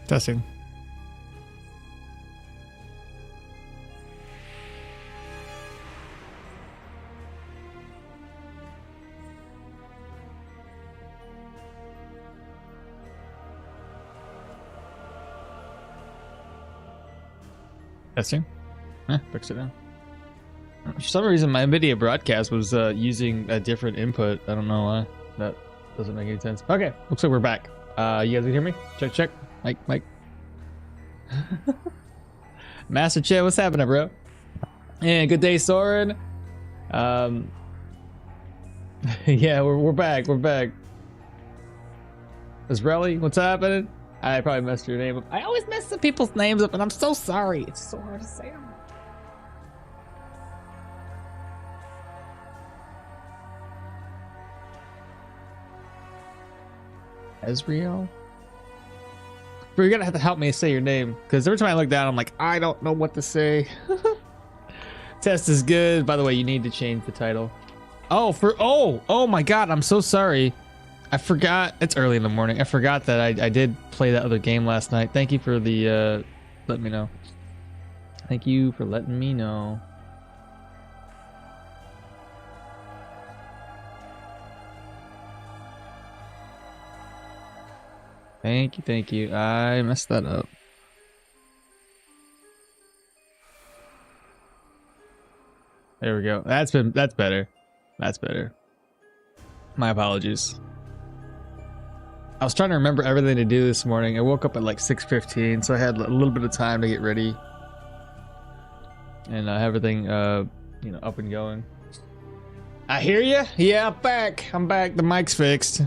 Testing. Testing. Fix it now. For some reason, my NVIDIA broadcast was using a different input. I don't know why. That doesn't make any sense. Okay, looks like we're back. You guys can hear me? Check, check. Mike. Master Chat, what's happening, bro? And good day, Soren. Yeah, we're back. We're back. Israeli, what's happening? I probably messed your name up. I always mess some people's names up, and I'm so sorry. It's so hard to say them. Ezreal? But you're gonna have to help me say your name, because every time I look down, I'm like, I don't know what to say. Test is good. By the way, you need to change the title. Oh my god, I'm so sorry. I forgot. It's early in the morning. I forgot that I did play that other game last night. Thank you for the letting me know. Thank you for letting me know. Thank you. I messed that up. There we go. That's better. That's better. My apologies. I was trying to remember everything to do this morning. I woke up at like 6:15, so I had a little bit of time to get ready and have everything, you know, up and going. I hear you. Yeah, I'm back. I'm back. The mic's fixed.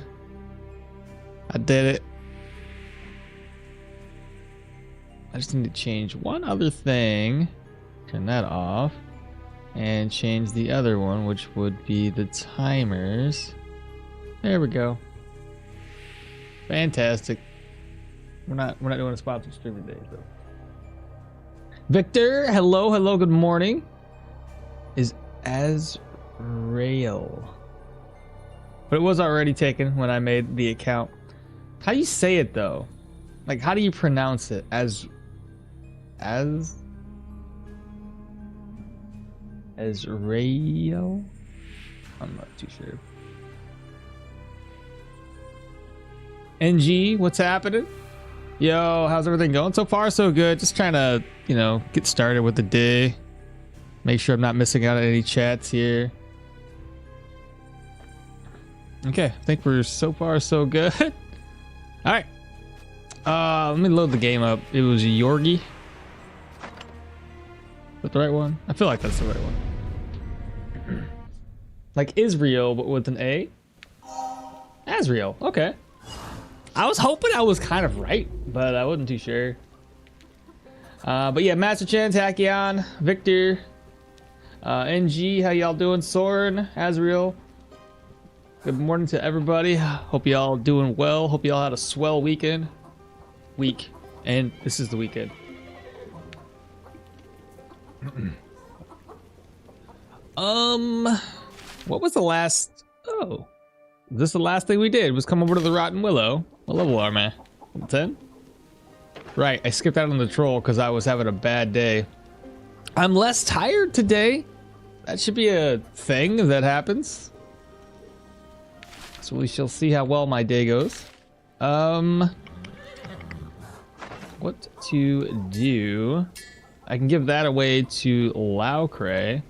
I did it. I just need to change one other thing. Turn that off. And change the other one, which would be the timers. There we go. Fantastic. We're not doing a sponsored stream today, though. Victor, hello, good morning. Is Azrael. But it was already taken when I made the account. How do you say it though? Like, how do you pronounce it? Azrael? I'm not too sure. NG, what's happening? Yo, how's everything going? So far, so good. Just trying to, you know, get started with the day. Make sure I'm not missing out on any chats here. Okay, I think we're so far, so good. All right. Let me load the game up. It was Yorgi. Is that the right one? I feel like that's the right one. Like Israel, but with an A. Azrael. Okay. I was hoping I was kind of right, but I wasn't too sure. But yeah, Master Chen, Tachyon, Victor, NG, how y'all doing? Soren, Azrael. Good morning to everybody. Hope y'all doing well. Hope y'all had a swell weekend. And this is the weekend. What was the last? Oh, this is the last thing we did was come over to the Rotten Willow. What level are I? 10? Right, I skipped out on the troll because I was having a bad day. I'm less tired today. That should be a thing that happens. So we shall see how well my day goes. What to do? I can give that away to Laucray.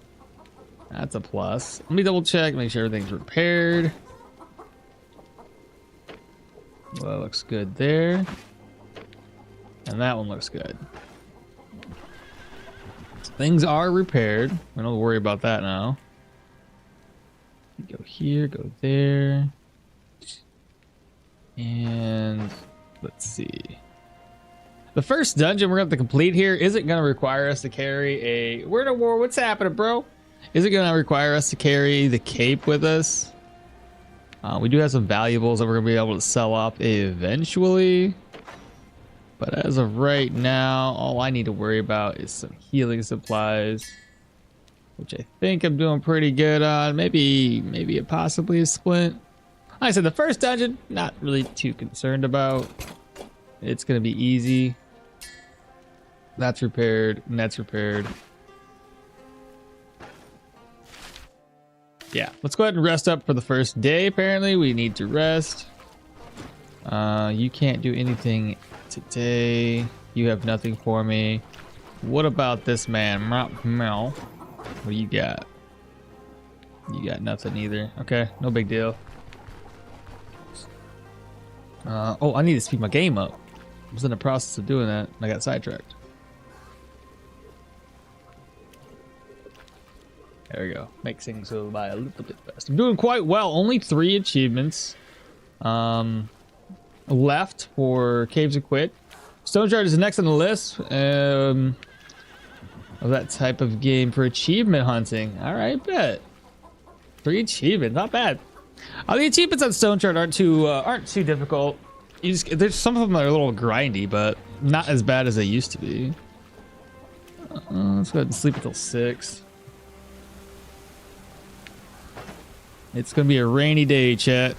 That's a plus. Let me double check, make sure everything's repaired. Well, that looks good there. And that one looks good. Things are repaired. We don't worry about that now. Go here, go there. And let's see. The first dungeon we're going to have to complete here isn't going to require us to carry a... Word of War, what's happening, bro? Is it going to require us to carry the cape with us? We do have some valuables that we're going to be able to sell off eventually. But as of right now, all I need to worry about is some healing supplies. Which I think I'm doing pretty good on. Maybe possibly a splint. Like I said, the first dungeon, not really too concerned about. It's gonna be easy. That's repaired, and that's repaired. Yeah, let's go ahead and rest up for the first day. Apparently, we need to rest. You can't do anything today. You have nothing for me. What about this man? Mel. What do you got? You got nothing either. Okay, no big deal. Oh, I need to speed my game up. I was in the process of doing that, and I got sidetracked. There we go. Makes things go by a little bit fast. I'm doing quite well. Only 3 achievements left for Caves of Quit. Stoneshard is next on the list of that type of game for achievement hunting. All right, bet. 3 achievements, not bad. The achievements on Stoneshard aren't too difficult. There's some of them that are a little grindy, but not as bad as they used to be. Let's go ahead and sleep until 6. It's gonna be a rainy day, chat.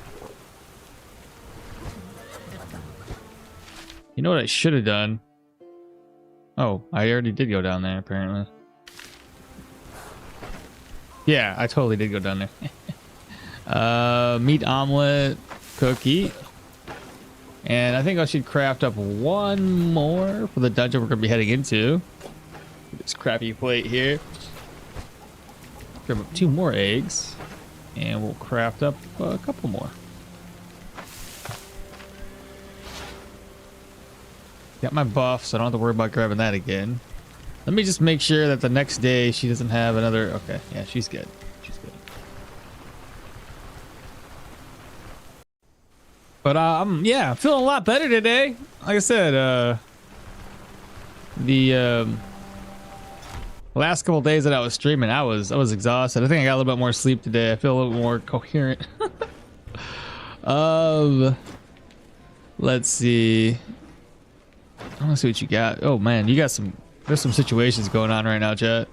You know what I should have done? Oh, I already did go down there, apparently. Yeah, I totally did go down there. Meat omelet, cookie. And I think I should craft up 1 more for the dungeon we're gonna be heading into. This crappy plate here. Grab up 2 more eggs. And we'll craft up a couple more. Got my buff, so I don't have to worry about grabbing that again. Let me just make sure that the next day she doesn't have another... Okay, yeah, she's good. She's good. But I'm feeling a lot better today. Like I said, the last couple days that I was streaming, I was exhausted. I think I got a little bit more sleep today. I feel a little bit more coherent. Let's see. I want to see what you got. Oh man, you got there's some situations going on right now, chat.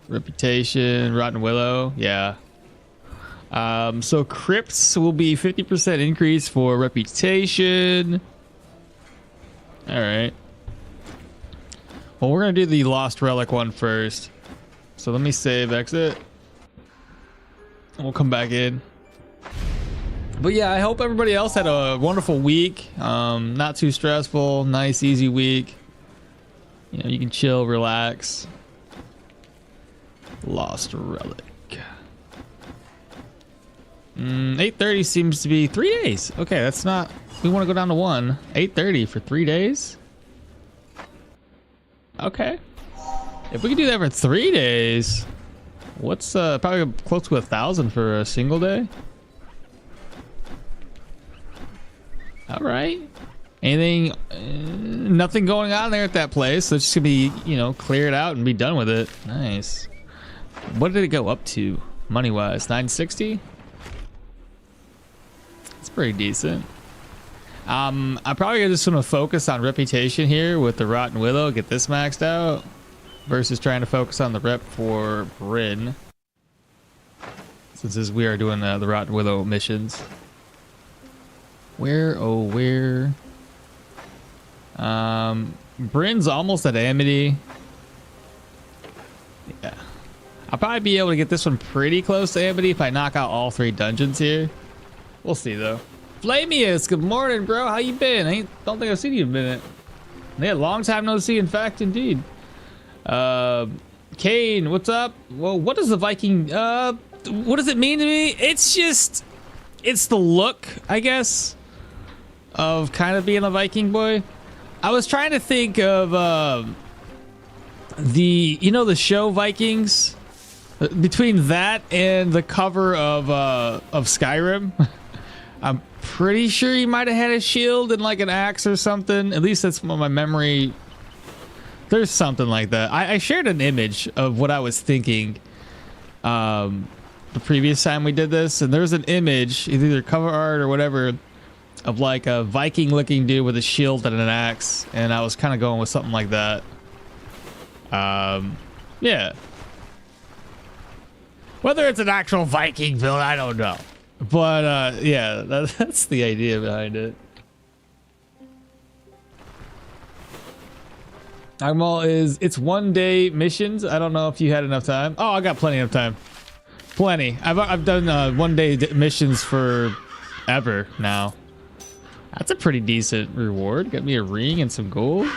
Reputation, Rotten Willow, yeah. So crypts will be 50% increase for reputation. All right. Well, we're gonna do the Lost Relic one first. So let me save, exit. And we'll come back in. But yeah, I hope everybody else had a wonderful week. Not too stressful, nice, easy week. You know, you can chill, relax. Lost Relic. 8:30 seems to be 3 days. Okay, that's not... We want to go down to 1. 8:30 for 3 days? Okay. If we can do that for 3 days, what's probably close to 1,000 for a single day? All right. Anything? Nothing going on there at that place. So it's just gonna be, you know, clear it out and be done with it. Nice. What did it go up to, money-wise? 960. It's pretty decent. I'm probably just gonna focus on reputation here with the Rotten Willow. Get this maxed out versus trying to focus on the rep for Bryn. Since we are doing the Rotten Willow missions. Where, oh where? Bryn's almost at Amity. Yeah. I'll probably be able to get this one pretty close to Amity if I knock out all 3 dungeons here. We'll see though. Flamius, good morning, bro. How you been? Don't think I've seen you in a minute. Yeah, long time no see, in fact, indeed. Kane, what's up? Well, what is the Viking? What does it mean to me? It's just, it's the look, I guess, of kind of being a Viking boy. I was trying to think of the show Vikings. Between that and the cover of Skyrim, I'm pretty sure he might have had a shield and like an axe or something. At least that's my memory. There's something like that. I shared an image of what I was thinking the previous time we did this, and there's an image, either cover art or whatever, of like a Viking looking dude with a shield and an axe, and I was kind of going with something like that. Yeah. Whether it's an actual Viking build, I don't know. But yeah, that's the idea behind it. Agmal is, it's 1 day missions. I don't know if you had enough time. Oh, I got plenty of time. Plenty. I've done 1 day missions for ever now. That's a pretty decent reward. Got me a ring and some gold.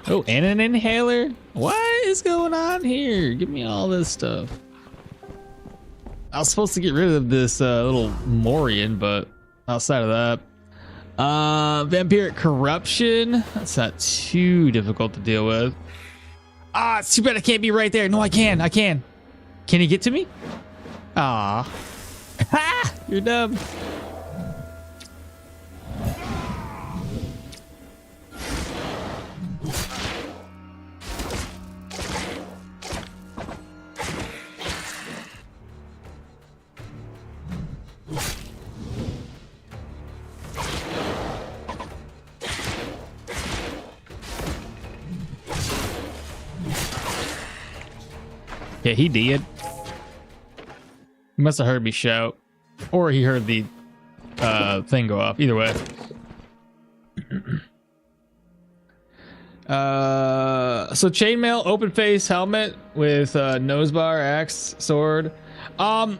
Oh, and an inhaler. What is going on here? Give me all this stuff. I was supposed to get rid of this little Morian, but outside of that, vampiric corruption. That's not too difficult to deal with. Ah, it's too bad I can't be right there. No, I can. I can. Can he get to me? Ah, ha! You're dumb. Yeah, he did. He must have heard me shout, or he heard the thing go off. Either way. So chainmail, open face helmet with nose bar, axe, sword.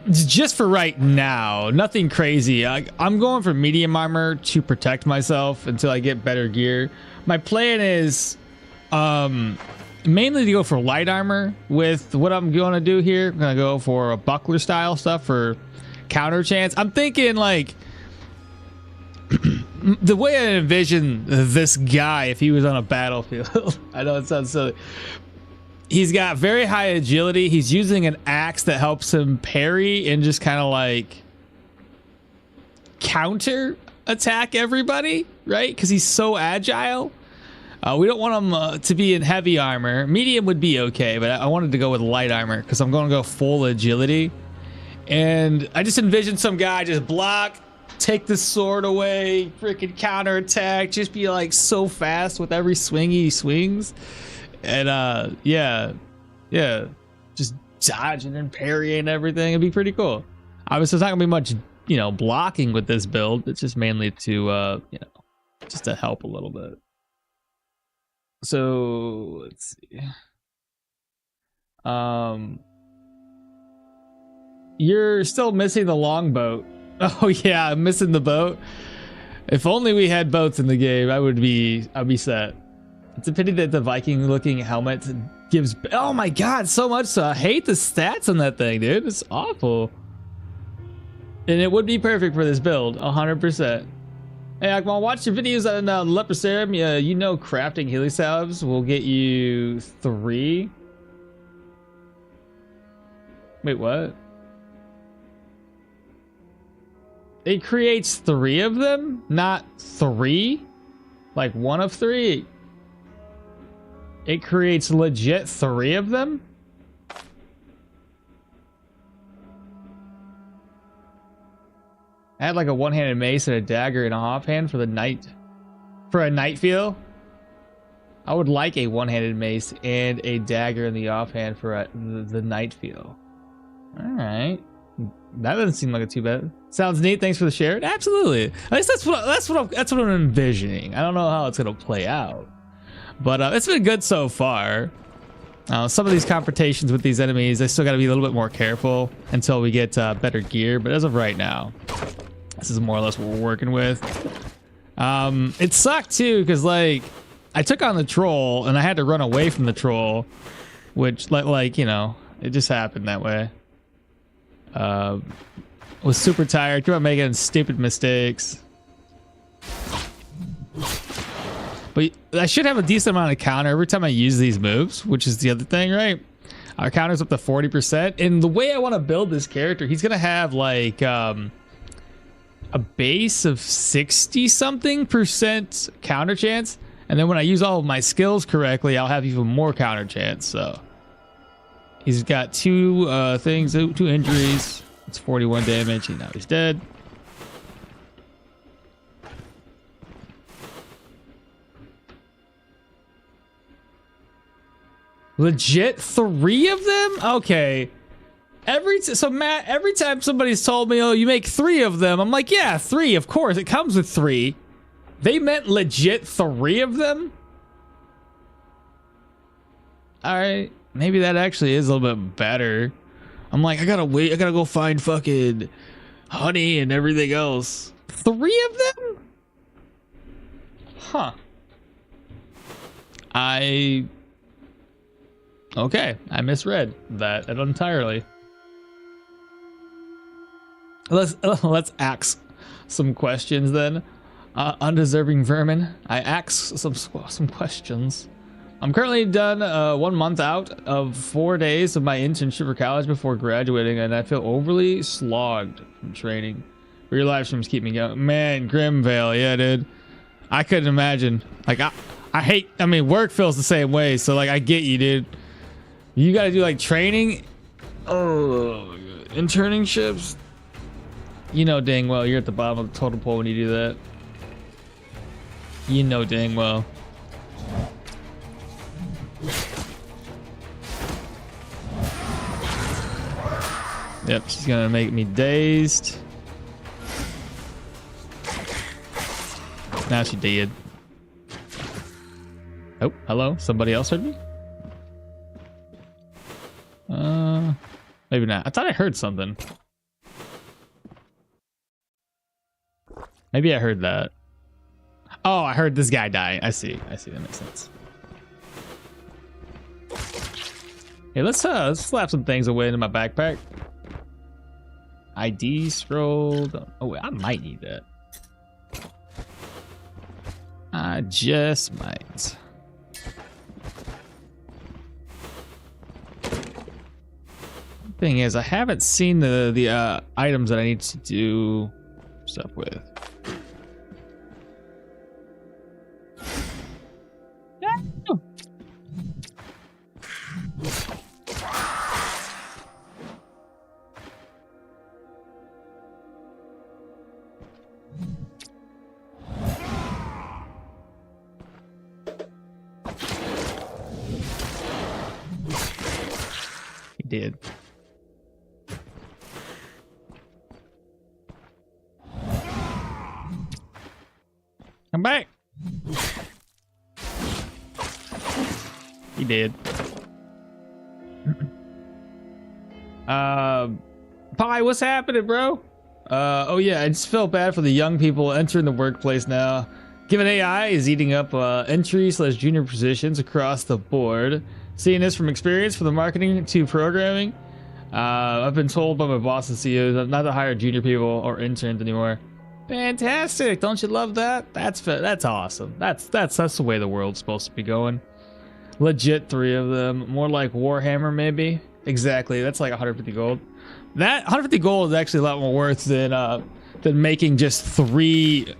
Just for right now, nothing crazy. I'm going for medium armor to protect myself until I get better gear. My plan is mainly to go for light armor. With what I'm going to do here, I'm going to go for a buckler style stuff for counter chance. I'm thinking like the way I envision this guy if he was on a battlefield. I know it sounds silly. He's got very high agility. He's using an axe that helps him parry and just kind of like counter attack everybody, right? Because he's so agile. We don't want him to be in heavy armor. Medium would be okay, but I wanted to go with light armor because I'm going to go full agility. And I just envisioned some guy just block, take the sword away, freaking counter attack, just be like so fast with every swing he swings. And yeah, just dodging and parrying everything. It'd be pretty cool. Obviously, it's not gonna be much, you know, blocking with this build. It's just mainly to, you know, just to help a little bit. So let's see. You're still missing the longboat. Oh yeah, I'm missing the boat. If only we had boats in the game, I'd be set. It's a pity that the Viking looking helmet gives, oh my god, so much. I hate the stats on that thing, dude. It's awful. And it would be perfect for this build, 100%. Hey Akmal, watch your videos on Leper Serum. You know crafting healing salves will get you 3. Wait, what? It creates 3 of them, not 3? Like 1 of 3? It creates legit 3 of them? I had like a one-handed mace and a dagger and a offhand for the night. For a night feel? I would like a one-handed mace and a dagger in the offhand for the night feel. Alright. That doesn't seem like a too bad. Sounds neat. Thanks for the share. Absolutely. At least that's what I'm envisioning. I don't know how it's gonna play out, but it's been good so far. Some of these confrontations with these enemies, I still got to be a little bit more careful until we get better gear. But as of right now, this is more or less what we're working with. It sucked too because like I took on the troll and I had to run away from the troll, which like you know, it just happened that way. Was super tired, kept on making stupid mistakes. But I should have a decent amount of counter every time I use these moves, which is the other thing, right? Our counter's up to 40%. And the way I want to build this character, he's going to have like a base of 60-something% counter chance. And then when I use all of my skills correctly, I'll have even more counter chance. So he's got 2 things, 2 injuries. It's 41 damage. And now he's dead. Legit 3 of them? Okay. So Matt, every time somebody's told me, oh, you make 3 of them, I'm like, yeah, 3, of course. It comes with 3. They meant legit 3 of them? All right, maybe that actually is a little bit better. I'm like, I gotta wait. I gotta go find fucking honey and everything else. 3 of them? Huh. Okay, I misread that entirely. Let's ask some questions then. Undeserving vermin. I ask some questions. I'm currently done 1 month out of 4 days of my internship for college before graduating, and I feel overly slogged from training. Your live streams keep me going. Man, Grimvale, yeah, dude. I couldn't imagine. Like, I mean, work feels the same way, so like, I get you, dude. You gotta do like training. Oh, internships. You know dang well you're at the bottom of the totem pole when you do that. You know dang well. Yep, she's gonna make me dazed. Now she did. Oh, hello? Somebody else heard me? Maybe not. I thought I heard something. Maybe I heard that. Oh, I heard this guy die. I see. That makes sense. Hey, let's slap some things away into my backpack. ID scrolled. Oh, wait, I might need that. I just might. Thing is, I haven't seen the items that I need to do stuff with. He did. Come back. He did. Pi, what's happening, bro? Oh yeah, I just felt bad for the young people entering the workplace now. Given AI is eating up entry/junior positions across the board. Seeing this from experience, from the marketing to programming, I've been told by my boss and CEOs not to hire junior people or interns anymore. Fantastic! Don't you love that? That's awesome. That's the way the world's supposed to be going. Legit 3 of them. More like Warhammer, maybe. Exactly. That's like 150 gold. That 150 gold is actually a lot more worth than making just 3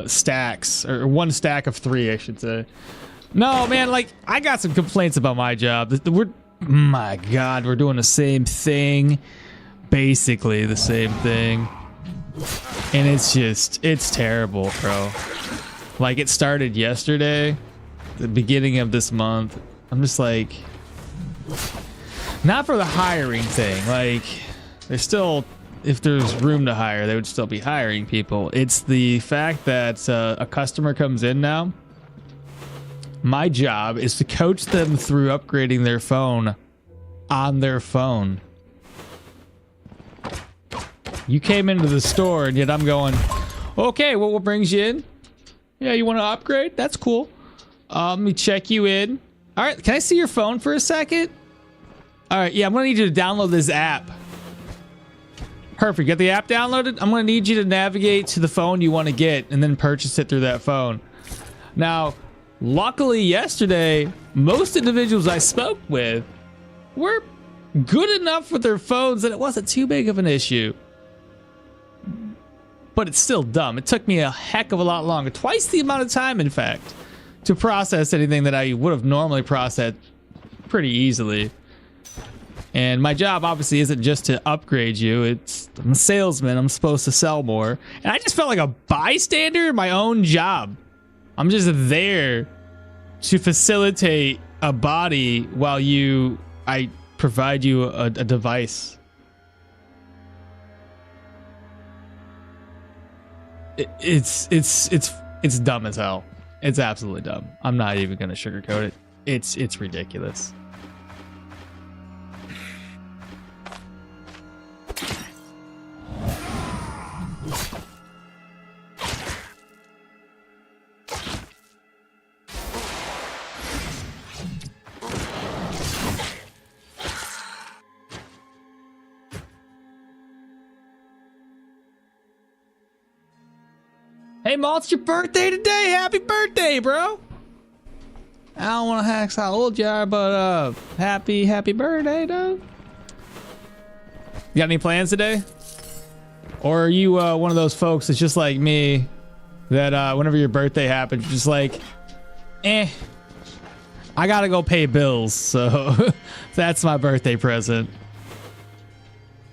stacks, or 1 stack of 3, I should say. No, man. Like, I got some complaints about my job. My God, we're doing the same thing. Basically the same thing. And it's terrible, bro. Like, it started yesterday, the beginning of this month. I'm just like, not for the hiring thing. Like, there's still, if there's room to hire, they would still be hiring people. It's the fact that a customer comes in now. My job is to coach them through upgrading their phone on their phone. You came into the store and yet I'm going, okay, well, what brings you in? Yeah, you want to upgrade? That's cool. Let me check you in. All right, can I see your phone for a second? All right, yeah, I'm gonna need you to download this app. Perfect, get the app downloaded? I'm gonna need you to navigate to the phone you want to get and then purchase it through that phone. Now, luckily yesterday, most individuals I spoke with were good enough with their phones that it wasn't too big of an issue. But it's still dumb. It took me a heck of a lot longer, twice the amount of time, in fact, to process anything that I would have normally processed pretty easily. And my job obviously isn't just to upgrade you. I'm a salesman. I'm supposed to sell more. And I just felt like a bystander in my own job. I'm just there to facilitate a body while I provide you a device. It's dumb as hell. It's absolutely dumb. I'm not even gonna sugarcoat it. It's ridiculous. Hey, Maul, it's your birthday today. Happy birthday, bro. I don't want to ask how old you are, but happy birthday, dog. You got any plans today? Or are you one of those folks that's just like me, that whenever your birthday happens, you're just like, I gotta go pay bills, so that's my birthday present.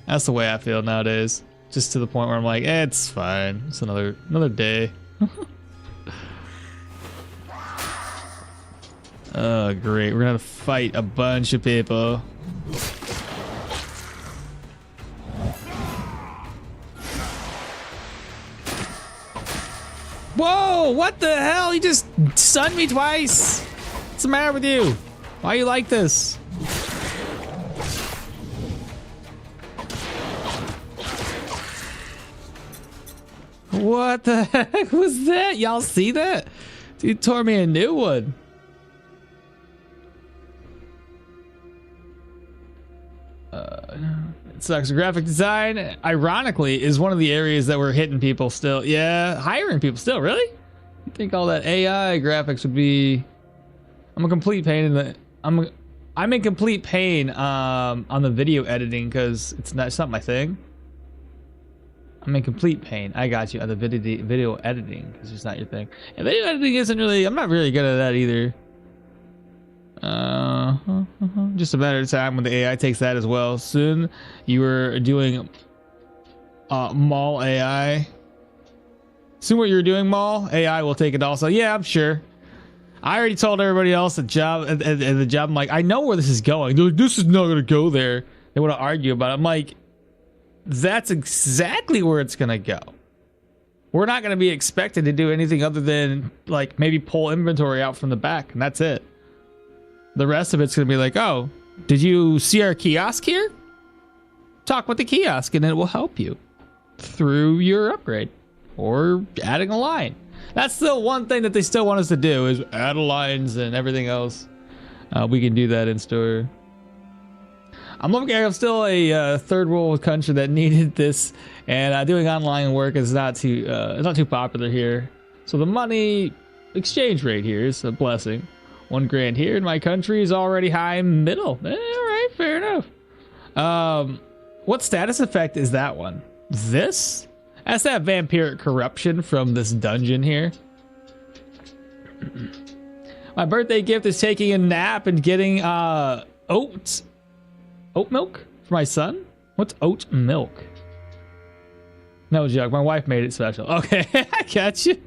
That's the way I feel nowadays. Just to the point where I'm like, it's fine. It's another day. Oh, great. We're gonna fight a bunch of people. Whoa, what the hell? You just stunned me twice. What's the matter with you? Why are you like this? What the heck was that? Y'all see that? Dude tore me a new one. It sucks. Graphic design, ironically, is one of the areas that we're hitting people still. Yeah, hiring people still. Really? You think all that AI graphics would be? I'm a complete pain in the. I'm in complete pain on the video editing because it's not my thing. I'm in complete pain. I got you on the video editing because it's not your thing. And video editing isn't really. I'm not really good at that either. Just a matter of time when the AI takes that as well. Soon you were doing Maul AI. Soon what you're doing, Maul AI will take it also. Yeah, I'm sure. I already told everybody else at the job. I'm like, I know where this is going. They're like, this is not gonna go there. They want to argue about it. I'm like, that's exactly where it's gonna go. We're not gonna be expected to do anything other than like maybe pull inventory out from the back, and that's it. The rest of it's gonna be like, oh, did you see our kiosk here? Talk with the kiosk and it will help you through your upgrade or adding a line. That's the one thing that they still want us to do is add lines and everything else. We can do that in store. I'm still a third world country that needed this, and doing online work is not too popular here. So the money exchange rate here is a blessing. 1 grand here in my country is already high middle. All right, fair enough. What status effect is that one? This? That's that vampiric corruption from this dungeon here. My birthday gift is taking a nap and getting oat milk for my son. What's oat milk? No joke. My wife made it special. Okay, I got you.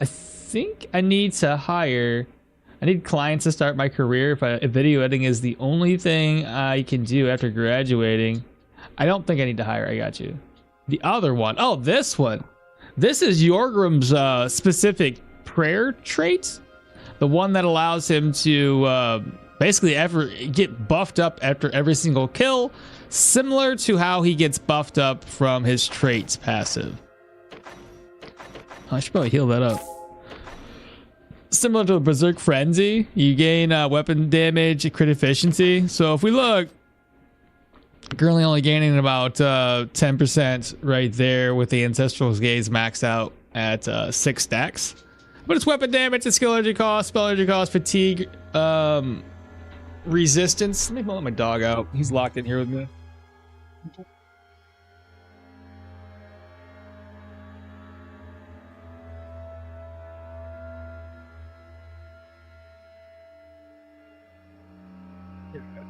I think I need to hire. I need clients to start my career. If video editing is the only thing I can do after graduating, I don't think I need to hire. I got you. The other one. Oh, this one. This is Yorgrim's specific prayer trait. The one that allows him to basically get buffed up after every single kill, similar to how he gets buffed up from his traits passive. I should probably heal that up. Similar to a Berserk Frenzy, you gain weapon damage, crit efficiency. So if we look, currently only gaining about 10% right there with the Ancestral's Gaze maxed out at 6 stacks. But it's weapon damage, it's skill energy cost, spell energy cost, fatigue, resistance. Let me let my dog out. He's locked in here with me.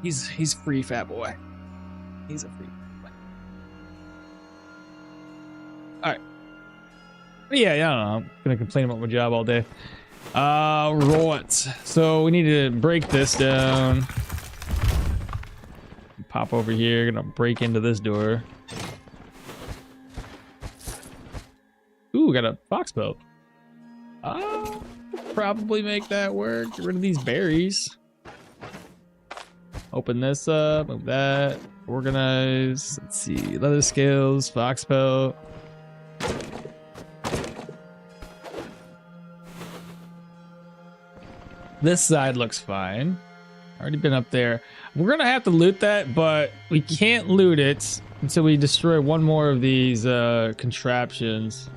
He's free, fat boy. He's a free boy. All right. Yeah, I don't know. I'm gonna complain about my job all day. Right. So we need to break this down. Pop over here. Gonna break into this door. Ooh, got a fox bow. Probably make that work. Get rid of these berries. Open this up, move that, organize, let's see, leather scales, fox pelt. This side looks fine. Already been up there. We're gonna have to loot that, but we can't loot it until we destroy one more of these contraptions.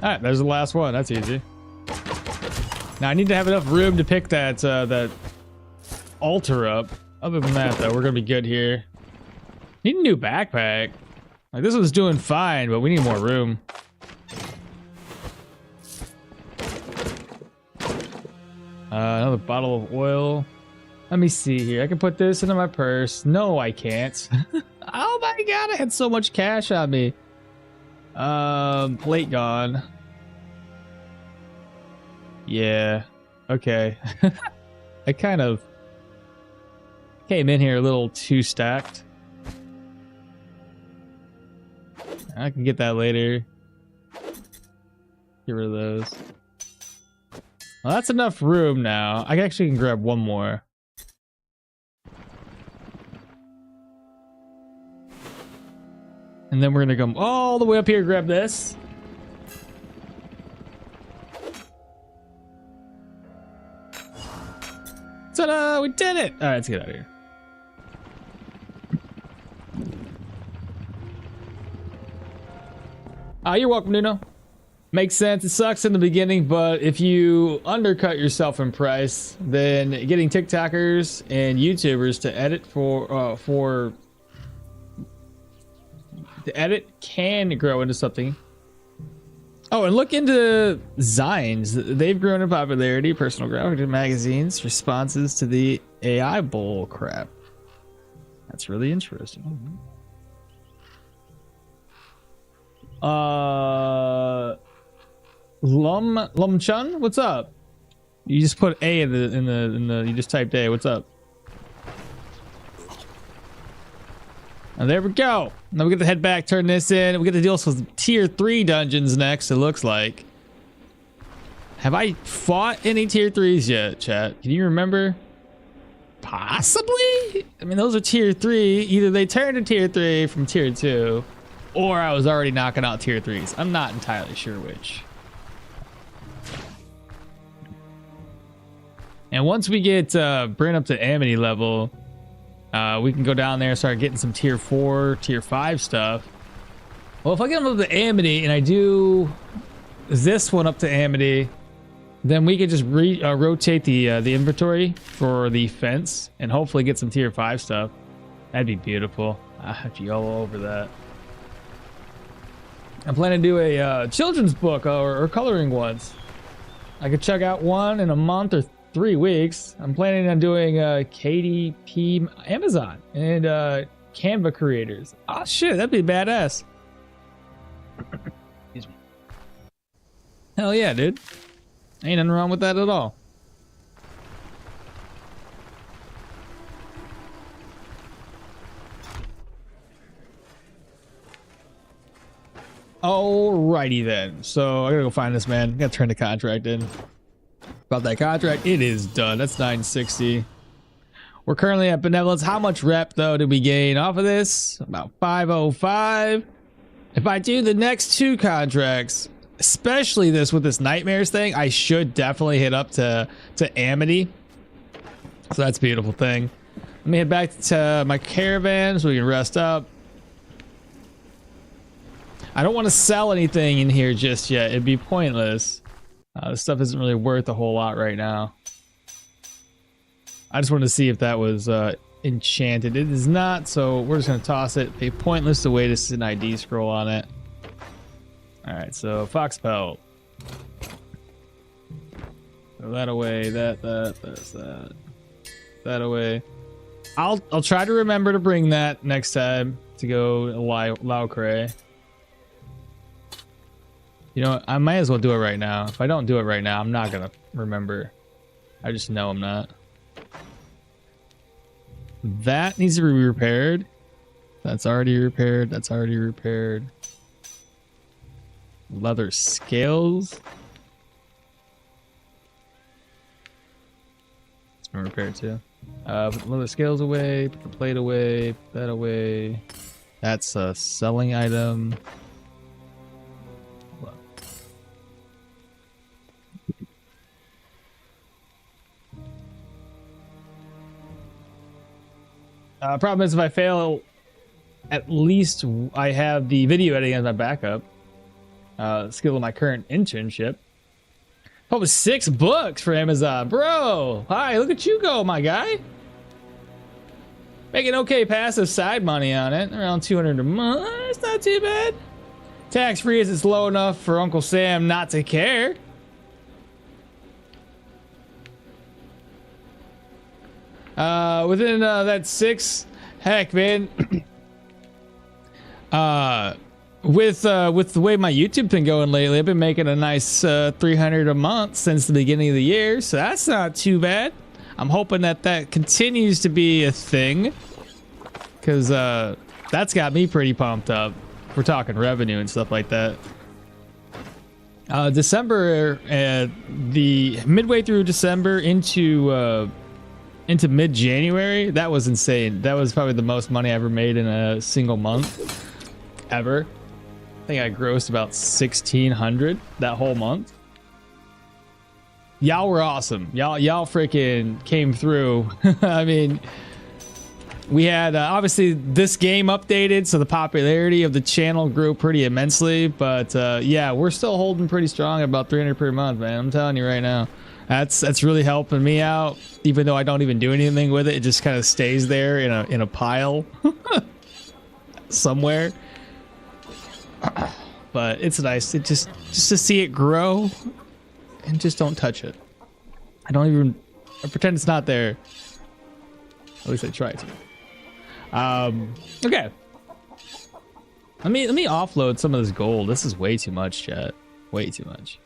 Alright, there's the last one. That's easy. Now I need to have enough room to pick that that altar up. Other than that, though, we're gonna be good here. Need a new backpack. Like, this one's doing fine, but we need more room. Another bottle of oil. Let me see here. I can put this into my purse. No, I can't. Oh my god, I had so much cash on me. Plate gone. Yeah. Okay. I kind of came in here a little too stacked. I can get that later. Get rid of those. Well, that's enough room now. I actually can grab one more. And then we're gonna come all the way up here, grab this. Ta-da! We did it! Alright, let's get out of here. You're welcome, Nuno. Makes sense. It sucks in the beginning, but if you undercut yourself in price, then getting TikTokers and YouTubers to edit the edit can grow into something. Oh, and look into Zines. They've grown in popularity. Personal graphic magazines, responses to the AI bull crap. That's really interesting. Lumchun, what's up? You just put A in the you just typed A. What's up? And there we go. Now we get to head back, turn this in. We get to deal with tier 3 dungeons next, it looks like. Have I fought any tier 3s yet, chat? Can you remember? Possibly? I mean, those are tier 3. Either they turned to tier 3 from tier 2, or I was already knocking out tier 3s. I'm not entirely sure which. And once we get Bryn up to Amity level, we can go down there and start getting some tier 4, tier 5 stuff. Well, if I get them up to Amity and I do this one up to Amity, then we could just rotate the inventory for the fence and hopefully get some tier 5 stuff. That'd be beautiful. I'd be all over that. I'm planning to do a children's book or coloring ones. I could check out one in a month or 3 weeks. I'm planning on doing KDP Amazon and Canva creators. Oh shit, that'd be badass. Excuse me. Hell yeah, dude. Ain't nothing wrong with that at all. Alrighty then. So I gotta go find this man. Gotta turn the contract in. About that contract, it is done. That's 960. We're currently at benevolence. How much rep though did we gain off of this? About 505. If I do the next 2 contracts, especially this with this nightmares thing, I should definitely hit up to Amity. So that's a beautiful thing. Let me head back to my caravan so we can rest up. I don't want to sell anything in here just yet. It'd be pointless. This stuff isn't really worth a whole lot right now. I just wanted to see if that was enchanted. It is not, so we're just going to toss it. A pointless to wait an ID scroll on it. Alright, so fox pelt. Throw that away. That's that. That away. I'll try to remember to bring that next time to go Laucre. You know what? I might as well do it right now. If I don't do it right now, I'm not gonna remember. I just know I'm not. That needs to be repaired. That's already repaired. That's already repaired. Leather scales. It's been repaired too. Put the leather scales away. Put the plate away. Put that away. That's a selling item. Problem is, if I fail, at least I have the video editing as my backup. Skill of my current internship. Published 6 books for Amazon, bro. Hi, look at you go, my guy. Making okay passive side money on it, around 200 a month. It's not too bad. Tax free as it's low enough for Uncle Sam not to care. Within that 6, heck, man. With the way my YouTube's been going lately, I've been making a nice 300 a month since the beginning of the year, so that's not too bad. I'm hoping that continues to be a thing, because that's got me pretty pumped up. We're talking revenue and stuff like that. December, the midway through December into mid-January, that was insane. That was probably the most money I ever made in a single month ever. I think I grossed about 1,600 that whole month. Y'all were awesome. Y'all freaking came through. I mean, we had obviously this game updated, so the popularity of the channel grew pretty immensely. But yeah, we're still holding pretty strong at about 300 per month, man. I'm telling you right now. That's really helping me out, even though I don't even do anything with it. It just kind of stays there in a pile somewhere. But it's nice. It just to see it grow, and just don't touch it. I pretend it's not there. At least I try to. Okay. Let me offload some of this gold. This is way too much, chat. Way too much.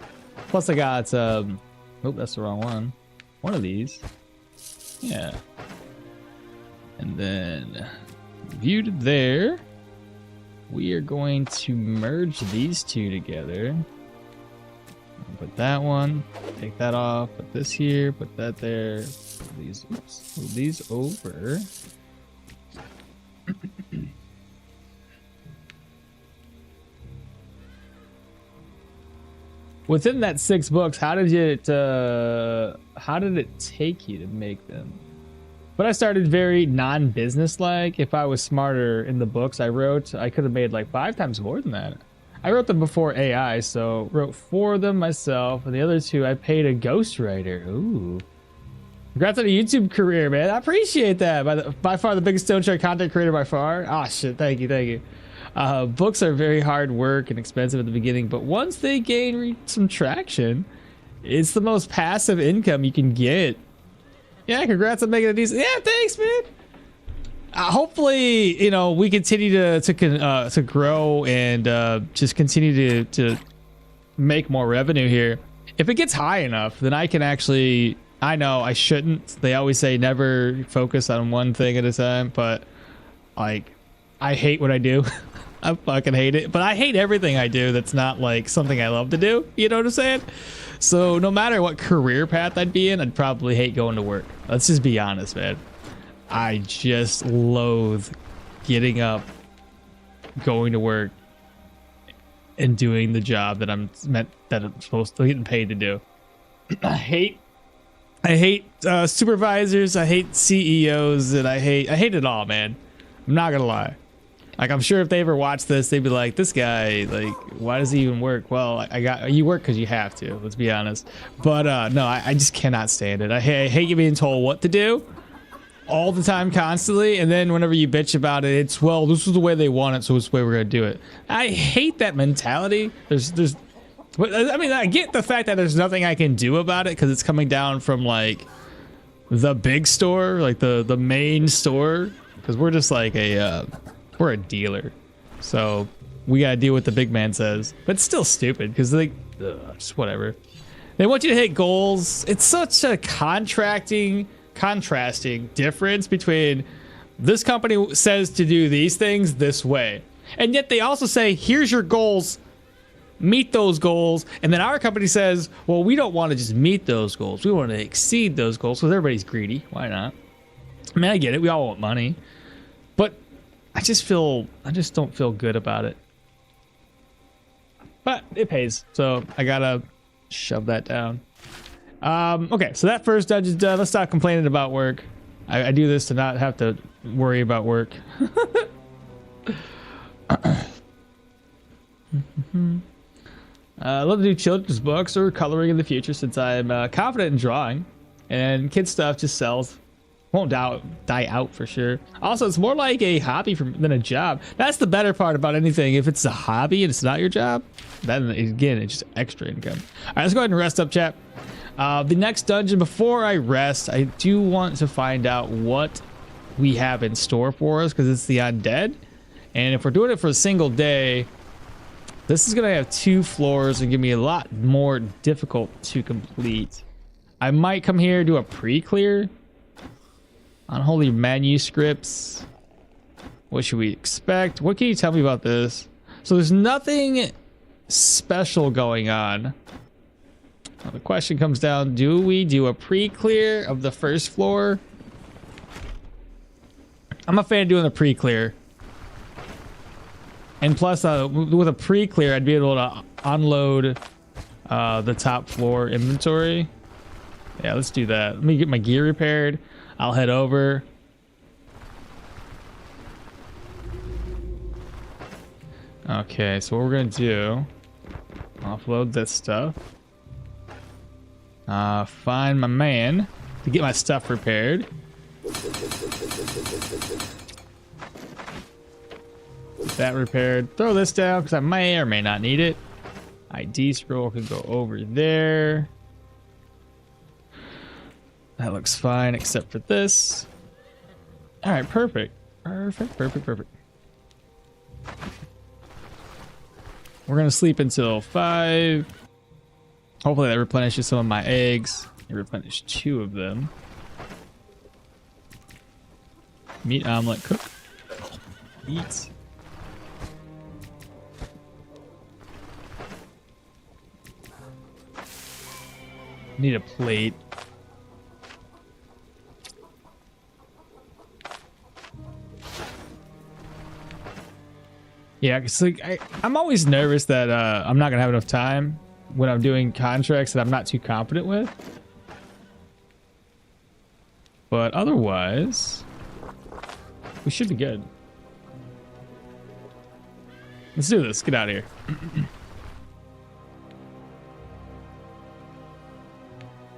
Plus I got oh, that's the wrong one. One of these. Yeah. And then viewed there. We are going to merge these two together. Put that one, take that off, put this here, put that there. Move these over. Within that 6 books, how did it take you to make them? But I started very non-business-like. If I was smarter in the books I wrote, I could have made like 5 times more than that. I wrote them before AI, so wrote 4 of them myself, and the other 2 I paid a ghostwriter. Ooh. Congrats on a YouTube career, man. I appreciate that. By far the biggest Stoneshard content creator by far. Ah, shit. Thank you. Books are very hard work and expensive at the beginning, but once they gain some traction, it's the most passive income you can get. Yeah, congrats on making a decent. Yeah, thanks, man. Hopefully, you know, we continue to grow and just continue to make more revenue here. If it gets high enough, then I can actually. I know I shouldn't. They always say never focus on one thing at a time, but like, I hate what I do. I fucking hate it. But I hate everything I do that's not like something I love to do. You know what I'm saying? So no matter what career path I'd be in, I'd probably hate going to work. Let's just be honest, man. I just loathe getting up, going to work, and doing the job that I'm supposed to get paid to do. I hate supervisors. I hate CEOs, and I hate it all, man. I'm not gonna lie. Like, I'm sure if they ever watch this, they'd be like, this guy, like, why does he even work? Well, you work because you have to, let's be honest. But no, I just cannot stand it. I hate being told what to do all the time, constantly. And then whenever you bitch about it, it's, well, this is the way they want it, so it's the way we're going to do it. I hate that mentality. I mean, I get the fact that there's nothing I can do about it because it's coming down from, like, the big store, like the main store. Because we're just like we're a dealer, so we gotta deal with the big man says. But it's still stupid because like just whatever. They want you to hit goals. It's such a contrasting difference between this company says to do these things this way, and yet they also say here's your goals, meet those goals. And then our company says, well, we don't want to just meet those goals, we want to exceed those goals because everybody's greedy. Why not? I mean, I get it, we all want money, but I just don't feel good about it. But it pays, so I gotta shove that down. Okay, so that first dungeon's done. Let's stop complaining about work. I do this to not have to worry about work. I love to do children's books or coloring in the future since I'm confident in drawing, and kid stuff just sells. Won't die out for sure. Also, it's more like a hobby than a job. That's the better part about anything. If it's a hobby and it's not your job, then again, it's just extra income. All right, let's go ahead and rest up, chat. The next dungeon, before I rest, I do want to find out what we have in store for us, because it's the undead. And if we're doing it for a single day, this is going to have 2 floors and give me a lot more difficult to complete. I might come here, do a pre-clear. Unholy manuscripts. What should we expect? What can you tell me about this? So there's nothing special going on. Now the question comes down, do we do a pre-clear of the first floor? I'm a fan of doing a pre-clear. And plus, with a pre-clear, I'd be able to unload the top floor inventory. Yeah, let's do that. Let me get my gear repaired. I'll head over. Okay, so what we're gonna do, offload that stuff. Find my man to get my stuff repaired. Get that repaired. Throw this down because I may or may not need it. ID scroll can go over there. That looks fine, except for this. All right, perfect. Perfect. We're gonna sleep until 5. Hopefully that replenishes some of my eggs. I replenished 2 of them. Meat omelet cook. Eat. Need a plate. Yeah, cause like I'm always nervous that I'm not gonna have enough time when I'm doing contracts that I'm not too confident with. But otherwise, we should be good. Let's do this. Get out of here.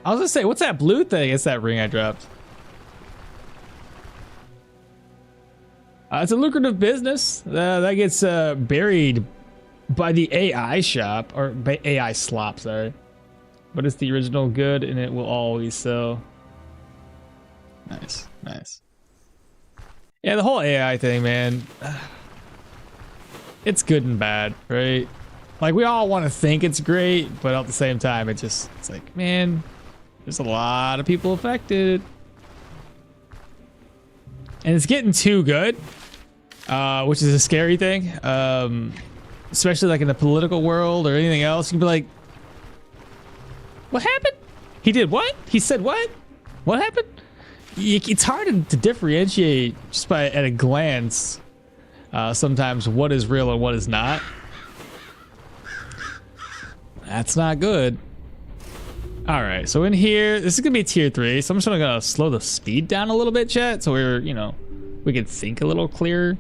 I was gonna say, what's that blue thing? It's that ring I dropped. It's a lucrative business that gets buried by the AI shop, or by AI slop, sorry. But it's the original good and it will always sell. Nice. Yeah, the whole AI thing, man. It's good and bad, right? Like, we all want to think it's great, but at the same time, it's like, man, there's a lot of people affected. And it's getting too good. Which is a scary thing, especially like in the political world or anything else. You can be like, what happened? He did what? He said what? What happened? It's hard to differentiate just by at a glance sometimes what is real and what is not. That's not good. All right, so in here, this is gonna be tier 3, so I'm just gonna slow the speed down a little bit, chat, so we can think a little clearer.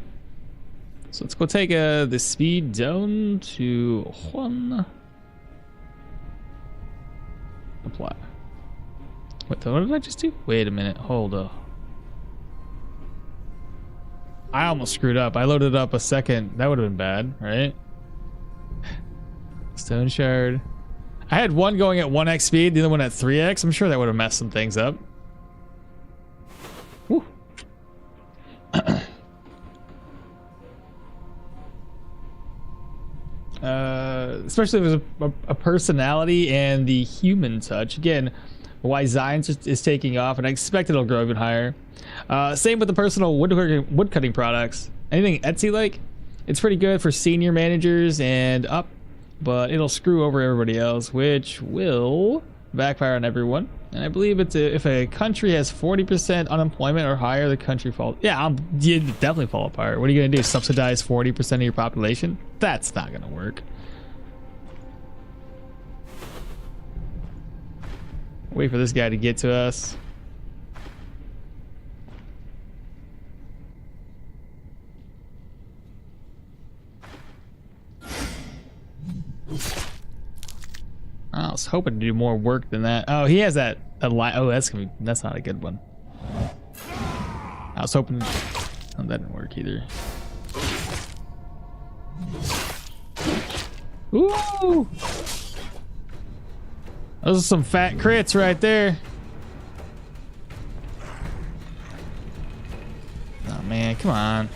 So let's go take the speed down to 1. Apply. What did I just do? Wait a minute. Hold up. I almost screwed up. I loaded up a second. That would have been bad, right? Stoneshard. I had one going at 1x speed, the other one at 3x. I'm sure that would have messed some things up. Woo. Especially if there's a personality and the human touch. Again, why Zion's is taking off, and I expect it'll grow even higher. Same with the personal woodcutting products. Anything Etsy like, it's pretty good for senior managers and up, but it'll screw over everybody else, which will backfire on everyone. And I believe it's if a country has 40% unemployment or higher, the country falls. Yeah, you definitely fall apart. What are you gonna do? Subsidize 40% of your population? That's not gonna work. Wait for this guy to get to us. was hoping to do more work than that. Oh, he has that line. Oh, that's not a good one. I was hoping. Oh, that didn't work either. Ooh! Those are some fat crits right there. Oh man, come on.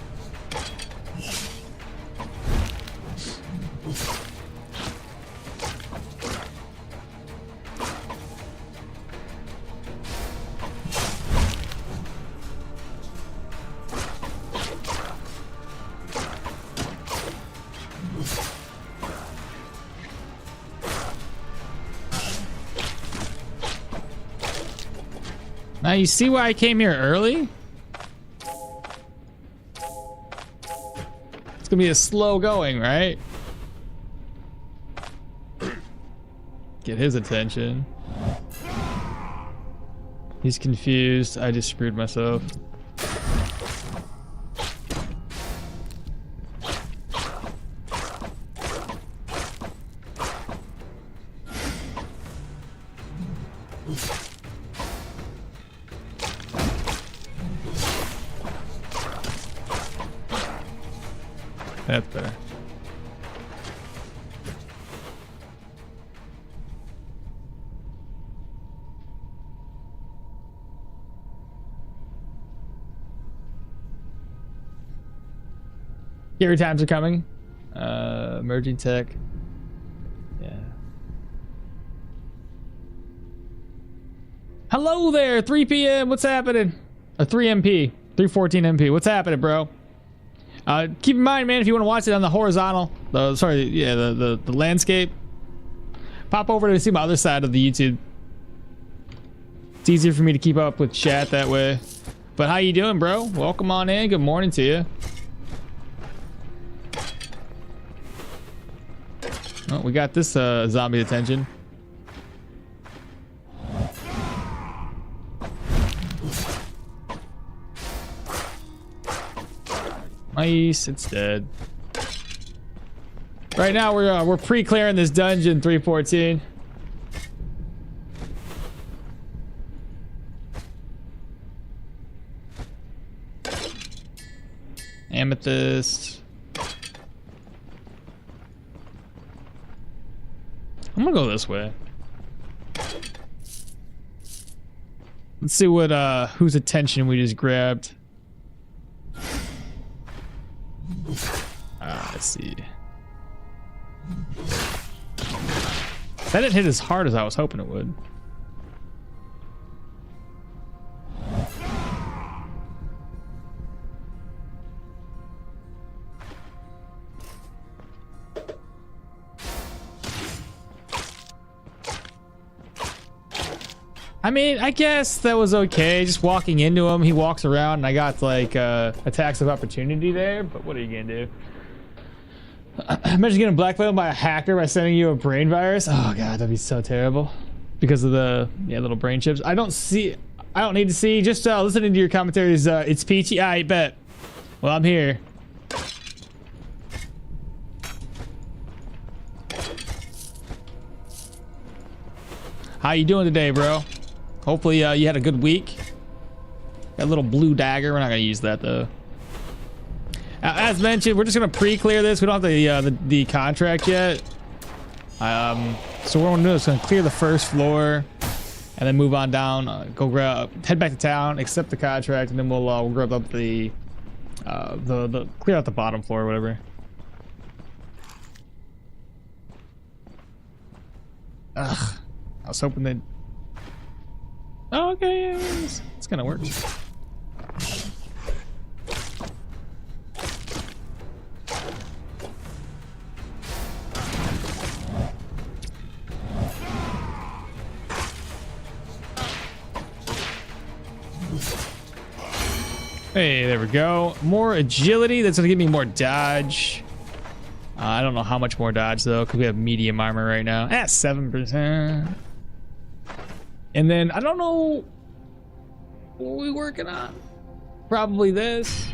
Now you see why I came here early? It's gonna be a slow going, right? Get his attention. He's confused. I just screwed myself. That's better. Scary times are coming. Emerging tech. Yeah. Hello there, 3 p.m. What's happening? Or 3 MP. 314 MP. What's happening, bro? Keep in mind, man, if you want to watch it on the horizontal, the landscape, pop over to see my other side of the YouTube. It's easier for me to keep up with chat that way. But how you doing, bro? Welcome on in. Good morning to you. Oh, we got this zombie attention. Nice, it's dead. Right now we're pre-clearing this dungeon 314. Amethyst. I'm gonna go this way. Let's see what whose attention we just grabbed. Let's see. That didn't hit as hard as I was hoping it would. I mean, I guess that was okay. Just walking into him, he walks around and I got like attacks of opportunity there, but what are you gonna do? Imagine getting blackmailed by a hacker by sending you a brain virus. Oh god, that'd be so terrible. Because of the little brain chips. I don't need to see. Just listening to your commentaries. It's peachy. I bet. Well, I'm here. How you doing today, bro? Hopefully you had a good week. Got a little blue dagger. We're not gonna use that though. As mentioned, we're just gonna pre-clear this. We don't have the contract yet. So what we're gonna do is gonna clear the first floor, and then move on down. Head back to town, accept the contract, and then we'll grab up the clear out the bottom floor or whatever. Ugh, I was hoping that. Oh, okay, yeah, it's gonna work. Hey, there we go. More agility. That's gonna give me more dodge. I don't know how much more dodge though, because we have medium armor right now. 7%. And then I don't know what we working on. Probably this.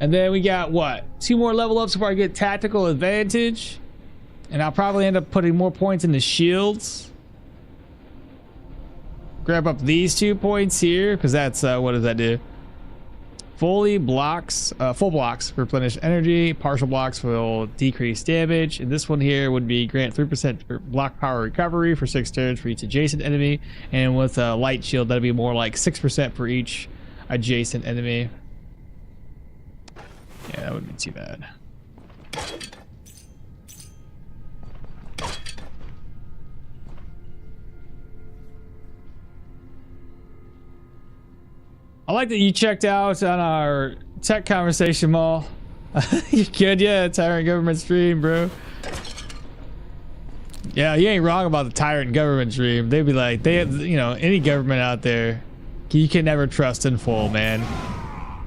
And then we got what? 2 more level ups before I get tactical advantage. And I'll probably end up putting more points into shields. Grab up these 2 points here, because that's, what does that do? Full blocks replenish energy. Partial blocks will decrease damage. And this one here would be grant 3% block power recovery for 6 turns for each adjacent enemy. And with a light shield, that'd be more like 6% for each adjacent enemy. Yeah, that wouldn't be too bad. I like that you checked out on our tech conversation, Maul. You're good, yeah, Tyrant Government stream, bro. Yeah, you ain't wrong about the Tyrant Government stream. They'd be like, you know, any government out there, you can never trust in full, man.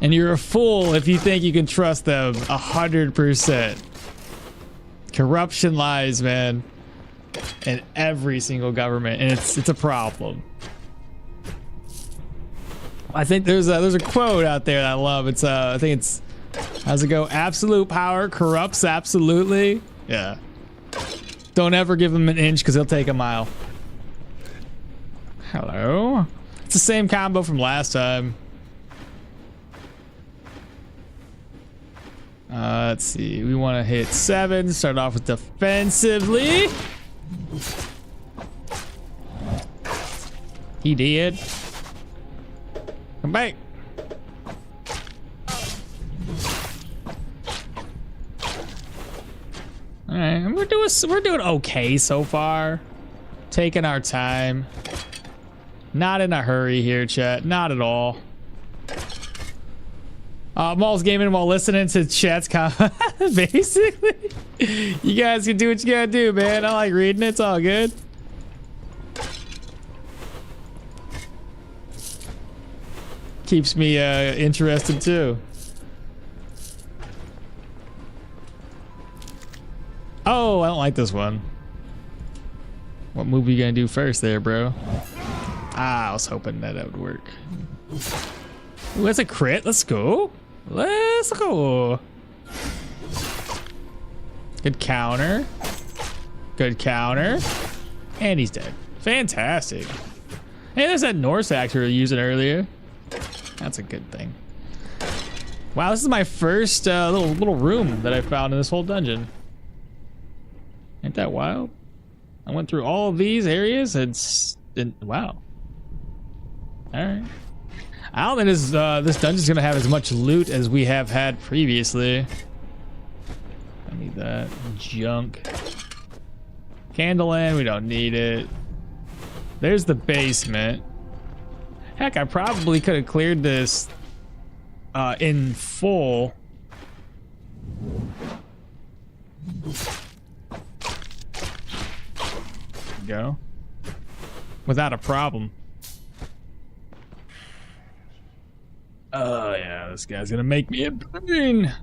And you're a fool if you think you can trust them 100%. Corruption lies, man, in every single government, and it's a problem. I think there's a quote out there that I love. It's I think it's, how's it go? Absolute power corrupts absolutely. Yeah. Don't ever give him an inch because he'll take a mile. Hello. It's the same combo from last time. Let's see. We want to hit 7. Start off with defensively. He did. Come back. All right, we're doing okay so far. Taking our time. Not in a hurry here, chat. Not at all. Maul's gaming while listening to chat's comment. Basically, you guys can do what you gotta do, man. I like reading it. It's all good. Keeps me interested too. Oh, I don't like this one. What move are you gonna do first there, bro? Ah, I was hoping that would work. Ooh, that's a crit. Let's go. Let's go. Good counter. Good counter. And he's dead. Fantastic. Hey, there's that Norse axe we were using earlier. That's a good thing. Wow, this is my first little room that I found in this whole dungeon. Ain't that wild? I went through all of these areas and wow. All right. I don't think this dungeon's gonna have as much loot as we have had previously. I need that junk. Candle in, we don't need it. There's the basement. Heck, I probably could have cleared this in full. Go. Without a problem. Oh yeah, this guy's gonna make me a pain.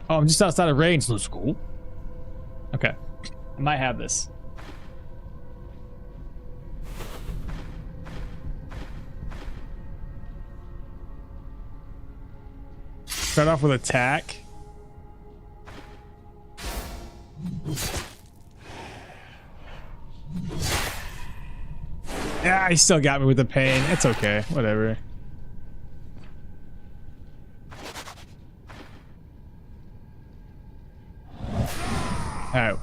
Oh, I'm just outside of range. Let's go. Okay, I might have this. Start off with attack. Yeah, he still got me with the pain. It's okay, whatever. Alright.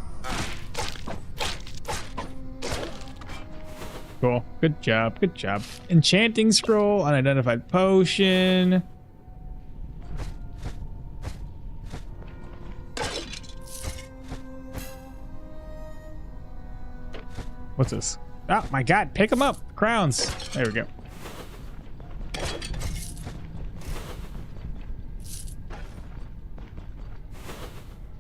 Cool. Good job, good job. Enchanting scroll, unidentified potion. What's this? Oh my god, pick them up. Crowns. There we go.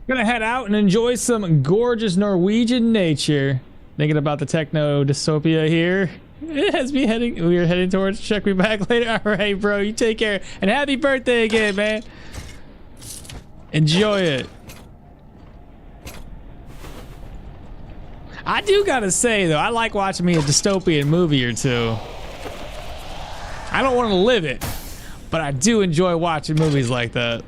Gonna head out and enjoy some gorgeous Norwegian nature. Thinking about the techno dystopia here. It has me heading, we are heading towards check me back later. All right, bro, you take care. And happy birthday again, man. Enjoy it. I do gotta say though, I like watching me a dystopian movie or two. I don't want to live it, but I do enjoy watching movies like that.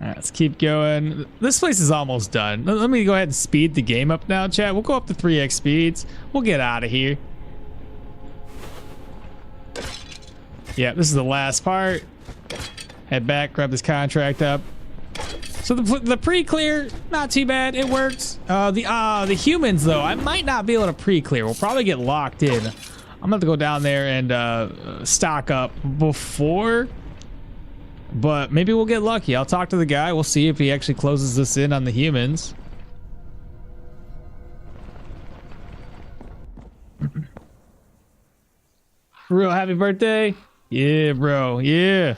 right, let's keep going. This place is almost done. Let me go ahead and speed the game up now, chat. We'll go up to 3x speeds. We'll get out of here. Yeah, this is the last part. Head back, grab this contract up. So the pre-clear, not too bad. It works. The humans though, I might not be able to pre-clear. We'll probably get locked in. I'm gonna have to go down there and stock up before. But maybe we'll get lucky. I'll talk to the guy. We'll see if he actually closes us in on the humans. Real happy birthday. Yeah, bro. Yeah.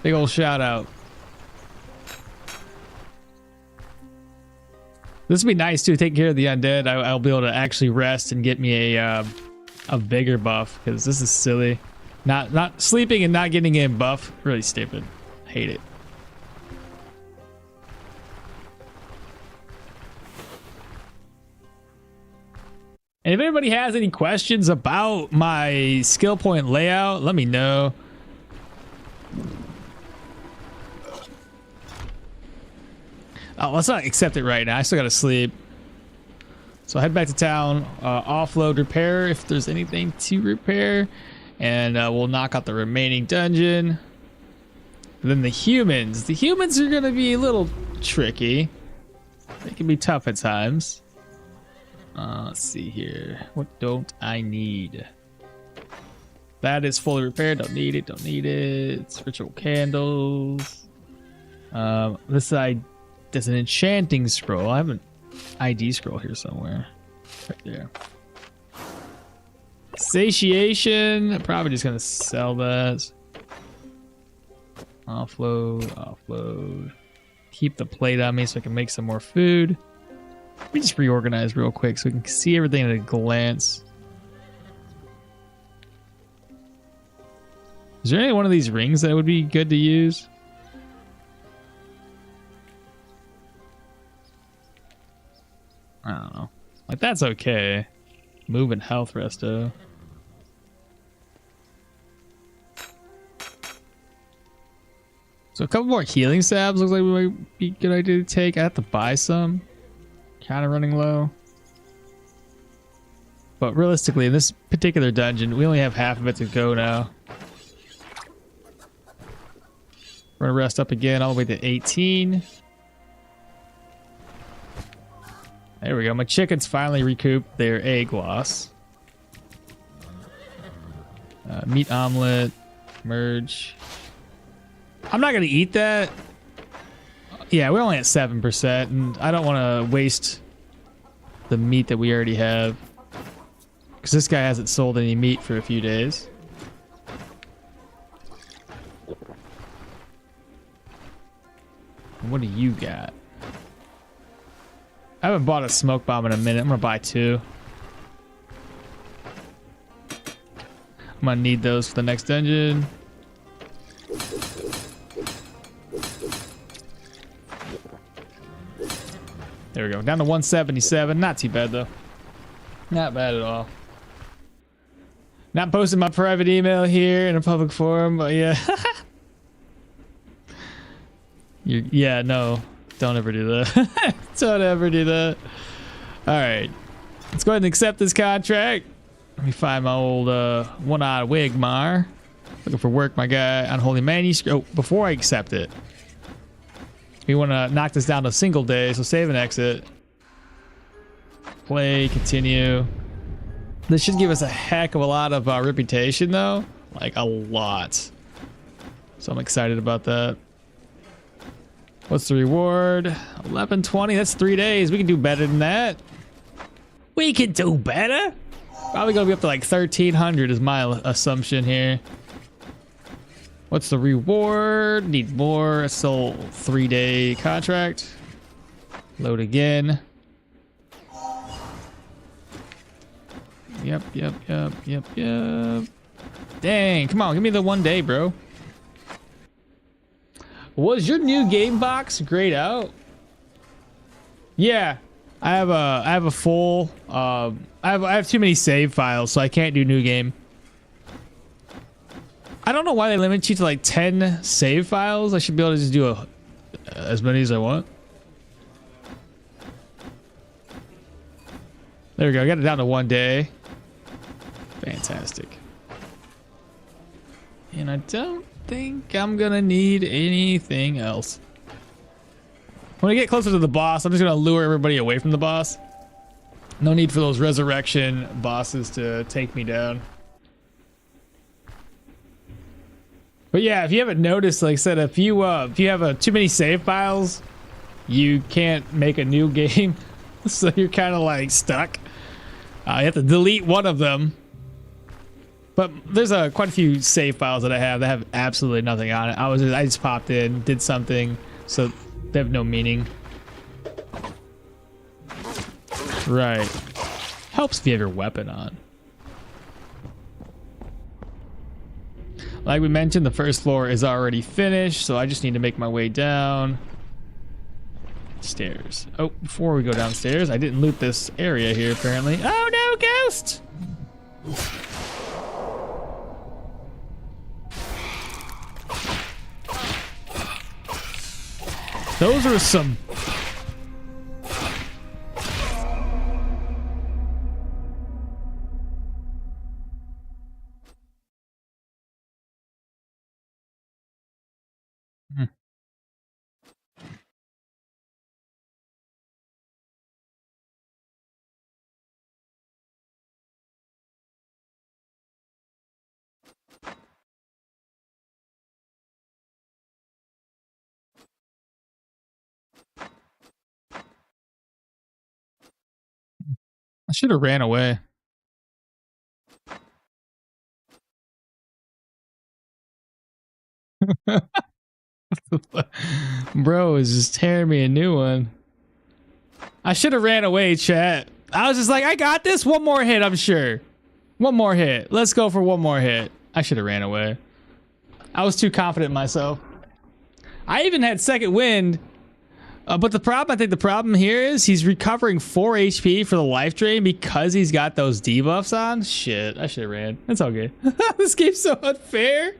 Big old shout out. This would be nice too, taking care of the undead. I'll be able to actually rest and get me a vigor buff, because this is silly. Not sleeping and not getting a buff. Really stupid. Hate it. And if anybody has any questions about my skill point layout, let me know. Oh, let's not accept it right now. I still gotta sleep. So I'll head back to town, offload, repair if there's anything to repair, and we'll knock out the remaining dungeon. And then the humans. The humans are gonna be a little tricky. They can be tough at times. Let's see here. What don't I need? That is fully repaired. Don't need it. Don't need it. It's ritual candles. This side. There's an enchanting scroll. I have an ID scroll here somewhere. Right there. Satiation. I'm probably just gonna sell that. Offload, offload. Keep the plate on me so I can make some more food. Let me just reorganize real quick so we can see everything at a glance. Is there any one of these rings that would be good to use? I don't know. Like, that's okay. Move and health resto. So a couple more healing salves looks like we might be a good idea to take. I have to buy some. Kind of running low. But realistically, in this particular dungeon, we only have half of it to go now. We're gonna rest up again all the way to 18. There we go. My chickens finally recouped their egg loss. Meat omelet, merge. I'm not gonna eat that. Yeah, we're only at 7%, and I don't want to waste the meat that we already have, because this guy hasn't sold any meat for a few days. What do you got? I haven't bought a smoke bomb in a minute. I'm gonna buy 2. I'm gonna need those for the next dungeon. There we go. Down to 177. Not too bad though. Not bad at all. Not posting my private email here in a public forum, but yeah. Yeah, no. Don't ever do that. Don't ever do that. Alright. Let's go ahead and accept this contract. Let me find my old one-eyed Wigmar. Looking for work, my guy. Unholy manuscript. Oh, before I accept it, we want to knock this down to a single day, so save and exit. Play, continue. This should give us a heck of a lot of reputation, though. Like, a lot. So I'm excited about that. What's the reward? 1120. That's 3 days. We can do better than that. We can do better. Probably gonna be up to like 1300 is my assumption here. What's the reward? Need more. Still 3-day contract. Load again. Yep. Dang, come on, give me the 1 day, bro. Was your new game box grayed out? Yeah, I have a full. I have too many save files, so I can't do new game. I don't know why they limit you to like 10 save files. I should be able to just do as many as I want. There we go. I got it down to 1 day. Fantastic. And I don't think I'm gonna need anything else. When I get closer to the boss, I'm just gonna lure everybody away from the boss. No need for those resurrection bosses to take me down. But yeah, if you haven't noticed, like I said, if you have too many save files, you can't make a new game. So you're kind of like stuck. You have to delete one of them. But there's quite a few save files that I have that have absolutely nothing on it. I just popped in, did something, so they have no meaning. Right. Helps if you have your weapon on. Like we mentioned, the first floor is already finished, so I just need to make my way down. Stairs. Oh, before we go downstairs, I didn't loot this area here apparently. Oh no, ghost! Those are some... I should have ran away. Bro is just tearing me a new one. I should have ran away, chat. I was just like, I got this. One more hit, I'm sure. One more hit. Let's go for one more hit. I should have ran away. I was too confident in myself. I even had second wind. But the problem, I think the problem here is he's recovering 4 HP for the life drain because he's got those debuffs on. Shit, I should have ran. It's all good. This game's so unfair.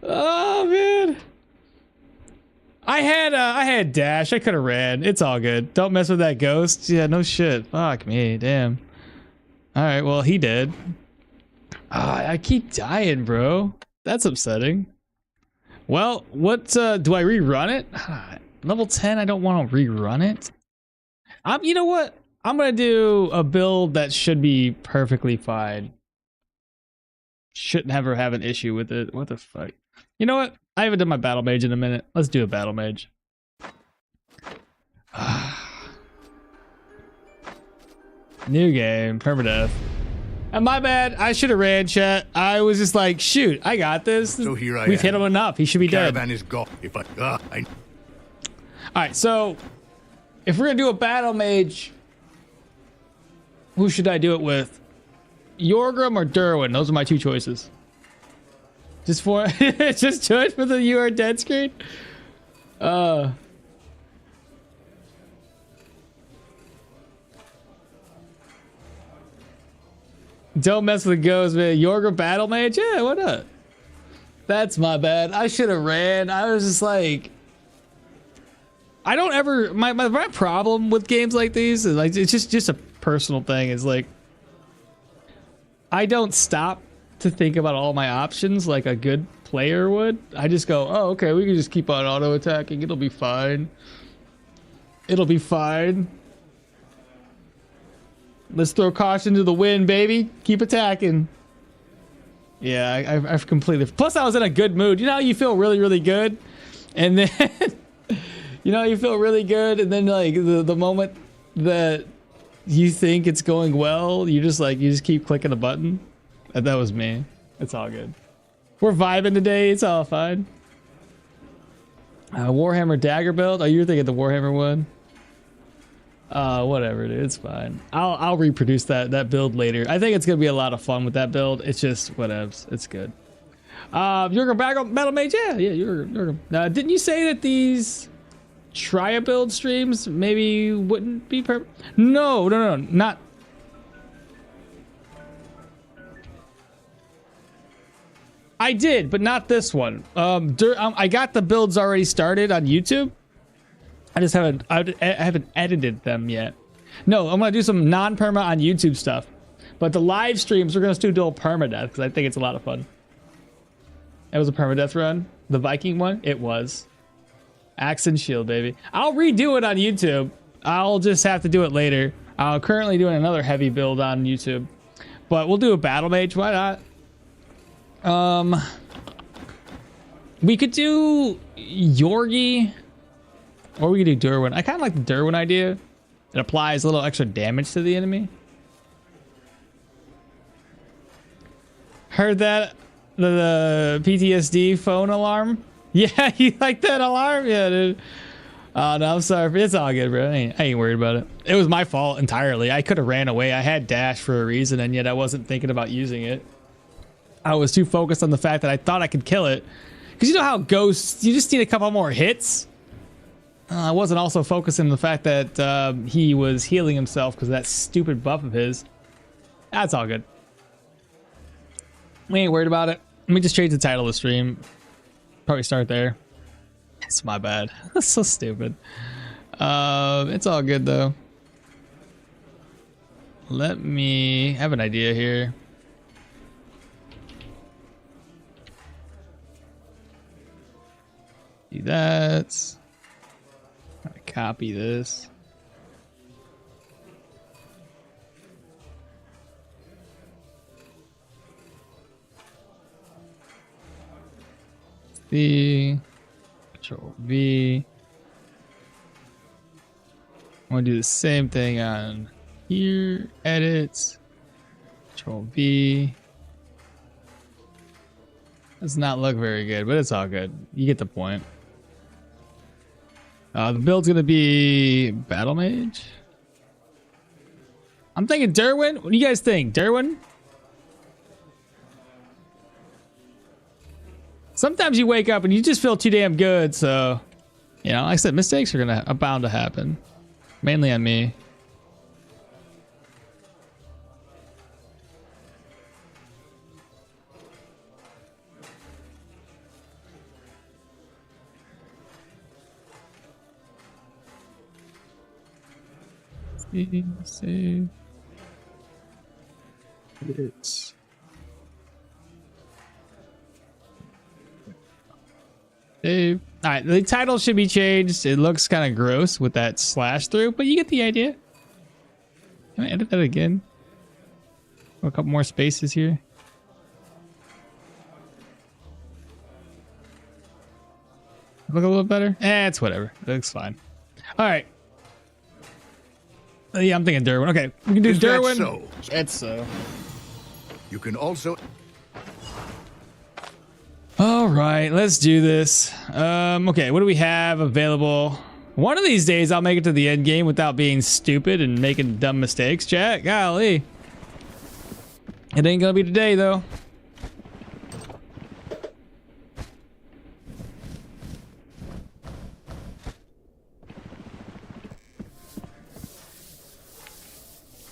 Oh man. I had dash. I could have ran. It's all good. Don't mess with that ghost. Yeah, no shit. Fuck me. Damn. All right. Well, he did. I keep dying, bro. That's upsetting. Well, what do I rerun it? Level 10. I don't want to rerun it. You know what? I'm gonna do a build that should be perfectly fine. Shouldn't ever have an issue with it. What the fuck? You know what? I haven't done my Battlemage in a minute. Let's do a Battlemage. New game, permadeath. And my bad, I should have ran, chat. I was just like, shoot, I got this. So here I We've am. hit him enough. He should be dead. Caravan is gone. If I All right, so if we're gonna do a Battlemage, who should I do it with? Yorgrim or Dirwin? Those are my two choices. Just for just do it for the "you are dead" screen. Don't mess with the ghost, man. Yorgrim Battlemage? Yeah, why not? That's my bad. I should have ran. I was just like, I don't ever. My problem with games like these is like it's just a personal thing. Is like I don't stop to think about all my options like a good player would. I just go, oh, okay, we can just keep on auto attacking. It'll be fine. It'll be fine. Let's throw caution to the wind, baby. Keep attacking. Yeah, I've completely. Plus, I was in a good mood. You know how you feel really, really good, and then you know you feel really good, and then like the moment that you think it's going well, you just keep clicking the button. And that was me. It's all good. We're vibing today. It's all fine. Warhammer dagger build. Oh, you're thinking the Warhammer one? Whatever, dude. It's fine. I'll reproduce that build later. I think it's gonna be a lot of fun with that build. It's just whatevs. It's good. You're gonna Battlemage? Yeah, you're. Didn't you say that these try-a-build streams maybe wouldn't be No, not. I did, but not this one. I got the builds already started on YouTube. I just haven't edited them yet. No, I'm gonna do some non-perma on YouTube stuff, but the live streams we're gonna do dual permadeath because I think it's a lot of fun. It was a permadeath run, the Viking one. It was axe and shield, baby. I'll redo it on YouTube. I'll just have to do it later. I'm currently doing another heavy build on YouTube, but we'll do a Battlemage. Why not? We could do Yorgi, or we could do Dirwin. I kind of like the Dirwin idea. It applies a little extra damage to the enemy. Heard that? The PTSD phone alarm? Yeah, you like that alarm? Yeah, dude. Oh, no, I'm sorry. It's all good, bro. I ain't worried about it. It was my fault entirely. I could have ran away. I had dash for a reason, and yet I wasn't thinking about using it. I was too focused on the fact that I thought I could kill it. Because you know how ghosts, you just need a couple more hits? I wasn't also focusing on the fact that he was healing himself because of that stupid buff of his. That's all good. We ain't worried about it. Let me just change the title of the stream. Probably start there. It's my bad. That's so stupid. It's all good though. Let me have an idea here. Do that. Copy this. C, Control V. I want to do the same thing on here. Edit. Control V. Does not look very good, but it's all good. You get the point. The build's gonna be Battlemage. I'm thinking Dirwin. What do you guys think? Dirwin? Sometimes you wake up and you just feel too damn good, so you know, like I said, mistakes are bound to happen. Mainly on me. Save. Edit. Save. All right, the title should be changed. It looks kind of gross with that slash through, but you get the idea. Can I edit that again? A couple more spaces here. Look a little better. It's whatever. It looks fine. All right. Yeah, I'm thinking Dirwin. Okay, we can do Dirwin. So? It's so. You can also. All right, let's do this. Okay, what do we have available? One of these days, I'll make it to the end game without being stupid and making dumb mistakes, chat. Golly. It ain't gonna be today, though.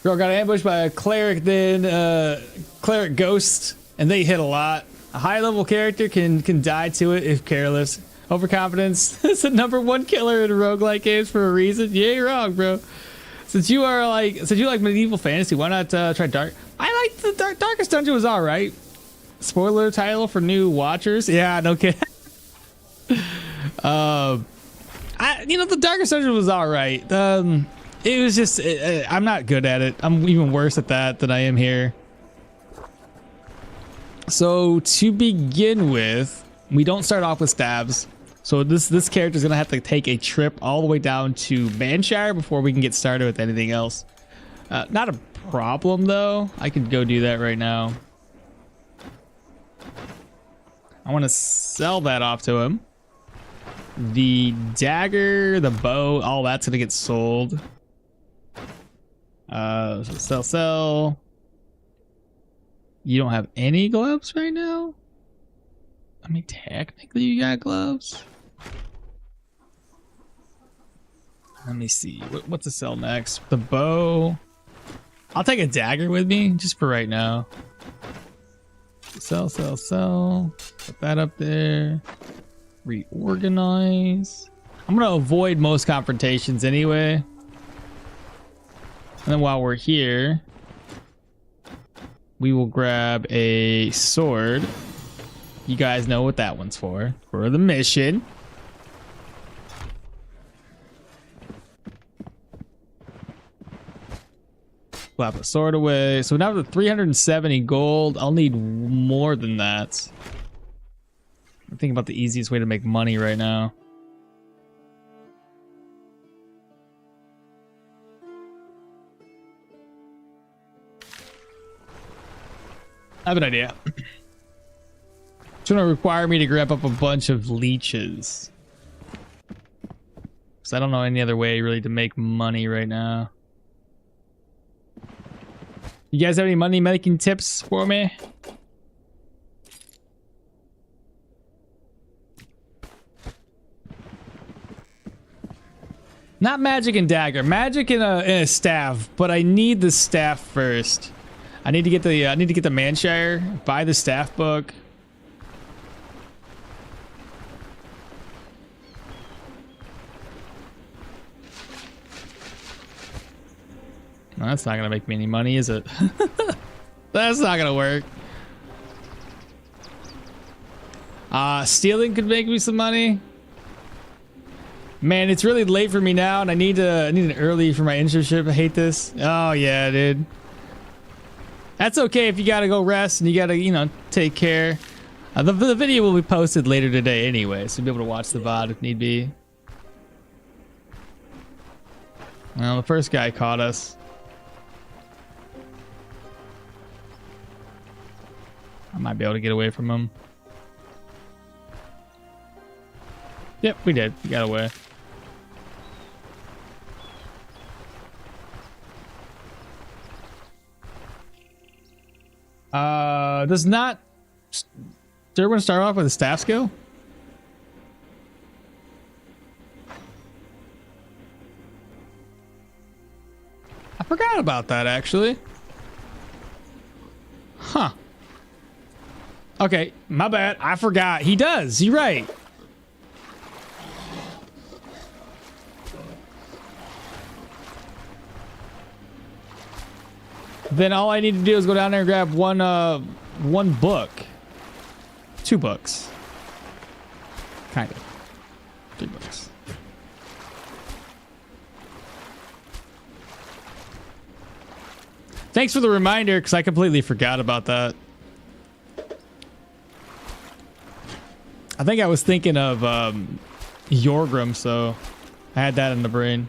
Girl got ambushed by a cleric, then cleric ghost, and they hit a lot. A high level character can die to it if careless. Overconfidence is the #1 killer in roguelike games for a reason. You ain't wrong, bro. Since you like medieval fantasy, why not try Dark? I like the Darkest Dungeon was alright. Spoiler title for new watchers. Yeah, no kidding. The Darkest Dungeon was alright. It was just, I'm not good at it. I'm even worse at that than I am here. So to begin with, we don't start off with stabs. So this character's gonna have to take a trip all the way down to Banshire before we can get started with anything else. Not a problem though. I could go do that right now. I want to sell that off to him. The dagger, the bow, all that's gonna get sold. So sell. You don't have any gloves right now? I mean, technically you got gloves. Let me see. What's to sell next? The bow. I'll take a dagger with me just for right now. Sell. Put that up there. Reorganize. I'm gonna avoid most confrontations anyway. And then while we're here, we will grab a sword. You guys know what that one's for the mission. Slap the sword away. So now with 370 gold, I'll need more than that. I'm thinking about the easiest way to make money right now. I have an idea. It's gonna require me to grab up a bunch of leeches. Because I don't know any other way really to make money right now. You guys have any money making tips for me? Not magic and dagger, magic in a staff, but I need the staff first. I need to get the Manshire, buy the staff book. No, that's not gonna make me any money, is it? That's not gonna work. Stealing could make me some money. Man, it's really late for me now, and I need an early for my internship. I hate this. Oh yeah, dude. That's okay if you gotta go rest and you gotta, you know, take care. The video will be posted later today anyway, so you'll be able to watch the VOD if need be. Well, the first guy caught us. I might be able to get away from him. Yep, we did. We got away. Does not Dirwin start off with a staff skill? I forgot about that actually. Huh. Okay, my bad. I forgot. He does. You're right. Then all I need to do is go down there and grab one book. 2 books. Kind of. 3 books. Thanks for the reminder, because I completely forgot about that. I think I was thinking of Yorgrim, so I had that in the brain.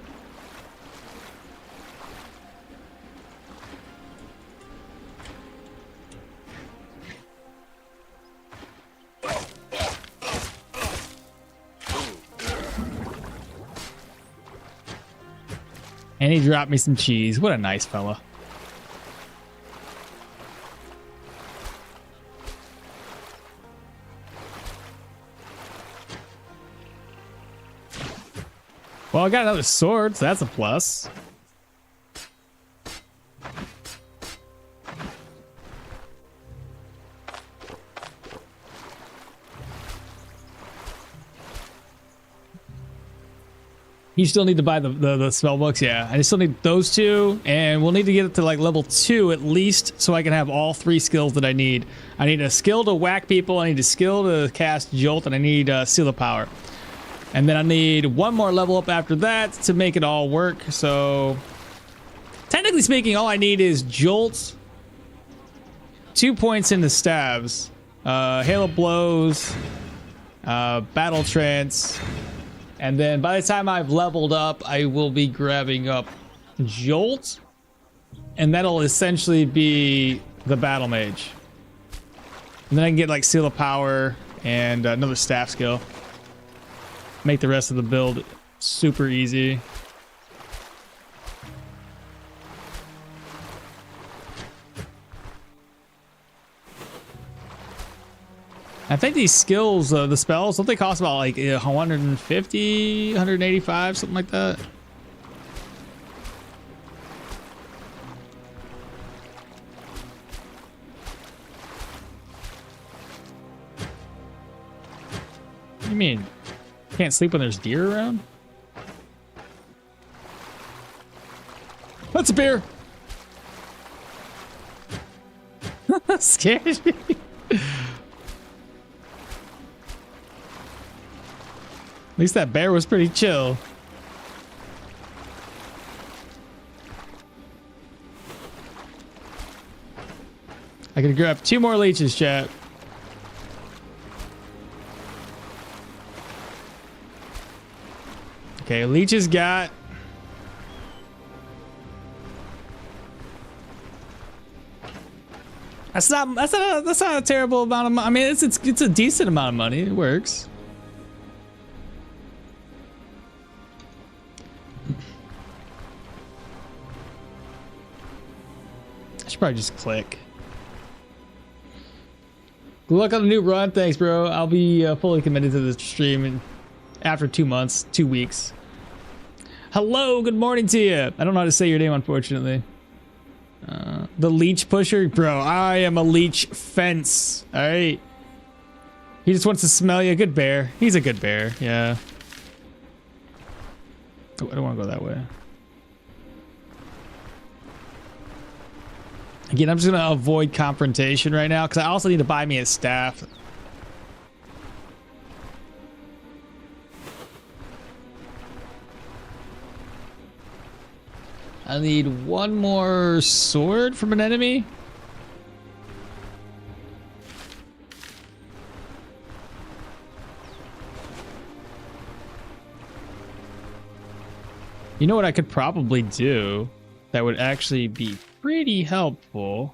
And he dropped me some cheese. What a nice fella. Well, I got another sword, so that's a plus. You still need to buy the spell books, yeah. I still need those 2, and we'll need to get it to like level 2 at least, so I can have all 3 skills that I need. I need a skill to whack people, I need a skill to cast Jolt, and I need Seal of Power. And then I need 1 more level up after that to make it all work. So, technically speaking, all I need is Jolt, 2 points into stabs, Hail of Blows, Battle Trance. And then by the time I've leveled up, I will be grabbing up Jolt. And that'll essentially be the Battlemage. And then I can get like Seal of Power and another staff skill. Make the rest of the build super easy. I think these skills, the spells, don't they cost about like 150, 185, something like that? What do you mean? Can't sleep when there's deer around? That's a bear. Scared me. At least that bear was pretty chill. I can grab 2 more leeches, chat. Okay, leeches got. That's not a terrible amount of money. I mean, it's a decent amount of money. It works. I should probably just click. Good luck on the new run. Thanks, bro. I'll be fully committed to this stream after 2 months, 2 weeks. Hello, good morning to you. I don't know how to say your name, unfortunately. The leech pusher, bro. I am a leech fence. All right. He just wants to smell you. Good bear. He's a good bear. Yeah. Oh, I don't want to go that way. Again, I'm just gonna avoid confrontation right now because I also need to buy me a staff. I need 1 more sword from an enemy. You know what I could probably do that would actually be pretty helpful?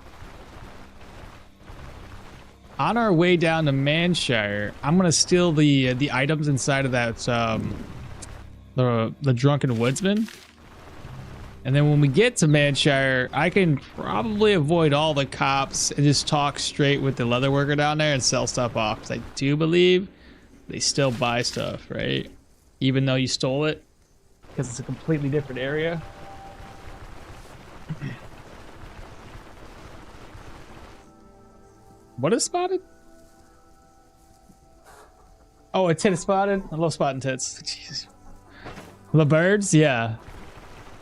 On our way down to Manshire, I'm gonna steal the items inside of that the drunken woodsman. And then when we get to Manshire, I can probably avoid all the cops and just talk straight with the leather worker down there and sell stuff off. Because I do believe they still buy stuff, right? Even though you stole it, because it's a completely different area. What is spotted? Oh, a tit is spotted? I love spotting tits. Jesus. The birds? Yeah.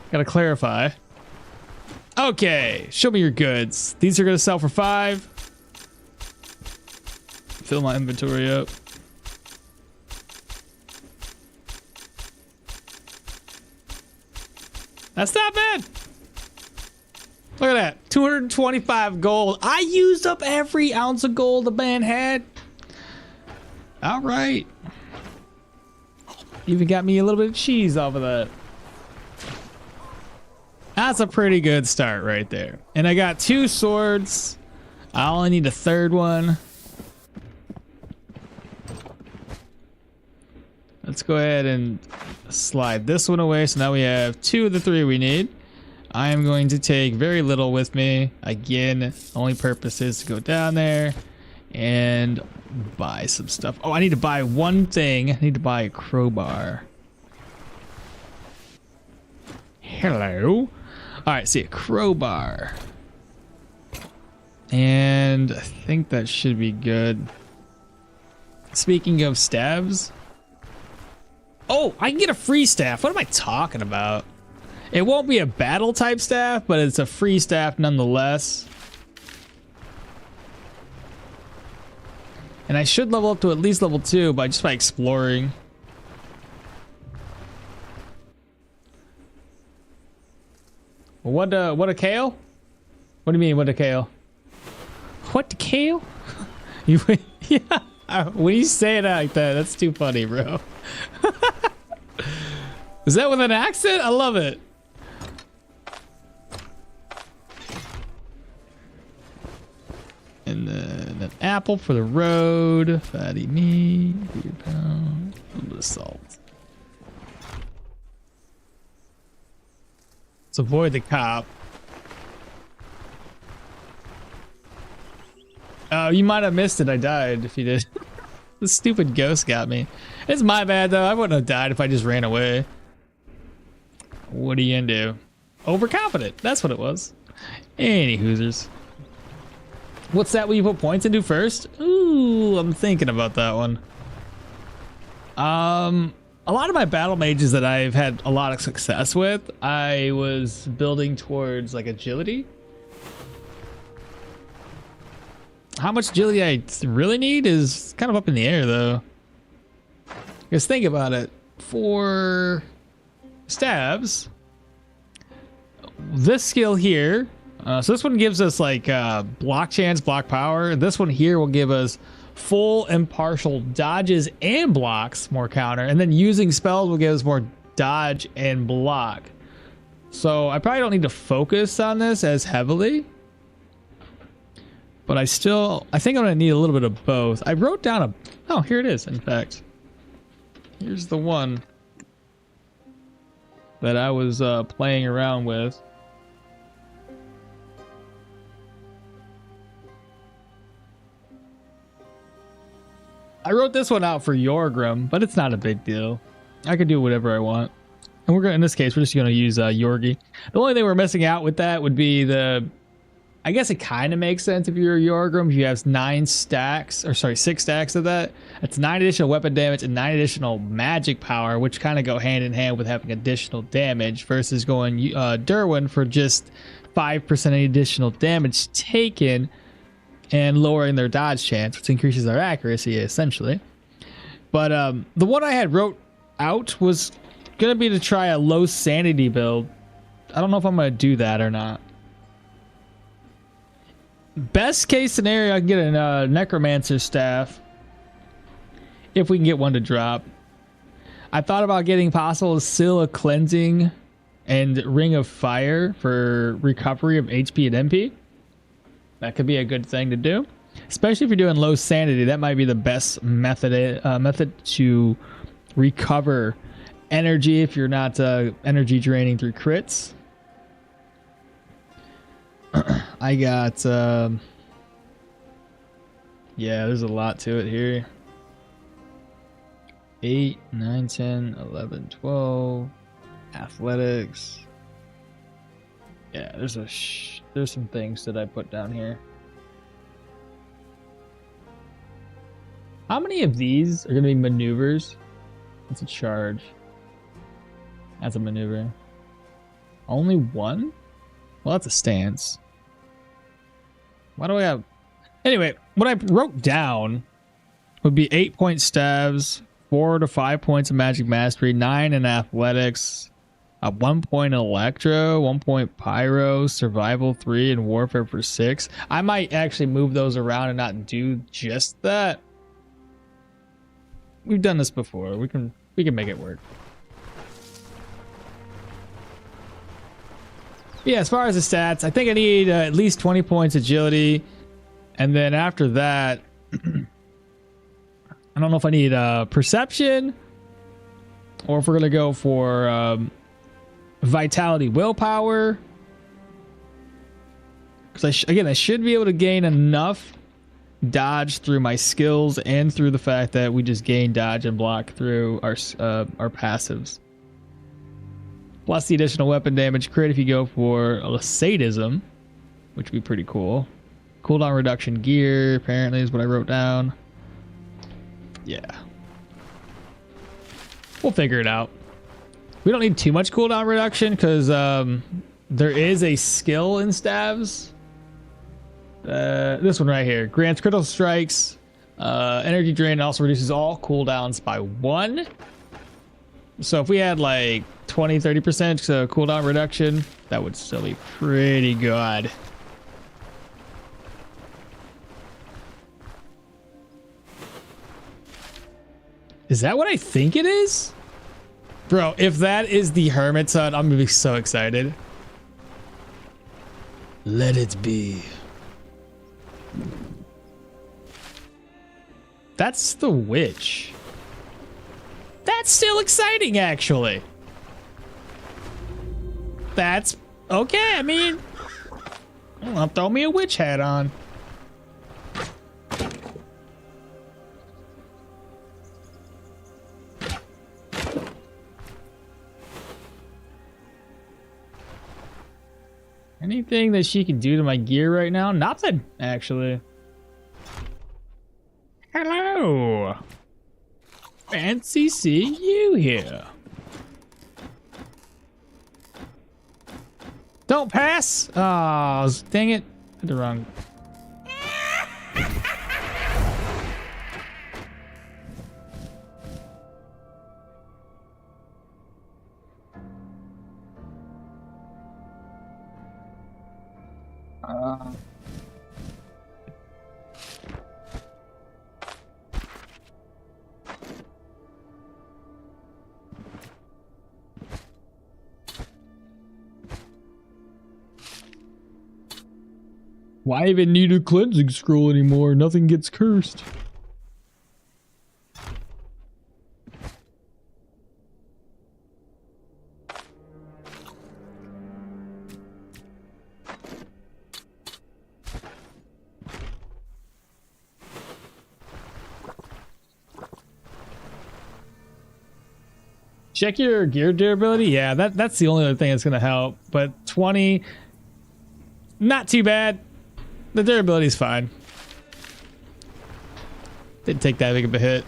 Gotta clarify. Okay, show me your goods. These are gonna sell for 5. Fill my inventory up. That's not bad. Look at that, 225 gold. I used up every ounce of gold the man had. All right. Even got me a little bit of cheese off of that. That's a pretty good start right there. And I got 2 swords. I only need a 3rd one. Let's go ahead and slide this one away. So now we have 2 of the 3 we need. I am going to take very little with me. Again, only purpose is to go down there and buy some stuff. Oh, I need to buy one thing. I need to buy a crowbar. Hello. All right, see a crowbar. And I think that should be good. Speaking of stabs. Oh, I can get a free staff. What am I talking about? It won't be a battle type staff, but it's a free staff nonetheless. And I should level up to at least level 2 by exploring. What a kale? What do you mean, what a kale? What the kale? Yeah, when you say it like that, that's too funny, bro. Is that with an accent? I love it. And then an apple for the road. Fatty meat, beer pound, a little bit of salt. Let's avoid the cop. Oh, you might have missed it. I died if you did. The stupid ghost got me. It's my bad though. I wouldn't have died if I just ran away. What are you gonna do? Overconfident. That's what it was. Any hoosers. What's that when you put points into first? Ooh, I'm thinking about that one. A lot of my battle mages that I've had a lot of success with, I was building towards like agility. How much agility I really need is kind of up in the air though. Because think about it. For stabs, this skill here, so this one gives us like block chance, block power. This one here will give us full and partial dodges and blocks, more counter, and then using spells will give us more dodge and block. So I probably don't need to focus on this as heavily, but I think I'm gonna need a little bit of both. I wrote down oh, here it is. In fact, here's the one that I was playing around with. I wrote this one out for Yorgrim, but it's not a big deal. I can do whatever I want. And we're gonna, in this case, we're just gonna use Yorgi. The only thing we're missing out with that would be I guess it kind of makes sense if you're a Yorgrim. You have 6 stacks of that. That's 9 additional weapon damage and 9 additional magic power, which kind of go hand in hand with having additional damage versus going Dirwin for just 5% additional damage taken and lowering their dodge chance, which increases their accuracy essentially. But the one I had wrote out was gonna be to try a low sanity build. I don't know if I'm gonna do that or not. Best case scenario, I can get a necromancer staff if we can get one to drop. I thought about getting possible Seal of Cleansing and Ring of Fire for recovery of HP and MP. That could be a good thing to do, especially if you're doing low sanity. That might be the best method to recover energy if you're not energy draining through crits. I got yeah, there's a lot to it here. 8, 9, 10, 11, 12 athletics. Yeah, there's some things that I put down here. How many of these are going to be maneuvers? That's a charge. That's a maneuver. Only one? Well, that's a stance. Why do I have... Anyway, what I wrote down would be 8-point stabs, 4 to 5 points of magic mastery, 9 in athletics, 1 point electro, 1 point pyro, survival 3, and warfare for 6. I might actually move those around and not do just that. We've done this before. We can make it work. Yeah, as far as the stats, I think I need at least 20 points agility, and then after that, I don't know if I need perception or if we're gonna go for vitality, willpower. Because I should be able to gain enough dodge through my skills and through the fact that we just gain dodge and block through our passives. Plus the additional weapon damage crit if you go for a sadism, which would be pretty cool. Cooldown reduction gear, apparently, is what I wrote down. Yeah. We'll figure it out. We don't need too much cooldown reduction because there is a skill in stabs. This one right here. Grants critical strikes, energy drain, and also reduces all cooldowns by 1. So if we had like 20-30% cooldown reduction, that would still be pretty good. Is that what I think it is? Bro, if that is the Hermit's Hut, I'm gonna be so excited. Let it be. That's the witch. That's still exciting, actually. That's okay. I mean, I'll throw me a witch hat on. Anything that she can do to my gear right now? Nothing, actually. Hello. Fancy seeing you here. Don't pass! Oh, dang it. Did the wrong. Why even need a cleansing scroll anymore? Nothing gets cursed. Check your gear durability. Yeah, that's the only other thing that's gonna help. But 20, not too bad. The durability is fine. Didn't take that big of a hit.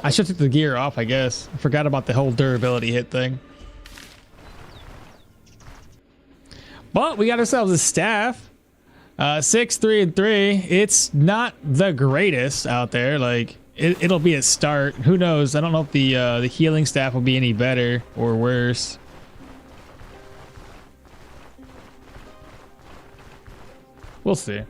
I should take the gear off, I guess. I forgot about the whole durability hit thing. But we got ourselves a staff. 6, 3, and 3. It's not the greatest out there. Like it'll be a start. Who knows? I don't know if the healing staff will be any better or worse. We'll see.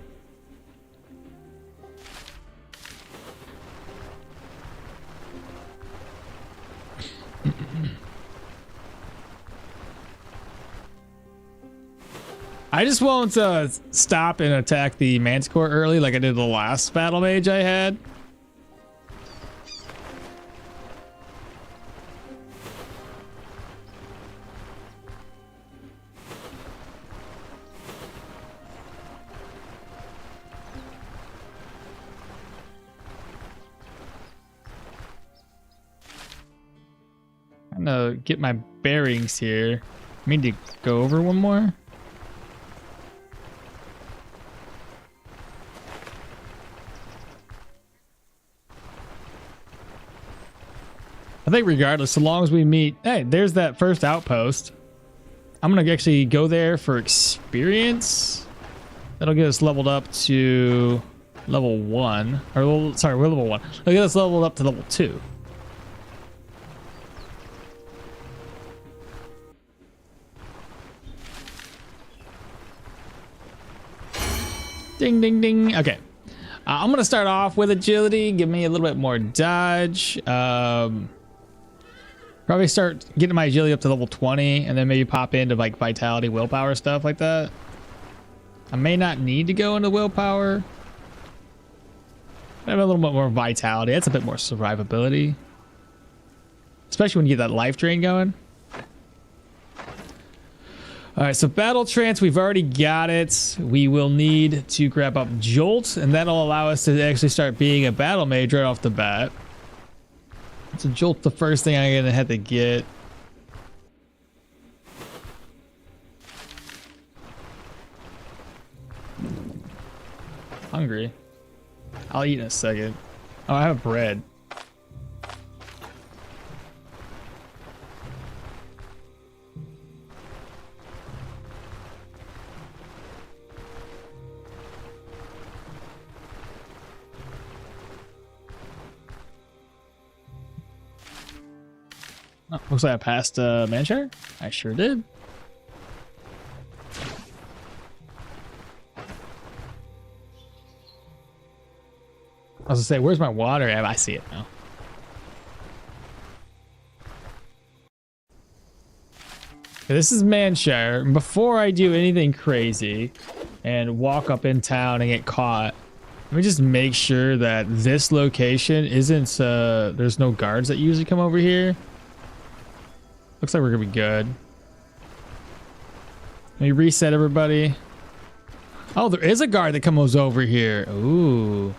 I just won't stop and attack the Manticore early like I did the last Battlemage I had. I'm gonna get my bearings here. I need to go over one more. I think regardless, so long as we meet... Hey, there's that first outpost. I'm going to actually go there for experience. That'll get us leveled up to level 1. Or, sorry, we're level 1. It'll get us leveled up to level 2. Ding, ding, ding. Okay. I'm going to start off with agility. Give me a little bit more dodge. Probably start getting my agility up to level 20 and then maybe pop into like vitality, willpower, stuff like that. I may not need to go into willpower. I have a little bit more vitality. That's a bit more survivability. Especially when you get that life drain going. Alright, so battle trance, we've already got it. We will need to grab up Jolt, and that'll allow us to actually start being a battle mage right off the bat. So Jolt's the first thing I'm gonna have to get. Hungry. I'll eat in a second. Oh, I have bread. Oh, looks like I passed Manshire. I sure did. I was gonna say, where's my water? I see it now. This is Manshire. Before I do anything crazy and walk up in town and get caught, let me just make sure that this location isn't, there's no guards that usually come over here. Looks like we're gonna be good. Let me reset everybody. Oh, there is a guard that comes over here. Ooh.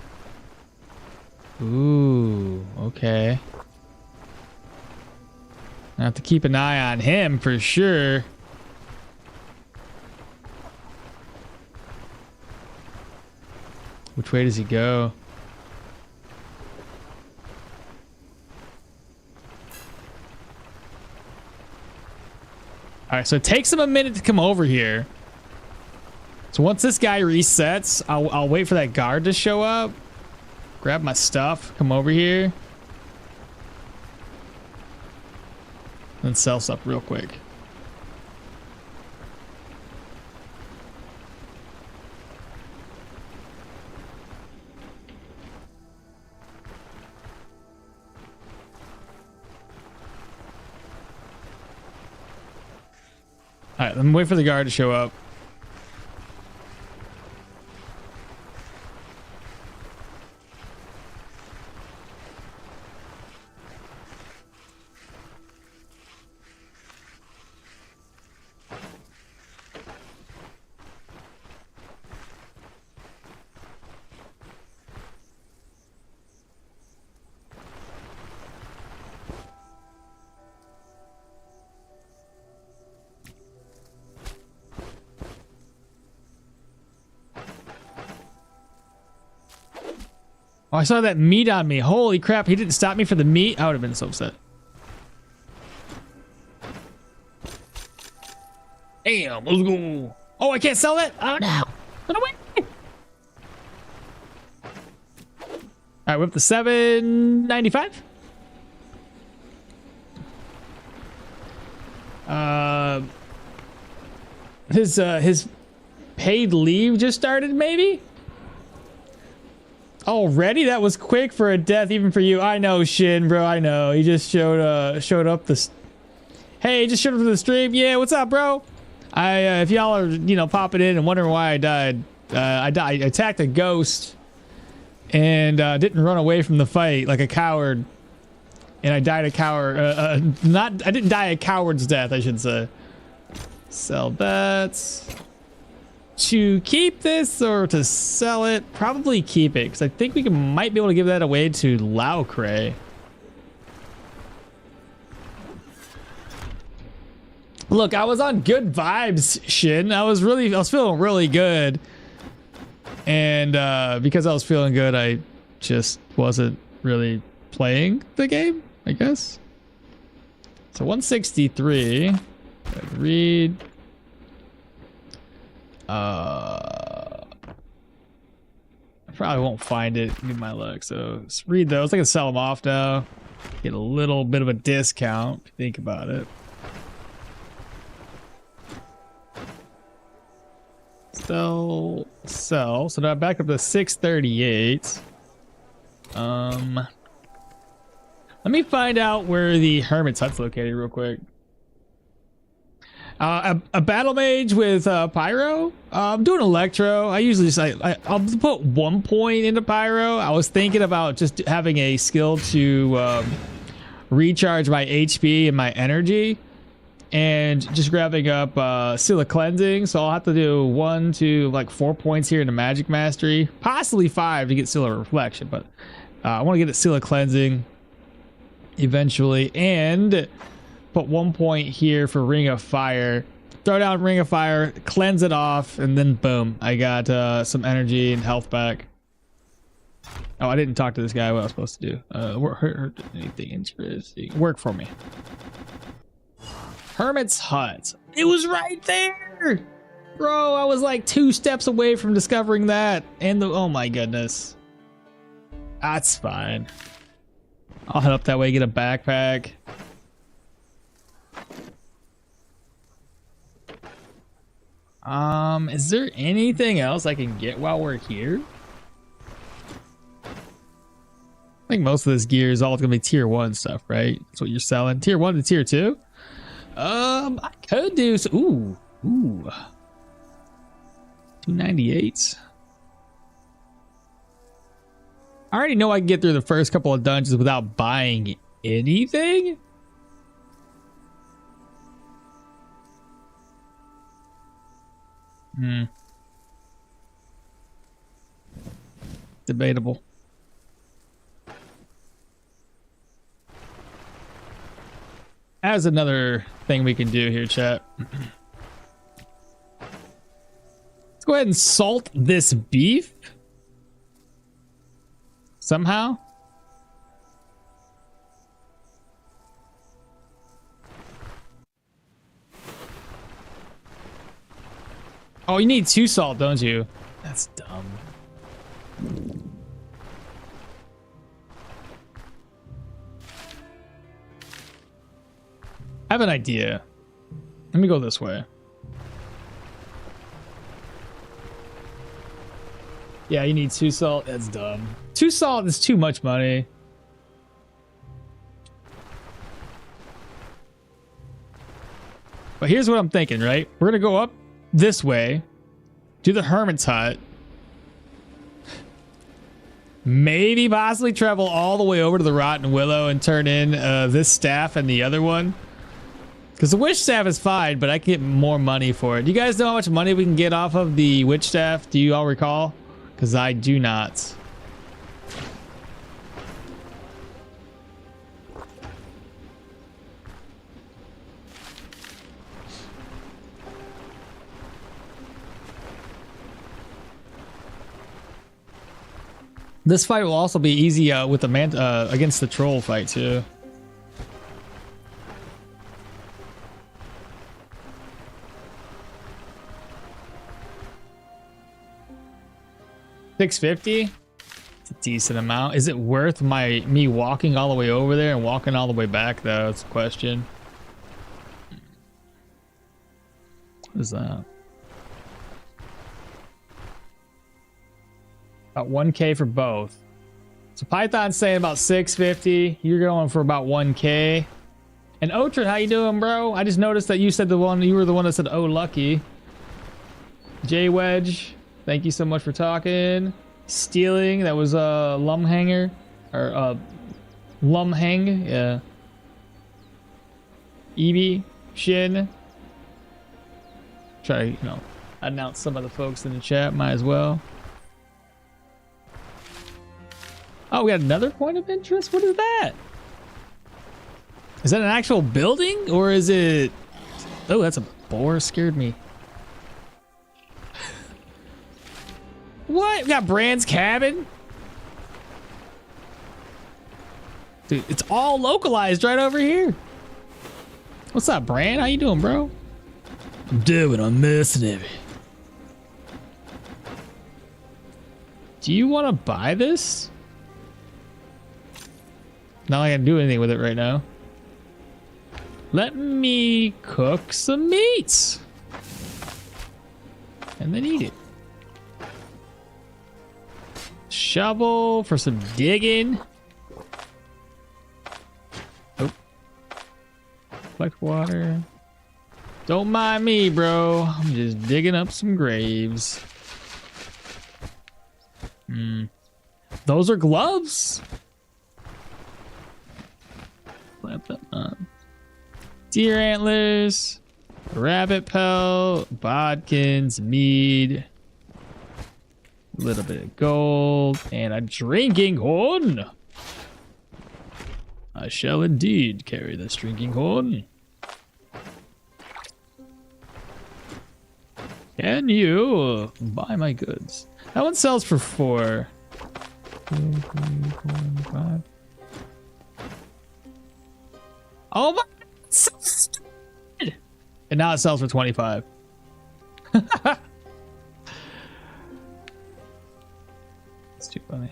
Ooh, okay. I have to keep an eye on him for sure. Which way does he go? All right, so it takes him a minute to come over here. So once this guy resets, I'll wait for that guard to show up. Grab my stuff, come over here. And sell stuff real quick. All right, let me wait for the guard to show up. Oh, I saw that meat on me. Holy crap, he didn't stop me for the meat. I would have been so upset. Damn, let's go. Oh, I can't sell that? Oh, no. Run away. All right, we're up to 795. His paid leave just started, maybe? Already? That was quick for a death, even for you. I know, Shin, bro. I know. He just showed up this. Hey, just showed up to the stream. Yeah, what's up, bro? If y'all are, popping in and wondering why I died, I attacked a ghost and didn't run away from the fight like a coward, and I died a coward. I didn't die a coward's death, I should say. Sell that. To keep this or to sell it? Probably keep it, because I think we might be able to give that away to Laucray. Look, I was on good vibes, Shin. I was feeling really good. And because I was feeling good, I just wasn't really playing the game, I guess. So 163. Read. I probably won't find it in my luck, so let's read those. I can sell them off now. Get a little bit of a discount if you think about it. Sell. So now I'm back up to 638. Let me find out where the Hermit's hut's located real quick. A Battlemage with Pyro. I'm doing Electro. I usually just I'll put 1 point into Pyro. I was thinking about just having a skill to recharge my HP and my energy, and just grabbing up Seal of Cleansing. So I'll have to do 1 to like 4 points here into Magic Mastery, possibly 5 to get Seal of Reflection. But I want to get a Seal of Cleansing eventually, and put 1 point here for Ring of Fire. Throw down Ring of Fire, cleanse it off, and then boom, I got some energy and health back. Oh, I didn't talk to this guy. What I was supposed to do? Anything interesting? Work for me. Hermit's Hut. It was right there, bro. I was like 2 steps away from discovering that, and oh my goodness, that's fine. I'll head up that way, get a backpack. Is there anything else I can get while we're here? I think most of this gear is all gonna be tier 1 stuff, right? That's what you're selling. Tier 1 to tier 2? I could do ooh. 298. I already know I can get through the first couple of dungeons without buying anything. Debatable. As another thing we can do here, chat. Let's go ahead and salt this beef somehow. Oh, you need 2 salt, don't you? That's dumb. I have an idea. Let me go this way. Yeah, you need 2 salt. That's dumb. 2 salt is too much money. But here's what I'm thinking, right? We're gonna go up this way, do the Hermit's Hut, maybe possibly travel all the way over to the Rotten Willow and turn in this staff and the other one. Because the Witch Staff is fine, but I can get more money for it. Do you guys know how much money we can get off of the Witch Staff? Do you all recall? Because I do not. This fight will also be easy with the against the troll fight too. $650. It's a decent amount. Is it worth me walking all the way over there and walking all the way back though? That's the question. What is that? About 1K for both. So Python's saying about 650. You're going for about 1K. And Otrin, how you doing, bro? I just noticed that you said you were the one that said, "Oh, lucky." J Wedge, thank you so much for talking. Stealing, that was a Lumhanger or Lumhang, yeah. Evie, Shin. Try to, announce some of the folks in the chat. Might as well. Oh, we got another point of interest? What is that? Is that an actual building or is it... Oh, that's a boar. Scared me. What? We got Brand's cabin? Dude, it's all localized right over here. What's up, Brand? How you doing, bro? I'm doing. I'm missing it. Do you want to buy this? Not like I can do anything with it right now. Let me cook some meats. And then eat it. Shovel for some digging. Oh. Collect water. Don't mind me, bro. I'm just digging up some graves. Those are gloves. Slap them on. Deer antlers, rabbit pelt, bodkins, mead, a little bit of gold, and a drinking horn. I shall indeed carry this drinking horn. Can you buy my goods? That one sells for 4. 2, 3, 4, 5. Oh my, so stupid. And now it sells for 25. That's too funny.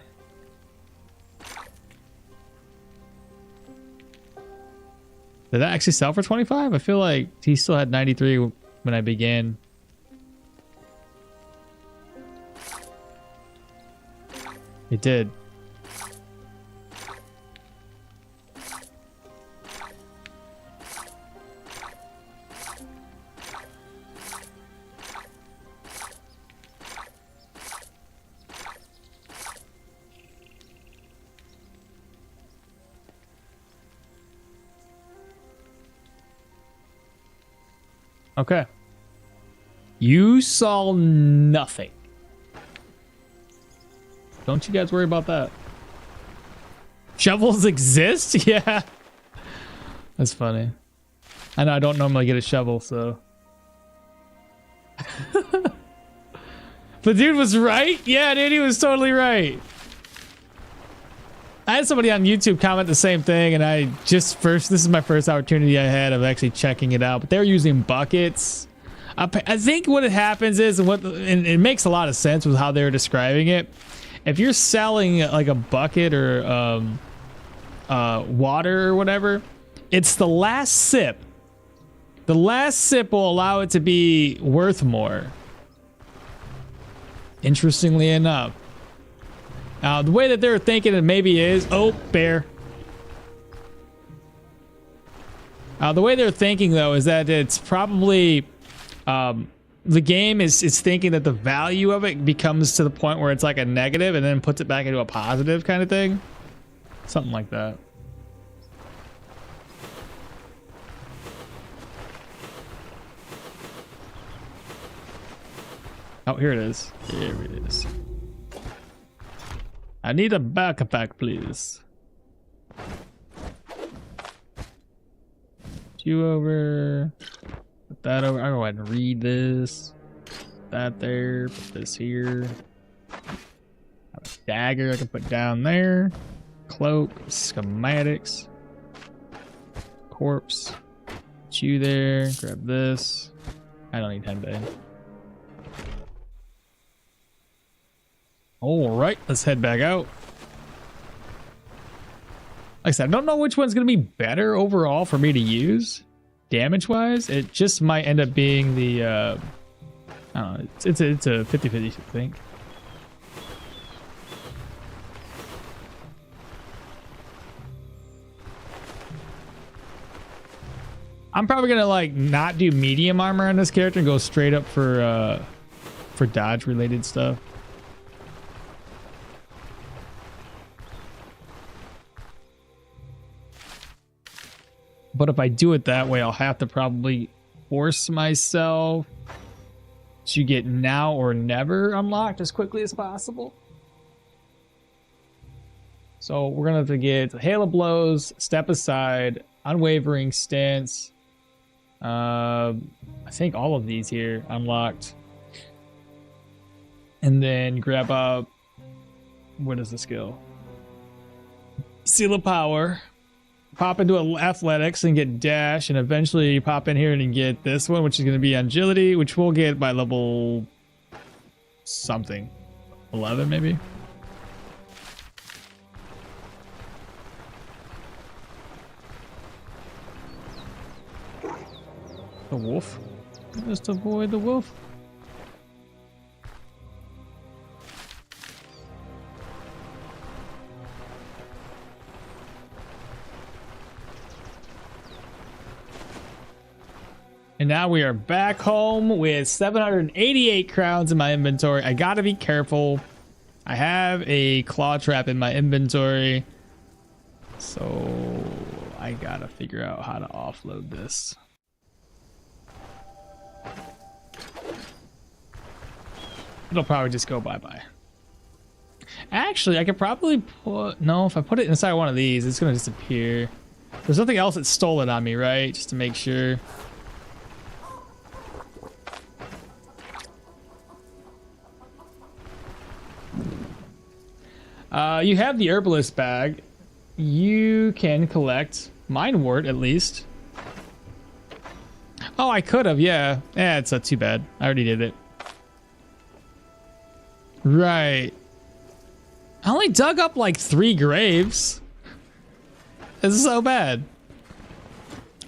Did that actually sell for 25? I feel like he still had 93 when I began. It did. Okay. You saw nothing. Don't you guys worry about that. Shovels exist? Yeah. That's funny. I know I don't normally get a shovel, so. But dude was right? Yeah, dude, he was totally right. I had somebody on YouTube comment the same thing, and this is my first opportunity I had of actually checking it out, but they're using buckets. I think what it happens is, and it makes a lot of sense with how they're describing it. If you're selling like a bucket or water or whatever, it's the last sip. The last sip will allow it to be worth more. Interestingly enough. The way that they're thinking it maybe is, oh, bear. The way they're thinking though is that it's probably the game is thinking that the value of it becomes to the point where it's like a negative and then puts it back into a positive kind of thing. Something like that. Oh, here it is. Here it is. I need a backpack, please. You over. Put that over. I'll go ahead and read this. Put that there. Put this here. Have a dagger I can put down there. Cloak. Schematics. Corpse. Put you there. Grab this. I don't need 10 day. All right, let's head back out. Like I said, I don't know which one's going to be better overall for me to use, damage-wise. It just might end up being the, I don't know, it's a 50-50, I think. I'm probably going to, like, not do medium armor on this character and go straight up for dodge-related stuff. But if I do it that way, I'll have to probably force myself to get now or never unlocked as quickly as possible. So we're going to have to get Hail of Blows, Step Aside, Unwavering Stance. I think all of these here unlocked. And then grab up, what is the skill? Seal of Power. Pop into athletics and get dash, and eventually pop in here and get this one, which is going to be agility, which we'll get by level something, 11 maybe. The wolf. Just avoid the wolf. And now we are back home with 788 crowns in my inventory. I gotta be careful. I have a claw trap in my inventory. So I gotta figure out how to offload this. It'll probably just go bye-bye. Actually, I could probably put... No, if I put it inside one of these, it's gonna disappear. There's nothing else that's stolen on me, right? Just to make sure. You have the herbalist bag. You can collect Mind Wart at least. Oh, I could have, yeah. Yeah, it's not too bad. I already did it. Right. I only dug up like 3 graves. This is so bad.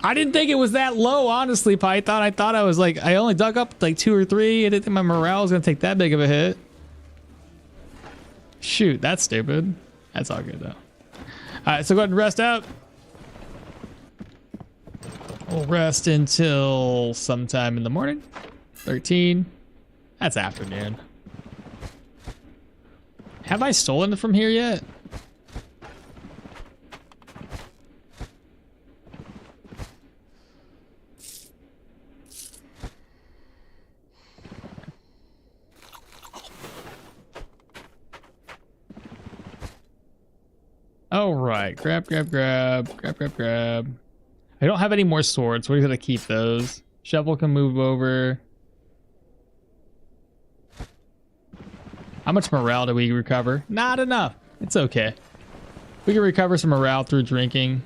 I didn't think it was that low, honestly, Python. I thought I was like, I only dug up like 2 or 3. I didn't think my morale was gonna take that big of a hit. Shoot, that's stupid. That's all good though. Alright, so go ahead and rest out. We'll rest until sometime in the morning. 13. That's afternoon. Have I stolen it from here yet? All right, grab. I don't have any more swords, so we're gonna keep those. Shovel can move over. How much morale do we recover? Not enough. It's okay. We can recover some morale through drinking.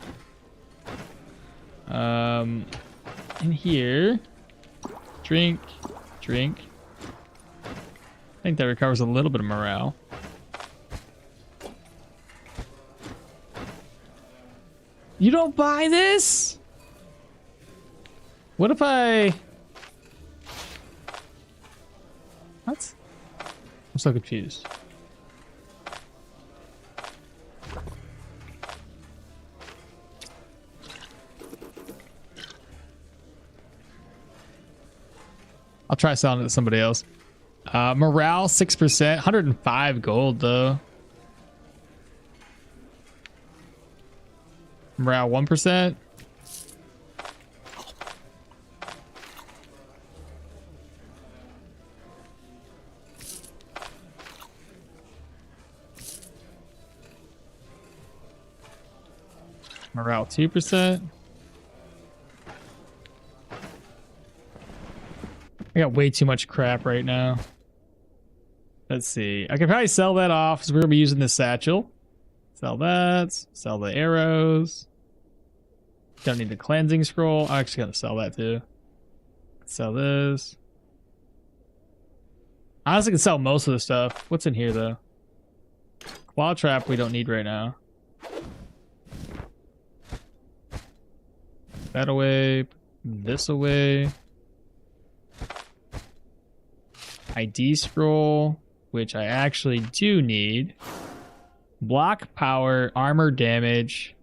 In here, Drink. Drink. I think that recovers a little bit of morale. You don't buy this? What if I... What? I'm so confused. I'll try selling it to somebody else. Morale 6%, 105 gold though. Morale 1%. Morale 2%. I got way too much crap right now. Let's see. I could probably sell that off because we're gonna be using this satchel. Sell that. Sell the arrows. Don't need the cleansing scroll. I'm actually gonna sell that too. Sell this. I honestly can sell most of the stuff. What's in here though? Claw trap we don't need right now. That away. This away. ID scroll, which I actually do need. Block power, armor damage.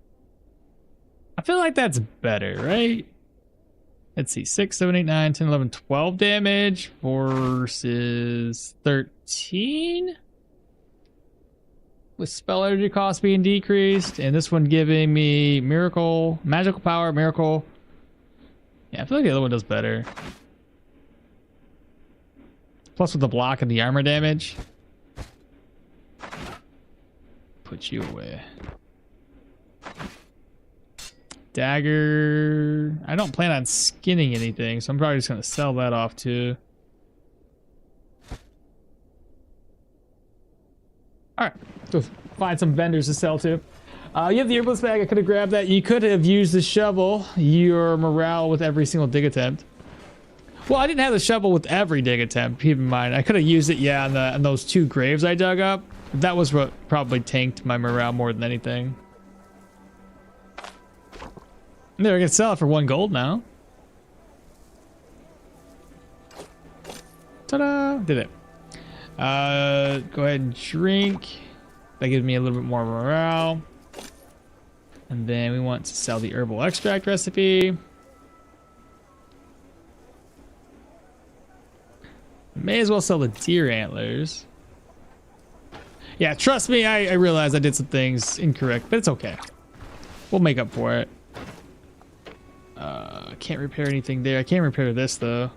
I feel like that's better, right? Let's see, 6, 7, 8, 9, 10, 11, 12 damage versus 13? With spell energy cost being decreased, and this one giving me miracle, magical power, miracle. Yeah, I feel like the other one does better. Plus with the block and the armor damage. Put you away. Dagger. I don't plan on skinning anything, so I'm probably just going to sell that off too. Alright, so find some vendors to sell to. You have the herbalist bag. I could have grabbed that. You could have used the shovel. Your morale with every single dig attempt. Well, I didn't have the shovel with every dig attempt, keep in mind. I could have used it, yeah, on those 2 graves I dug up. That was what probably tanked my morale more than anything. There, I can sell it for 1 gold now. Ta-da! Did it. Go ahead and drink. That gives me a little bit more morale. And then we want to sell the herbal extract recipe. May as well sell the deer antlers. Yeah, trust me, I realize I did some things incorrect, but it's okay. We'll make up for it. Can't repair anything there. I can't repair this though.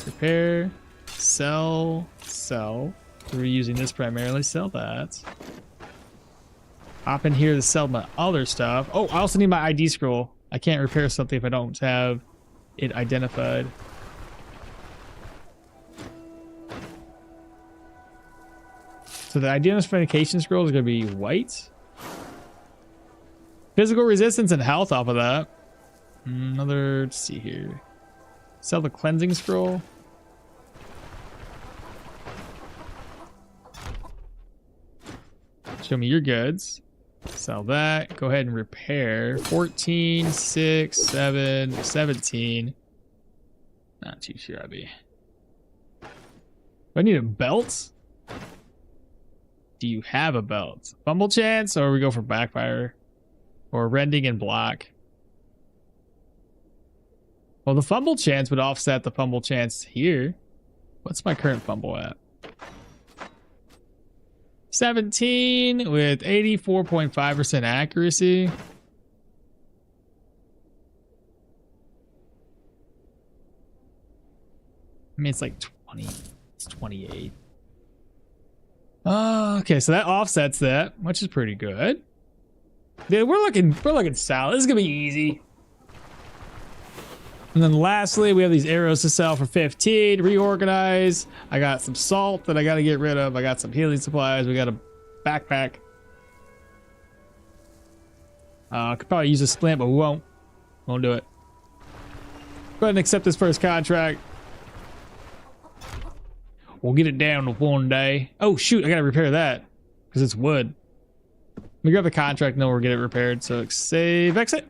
Repair, sell, sell. We're using this primarily. Sell that. Hop in here to sell my other stuff. Oh, I also need my ID scroll. I can't repair something if I don't have it identified. So the identification scroll is going to be white. Physical resistance and health off of that. Another, let's see here. Sell the cleansing scroll. Show me your goods. Sell that. Go ahead and repair. 14, 6, 7, 17. Not too shabby. Do I need a belt? Do you have a belt? Fumble chance, or we go for backfire? Or rending and block? Well, the fumble chance would offset the fumble chance here. What's my current fumble at? 17 with 84.5% accuracy. I mean, it's like 20. It's 28. Okay, so that offsets that, which is pretty good. Dude, we're looking solid. This is gonna be easy. And then lastly, we have these arrows to sell for 15. Reorganize. I got some salt that I got to get rid of. I got some healing supplies. We got a backpack. Could probably use a splint, but we won't. Won't do it. Go ahead and accept this first contract. We'll get it down with one day. Oh shoot, I gotta repair that because it's wood. Let me grab the contract and then we'll get it repaired. So save, exit.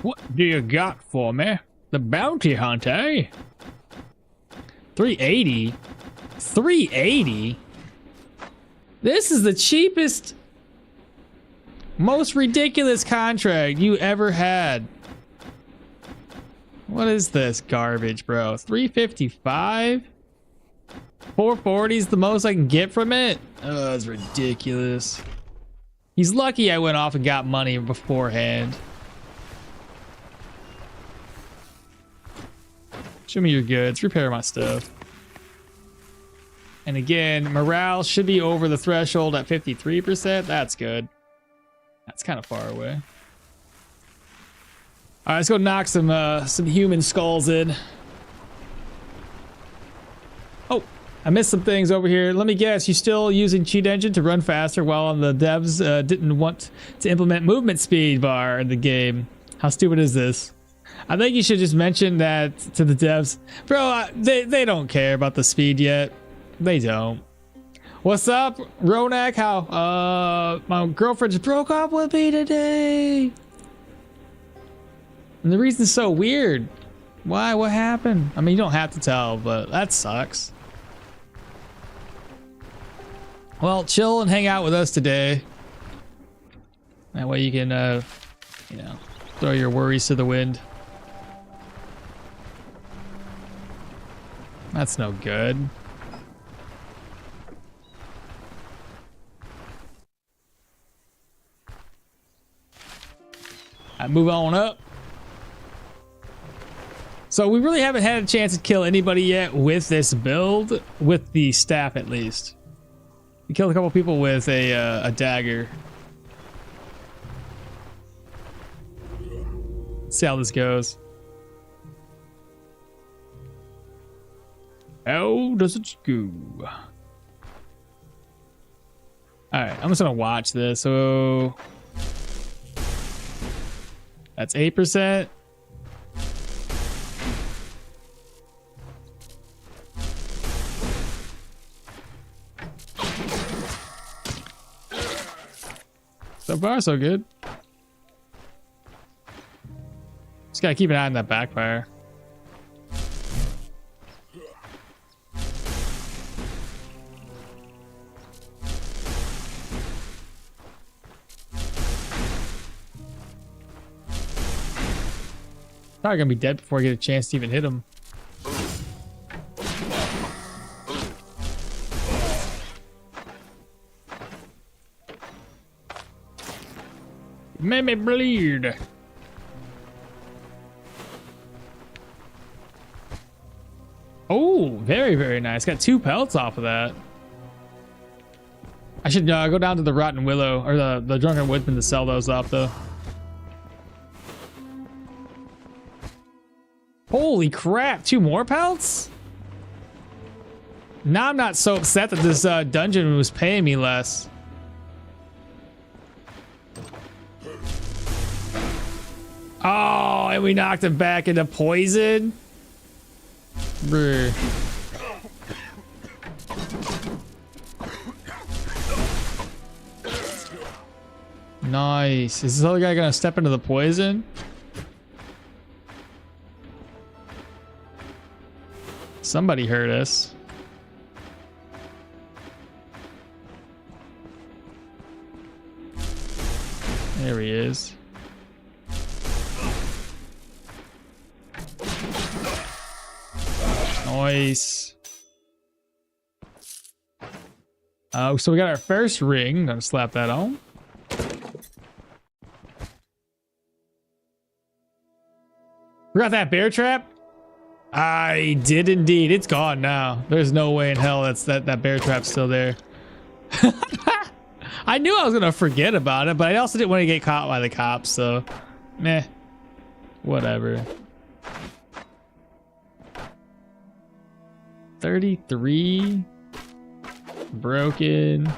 What do you got for me? The bounty hunt, eh? 380? 380? This is the cheapest, most ridiculous contract you ever had. What is this garbage, bro? 355? 440 is the most I can get from it? Oh, that's ridiculous. He's lucky I went off and got money beforehand. Show me your goods, repair my stuff. And again, morale should be over the threshold at 53%. That's good. That's kind of far away. All right, let's go knock some human skulls in. Oh, I missed some things over here. Let me guess, you still using cheat engine to run faster while the devs didn't want to implement movement speed bar in the game. How stupid is this? I think you should just mention that to the devs. Bro, they don't care about the speed yet. They don't. What's up, Ronak? How? My girlfriend just broke up with me today. And the reason's so weird. Why? What happened? I mean, you don't have to tell, but that sucks. Well, chill and hang out with us today. That way you can, you know, throw your worries to the wind. That's no good. I move on up. So we really haven't had a chance to kill anybody yet with this build, with the staff at least. We killed a couple people with a dagger. Let's see how this goes. How does it go? Alright, I'm just gonna watch this. So that's 8%. So far, so good. Just gotta keep an eye on that backfire. Probably gonna be dead before I get a chance to even hit him. Made me bleed. Oh, very, very nice. Got 2 pelts off of that. I should go down to the Rotten Willow or the Drunken Woodman to sell those off though. Holy crap, 2 more pelts? Now I'm not so upset that this dungeon was paying me less. Oh, and we knocked him back into poison? Brr. Nice. Is this other guy gonna step into the poison? Somebody heard us. There he is. Nice. So we got our first ring. I'm gonna slap that on. Forgot that bear trap? I did indeed. It's gone now. There's no way in hell that bear trap's still there. I knew I was gonna forget about it, but I also didn't want to get caught by the cops, so meh. Whatever. 33 broken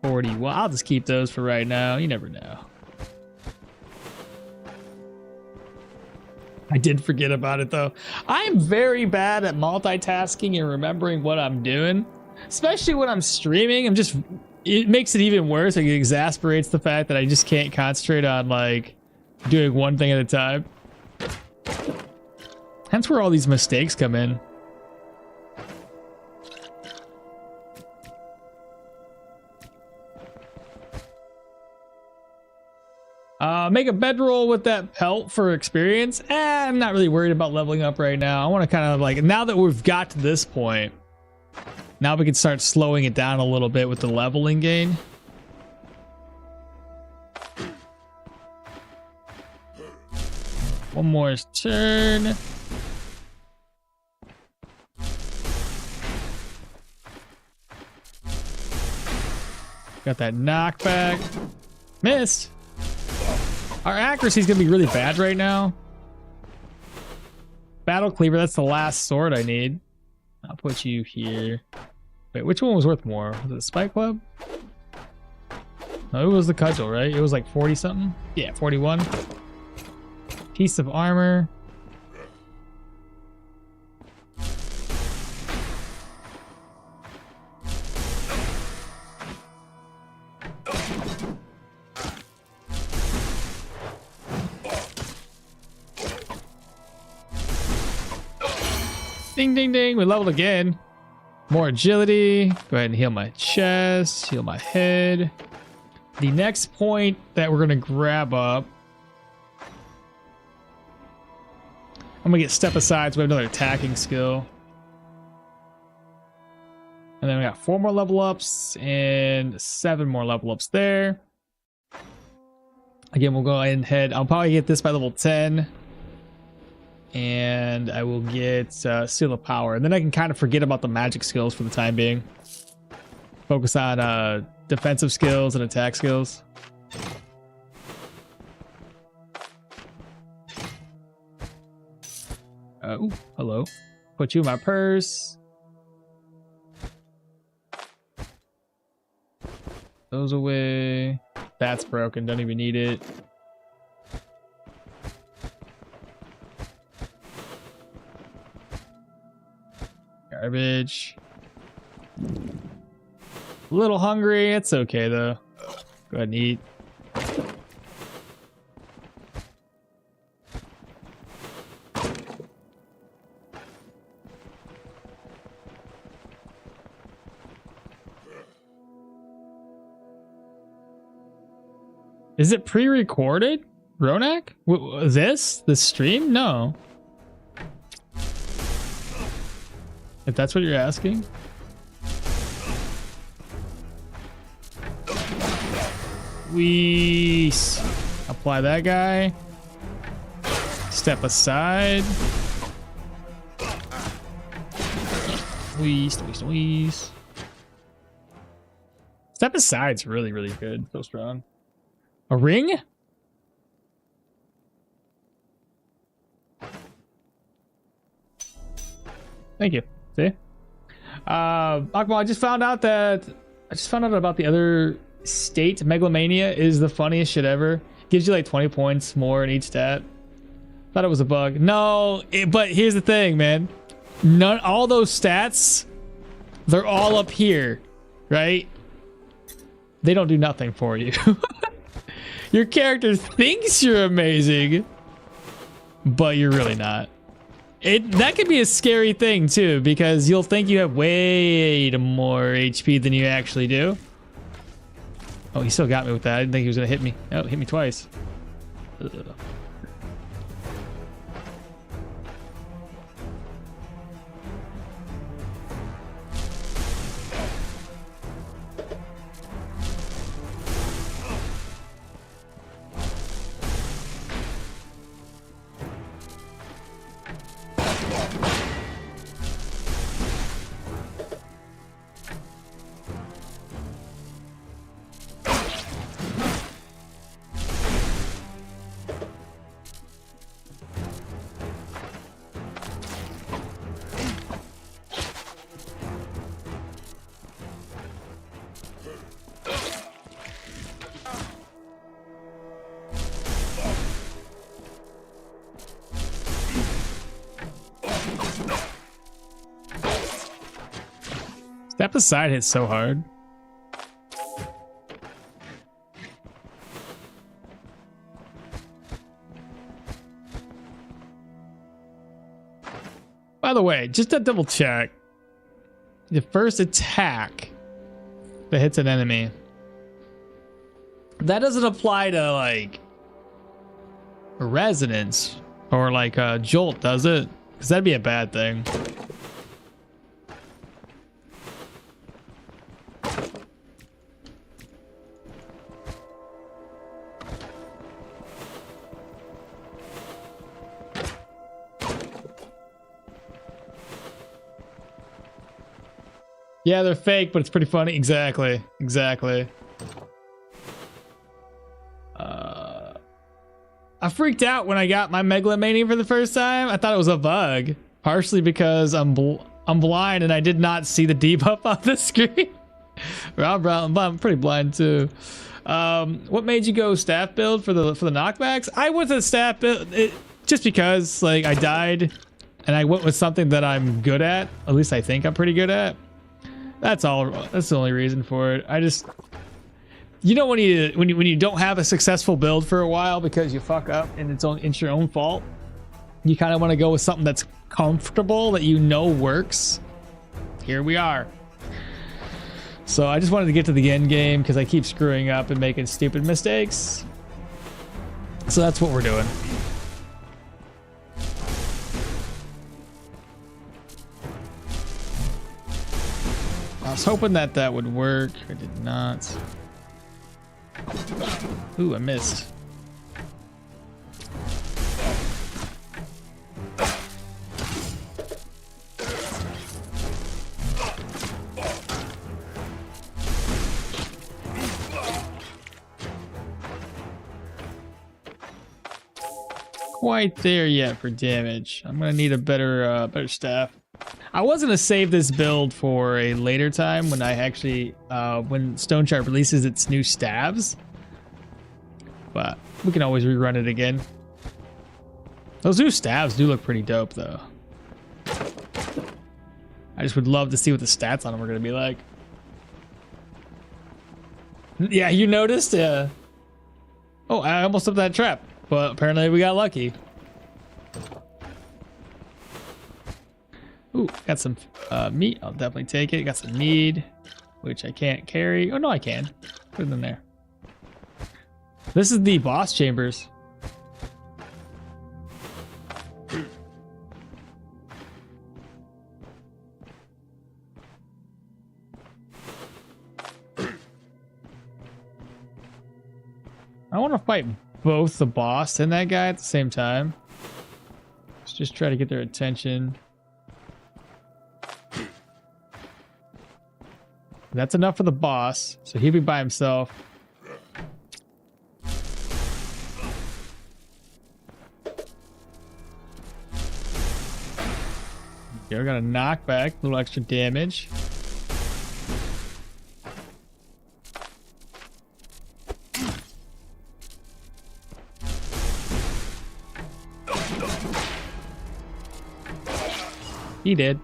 40. Well, I'll just keep those for right now. You never know. I did forget about it though. I'm very bad at multitasking and remembering what I'm doing, especially when I'm streaming. It makes it even worse. Like, it exasperates the fact that I just can't concentrate on like doing one thing at a time. Hence where all these mistakes come in. Make a bedroll with that pelt for experience. I'm not really worried about leveling up right now. I want to kind of like, now that we've got to this point, now we can start slowing it down a little bit with the leveling gain. One more turn. Got that knockback. Missed. Our accuracy is going to be really bad right now. Battle Cleaver, that's the last sword I need. I'll put you here. Wait, which one was worth more? Was it the Spike Club? No, it was the Cudgel, right? It was like 40 something? Yeah, 41. Piece of armor. Ding, ding, ding. We leveled again. More agility. Go ahead and heal my chest. Heal my head. The next point that we're going to grab up. I'm going to get step aside so we have another attacking skill. And then we got 4 more level ups and 7 more level ups there. Again, we'll go ahead and head. I'll probably get this by level 10. And I will get Seal of Power. And then I can kind of forget about the magic skills for the time being. Focus on defensive skills and attack skills. Ooh, hello. Put you in my purse. Those away. That's broken. Don't even need it. Garbage. A little hungry. It's okay though. Go ahead and eat. Is it pre-recorded, Ronak? This stream? No. If that's what you're asking. We apply that guy. Step aside. Squeeze. Step aside's really, really good. So strong. A ring? Thank you. See? Akmal, I just found out about the other state. Megalomania is the funniest shit ever. Gives you like 20 points more in each stat. Thought it was a bug. No, but here's the thing, man. All those stats, they're all up here, right? They don't do nothing for you. Your character thinks you're amazing, but you're really not. That could be a scary thing too, because you'll think you have way more HP than you actually do. Oh, he still got me with that. I didn't think he was gonna hit me. Oh, hit me twice. Ugh. Step aside hits so hard. By the way, just to double check, the first attack that hits an enemy, that doesn't apply to like resonance or like a jolt, does it? Because that'd be a bad thing. Yeah, they're fake, but it's pretty funny. Exactly. Exactly. I freaked out when I got my Megalomania for the first time. I thought it was a bug, partially because I'm blind and I did not see the debuff on the screen. I'm pretty blind too. What made you go staff build for the knockbacks? I went to staff build just because like I died, and I went with something that I'm good at. At least I think I'm pretty good at. That's all. That's the only reason for it. I just, you know, when you don't have a successful build for a while because you fuck up and it's your own fault, you kind of want to go with something that's comfortable, that you know works. Here we are. So I just wanted to get to the end game because I keep screwing up and making stupid mistakes. So that's what we're doing. I was hoping that would work. I did not. Ooh, I missed. Quite there yet for damage. I'm gonna need a better staff. I was gonna save this build for a later time when I actually when Stoneshard releases its new staves, but we can always rerun it again. Those new staves do look pretty dope though. I just would love to see what the stats on them are gonna be like. Yeah, you noticed? Oh, I almost up that trap, but apparently we got lucky. Ooh, got some meat. I'll definitely take it. Got some mead, which I can't carry. Oh, no, I can. Put it in there. This is the boss chambers. I want to fight both the boss and that guy at the same time. Let's just try to get their attention. That's enough for the boss, so he'll be by himself. Okay, we got a knockback, a little extra damage. He did.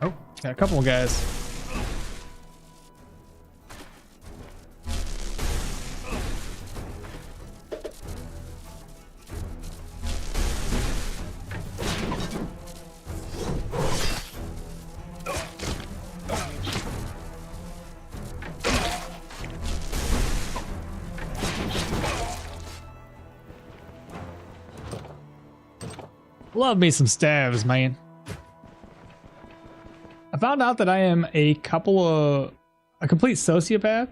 Oh, got a couple of guys. Love me some stabs, man. I found out that I am a complete sociopath.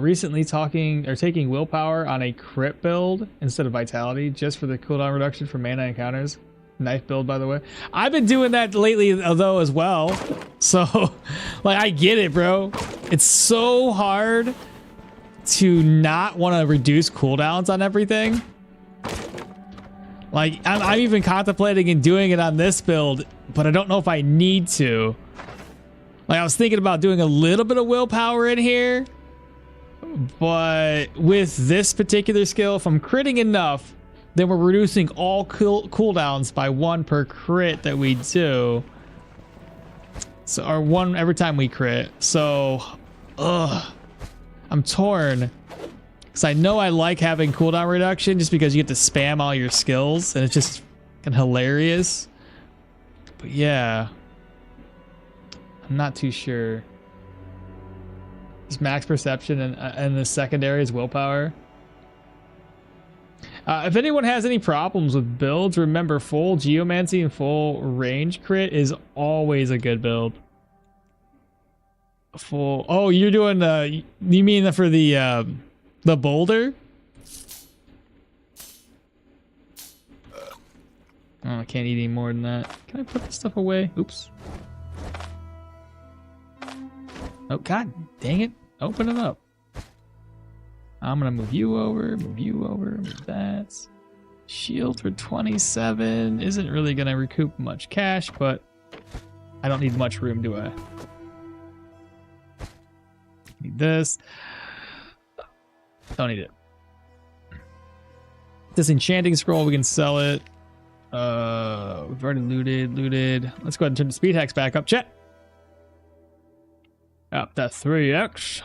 Recently taking willpower on a crit build instead of vitality, just for the cooldown reduction for mana encounters. Knife build, by the way. I've been doing that lately though as well. So like, I get it, bro. It's so hard to not want to reduce cooldowns on everything. Like, I'm even contemplating and doing it on this build, but I don't know if I need to. Like, I was thinking about doing a little bit of willpower in here, but with this particular skill, if I'm critting enough then we're reducing all cooldowns by 1 per crit that we do. So, or 1 every time we crit. So, I'm torn. Because I know I like having cooldown reduction just because you get to spam all your skills and it's just fucking hilarious. But yeah, I'm not too sure. Is max perception and the secondary is willpower. If anyone has any problems with builds, remember full geomancy and full range crit is always a good build. Full. Oh, you're doing you mean for the boulder? Oh, I can't eat any more than that. Can I put this stuff away? Oops. Oh, god dang it. Open it up. I'm gonna move you over, move that. Shield for 27 isn't really gonna recoup much cash, but I don't need much room, do I? Need this. Don't need it. This enchanting scroll, we can sell it. We've already looted. Let's go ahead and turn the speed hacks back up. Chat. Up that 3x.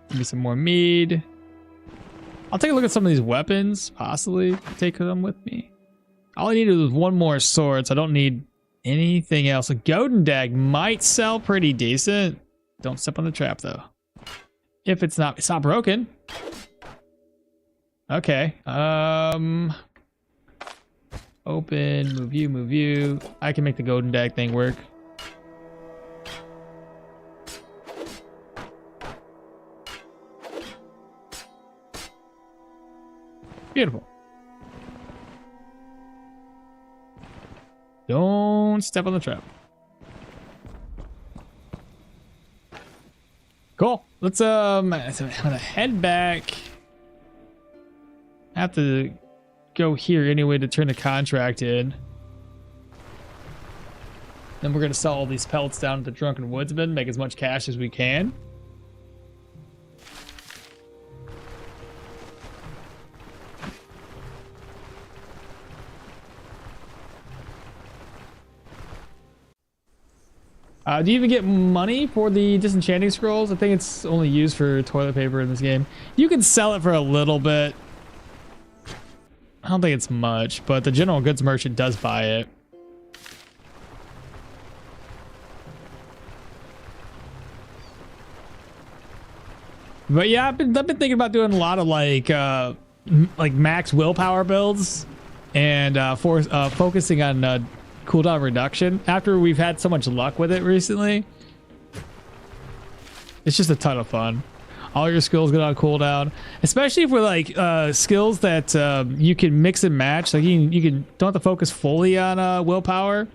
Give me some more mead. I'll take a look at some of these weapons, possibly take them with me. All I needed was 1 more sword, so I don't need anything else. A golden dag might sell pretty decent. Don't step on the trap though. If it's not broken. Okay. Open, move you. I can make the golden dag thing work. Beautiful. Don't step on the trap. Cool. Let's I'm gonna head back. I have to go here anyway to turn the contract in. Then we're gonna sell all these pelts down to the Drunken Woodsman, make as much cash as we can. Do you even get money for the disenchanting scrolls? I think it's only used for toilet paper in this game. You can sell it for a little bit. I don't think it's much, but the general goods merchant does buy it. But yeah, I've been thinking about doing a lot of like max willpower builds and focusing on cooldown reduction. After we've had so much luck with it recently, it's just a ton of fun. All your skills go on cooldown, especially for like skills that you can mix and match. Like you don't have to focus fully on willpower.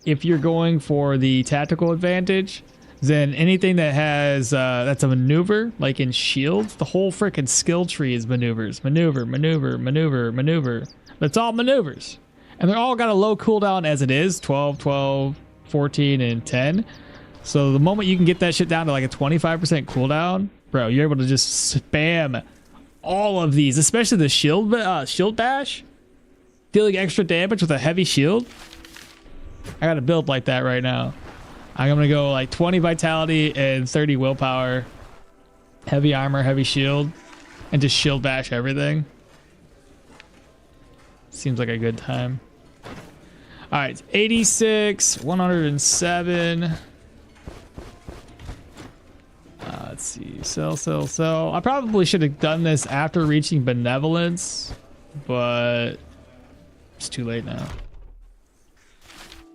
If you're going for the tactical advantage, then anything that has that's a maneuver, like in shields, the whole freaking skill tree is maneuvers. Maneuver. That's all maneuvers. And they're all got a low cooldown as it is, 12, 12, 14, and 10. So the moment you can get that shit down to like a 25% cooldown, bro, you're able to just spam all of these, especially the shield bash, dealing extra damage with a heavy shield. I got a build like that right now. I'm gonna go like 20 vitality and 30 willpower, heavy armor, heavy shield, and just shield bash everything. Seems like a good time. All right, 86, 107. Let's see, sell. I probably should have done this after reaching benevolence, but it's too late now.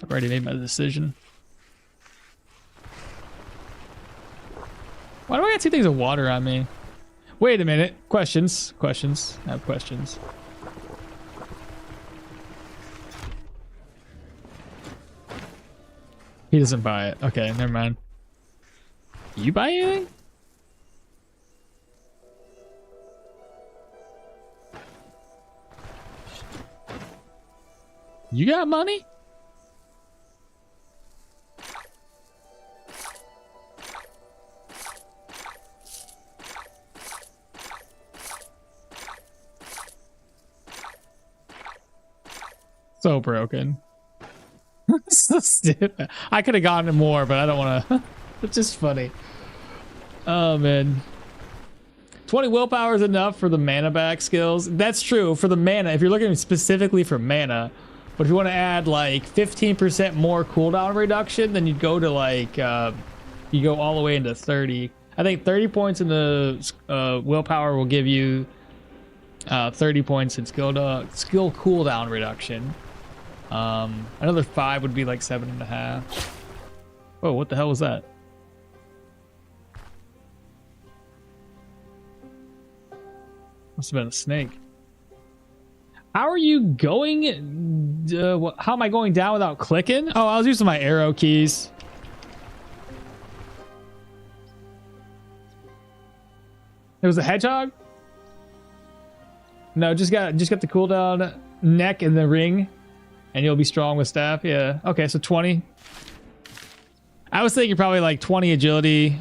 I've already made my decision. Why do I got 2 things of water on me? Wait a minute. Questions. I have questions. He doesn't buy it. Okay, never mind. You buy anything? You got money? So broken. So stupid. I could have gotten more, but I don't want to. It's just funny. Oh, man. 20 willpower is enough for the mana back skills. That's true for the mana. If you're looking specifically for mana, but if you want to add like 15% more cooldown reduction, then you'd go to like, you go all the way into 30. I think 30 points in the willpower will give you 30 points in skill cooldown reduction. Another 5 would be like 7.5. Oh, what the hell was that? Must have been a snake. How are you going? How am I going down without clicking? Oh, I was using my arrow keys. It was a hedgehog? No, just got the cooldown neck and the ring, and you'll be strong with staff. Yeah. Okay, so 20. I was thinking probably like 20 agility.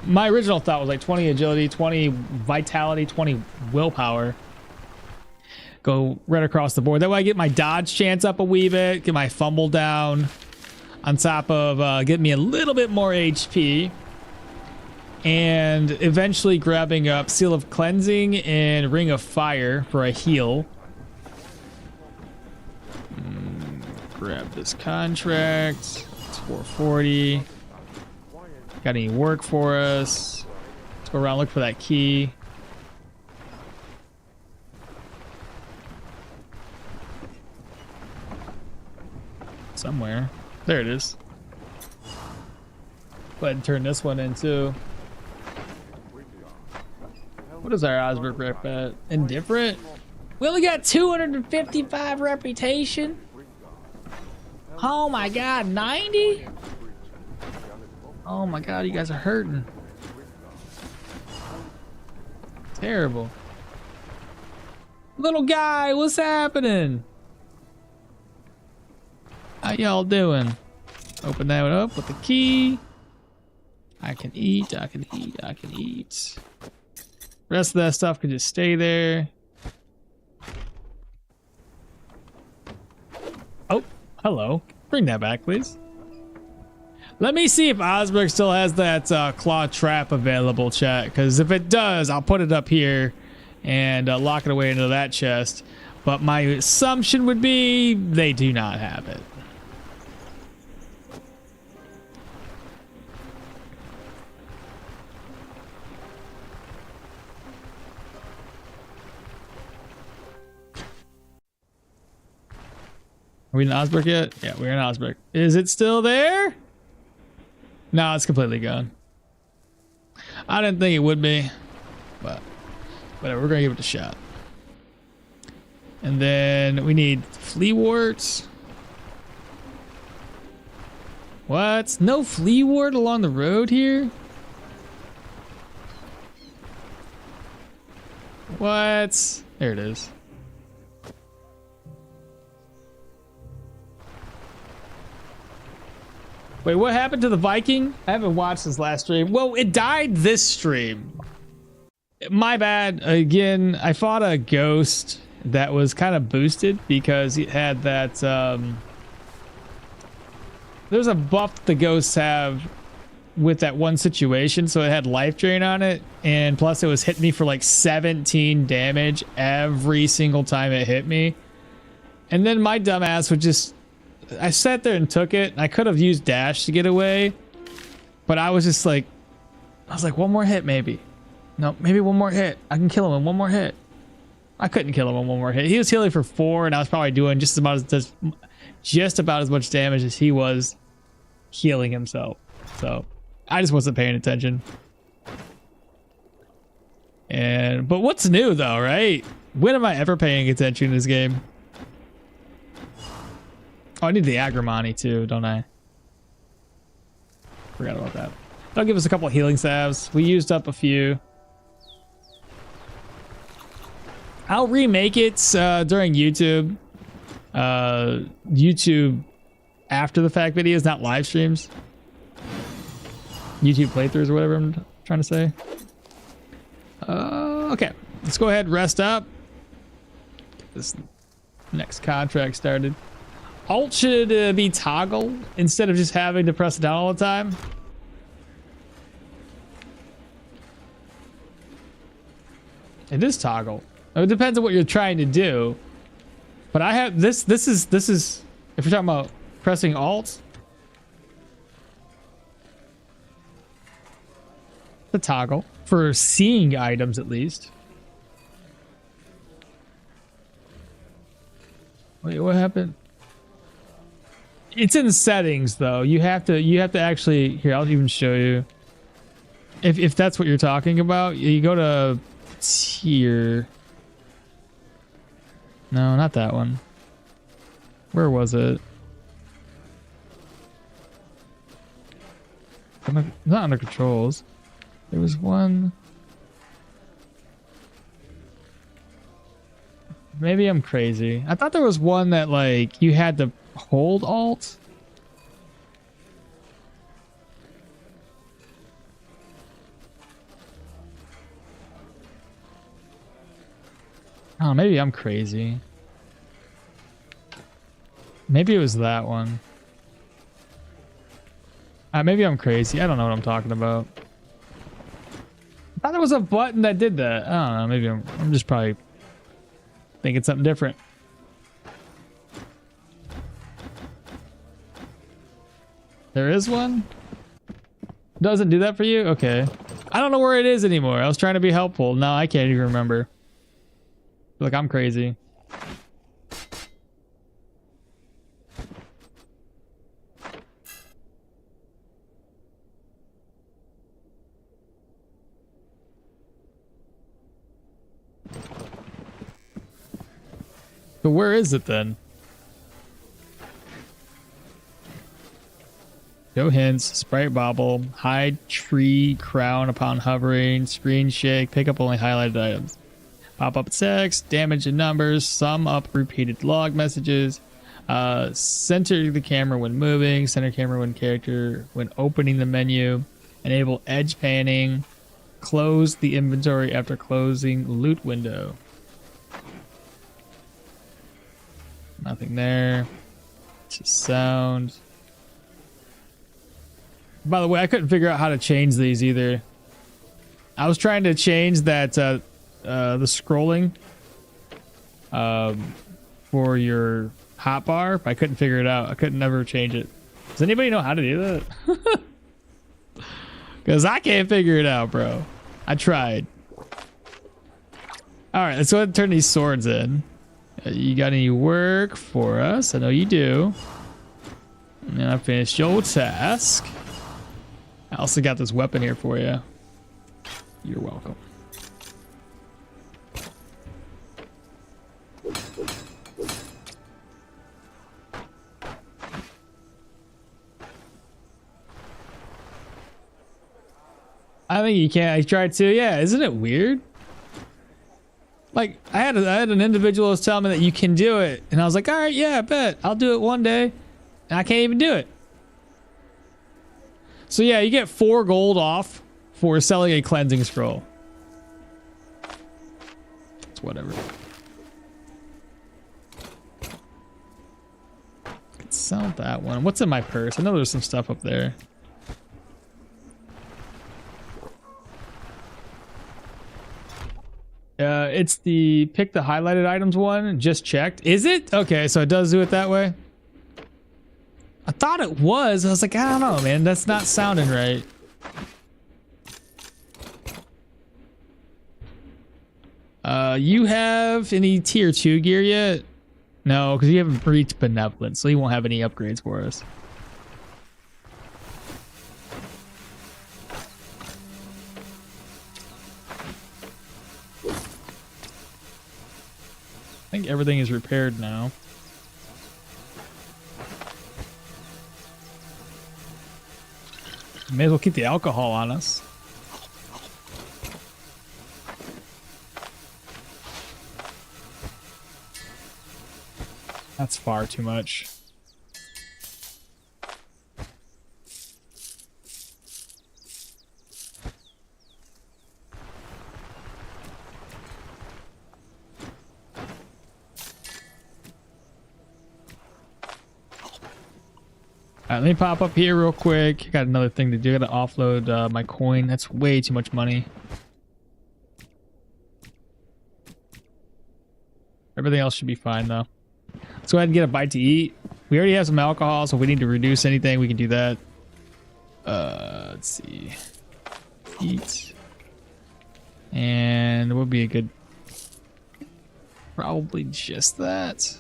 My original thought was like 20 agility, 20 vitality, 20 willpower. Go right across the board. That way I get my dodge chance up a wee bit, get my fumble down, on top of getting me a little bit more HP. And eventually grabbing up Seal of Cleansing and Ring of Fire for a heal. Grab this contract. It's 440. Got any work for us? Let's go around, look for that key. Somewhere. There it is. Go ahead and turn this one in too. What is our Osberg rep at? Indifferent? We only got 255 reputation. Oh my god, 90? Oh my god, you guys are hurting. Terrible. Little guy, what's happening? How y'all doing? Open that one up with the key. I can eat, I can eat, I can eat. Rest of that stuff can just stay there. Oh, hello. Bring that back, please. Let me see if Osberg still has that claw trap available, chat. Because if it does, I'll put it up here and lock it away into that chest. But my assumption would be they do not have it. Are we in Osberg yet? Yeah, we're in Osberg. Is it still there? No, it's completely gone. I didn't think it would be, but whatever, we're gonna give it a shot. And then we need flea warts. What? No flea wart along the road here? What? There it is. Wait, what happened to the Viking? I haven't watched this last stream. Well, it died this stream. My bad. Again, I fought a ghost that was kind of boosted because it had that... there's a buff the ghosts have with that one situation, so it had life drain on it, and plus it was hitting me for like 17 damage every single time it hit me. And then my dumbass would just... I sat there and took it. I could have used dash to get away, but I was just like, one more hit maybe. No, maybe one more hit. I can kill him in one more hit. I couldn't kill him in one more hit. He was healing for 4, and I was probably doing just about as much damage as he was healing himself. So I just wasn't paying attention. But what's new though, right? When am I ever paying attention in this game? Oh, I need the Agrimony too, don't I? Forgot about that. That'll give us a couple of healing salves. We used up a few. I'll remake it during YouTube. YouTube after the fact videos, not live streams. YouTube playthroughs or whatever I'm trying to say. Okay, let's go ahead and rest up. Get this Next contract started. Alt should be toggle instead of just having to press it down all the time. It is toggle. It depends on what you're trying to do. But I have this. This is if you're talking about pressing Alt. The toggle for seeing items at least. Wait, what happened? It's in settings though. You have to actually, here, I'll even show you. If that's what you're talking about, you go to tier. No, not that one. Where was it? Not under controls. There was one. Maybe I'm crazy. I thought there was one that like you had to hold Alt. Oh, maybe I'm crazy. Maybe it was that one. Maybe I'm crazy. I don't know what I'm talking about. I thought there was a button that did that. I don't know. Maybe I'm just probably thinking something different. There is one? Doesn't do that for you? Okay. I don't know where it is anymore. I was trying to be helpful. Now I can't even remember. Look, I'm crazy. But where is it then? No hints, sprite bobble, hide tree crown upon hovering, screen shake, pick up only highlighted items. Pop up text, damage in numbers, sum up repeated log messages, center the camera when moving, center camera when character, when opening the menu, enable edge panning, close the inventory after closing loot window. Nothing there. Just sound. By the way, I couldn't figure out how to change these either. I was trying to change that the scrolling for your hotbar, but I couldn't figure it out. I couldn't never change it. Does anybody know how to do that? Because I can't figure it out, bro. I tried. All right, let's go ahead and turn these swords in. You got any work for us? I know you do. And I finished your task. I also got this weapon here for you. You're welcome. I think you can. I tried to. Yeah, isn't it weird? Like I had an individual was telling me that you can do it, and I was like, all right, yeah, I bet I'll do it one day, and I can't even do it. So yeah, you get 4 gold off for selling a cleansing scroll. It's whatever. Could sell that one. What's in my purse? I know there's some stuff up there. It's the pick the highlighted items one. Just checked. Is it? Okay, so it does do it that way. I thought it was. I was like, I don't know, man. That's not sounding right. You have any tier 2 gear yet? No, because you haven't reached benevolence, so you won't have any upgrades for us. I think everything is repaired now. May as well keep the alcohol on us. That's far too much. All right, let me pop up here real quick. Got another thing to do. Got to offload my coin. That's way too much money. Everything else should be fine though. Let's go ahead and get a bite to eat. We already have some alcohol, so if we need to reduce anything, we can do that. Let's see. Eat. And it would be a good... Probably just that.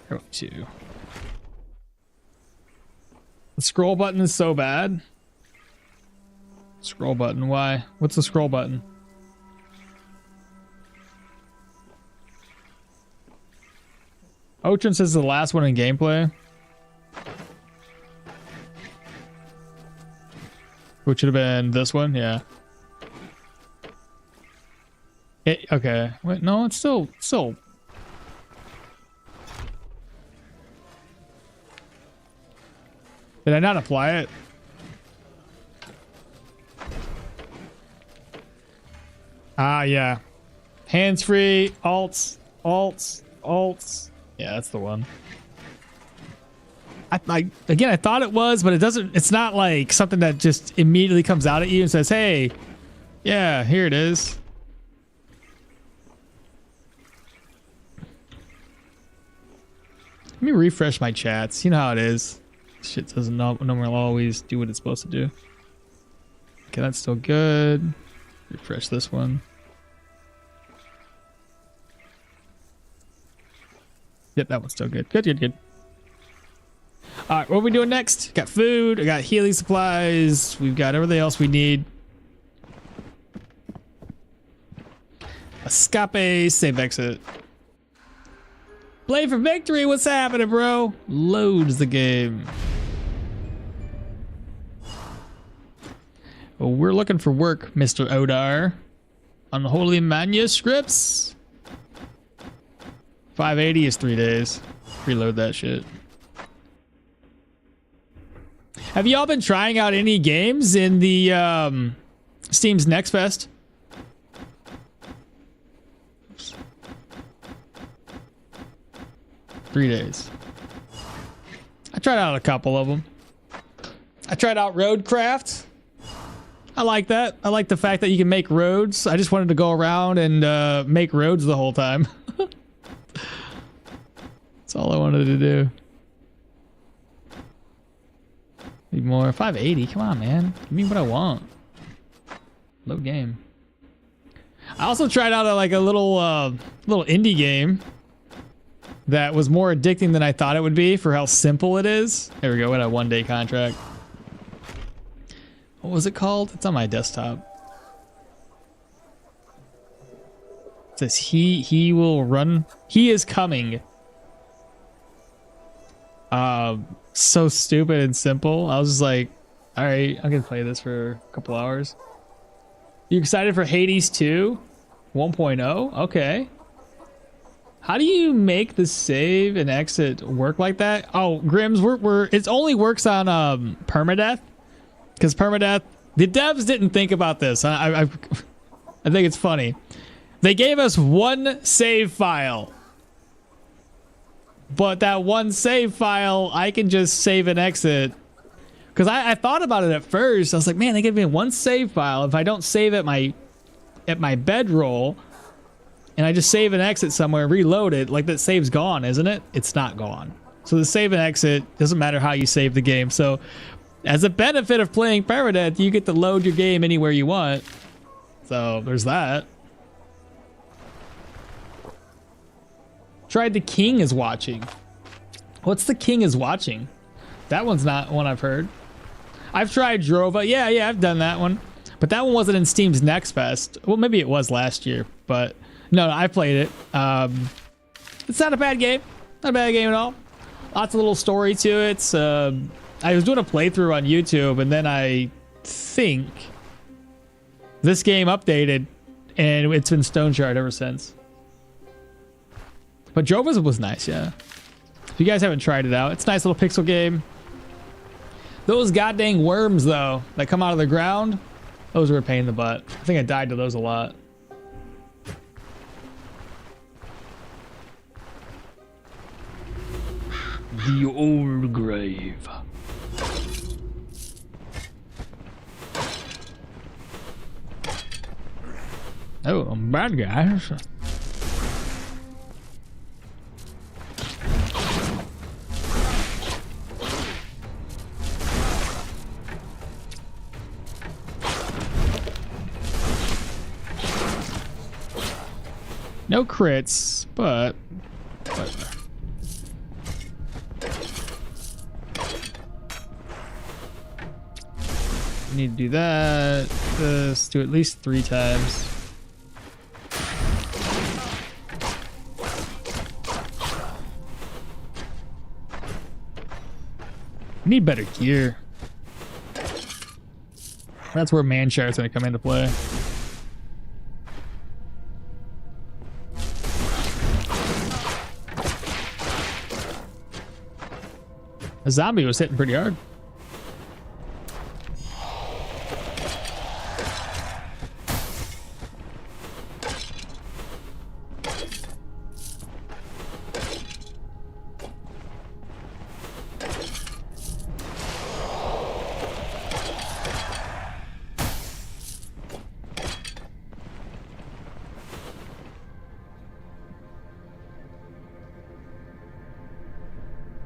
Go to. The scroll button is so bad. Scroll button, why? What's the scroll button? Ochran says the last one in gameplay. Which should have been this one, yeah. Okay. Wait, no, it's still. Did I not apply it? Ah, yeah. Hands-free, alts. Yeah, that's the one. Again, I thought it was, but it doesn't. It's not like something that just immediately comes out at you and says, "Hey, yeah, here it is." Let me refresh my chats. You know how it is. Shit doesn't normally always do what it's supposed to do. Okay, that's still good. Refresh this one. Yep, that one's still good. Good. All right, what are we doing next? Got food. I got healing supplies. We've got everything else we need. Escape, save exit. Play for victory. What's happening, bro? Loads the game. Well, we're looking for work, Mr. RtR. Unholy manuscripts. 580 is 3 days. Reload that shit. Have y'all been trying out any games in the Steam's Next Fest? Oops. 3 days. I tried out a couple of them. I tried out Roadcraft. I like that. I like the fact that you can make roads. I just wanted to go around and make roads the whole time. That's all I wanted to do. Need more. 580. Come on, man. Give me what I want. Low game. I also tried out a little indie game that was more addicting than I thought it would be for how simple it is. There we go. We had a 1-day contract. What was it called? It's on my desktop. It says he will run. He is coming. So stupid and simple. I was just like, all right, I'm gonna play this for a couple hours. You excited for Hades 2 1.0? Okay. How do you make the save and exit work like that? Oh, Grims, it only works on permadeath, because permadeath, the devs didn't think about this. I think it's funny. They gave us one save file. But that one save file, I can just save and exit. Because I thought about it at first. I was like, man, they gave me one save file. If I don't save at my bedroll, and I just save and exit somewhere, reload it, like that save's gone, isn't it? It's not gone. So the save and exit, doesn't matter how you save the game. So as a benefit of playing permadeath, you get to load your game anywhere you want. So there's that. Tried The King is Watching. What's The King is Watching? That one's not one I've heard. I've tried Drova. Yeah, I've done that one. But that one wasn't in Steam's Next Fest. Well, maybe it was last year, but no, I played it. It's not a bad game. Not a bad game at all. Lots of little story to it. I was doing a playthrough on YouTube, and then I think this game updated, and it's been Stoneshard ever since. But Drova's was nice, yeah. If you guys haven't tried it out, it's a nice little pixel game. Those goddamn worms, though, that come out of the ground, those were a pain in the butt. I think I died to those a lot. The old grave. Oh, I'm bad guys. No crits, but whatever. Need to do that. This do at least 3 times. Need better gear. That's where man shard's gonna come into play. A zombie was hitting pretty hard.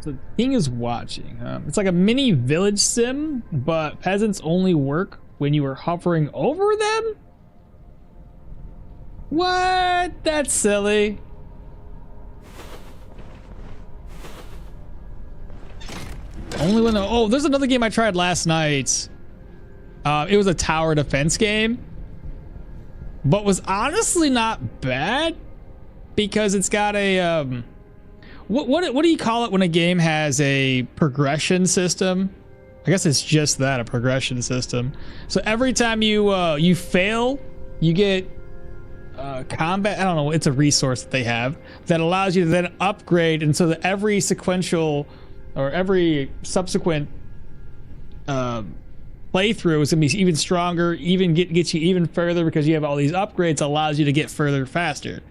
So the king is watching. It's like a mini village sim, but peasants only work when you are hovering over them? What? That's silly. Only when oh, there's another game I tried last night. It was a tower defense game, but was honestly not bad because it's got a what do you call it when a game has a progression system? I guess it's just that, a progression system. So every time you fail, you get combat. I don't know. It's a resource that they have that allows you to then upgrade, and so that every sequential or every subsequent playthrough is gonna be even stronger, even get you even further because you have all these upgrades. Allows you to get further faster.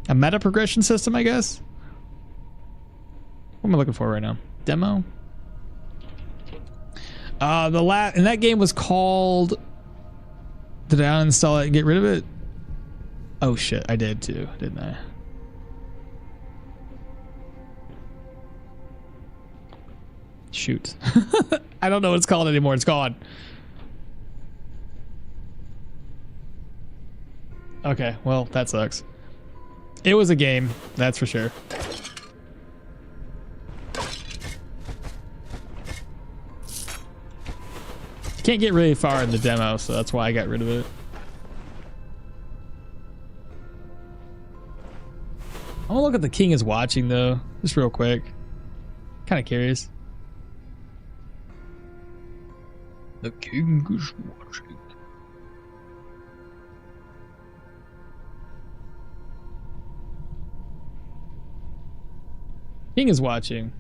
A meta progression system, I guess. What am I looking for right now? Demo. And that game was called. Did I uninstall it and get rid of it? Oh shit, I did too, didn't I? Shoot. I don't know what it's called anymore. It's gone. Okay, well, that sucks. It was a game, that's for sure. Can't get really far in the demo, so that's why I got rid of it. I want to look at the king is watching though, just real quick. Kind of curious. The king is watching. King is watching.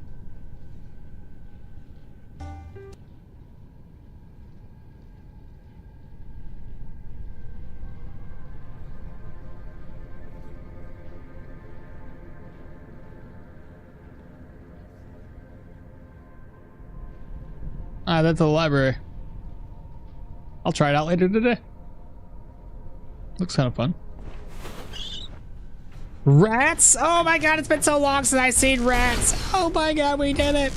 Ah, that's the library. I'll try it out later today. Looks kind of fun. Rats? Oh my god, it's been so long since I've seen rats. Oh my god, we did it.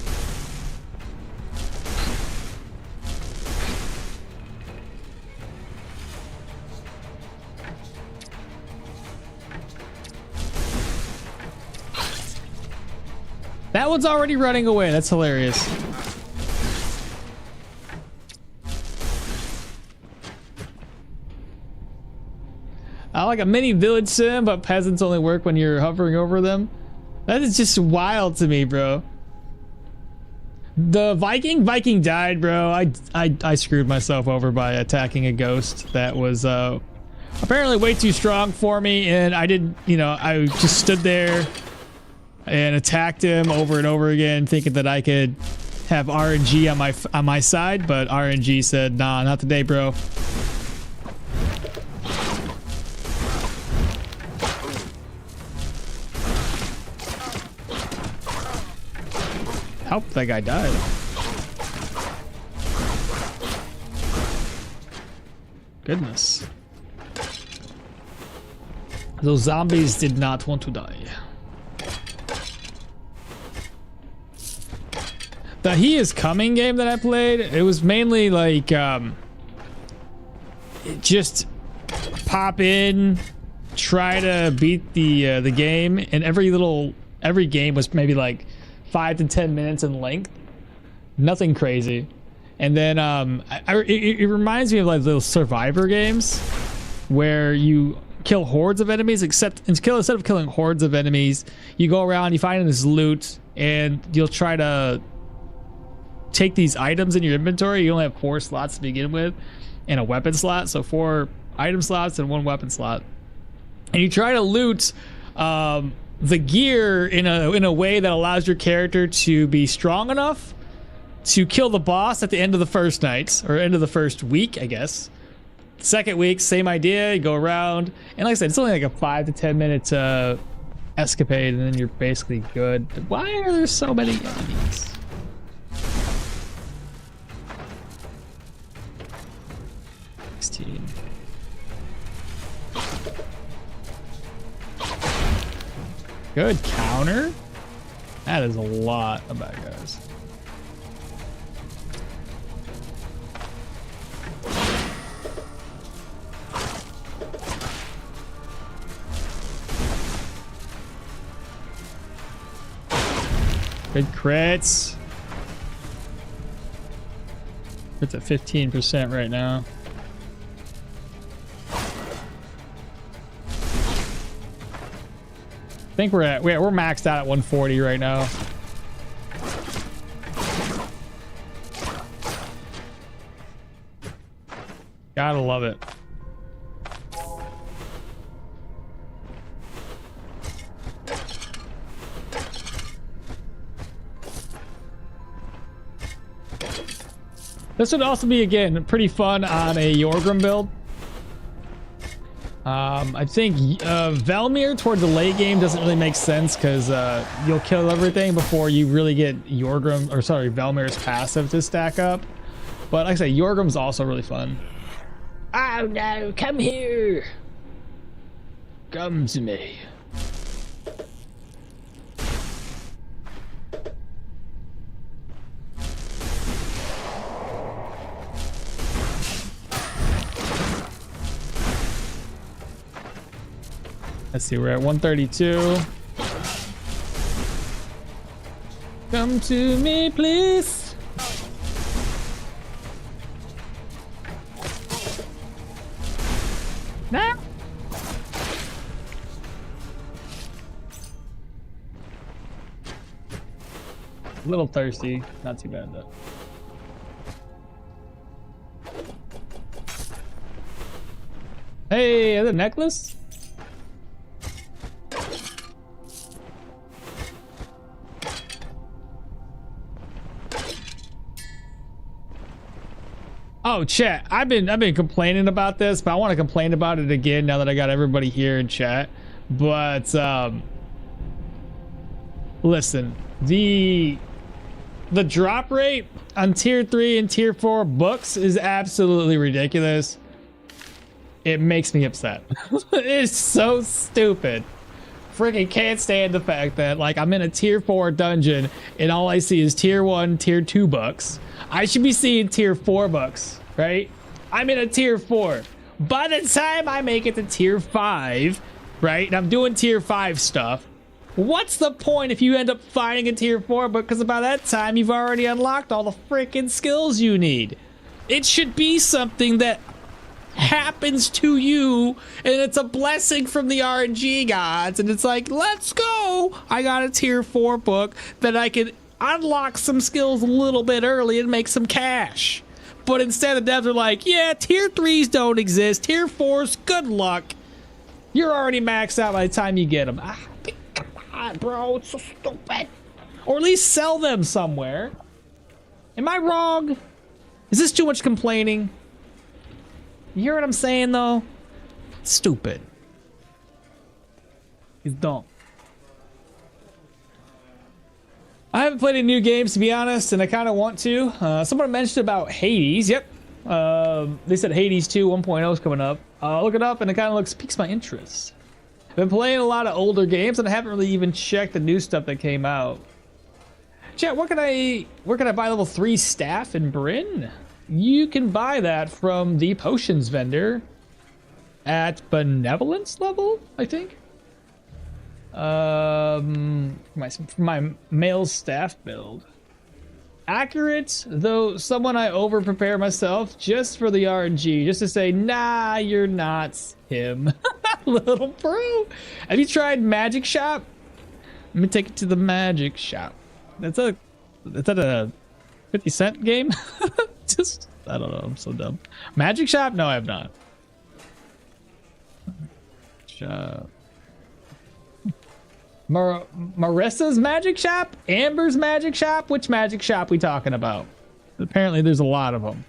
That one's already running away. That's hilarious. I like a mini village sim, but peasants only work when you're hovering over them. That is just wild to me, bro. The Viking died, bro. I screwed myself over by attacking a ghost that was apparently way too strong for me, and I didn't, I just stood there and attacked him over and over again, thinking that I could have RNG on my side, but RNG said, "Nah, not today, bro." helped that guy die. Goodness. Those zombies did not want to die. The He Is Coming game that I played, it was mainly like just pop in, try to beat the game, and every game was maybe like 5 to 10 minutes in length. Nothing crazy. And then it reminds me of like those survivor games where you kill hordes of enemies, instead of killing hordes of enemies, you go around, you find this loot, and you'll try to take these items in your inventory. You only have 4 slots to begin with and a weapon slot, so 4 item slots and 1 weapon slot, and you try to loot the gear in a way that allows your character to be strong enough to kill the boss at the end of the first night, or end of the first week, I guess. Second week, same idea. You go around, and like I said, it's only like a 5 to 10 minute escapade, and then you're basically good. Why are there so many enemies? Good counter. That is a lot of bad guys. Good crits. It's at 15% right now. I think we're maxed out at 140 right now. Gotta love it. This would also be, again, pretty fun on a Yorgrim build. I think Velmir toward the late game doesn't really make sense because you'll kill everything before you really get Velmir's passive to stack up. But like I say, Yorgrim's also really fun. Oh no, come here. Come to me. Let's see, we're at 132. Come to me, please. Nah. A little thirsty, not too bad though. Hey, the necklace? Oh, chat, I've been complaining about this, but I want to complain about it again now that I got everybody here in chat. But listen, the drop rate on tier 3 and tier 4 books is absolutely ridiculous. It makes me upset. It's so stupid. Freaking can't stand the fact that like I'm in a tier 4 dungeon and all I see is tier 1, tier 2 books. I should be seeing tier 4 books, right? I'm in a tier 4. By the time I make it to tier 5, right, and I'm doing tier 5 stuff, what's the point if you end up finding a tier 4 book? Because by that time, you've already unlocked all the freaking skills you need. It should be something that happens to you, and it's a blessing from the RNG gods, and it's like, let's go! I got a tier 4 book that I can unlock some skills a little bit early and make some cash. But instead the devs are like, yeah, tier 3s don't exist, tier 4s, good luck. You're already maxed out by the time you get them. Ah, come on, bro, it's so stupid. Or at least sell them somewhere. Am I wrong? Is this too much complaining? You hear what I'm saying though? Stupid. He's dumb. I haven't played any new games, to be honest, and I kind of want to. Someone mentioned about Hades. Yep. They said Hades 2 1.0 is coming up. Look it up, and it kind of piques my interest. I've been playing a lot of older games, and I haven't really even checked the new stuff that came out. Chat, where can I buy level 3 staff in Bryn? You can buy that from the potions vendor at benevolence level, I think. My male staff build. Accurate, though someone I over prepare myself just for the RNG, just to say, nah, you're not him. Little bro. Have you tried Magic Shop? Let me take it to the Magic Shop. Is that a 50-cent game? Just, I don't know, I'm so dumb. Magic Shop? No, I have not. Shop. Marissa's Magic Shop? Amber's Magic Shop? Which Magic Shop we talking about? Apparently there's a lot of them.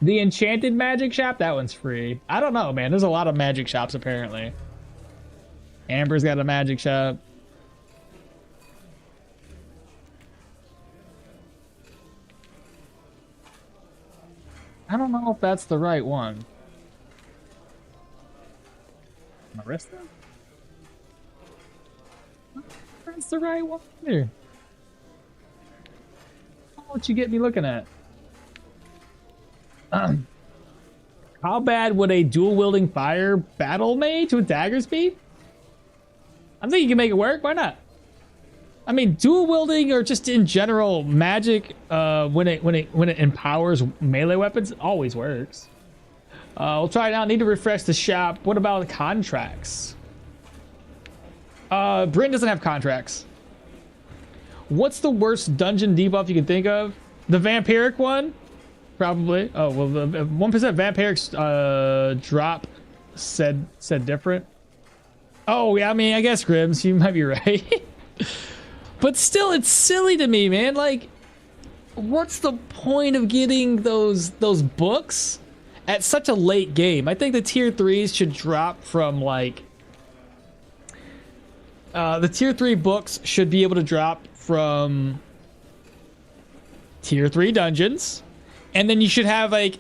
The Enchanted Magic Shop? That one's free. I don't know, man. There's a lot of magic shops apparently. Amber's got a magic shop. I don't know if that's the right one. Marissa? That's the right one here. What you get me looking at? How bad would a dual wielding fire battle mage with daggers be? I think you can make it work. Why not? I mean, dual wielding or just in general magic, when it empowers melee weapons, always works. We'll try it out. Need to refresh the shop. What about the contracts? Bryn doesn't have contracts. What's the worst dungeon debuff you can think of? The vampiric one? Probably. Oh, well, the 1% vampiric drop said different. Oh, yeah, I mean, I guess, Grims, you might be right. But still, it's silly to me, man. Like, what's the point of getting those books at such a late game? I think the tier 3s should drop from, like... the tier 3 books should be able to drop from tier 3 dungeons, and then you should have like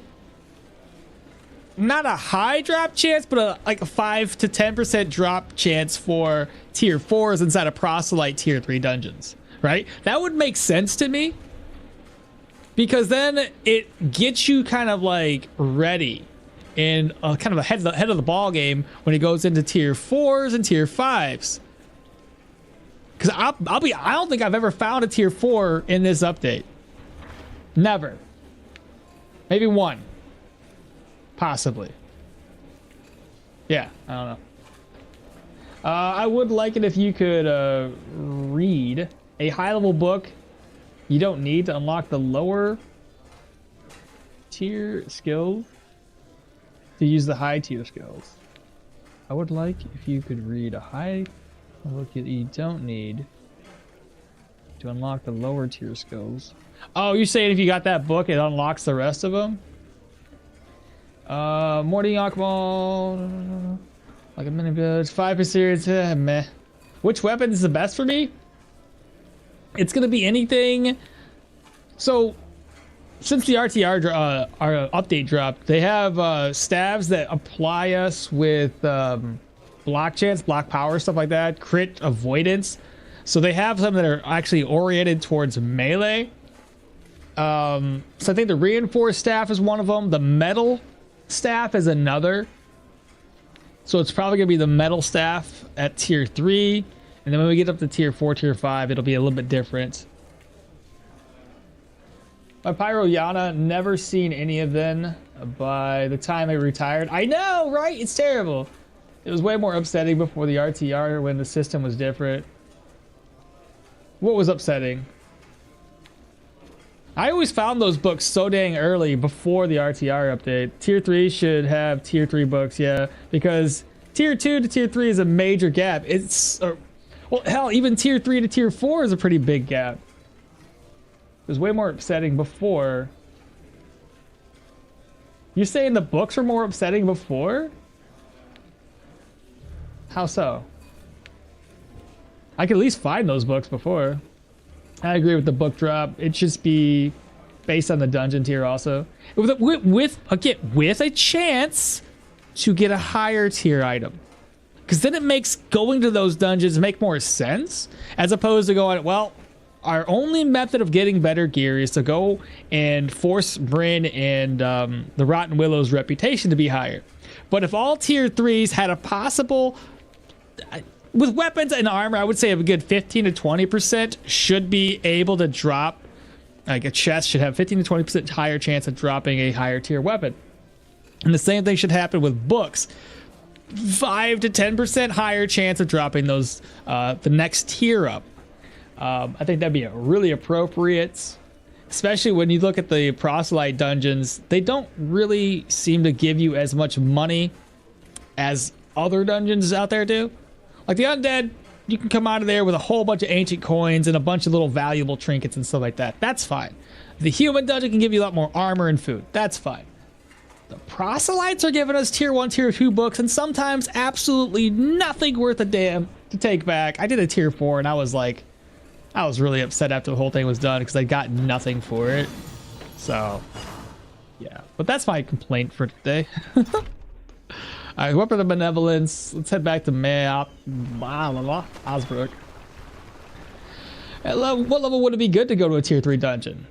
not a high drop chance, but like a 5 to 10% drop chance for tier 4s inside of proselyte tier 3 dungeons, right? That would make sense to me, because then it gets you kind of like ready in kind of ahead of the ball game when it goes into tier 4s and tier 5s. Because I don't think I've ever found a tier 4 in this update. Never. Maybe one. Possibly. Yeah, I don't know. I would like it if you could read a high-level book you don't need to unlock the lower tier skills to use the high tier skills. I would like if you could read a high book that you don't need to unlock the lower tier skills. Oh, you're saying if you got that book, it unlocks the rest of them? Morty Yakball, like a mini village, 5 series, meh. Which weapon is the best for me? It's gonna be anything. So, since the RtR our update dropped, they have staves that apply us with block chance, block power, stuff like that, crit avoidance. So they have some that are actually oriented towards melee. So I think the reinforced staff is one of them. The metal staff is another. So it's probably gonna be the metal staff at tier 3, and then when we get up to tier 4, tier 5, it'll be a little bit different. My Pyro Yana, never seen any of them by the time I retired. I know, right? It's terrible. It was way more upsetting before the RtR when the system was different. What was upsetting? I always found those books so dang early before the RtR update. Tier 3 should have tier 3 books, yeah, because tier 2 to tier 3 is a major gap. It's, well, hell, even tier 3 to tier 4 is a pretty big gap. It was way more upsetting before. You're saying the books were more upsetting before? How so? I could at least find those books before. I agree with the book drop. It should be based on the dungeon tier also. With a chance to get a higher tier item. Because then it makes going to those dungeons make more sense. As opposed to going, well, our only method of getting better gear is to go and force Bryn and the Rotten Willow's reputation to be higher. But if all tier 3s had a possible... With weapons and armor, I would say a good 15 to 20% should be able to drop. Like a chest should have 15 to 20% higher chance of dropping a higher tier weapon. And the same thing should happen with books. 5 to 10% higher chance of dropping those the next tier up. I think that'd be a really appropriate, especially when you look at the proselyte dungeons. They don't really seem to give you as much money as other dungeons out there do. Like the undead, you can come out of there with a whole bunch of ancient coins and a bunch of little valuable trinkets and stuff like that. That's fine. The human dungeon can give you a lot more armor and food. That's fine. The proselytes are giving us tier 1, tier 2 books, and sometimes absolutely nothing worth a damn to take back. I did a tier 4 and I was really upset after the whole thing was done because I got nothing for it. So, yeah. But that's my complaint for today. Alright, Weapon of Benevolence. Let's head back to Osbrook. What level would it be good to go to a tier 3 dungeon?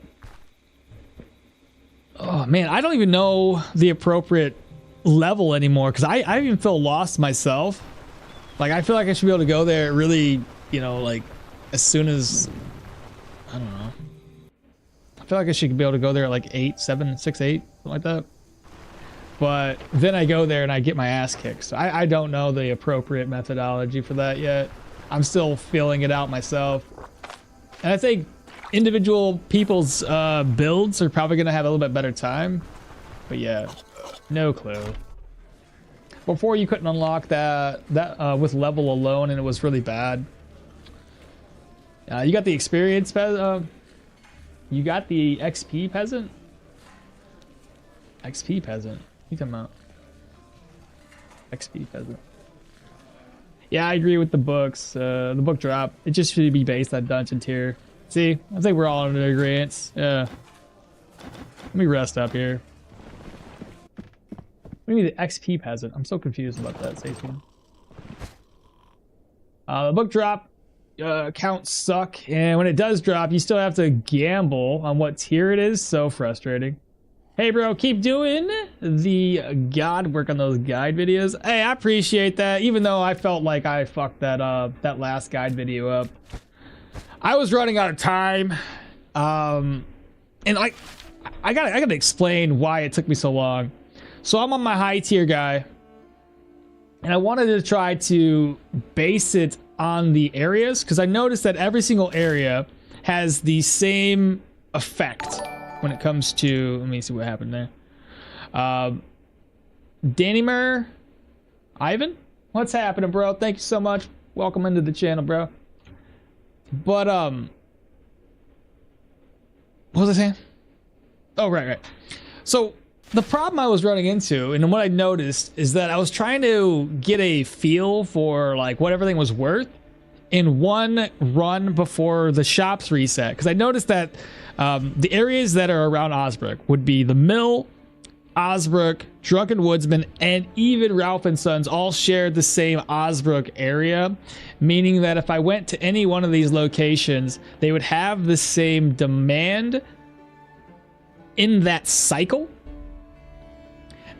Oh man, I don't even know the appropriate level anymore because I even feel lost myself. Like I feel like I should be able to go there really, you know, like as soon as, I don't know. I feel like I should be able to go there at like 8, 7, 6, 8, something like that. But then I go there and I get my ass kicked. So I don't know the appropriate methodology for that yet. I'm still feeling it out myself. And I think individual people's builds are probably going to have a little bit better time. But yeah, no clue. Before you couldn't unlock that with level alone and it was really bad. You got the experience, you got the XP peasant? XP peasant? What are you talking about? XP peasant. Yeah, I agree with the books. The book drop. It just should be based on dungeon tier. See, I think we're all in agreement. Yeah. Let me rest up here. What do you mean the XP peasant? I'm so confused about that, Stacey. The book drop counts suck, and when it does drop, you still have to gamble on what tier it is. So frustrating. Hey bro, keep doing the god work on those guide videos. Hey, I appreciate that, even though I felt like I fucked that that last guide video up. I was running out of time, and I gotta explain why it took me so long. So I'm on my high tier guy, and I wanted to try to base it on the areas because I noticed that every single area has the same effect. When it comes to, let me see what happened there. Danimer, Ivan, what's happening, bro? Thank you so much. Welcome into the channel, bro. But what was I saying? Oh, right. So the problem I was running into, and what I noticed, is that I was trying to get a feel for like what everything was worth in one run before the shops reset, because I noticed that the areas that are around Osbrook would be the Mill, Osbrook, Drunken Woodsman, and even Ralph and Sons all shared the same Osbrook area, meaning that if I went to any one of these locations, they would have the same demand in that cycle.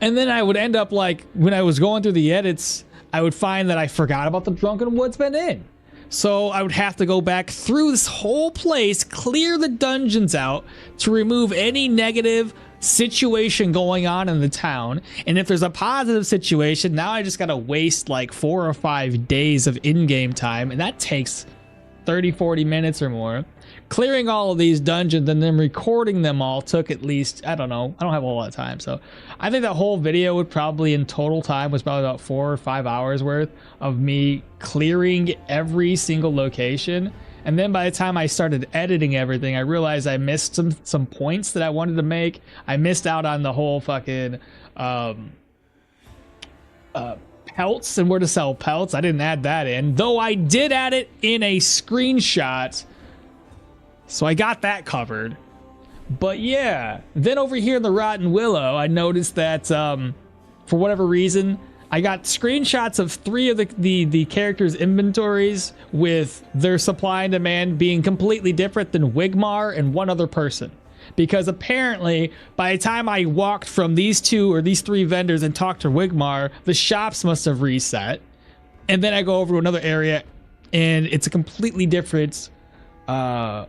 And then I would end up like, when I was going through the edits, I would find that I forgot about the Drunken Woodsman Inn. So I would have to go back through this whole place, clear the dungeons out to remove any negative situation going on in the town. And if there's a positive situation, now I just gotta waste like 4 or 5 days of in-game time, and that takes 30-40 minutes or more. Clearing all of these dungeons and then recording them all took at least, I don't know, I don't have a whole lot of time. So I think that whole video would probably in total time was probably about 4 or 5 hours worth of me clearing every single location. And then by the time I started editing everything, I realized I missed some points that I wanted to make. I missed out on the whole fucking pelts and where to sell pelts. I didn't add that in, though I did add it in a screenshot. So I got that covered. But yeah, then over here in the Rotten Willow, I noticed that for whatever reason, I got screenshots of 3 of the characters' inventories with their supply and demand being completely different than Wigmar and one other person. Because apparently, by the time I walked from these 2 or these 3 vendors and talked to Wigmar, the shops must have reset. And then I go over to another area, and it's a completely different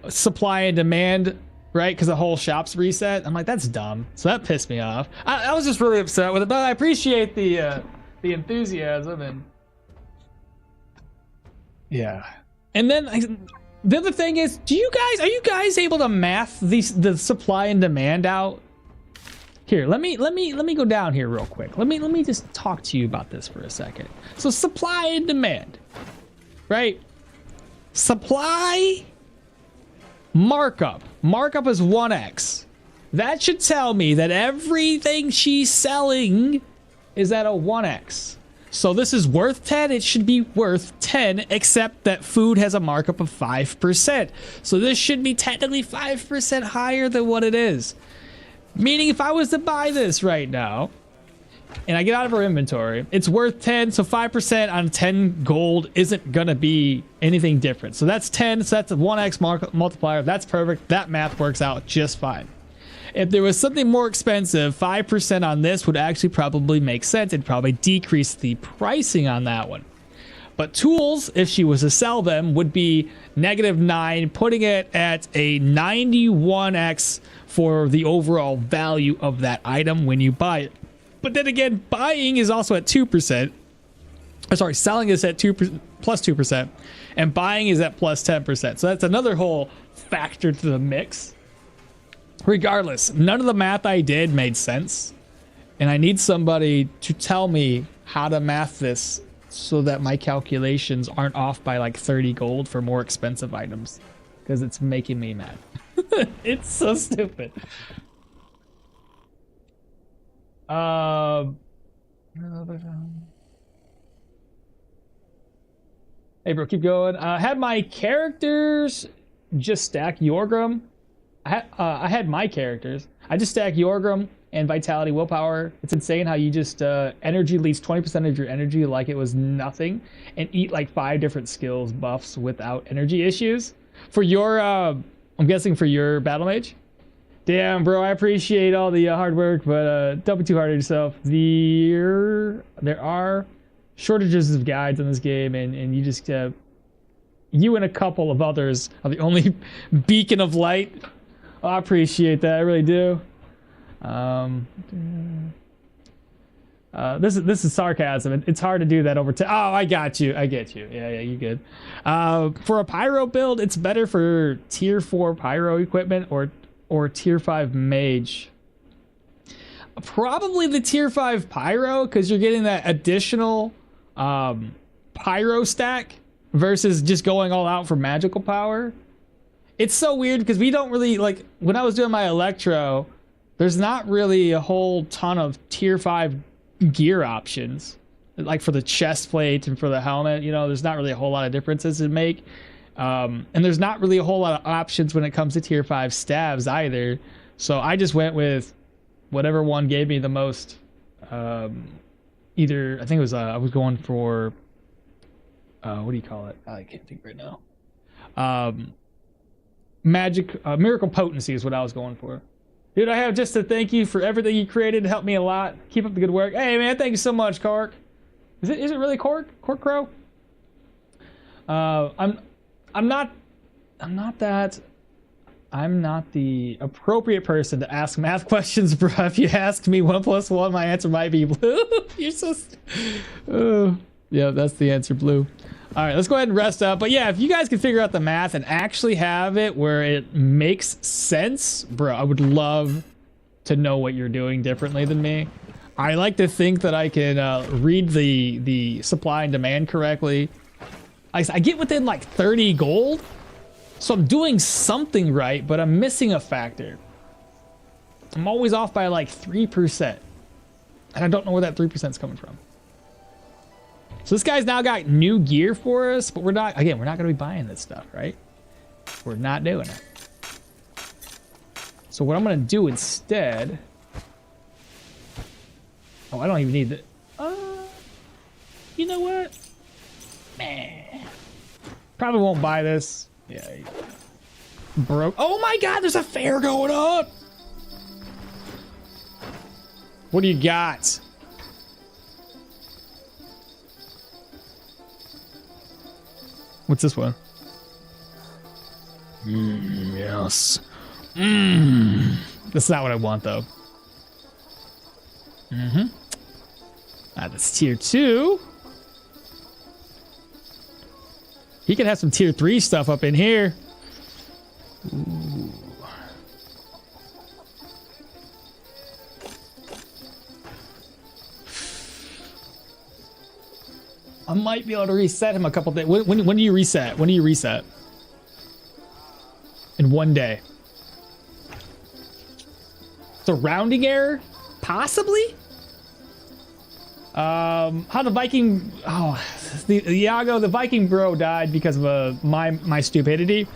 supply and demand, right? Because the whole shop's reset. I'm like, that's dumb. So that pissed me off. I was just really upset with it, but I appreciate the enthusiasm and yeah. And then the other thing is, are you guys able to math the supply and demand out? Here, let me go down here real quick. Let me just talk to you about this for a second. So supply and demand, right? Supply markup is 1x. That should tell me that everything she's selling is at a 1x. So this is worth 10, it should be worth 10, except that food has a markup of 5%. So this should be technically 5% higher than what it is. Meaning if I was to buy this right now, and I get out of her inventory, it's worth 10, so 5% on 10 gold isn't gonna be anything different. So that's 10, so that's a 1x multiplier, that's perfect, that math works out just fine. If there was something more expensive, 5% on this would actually probably make sense. It'd probably decrease the pricing on that one. But tools, if she was to sell them, would be -9, putting it at a 91x for the overall value of that item when you buy it. But then again, buying is also at 2%. Sorry, selling is at plus 2%, and buying is at plus 10%. So that's another whole factor to the mix. Regardless, none of the math I did made sense, and I need somebody to tell me how to math this so that my calculations aren't off by like 30 gold for more expensive items, because it's making me mad. It's so stupid. Hey bro, keep going. I had my characters just stack Yorgrim. I had my characters. I just stack Yorgrim and Vitality Willpower. It's insane how you just energy leads 20% of your energy like it was nothing, and eat like 5 different skills buffs without energy issues. For your, I'm guessing for your Battlemage. Damn, bro, I appreciate all the hard work, but don't be too hard on yourself. There are shortages of guides in this game, and you just you and a couple of others are the only beacon of light. Oh, I appreciate that, I really do. This is sarcasm. It's hard to do that over time. Oh, I got you. I get you. Yeah, you good. For a pyro build, it's better for tier 4 pyro equipment or tier 5 mage. Probably the tier 5 pyro, because you're getting that additional pyro stack versus just going all out for magical power. It's so weird because we don't really, like, when I was doing my electro, there's not really a whole ton of tier 5 gear options. Like for the chest plate and for the helmet, you know, there's not really a whole lot of differences to make. And there's not really a whole lot of options when it comes to tier 5 stabs either. So I just went with whatever one gave me the most. Either, I think it was, I was going for, what do you call it? I can't think right now. Miracle Potency is what I was going for. Dude, I have just to thank you for everything you created to help me a lot. Keep up the good work. Hey man, thank you so much, Cork. Is it really Cork? Cork Crow? I'm not the appropriate person to ask math questions, bro. If you ask me 1 + 1, my answer might be blue. You're so yeah, that's the answer, blue. All right, let's go ahead and rest up. But yeah, if you guys can figure out the math and actually have it where it makes sense, bro, I would love to know what you're doing differently than me. I like to think that I can read the supply and demand correctly. I get within like 30 gold, so I'm doing something right, but I'm missing a factor. I'm always off by like 3%, and I don't know where that 3% is coming from. So this guy's now got new gear for us, but we're not going to be buying this stuff, right? We're not doing it. So what I'm going to do instead... Oh, I don't even need the... you know what? Man. Probably won't buy this. Yeah. Broke. Oh my god, there's a fair going on! What do you got? What's this one? Yes. That's not what I want, though. That's tier 2. He could have some tier 3 stuff up in here. Ooh. I might be able to reset him a couple days. When do you reset? When do you reset? In 1 day. Surrounding error? Possibly? How the Viking... Oh, Iago, the Viking bro died because of my stupidity.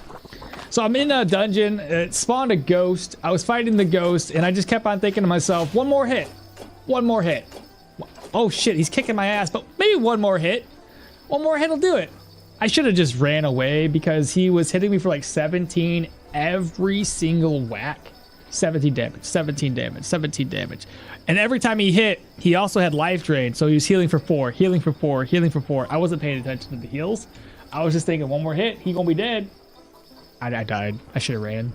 So I'm in a dungeon. It spawned a ghost. I was fighting the ghost, and I just kept on thinking to myself, one more hit. One more hit. Oh shit, he's kicking my ass, but maybe one more hit. One more hit will do it. I should have just ran away because he was hitting me for like 17 every single whack. 17 damage, 17 damage, 17 damage. And every time he hit, he also had life drain. So he was healing for 4, healing for 4, healing for 4. I wasn't paying attention to the heals. I was just thinking one more hit, he gonna be dead. I died. I should have ran.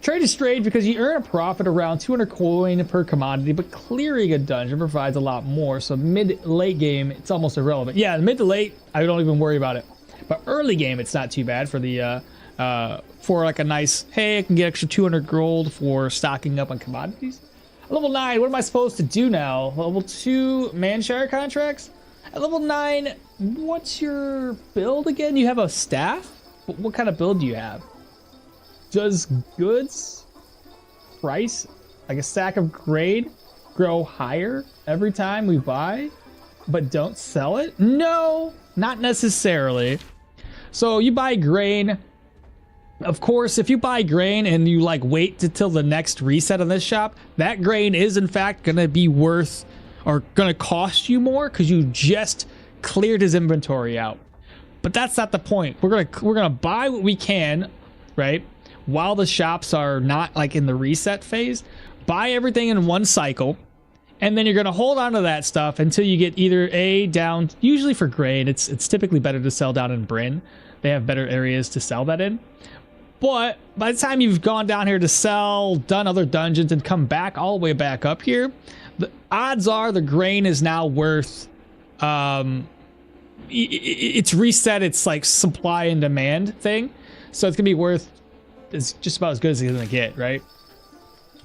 Trade is strange because you earn a profit around 200 coin per commodity, but clearing a dungeon provides a lot more. So mid-late game, it's almost irrelevant. Yeah, mid to late, I don't even worry about it. But early game, it's not too bad for the for like a nice, hey, I can get extra 200 gold for stocking up on commodities. Level 9, what am I supposed to do now? Level 2 Manshire contracts? At level 9, what's your build again? You have a staff? What kind of build do you have? Does goods price, like a stack of grain, grow higher every time we buy, but don't sell it? No, not necessarily. So you buy grain. Of course, if you buy grain and you like wait till the next reset on this shop, that grain is in fact gonna be worth or gonna cost you more because you just cleared his inventory out. But that's not the point. We're gonna buy what we can, right? While the shops are not like in the reset phase, buy everything in one cycle, and then you're gonna hold on to that stuff until you get either A, down, usually for grain, it's typically better to sell down in Bryn. They have better areas to sell that in. But by the time you've gone down here to sell, done other dungeons, and come back all the way back up here, the odds are the grain is now worth, it's reset its like supply and demand thing. So it's gonna be worth, it's just about as good as it's gonna get, right?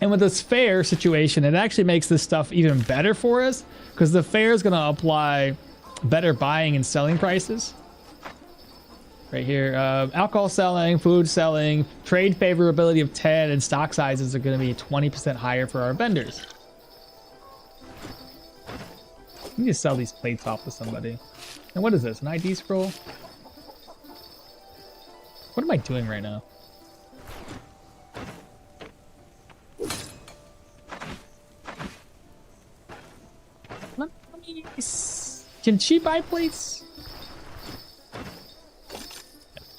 And with this fair situation, it actually makes this stuff even better for us because the fair is gonna apply better buying and selling prices. Right here, alcohol selling, food selling, trade favorability of 10, and stock sizes are going to be 20% higher for our vendors. We need to sell these plates off to somebody. And what is this, an ID scroll? What am I doing right now? Let me... Can she buy plates?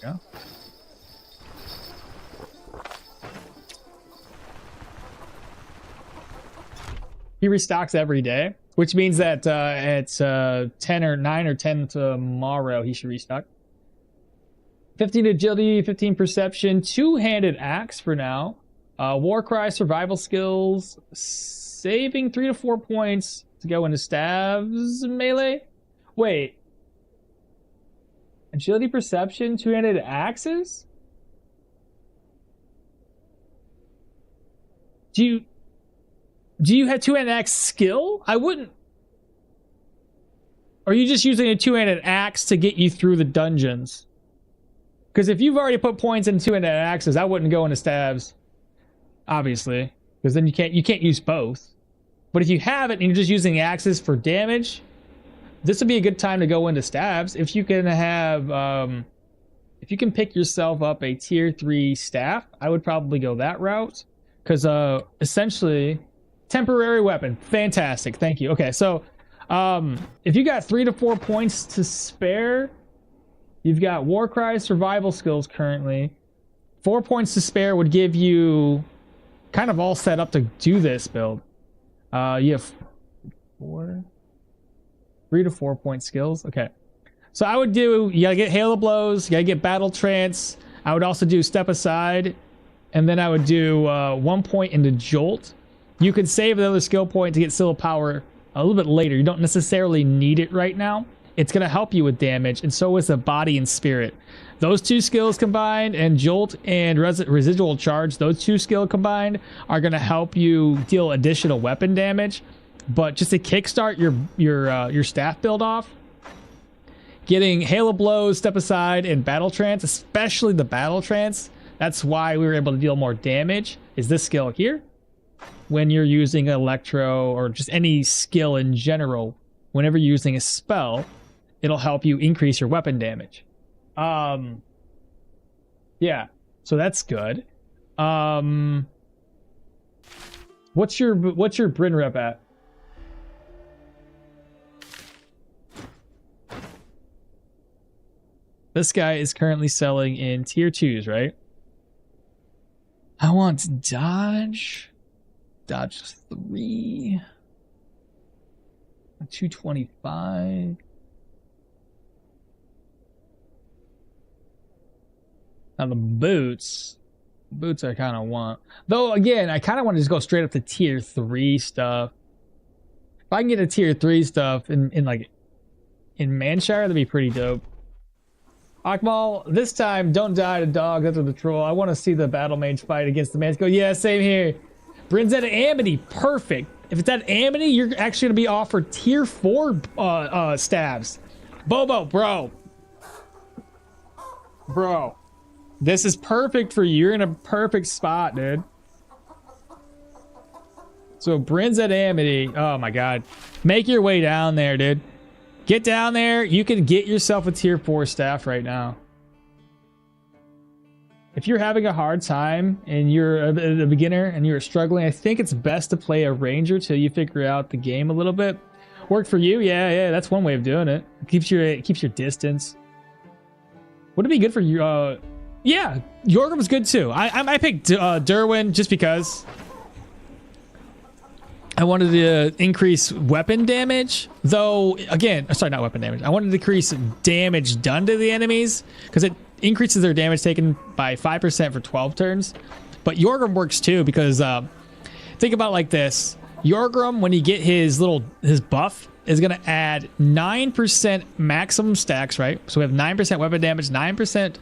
Go. He restocks every day, which means that at 10 or 9 or 10 tomorrow he should restock. 15 agility, 15 perception, 2-handed axe for now. War cry, survival skills, saving 3 to 4 points to go into stabs melee. Wait. Agility, perception, 2-handed axes? Do you have 2-handed axe skill? I wouldn't. Or are you just using a 2-handed axe to get you through the dungeons? Because if you've already put points in 2-handed axes, I wouldn't go into stabs. Obviously. Because then you can't use both. But if you have it and you're just using axes for damage, this would be a good time to go into staffs. If you can have, if you can pick yourself up a tier 3 staff, I would probably go that route. Because essentially, temporary weapon, fantastic. Thank you. Okay, so if you got 3 to 4 points to spare, you've got Warcry survival skills currently. 4 points to spare would give you kind of all set up to do this build. You have 3 to 4 point skills. Okay, so I would do, you gotta get Hail of Blows, you gotta get Battle Trance. I would also do Step Aside, and then I would do 1 point into Jolt. You could save another skill point to get Seal of Power a little bit later. You don't necessarily need it right now. It's gonna help you with damage, and so is the Body and Spirit. Those 2 skills combined, and Jolt and Residual Charge, those 2 skills combined are gonna help you deal additional weapon damage. But just to kickstart your staff build off, getting Hail of Blows, Step Aside, and Battle Trance, especially the Battle Trance, that's why we were able to deal more damage, is this skill here. When you're using Electro or just any skill in general, whenever you're using a spell, it'll help you increase your weapon damage. Yeah, so that's good. What's your Bryn rep at? This guy is currently selling in tier 2s, right? I want dodge. Dodge 3. 225. Now the boots I kind of want. Though again, I kind of want to just go straight up to tier 3 stuff. If I can get a tier 3 stuff in Manshire, that'd be pretty dope. Akmal, this time don't die to dogs after the troll. I want to see the Battlemage fight against the man. Go, yeah, same here. Bryn's at Amity, perfect. If it's at Amity, you're actually gonna be offered tier 4 stabs. Bobo, bro. This is perfect for you. You're in a perfect spot, dude. So Bryn's at Amity. Oh my god. Make your way down there, dude. Get down there. You can get yourself a tier 4 staff right now. If you're having a hard time and you're a beginner and you're struggling, I think it's best to play a ranger till you figure out the game a little bit. Worked for you? Yeah, that's one way of doing it. It keeps your distance. Would it be good for you? Yeah, Yorgrim's good too. I picked Dirwin just because I wanted to increase weapon damage. Though, again, sorry, not weapon damage. I wanted to decrease damage done to the enemies because it increases their damage taken by 5% for 12 turns. But Yorgrim works too because think about it like this. Yorgrim, when you get his buff, is going to add 9% maximum stacks, right? So we have 9% weapon damage, 9%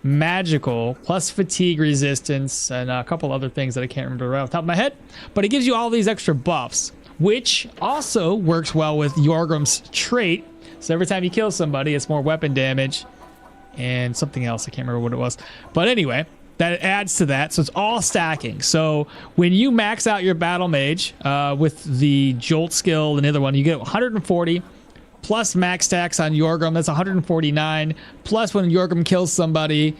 magical, plus fatigue resistance, and a couple other things that I can't remember right off the top of my head. But it gives you all these extra buffs, which also works well with Yorgrim's trait. So every time you kill somebody, it's more weapon damage and something else. I can't remember what it was. But anyway, that adds to that. So it's all stacking. So when you max out your Battlemage with the Jolt skill and the other one, you get 140 plus max stacks on Yorgrim. That's 149. Plus when Yorgrim kills somebody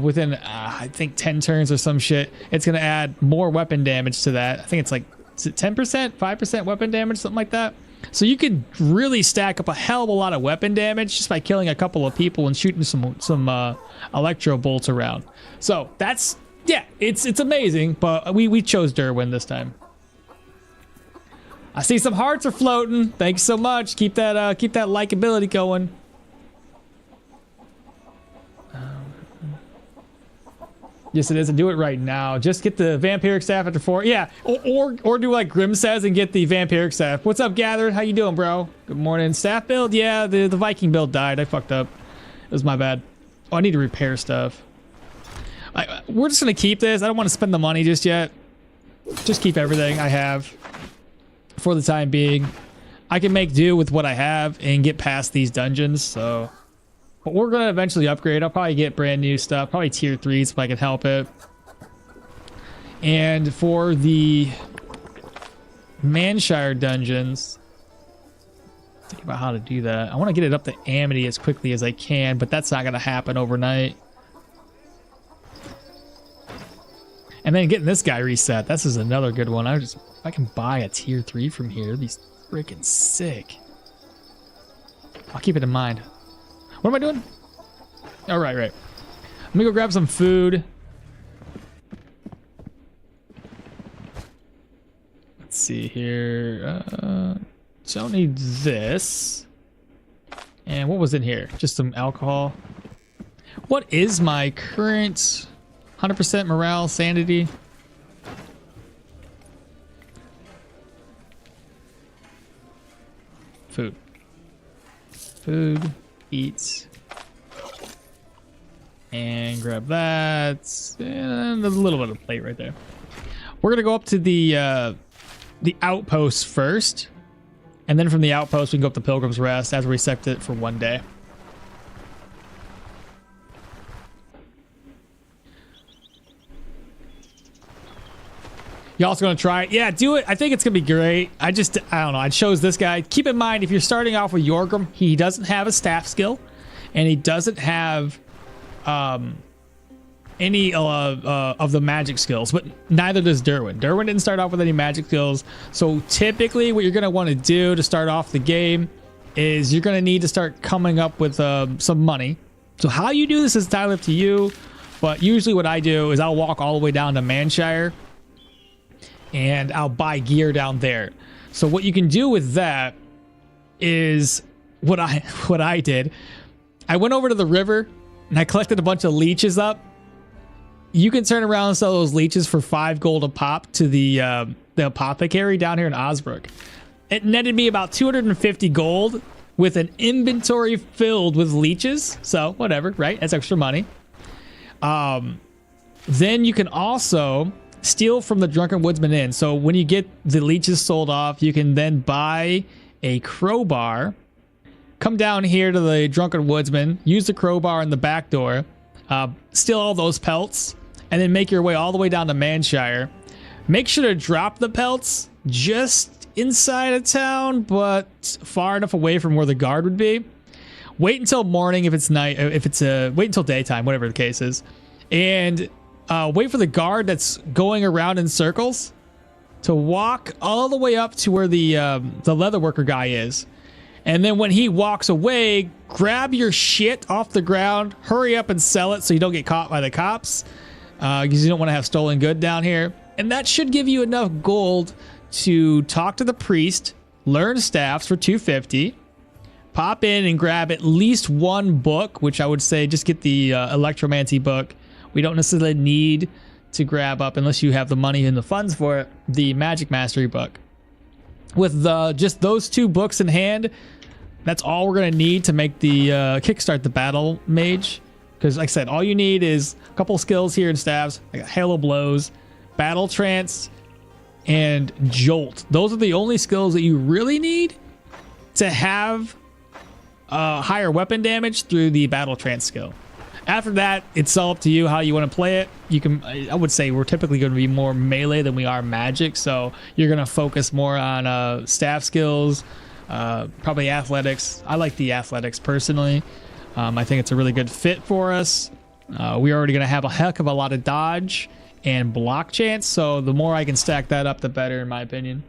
within, I think, 10 turns or some shit, it's going to add more weapon damage to that. I think it's like, is it 10%, 5% weapon damage, something like that. So you could really stack up a hell of a lot of weapon damage just by killing a couple of people and shooting some electro bolts around. So that's, yeah, it's amazing. But we chose Dirwin this time. I see some hearts are floating. Thanks so much. Keep that likability going. Yes, it is. And do it right now. Just get the vampiric staff after 4. Yeah, or do like Grim says and get the vampiric staff. What's up, Gathered? How you doing, bro? Good morning. Staff build? Yeah, the Viking build died. I fucked up. It was my bad. Oh, I need to repair stuff. We're just gonna keep this. I don't want to spend the money just yet. Just keep everything I have for the time being. I can make do with what I have and get past these dungeons. So. But we're going to eventually upgrade. I'll probably get brand new stuff. Probably tier 3s if I can help it. And for the Manshire dungeons, Think about how to do that. I want to get it up to Amity as quickly as I can, but that's not going to happen overnight. And then getting this guy reset. This is another good one. If I can buy a tier 3 from here, it'd be freaking sick. I'll keep it in mind. What am I doing? Oh, right. Let me go grab some food. Let's see here. Don't need this. And what was in here? Just some alcohol. What is my current 100% morale, sanity? Food. Eat. And grab that. And a little bit of plate right there. We're going to go up to the outpost first. And then from the outpost, we can go up to Pilgrim's Rest as we reset it for 1 day. You also gonna try it? Yeah, do it. I think it's gonna be great. I don't know. I chose this guy. Keep in mind, if you're starting off with Yorgrim, he doesn't have a staff skill, and he doesn't have any of the magic skills, but neither does Dirwin. Dirwin didn't start off with any magic skills. So typically what you're gonna want to do to start off the game is you're gonna need to start coming up with some money. So how you do this is entirely up to you, but usually what I do is I'll walk all the way down to Manshire and I'll buy gear down there. So what you can do with that is what I did. I went over to the river and I collected a bunch of leeches up. You can turn around and sell those leeches for 5 gold a pop to the apothecary down here in Osbrook. It netted me about 250 gold with an inventory filled with leeches. So whatever, right? That's extra money. Then you can also steal from the Drunken Woodsman Inn. So when you get the leeches sold off, you can then buy a crowbar, come down here to the Drunken Woodsman, use the crowbar in the back door, steal all those pelts, and then make your way all the way down to Manshire. Make sure to drop the pelts just inside of town, but far enough away from where the guard would be. Wait until morning if it's night, wait until daytime, whatever the case is, and wait for the guard that's going around in circles to walk all the way up to where the leatherworker guy is. And then when he walks away, grab your shit off the ground, hurry up and sell it so you don't get caught by the cops, because you don't want to have stolen good down here. And that should give you enough gold to talk to the priest, learn staffs for 250, pop in and grab at least 1 book, which I would say just get the Electromancy book. We don't necessarily need to grab up, unless you have the money and the funds for it, the Magic Mastery book. With just those 2 books in hand, that's all we're going to need to make the kickstart the Battlemage. Because like I said, all you need is a couple skills here in staffs, like Hail of Blows, Battle Trance, and Jolt. Those are the only skills that you really need to have higher weapon damage through the Battle Trance skill. After that, it's all up to you how you want to play it. You can, I would say we're typically going to be more melee than we are magic, so you're going to focus more on staff skills, probably athletics. I like the athletics personally. I think it's a really good fit for us. We're already going to have a heck of a lot of dodge and block chance, so the more I can stack that up, the better, in my opinion.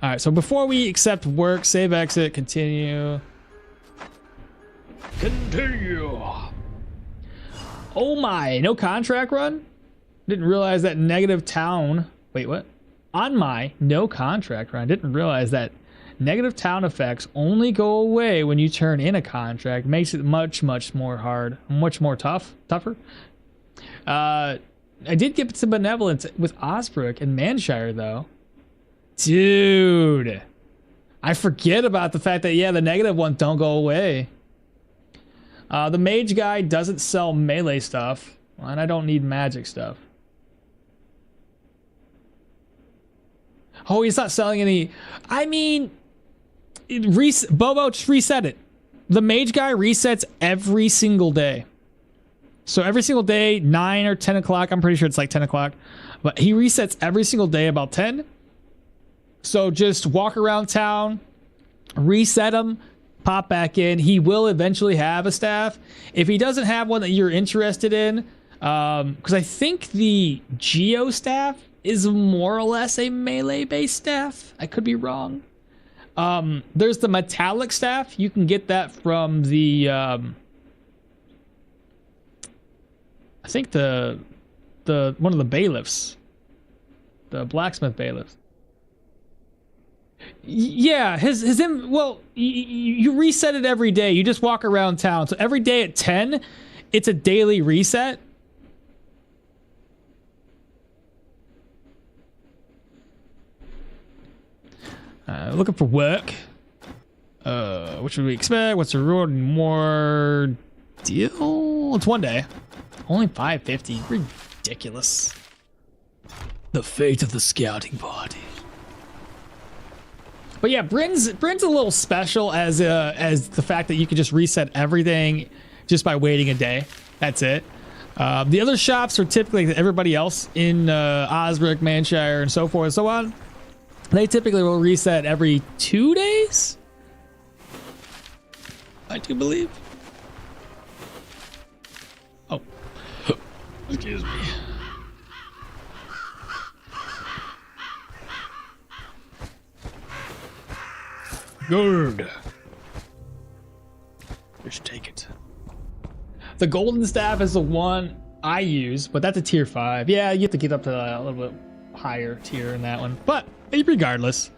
All right, so before we accept work, save, exit, continue. Continue. Oh my, no contract run? Didn't realize that negative town. Wait, what? On my no contract run, didn't realize that negative town effects only go away when you turn in a contract. Makes it much more hard, much more tougher. I did get some benevolence with Osbrook and Manshire though. Dude, I forget about the fact that, yeah, the negative ones don't go away. The mage guy doesn't sell melee stuff, and I don't need magic stuff. Oh, he's not selling any. I mean, Bobo, just reset it. The mage guy resets every single day. So every single day, 9 or 10 o'clock. I'm pretty sure it's like 10 o'clock. But he resets every single day about 10. So just walk around town, reset him, pop back in. He will eventually have a staff. If he doesn't have one that you're interested in, because I think the Geo staff is more or less a melee based staff. I could be wrong. There's the metallic staff. You can get that from the I think the one of the bailiffs, the blacksmith bailiffs. Yeah, well, you reset it every day. You just walk around town. So every day at 10, it's a daily reset. Looking for work. What should we expect? What's the reward? More deal? It's 1 day. Only 550. Ridiculous. The fate of the scouting party. But yeah, Bryn's a little special as the fact that you can just reset everything just by waiting a day. That's it. The other shops are typically everybody else in Osric, Manshire, and so forth and so on. They typically will reset every 2 days. I do believe. Oh, excuse me. Good. Just take it. The golden staff is the one I use, but that's a tier 5. Yeah, you have to get up to a little bit higher tier in that one, but regardless,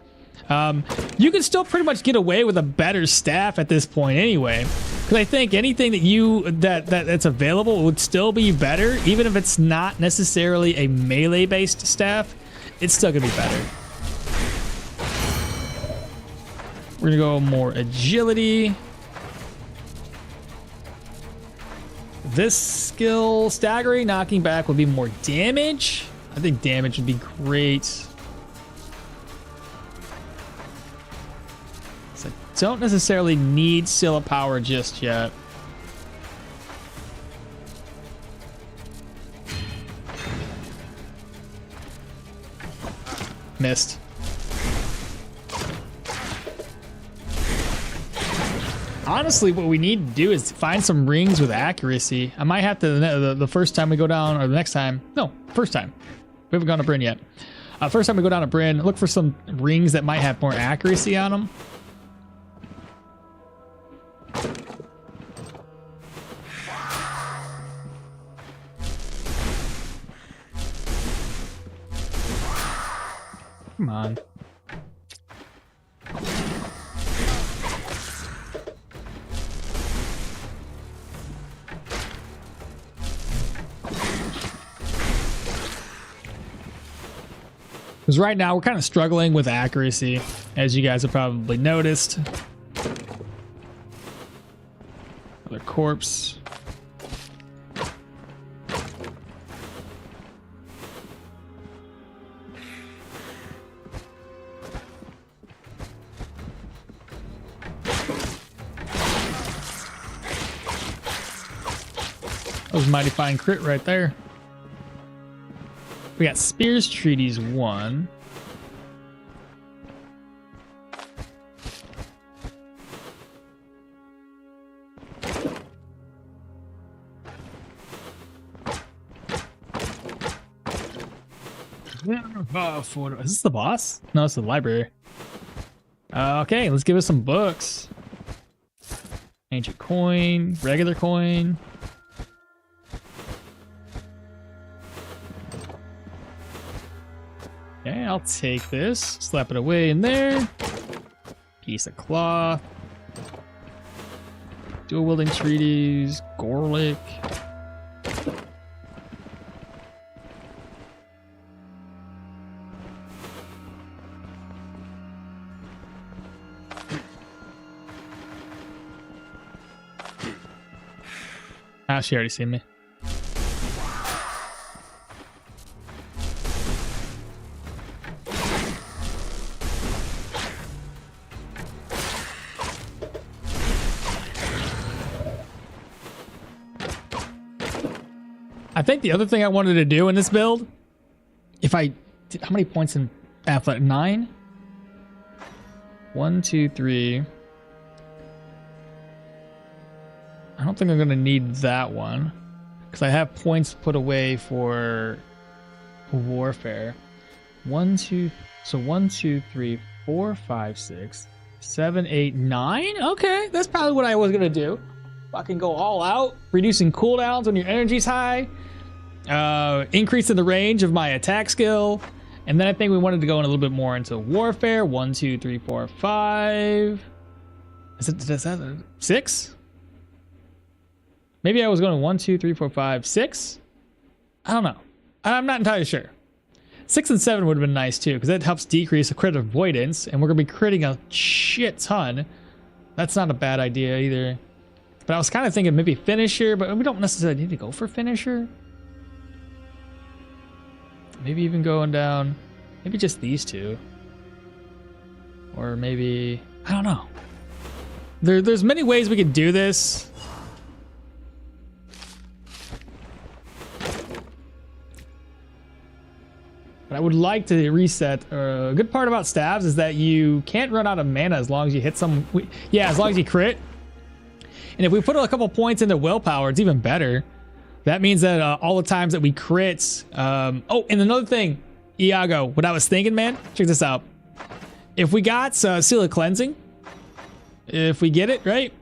you can still pretty much get away with a better staff at this point anyway, because I think anything that's available would still be better. Even if it's not necessarily a melee based staff, it's still gonna be better. We're gonna go more agility. This skill, staggering, knocking back, would be more damage. I think damage would be great. So I don't necessarily need Seal of Power just yet. Missed. Honestly, what we need to do is find some rings with accuracy. I might have to, the first time we go down, or the next time. No, first time. We haven't gone to Bryn yet. First time we go down to Bryn, look for some rings that might have more accuracy on them. Come on. Because right now we're kind of struggling with accuracy, as you guys have probably noticed. Another corpse. That was a mighty fine crit right there. We got Spears Treaties 1. Is this the boss? No, it's the library. Okay, let's give us some books. Ancient coin, regular coin. Okay, I'll take this, slap it away in there. Piece of cloth. Dual wielding treaties, Gorlick. Ah, she already seen me. I think the other thing I wanted to do in this build, how many points in athletic? 9? 1, 2, 3. I don't think I'm gonna need that one because I have points put away for warfare. 1, 2. So 1, 2, 3, 4, 5, 6, 7, 8, 9. Okay, that's probably what I was gonna do. Fucking go all out, reducing cooldowns when your energy's high, increasing the range of my attack skill, and then I think we wanted to go in a little bit more into warfare. 1, 2, 3, 4, 5. Is that 6? Maybe I was going 1, 2, 3, 4, 5, 6. I don't know. I'm not entirely sure. 6 and 7 would have been nice too, because that helps decrease the crit avoidance, and we're gonna be critting a shit ton. That's not a bad idea either. But I was kind of thinking maybe finisher, but we don't necessarily need to go for finisher. Maybe even going down, maybe just these two. Or maybe, I don't know. There's many ways we could do this. But I would like to reset. A good part about stabs is that you can't run out of mana as long as you hit some, yeah, as long as you crit. And if we put a couple points into willpower, it's even better. That means that all the times that we crit. Oh, and another thing, Iago, what I was thinking, man, check this out. If we got Seal of Cleansing, if we get it, right,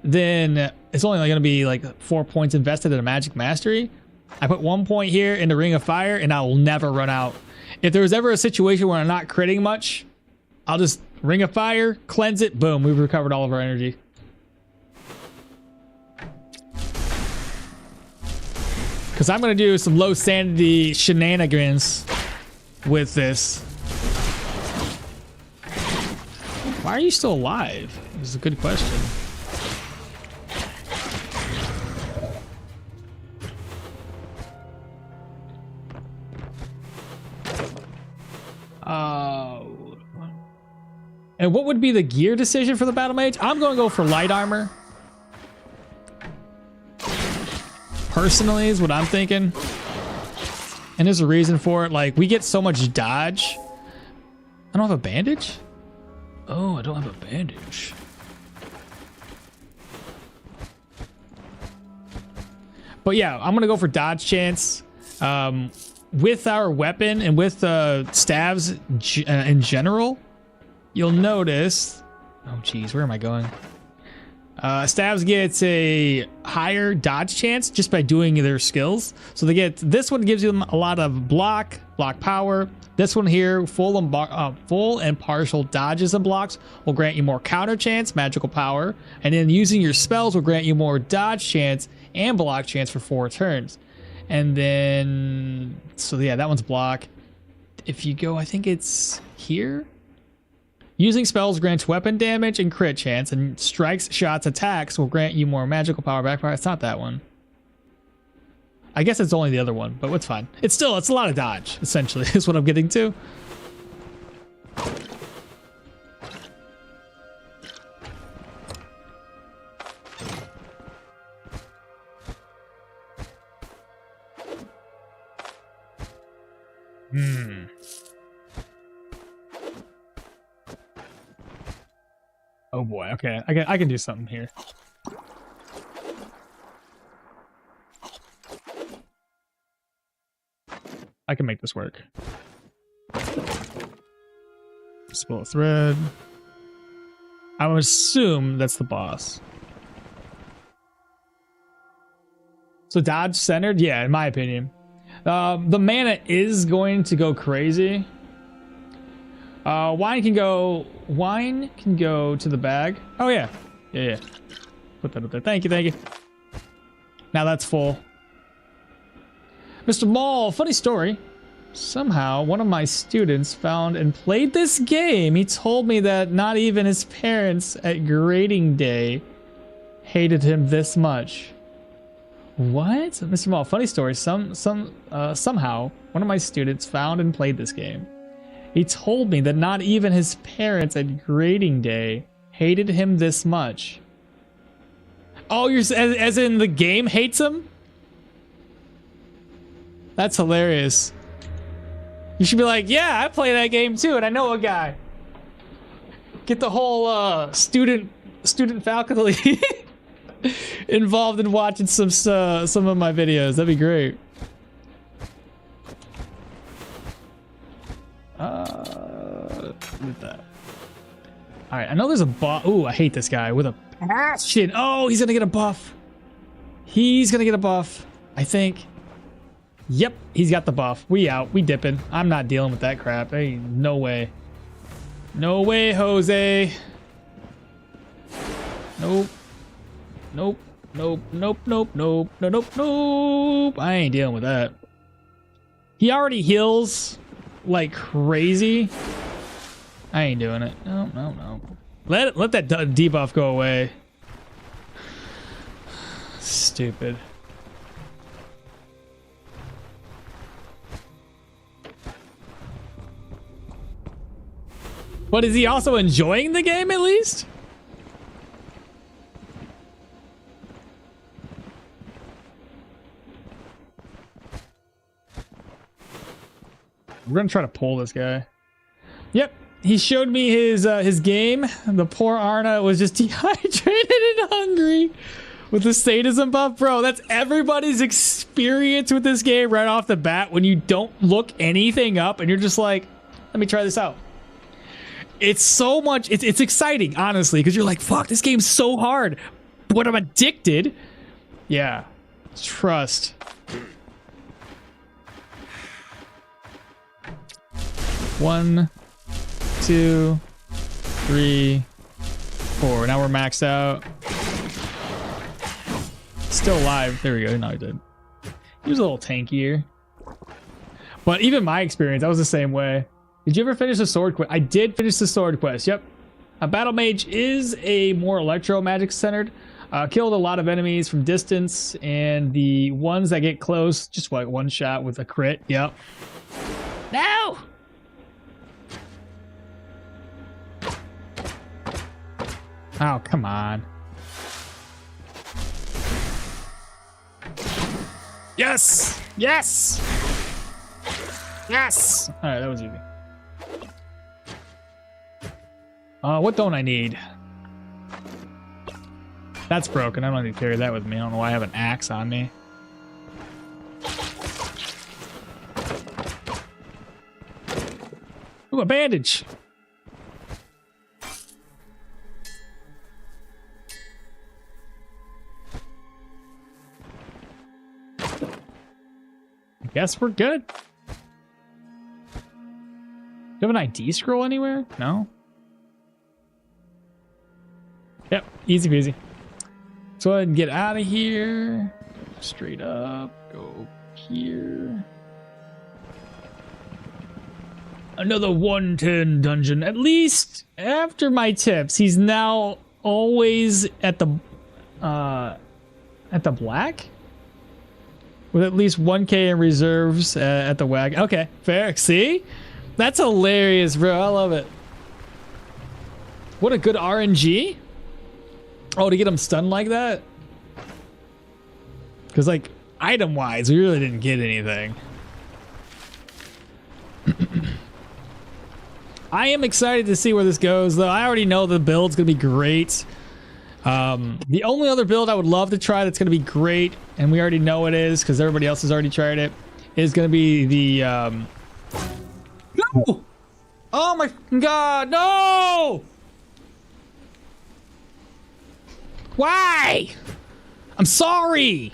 then it's only going to be like 4 points invested in a Magic Mastery. I put 1 point here in the Ring of Fire, and I will never run out. If there was ever a situation where I'm not critting much, I'll just Ring of Fire, cleanse it, boom, we've recovered all of our energy. Because I'm going to do some low sanity shenanigans with this. Why are you still alive? This is a good question. And what would be the gear decision for the Battlemage? I'm going to go for light armor. Personally is what I'm thinking. And there's a reason for it. Like, we get so much dodge. I don't have a bandage? Oh, I don't have a bandage. But yeah, I'm gonna go for dodge chance. With our weapon and with stabs in general, you'll notice. Oh geez, where am I going? Stabs gets a higher dodge chance just by doing their skills. So they get, this one gives them a lot of block power. This one here, full and partial dodges and blocks will grant you more counter chance, magical power. And then using your spells will grant you more dodge chance and block chance for 4 turns. And then, so yeah, that one's block. If you go, I think it's here. Using spells grants weapon damage and crit chance, and strikes, shots, attacks will grant you more magical power, back power. It's not that one. I guess it's only the other one, but it's fine. It's a lot of dodge, essentially, is what I'm getting to. Oh boy, okay, I can do something here. I can make this work. Spill a thread. I would assume that's the boss. So dodge centered? Yeah, in my opinion. The mana is going to go crazy. Wine can go to the bag. Oh yeah. Yeah. Put that up there. Thank you. Now that's full. Mr. Mall, funny story. Somehow one of my students found and played this game. He told me that not even his parents at grading day hated him this much. What? Mr. Mall, funny story. Somehow one of my students found and played this game. He told me that not even his parents at grading day hated him this much. Oh, you're as in the game hates him? That's hilarious. You should be like, yeah, I play that game too, and I know a guy. Get the whole student faculty involved in watching some of my videos. That'd be great. With that. All right, I know there's a buff. Ooh, I hate this guy with a passion. Oh, he's gonna get a buff. He's gonna get a buff, I think. Yep, he's got the buff. We out. We dipping. I'm not dealing with that crap. Hey, no way. No way, Jose. Nope. Nope. Nope. Nope. Nope. Nope. Nope. Nope. Nope. I ain't dealing with that. He already heals like crazy. I ain't doing it. No. No. No. Let that debuff go away. Stupid. But is he also enjoying the game at least? We're gonna try to pull this guy. Yep, he showed me his game. The poor Arna was just dehydrated and hungry with the sadism buff. Bro, that's everybody's experience with this game right off the bat when you don't look anything up and you're just like, let me try this out. It's so much, it's exciting, honestly, because you're like, fuck, this game's so hard, but I'm addicted. Yeah, trust. One, 2, 3, 4. Now we're maxed out. Still alive. There we go. No, he did. He was a little tankier. But even my experience, I was the same way. Did you ever finish the sword quest? I did finish the sword quest. Yep. A Battlemage is a more electro magic centered. Killed a lot of enemies from distance, and the ones that get close, just like one shot with a crit. Yep. No! Oh, come on. Yes! Yes! Yes! Alright, that was easy. What don't I need? That's broken. I don't need to carry that with me. I don't know why I have an axe on me. Ooh, a bandage! Guess we're good. Do you have an ID scroll anywhere? No? Yep, easy peasy. Let's go ahead and get out of here. Straight up, go here. Another 110 dungeon. At least after my tips, he's now always at the black? With at least 1K in reserves at the wagon. Okay, fair. See? That's hilarious, bro. I love it. What a good RNG. Oh, to get him stunned like that? Because, like, item-wise, we really didn't get anything. I am excited to see where this goes, though. I already know the build's going to be great. The only other build I would love to try that's going to be great, and we already know it is because everybody else has already tried it, is going to be the no! Oh my god, no! Why? I'm sorry.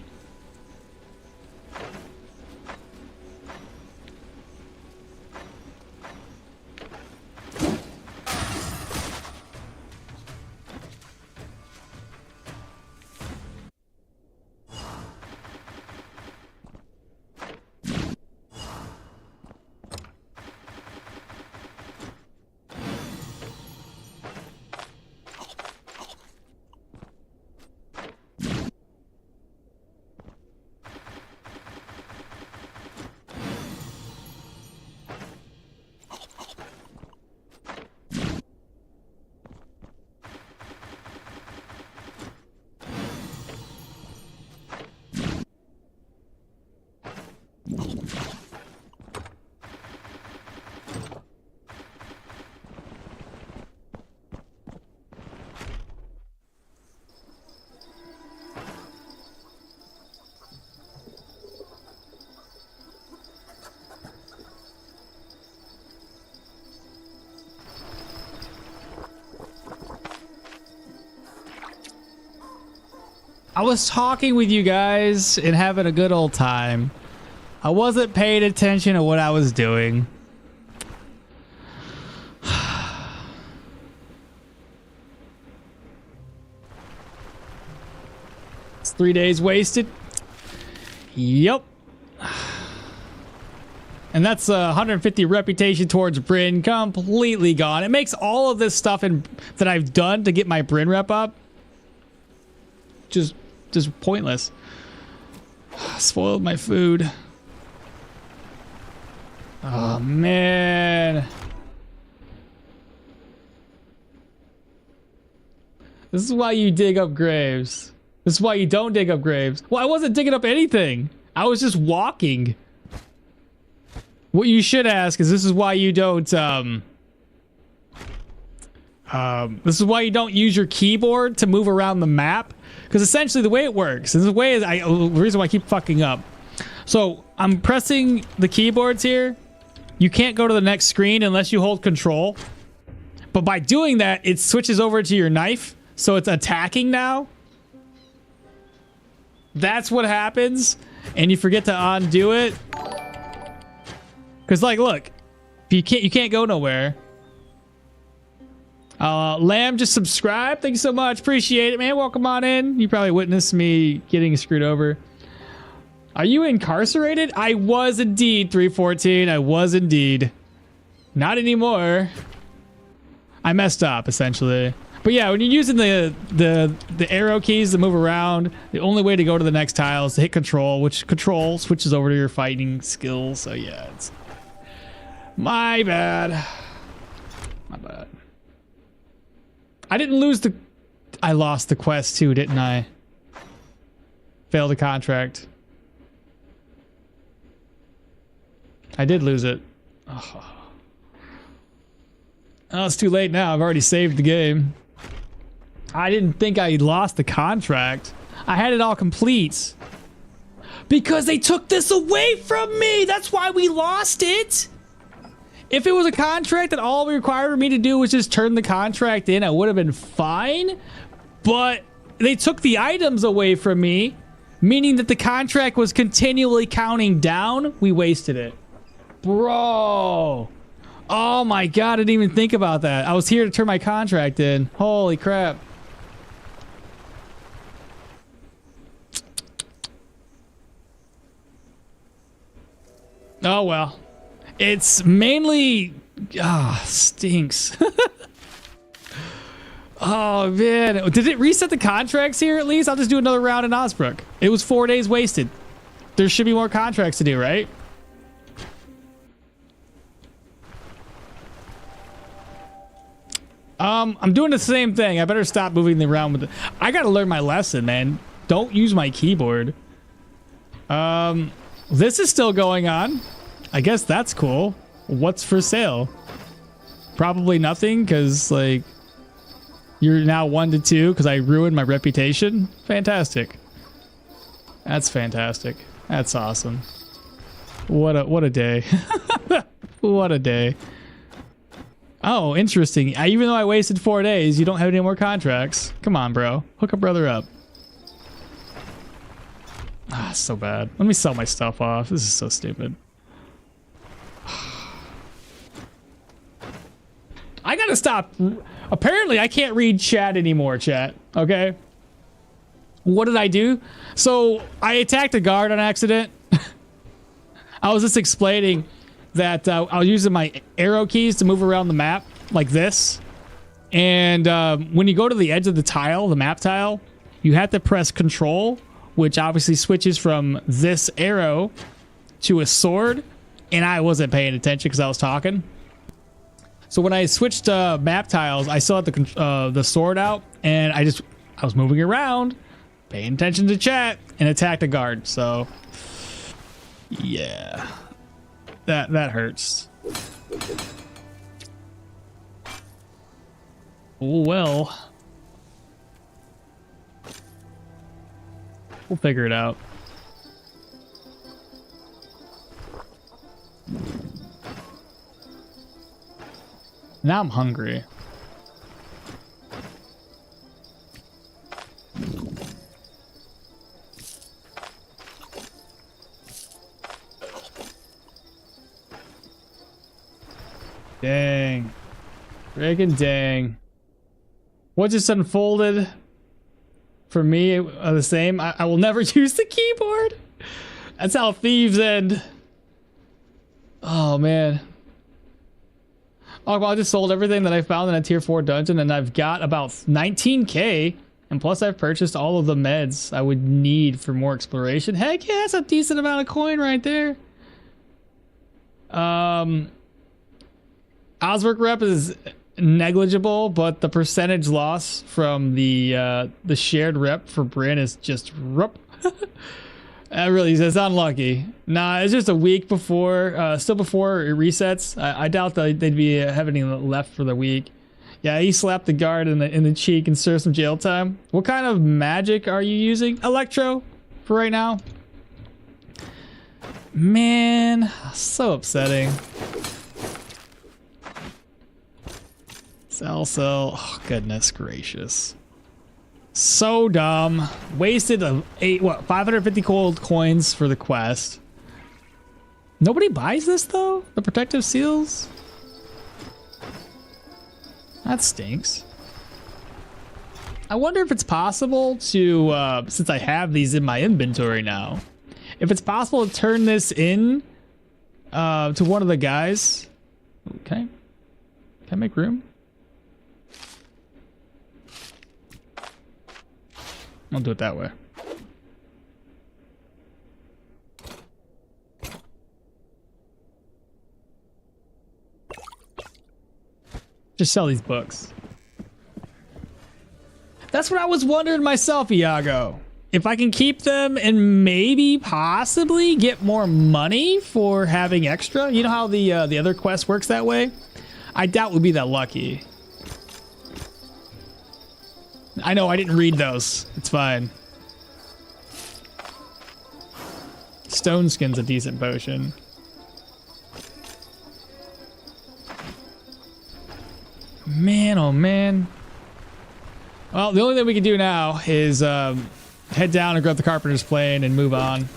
I was talking with you guys and having a good old time. I wasn't paying attention to what I was doing. It's 3 days wasted. Yep. And that's 150 reputation towards Bryn completely gone. It makes all of this stuff that I've done to get my Bryn rep up just pointless. Spoiled my food. Oh man. This is why you dig up graves. This is why you don't dig up graves. Well, I wasn't digging up anything. I was just walking. What you should ask is this is why you don't this is why you don't use your keyboard to move around the map, because essentially the way it works, and the way is the reason why I keep fucking up. So I'm pressing the keyboards here. You can't go to the next screen unless you hold control. But by doing that, it switches over to your knife, so it's attacking now. That's what happens, and you forget to undo it. Cause like, look, you can't go nowhere. Lamb just subscribed. Thank you so much. Appreciate it, man. Welcome on in. You probably witnessed me getting screwed over. Are you incarcerated? I was indeed, 314. I was indeed. Not anymore. I messed up essentially. But yeah, when you're using the arrow keys to move around, the only way to go to the next tile is to hit control, which control switches over to your fighting skills. So yeah, it's my bad. My bad. I didn't lose the... I lost the quest too, didn't I? Failed a contract. I did lose it. Oh, it's too late now. I've already saved the game. I didn't think I lost the contract. I had it all complete. Because they took this away from me! That's why we lost it! If it was a contract that all it required me to do was just turn the contract in, I would have been fine. But they took the items away from me, meaning that the contract was continually counting down. We wasted it. Bro. Oh my god, I didn't even think about that. I was here to turn my contract in. Holy crap. Oh well. It's mainly... stinks. Oh, man. Did it reset the contracts here at least? I'll just do another round in Osbrook. It was 4 days wasted. There should be more contracts to do, right? I'm doing the same thing. I better stop moving around with it. I gotta learn my lesson, man. Don't use my keyboard. This is still going on. I guess that's cool. What's for sale? Probably nothing, because like you're now 1 to 2 because I ruined my reputation. Fantastic. That's fantastic. That's awesome. What a day. What a day. Oh, interesting. Even though I wasted 4 days, you don't have any more contracts. Come on, bro. Hook a brother up. Ah, so bad. Let me sell my stuff off. This is so stupid. I gotta stop. Apparently, I can't read chat anymore, chat. Okay? What did I do? So, I attacked a guard on accident. I was just explaining that I was using my arrow keys to move around the map, like this. And when you go to the edge of the tile, the map tile, you have to press control, which obviously switches from this arrow to a sword. And I wasn't paying attention because I was talking. So when I switched map tiles, I still had the sword out, and I was moving around, paying attention to chat, and attacked a guard. So yeah, that hurts. Oh well, we'll figure it out. Now I'm hungry. Freaking dang. What just unfolded for me are the same. I will never use the keyboard. That's how thieves end. Oh, man. Oh, well, I just sold everything that I found in a tier 4 dungeon, and I've got about 19k. And plus, I've purchased all of the meds I would need for more exploration. Heck yeah, that's a decent amount of coin right there. Osric rep is negligible, but the percentage loss from the shared rep for Bryn is just rup. That really is unlucky. Nah, it's just a week before, still before it resets. I doubt that they'd be having any left for the week. Yeah, he slapped the guard in the cheek and served some jail time. What kind of magic are you using? Electro for right now. Man, so upsetting. Sell. Oh, goodness gracious. So dumb. Wasted 550 gold coins for the quest. Nobody buys this though? The protective seals? That stinks. I wonder if it's possible to, since I have these in my inventory now, if it's possible to turn this in to one of the guys. Okay. Can I make room? I'll do it that way. Just sell these books. That's what I was wondering myself, Iago. If I can keep them and maybe possibly get more money for having extra. You know how the other quest works that way? I doubt we'll be that lucky. I know I didn't read those. It's fine. Stone Skin's a decent potion. Man, oh man. Well, the only thing we can do now is head down and grab the Carpenter's plane and move on.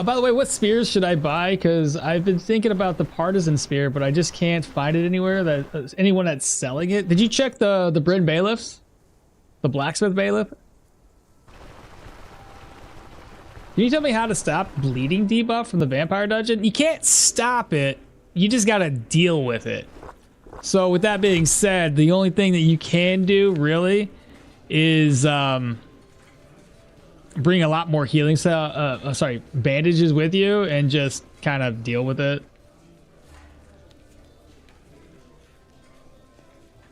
By the way, what spears should I buy? Because I've been thinking about the partisan spear, but I just can't find it anywhere. That anyone that's selling it. Did you check the Bryn bailiffs? The blacksmith bailiff? Can you tell me how to stop bleeding debuff from the vampire dungeon? You can't stop it. You just gotta deal with it. So with that being said, the only thing that you can do really is bring a lot more healing bandages with you and just kind of deal with it.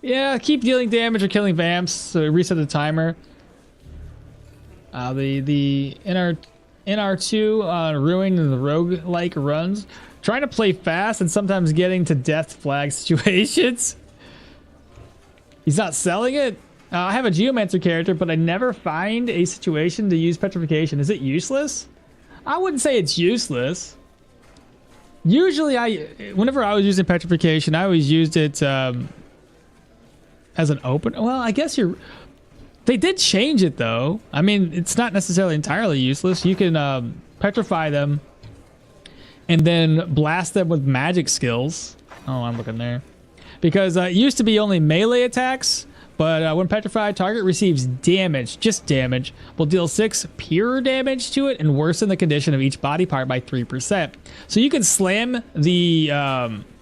Yeah, keep dealing damage or killing vamps, so reset the timer. The NR2 on Ruin and the rogue-like runs. Trying to play fast and sometimes getting to death flag situations. He's not selling it? I have a Geomancer character, but I never find a situation to use Petrification. Is it useless? I wouldn't say it's useless. Usually, whenever I was using Petrification, I always used it as an open. Well, I guess they did change it though. I mean, it's not necessarily entirely useless. You can petrify them and then blast them with magic skills. Oh, I'm looking there. Because it used to be only melee attacks. But when petrified, target receives damage, just damage, will deal 6 pure damage to it and worsen the condition of each body part by 3%. So you can slam the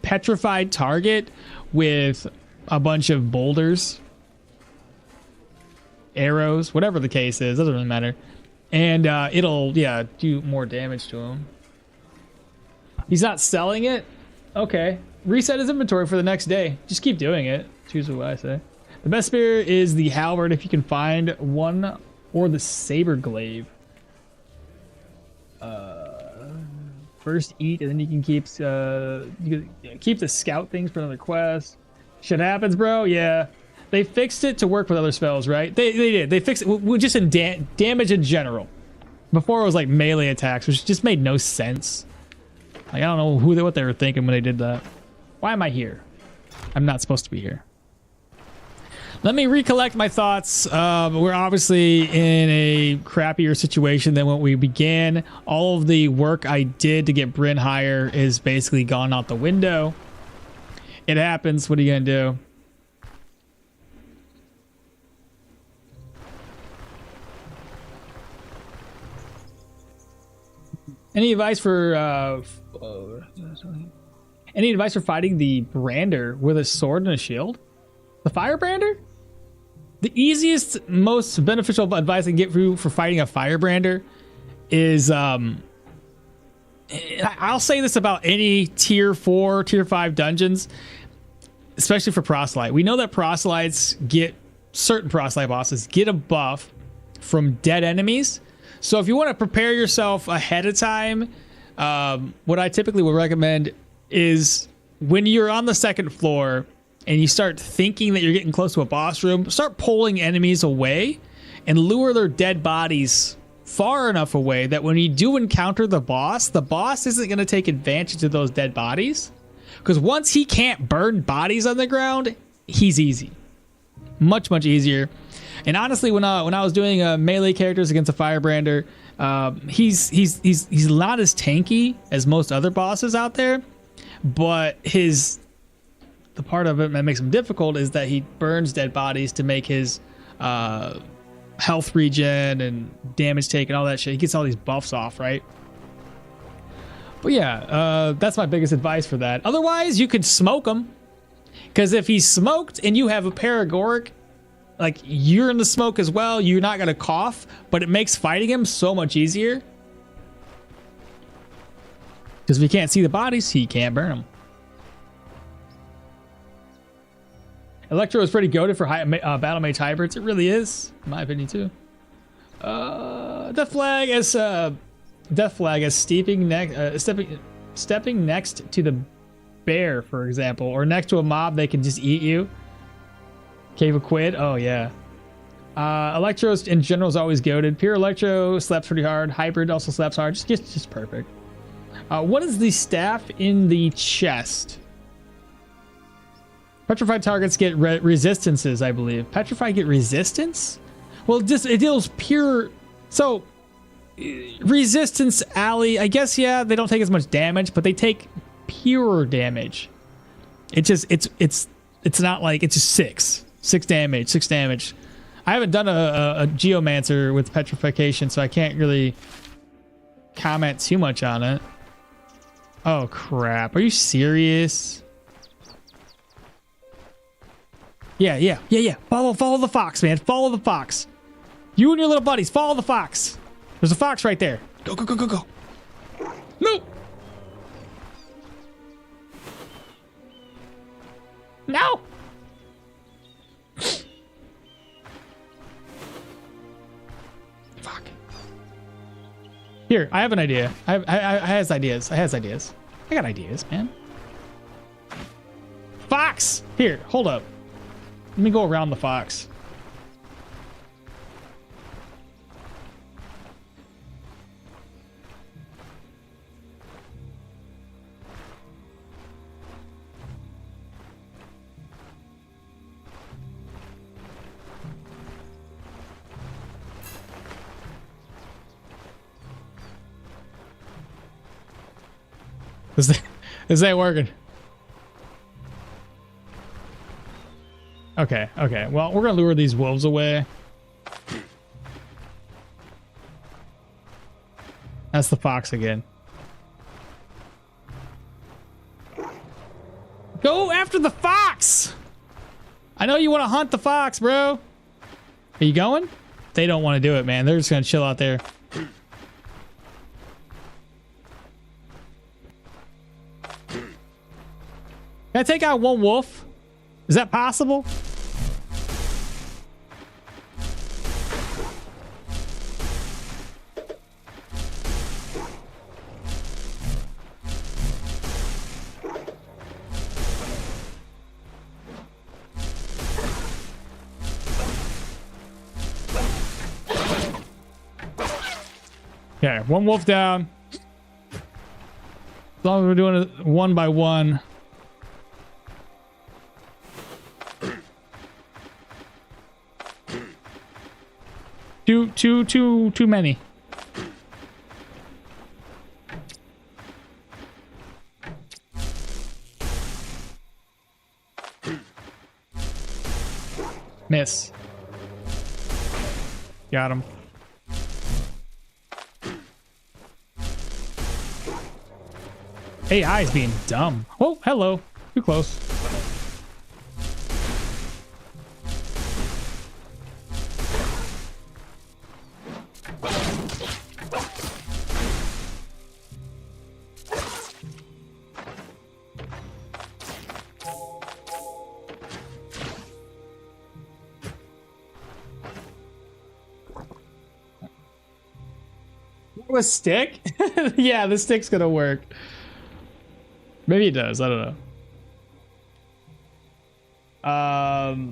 petrified target with a bunch of boulders, arrows, whatever the case is, doesn't really matter. And it'll, do more damage to him. He's not selling it? Okay. Reset his inventory for the next day. Just keep doing it. Choose what I say. The best spear is the halberd if you can find one, or the saber glaive. First eat, and then you can keep the scout things for another quest. Shit happens, bro. Yeah, they fixed it to work with other spells, right? They did. They fixed it just in damage in general. Before it was like melee attacks, which just made no sense. Like I don't know what they were thinking when they did that. Why am I here? I'm not supposed to be here. Let me recollect my thoughts. We're obviously in a crappier situation than when we began. All of the work I did to get Bryn higher is basically gone out the window. It happens. What are you going to do? Any advice for fighting the Brander with a sword and a shield? The Firebrander? The easiest, most beneficial advice I can get for fighting a Firebrander is, I'll say this about any tier 4, tier 5 dungeons, especially for proselyte. We know that certain proselyte bosses get a buff from dead enemies. So if you want to prepare yourself ahead of time, what I typically would recommend is when you're on the second floor and you start thinking that you're getting close to a boss room, start pulling enemies away and lure their dead bodies far enough away that when you do encounter the boss isn't going to take advantage of those dead bodies. Because once he can't burn bodies on the ground, he's easy. Much, much easier. And honestly, when I was doing melee characters against a Firebrander, he's not as tanky as most other bosses out there, but the part of it that makes him difficult is that he burns dead bodies to make his health regen and damage take and all that shit. He gets all these buffs off, right? But yeah, that's my biggest advice for that. Otherwise, you could smoke him, because if he's smoked and you have a Paragoric, like you're in the smoke as well, you're not gonna cough, but it makes fighting him so much easier. Because if he can't see the bodies, he can't burn them. Electro is pretty goated for Battlemage hybrids. It really is, in my opinion too. Death Flag as stepping next to the bear, for example, or next to a mob they can just eat you. Cave of Quid. Oh yeah. Electro in general is always goated. Pure Electro slaps pretty hard. Hybrid also slaps hard. Just perfect. What is the staff in the chest? Petrified targets get resistances, I believe. Petrified get resistance? Well, it deals pure. So resistance ally, I guess. Yeah, they don't take as much damage, but they take pure damage. It's not like it's just six damage. I haven't done a Geomancer with petrification, so I can't really comment too much on it. Oh crap, are you serious? Yeah. Follow the fox, man. Follow the fox. You and your little buddies, follow the fox. There's a fox right there. Go. No. No. Fuck. Here, I have an idea. I has ideas. I got ideas, man. Fox! Here, hold up. Let me go around the fox. Is that working? Okay. Well, we're gonna lure these wolves away. That's the fox again. Go after the fox! I know you want to hunt the fox, bro. Are you going? They don't want to do it, man. They're just gonna chill out there. Can I take out one wolf? Is that possible? Okay, one wolf down. As long as we're doing it one by one. Too many. Miss. Got him. AI is being dumb. Oh, hello. Too close. A stick? Yeah, the stick's gonna work. Maybe it does. I don't know.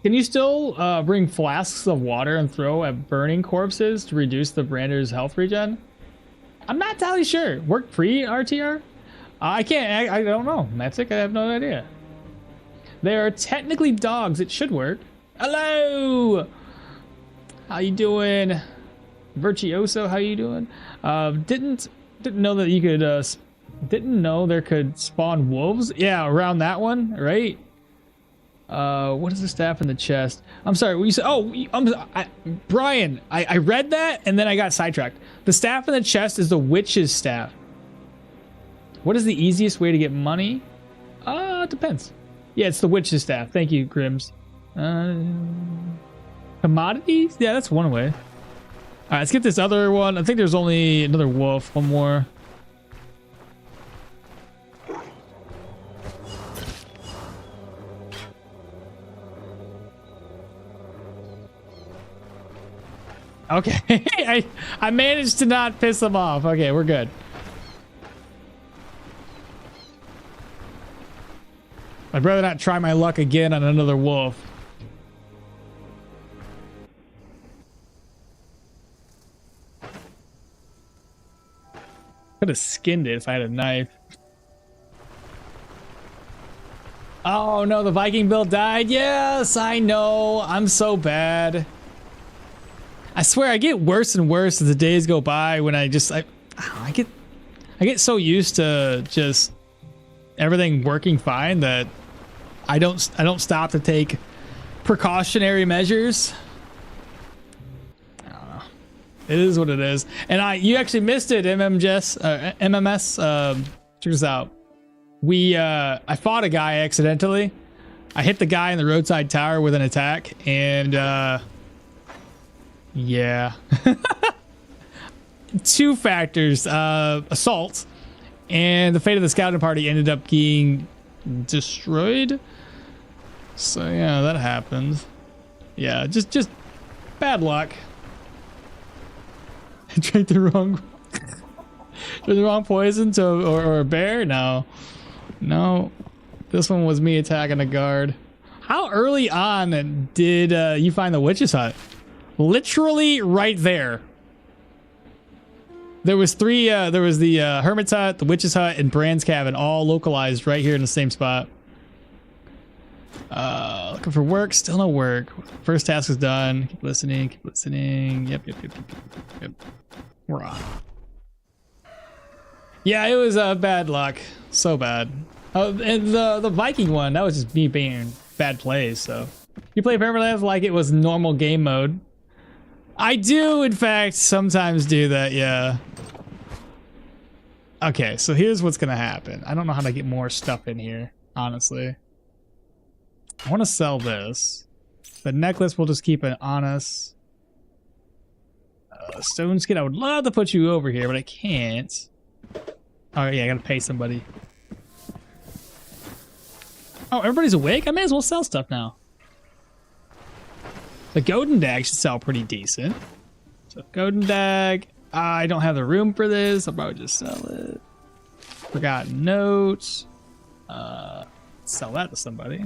Can you still bring flasks of water and throw at burning corpses to reduce the brander's health regen? I'm not entirely sure. Work free RtR? I can't. I don't know. Matic, I have no idea. They are technically dogs. It should work. Hello. How you doing? Virtuoso, how you doing? Didn't know that you could didn't know there could spawn wolves. Yeah, around that one, right? What is the staff in the chest? I'm sorry, what you said? Oh, Brian, I read that and then I got sidetracked. The staff in the chest is the witch's staff. What is the easiest way to get money? It depends. Yeah, it's the witch's staff. Thank you, Grims. Commodities? Yeah, that's one way. All right, let's get this other one. I think there's only another wolf. One more. Okay, I managed to not piss them off. Okay, we're good. I'd rather not try my luck again on another wolf. Could have skinned it if I had a knife. Oh no, the Viking build died. Yes, I know. I'm so bad. I swear I get worse and worse as the days go by when I get so used to just everything working fine that I don't stop to take precautionary measures. It is what it is. And you actually missed it, MMS. Check this out. I fought a guy accidentally. I hit the guy in the roadside tower with an attack, and yeah. Two factors, assault, and the fate of the scouting party ended up being destroyed. So yeah, that happened. Yeah, just bad luck. I drank the wrong poison or a bear? No. This one was me attacking a guard. How early on did you find the witch's hut? Literally right there. There was three. There was the hermit's hut, the witch's hut, and Brand's cabin, all localized right here in the same spot. Looking for work. Still no work. First task is done. Keep listening. Keep listening. Yep. We're on. Yeah, it was bad luck. So bad. And the Viking one, that was just me being bad plays. So you play permadeath like it was normal game mode. I do, in fact, sometimes do that. Yeah. Okay, so here's what's gonna happen. I don't know how to get more stuff in here, honestly. I want to sell this. The necklace we'll just keep it on us. Stone skin, I would love to put you over here, but I can't. Oh yeah, I gotta pay somebody. Oh, everybody's awake? I may as well sell stuff now. The golden dag should sell pretty decent. So golden dag, I don't have the room for this. I'll probably just sell it. Forgotten notes. Sell that to somebody.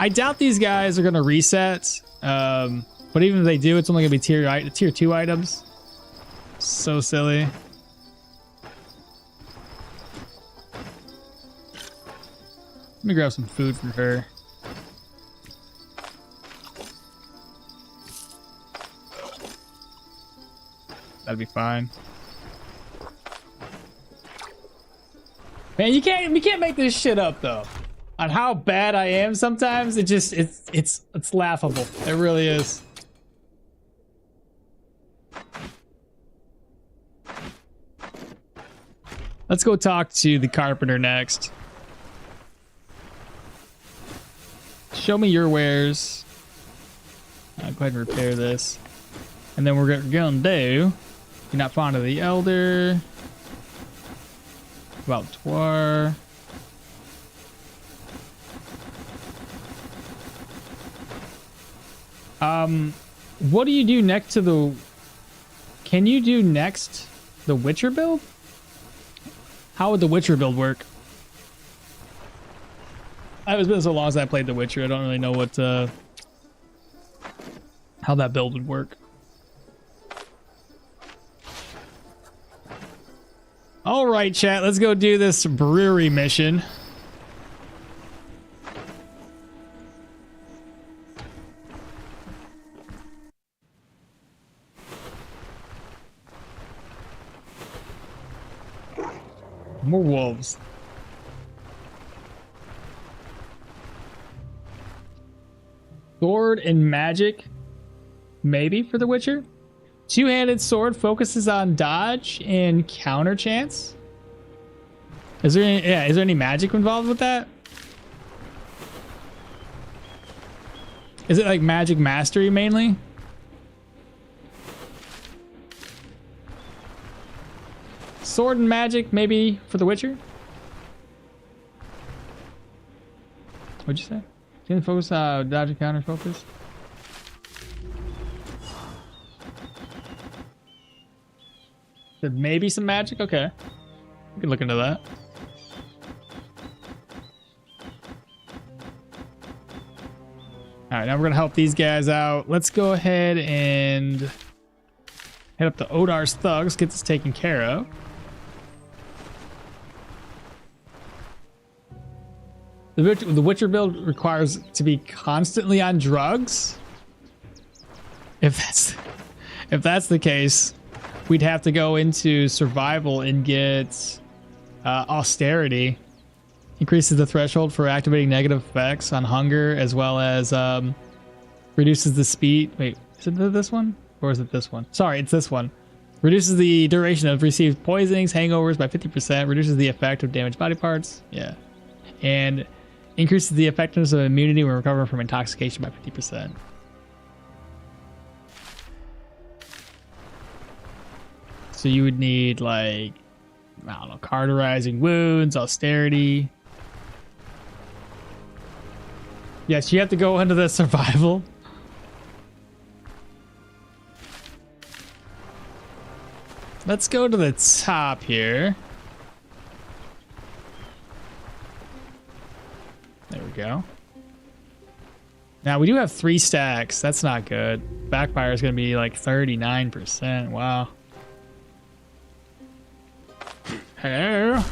I doubt these guys are gonna reset. But even if they do, it's only gonna be tier 2 items. So silly. Let me grab some food from her. That'd be fine. Man, you can't make this shit up though. On how bad I am sometimes, it's laughable. It really is. Let's go talk to the carpenter next. Show me your wares. I'll go ahead and repair this. And then we're gonna do, you're not fond of the elder. About what do you do next to the... Can you do next the Witcher build? How would the Witcher build work? It's been so long since I played the Witcher, I don't really know what how that build would work. All right, chat, let's go do this brewery mission. More wolves. Sword and magic, maybe for the Witcher. Two-handed sword focuses on dodge and counter chance. Is there any magic involved with that? Is it like magic mastery mainly? Sword and magic maybe for the Witcher? What'd you say? Can focus dodge and counter focus? Maybe some magic? Okay. We can look into that. Alright, now we're gonna help these guys out. Let's go ahead and head up to Odar's Thugs, get this taken care of. The Witcher build requires to be constantly on drugs. If that's the case, we'd have to go into survival and get austerity. Increases the threshold for activating negative effects on hunger, as well as reduces the speed. Wait, is it this one? Or is it this one? Sorry, it's this one. Reduces the duration of received poisonings, hangovers by 50%. Reduces the effect of damaged body parts. Yeah. And increases the effectiveness of immunity when recovering from intoxication by 50%. So you would need, like, I don't know, cauterizing wounds, austerity. Yes, you have to go into the survival. Let's go to the top here. There we go. Now we do have 3 stacks. That's not good. Backfire is going to be like 39%. Wow. Hello.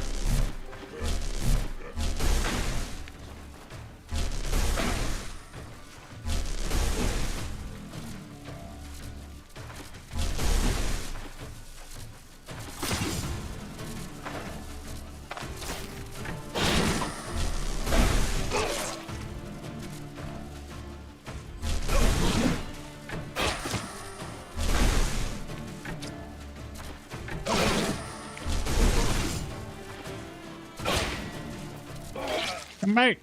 Mate.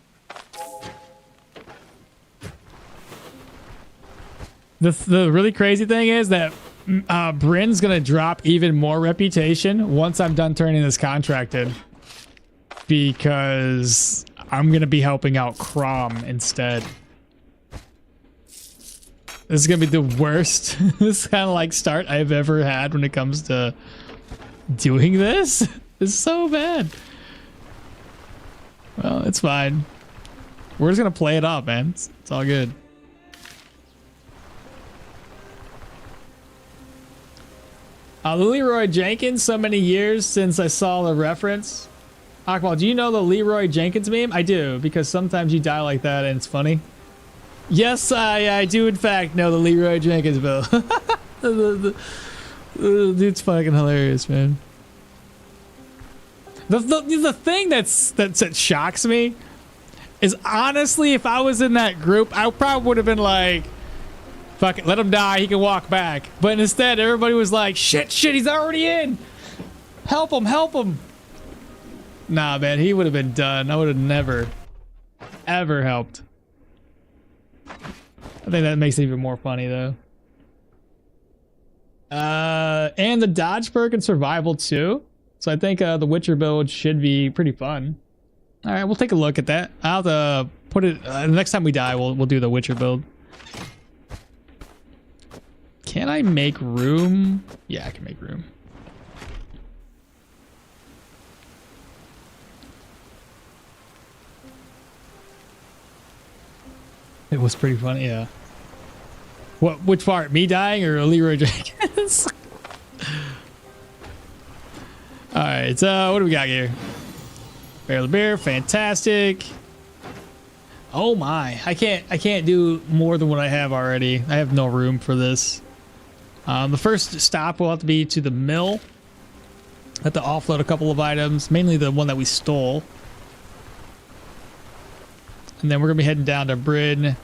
The really crazy thing is that Bryn's gonna drop even more reputation once I'm done turning this contract in, because I'm gonna be helping out Crom instead. This is gonna be the worst this kind of like start I've ever had when it comes to doing this. It's so bad. Well, it's fine. We're just gonna play it off, man. It's all good. The Leroy Jenkins, so many years since I saw the reference. Akmal, do you know the Leroy Jenkins meme? I do, because sometimes you die like that and it's funny. Yes, I do in fact know the Leroy Jenkins bill. Dude's fucking hilarious, man. The thing that shocks me is honestly, if I was in that group, I probably would have been like, fuck it, let him die, he can walk back. But instead, everybody was like, shit, he's already in. Help him. Nah, man, he would have been done. I would have never, ever helped. I think that makes it even more funny, though. And the dodge perk and survival, too. So I think the Witcher build should be pretty fun. All right, we'll take a look at that. I'll have to put it... the next time we die, we'll do the Witcher build. Can I make room? Yeah, I can make room. It was pretty funny, yeah. Which part? Me dying or Leroy Jenkins? Alright, so what do we got here? Barrel of beer, fantastic. Oh my, I can't do more than what I have already. I have no room for this. The first stop will have to be to the mill. I have to offload a couple of items, mainly the one that we stole. And then we're gonna be heading down to Bryn.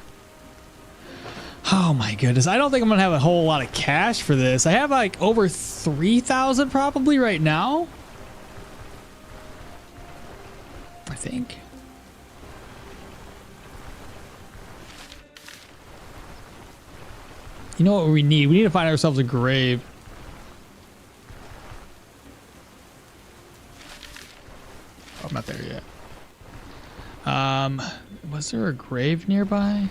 Oh my goodness, I don't think I'm gonna have a whole lot of cash for this. I have like over 3,000 probably right now. I think. You know what we need? We need to find ourselves a grave. Oh, I'm not there yet. Was there a grave nearby?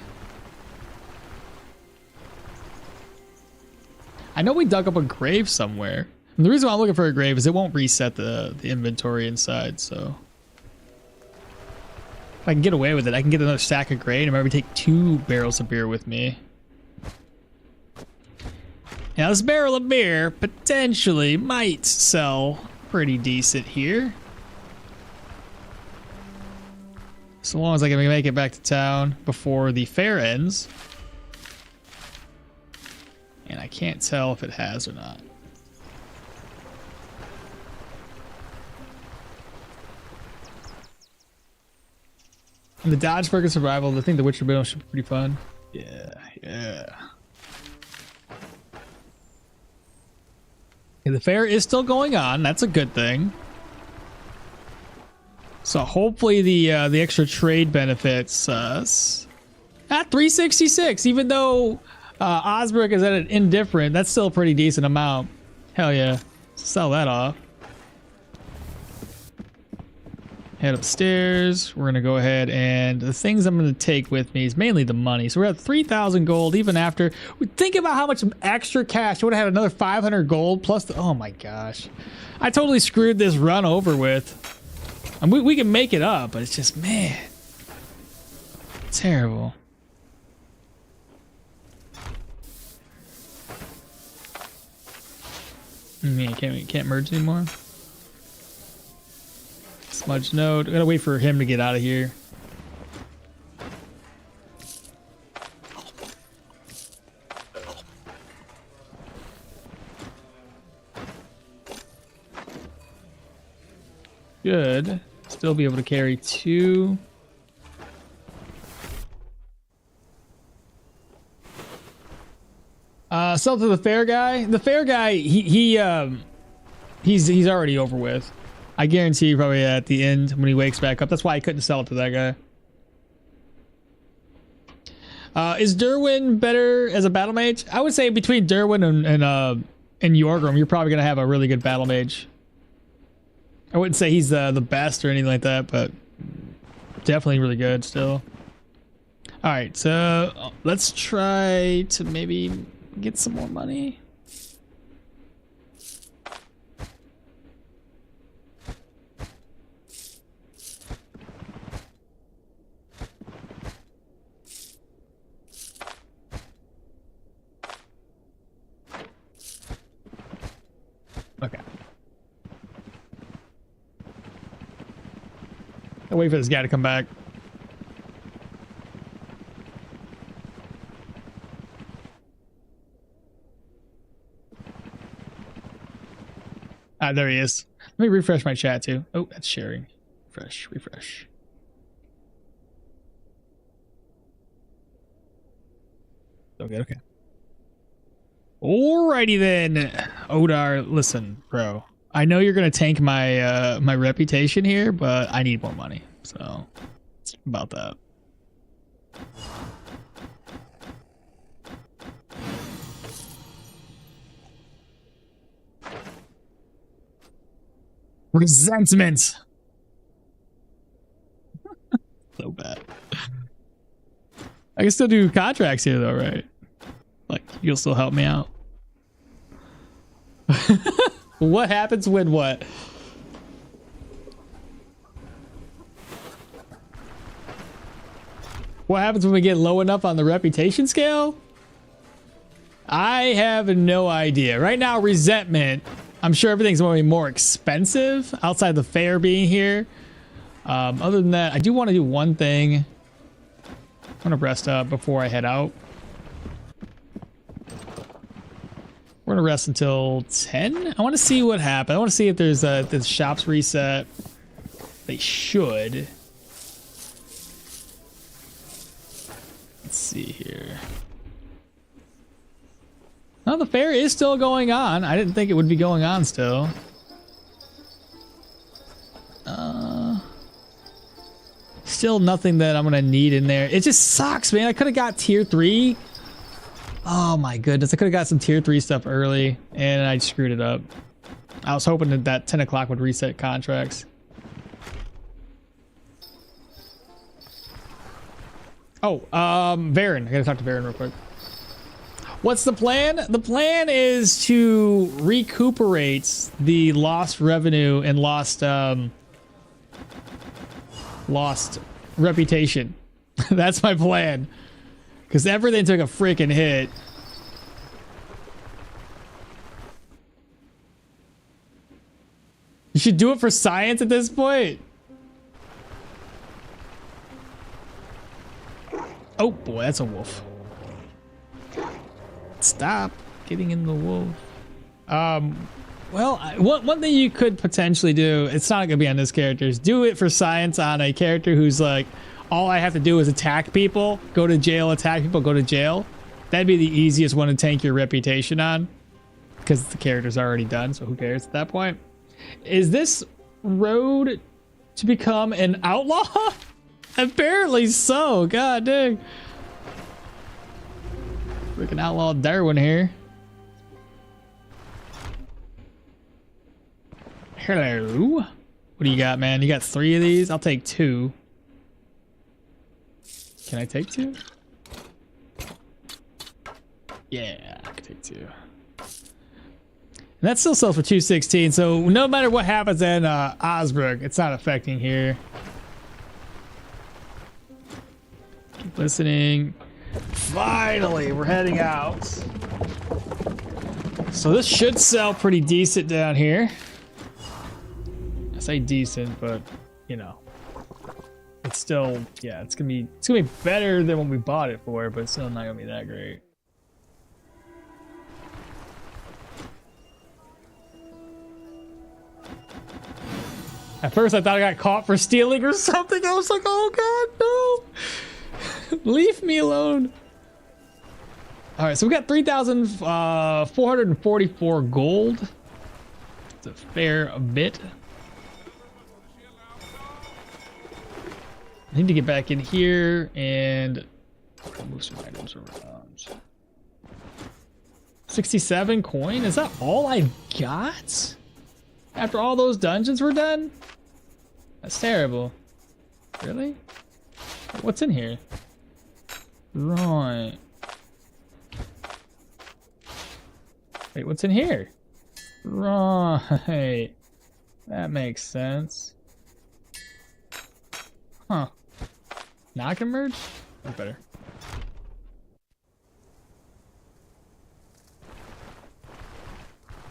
I know we dug up a grave somewhere. And the reason why I'm looking for a grave is it won't reset the inventory inside, so. If I can get away with it, I can get another stack of grain and maybe take 2 barrels of beer with me. Now this barrel of beer potentially might sell pretty decent here. So long as I can make it back to town before the fair ends. And I can't tell if it has or not. And the dodge perk and survival, I think the Witcher build should be pretty fun. Yeah. Okay, the fair is still going on. That's a good thing. So hopefully the extra trade benefits us. At 366, even though Osbrick is at an indifferent, that's still a pretty decent amount. Hell yeah. Sell that off. Head upstairs. We're going to go ahead and the things I'm going to take with me is mainly the money. So we're at 3,000 gold even after. Think about how much extra cash. I would have had another 500 gold plus the, oh my gosh. I totally screwed this run over with. And we can make it up, but it's just, man. Terrible. Man, can't merge anymore. Smudge node. I gotta wait for him to get out of here. Good. Still be able to carry 2. Sell to the fair guy. The fair guy, he's already over with. I guarantee probably at the end when he wakes back up. That's why I couldn't sell it to that guy. Is Dirwin better as a battle mage? I would say between Dirwin and Yorgrim, you're probably gonna have a really good battle mage. I wouldn't say he's the best or anything like that, but definitely really good still. All right, so let's try to maybe get some more money. Okay. I'll wait for this guy to come back. Ah, there he is. Let me refresh my chat too. Oh, that's sharing. Refresh. Okay. Alrighty then. Odar, listen, bro. I know you're gonna tank my my reputation here, but I need more money. So it's about that. Resentment. So bad. I can still do contracts here though, right? Like, you'll still help me out. What happens when what? What happens when we get low enough on the reputation scale? I have no idea. Right now, resentment. I'm sure everything's going to be more expensive outside the fair being here. Other than that, I do want to do one thing. I want to rest up before I head out. We're going to rest until 10. I want to see what happens. I want to see if there's the shops reset. They should. Let's see here. No, the fair is still going on. I didn't think it would be going on still. Still nothing that I'm gonna need in there. It just sucks, man. I could have got tier 3. Oh my goodness. I could have got some tier 3 stuff early and I screwed it up. I was hoping that 10 o'clock would reset contracts. Oh, Varen. I gotta talk to Varen real quick. What's the plan? The plan is to recuperate the lost revenue and lost reputation. That's my plan. Because everything took a freaking hit. You should do it for science at this point. Oh boy, that's a wolf. Stop getting in the wolf. Well, one thing you could potentially do, it's not gonna be on this character, is do it for science on a character who's like, all I have to do is attack people, go to jail, attack people, go to jail. That'd be the easiest one to tank your reputation on, because the character's already done, so who cares at that point? Is this road to become an outlaw? Apparently so. God dang. Freaking outlaw Dirwin here. Hello. What do you got, man? You got 3 of these? I'll take 2. Can I take 2? Yeah, I can take 2. And that still sells for 216, so no matter what happens in Osberg, it's not affecting here. Keep listening. Finally, we're heading out. So this should sell pretty decent down here. I say decent, but you know, it's still, yeah, it's gonna be better than what we bought it for, but it's still not gonna be that great. At first I thought I got caught for stealing or something. I was like, oh god, no. Leave me alone. All right, so we got 3,444 gold. It's a fair bit. I need to get back in here and move some items around. 67 coin? Is that all I got? After all those dungeons were done? That's terrible. Really? What's in here? Right. Wait, what's in here? Right. That makes sense. Huh. Now I can merge? That's better.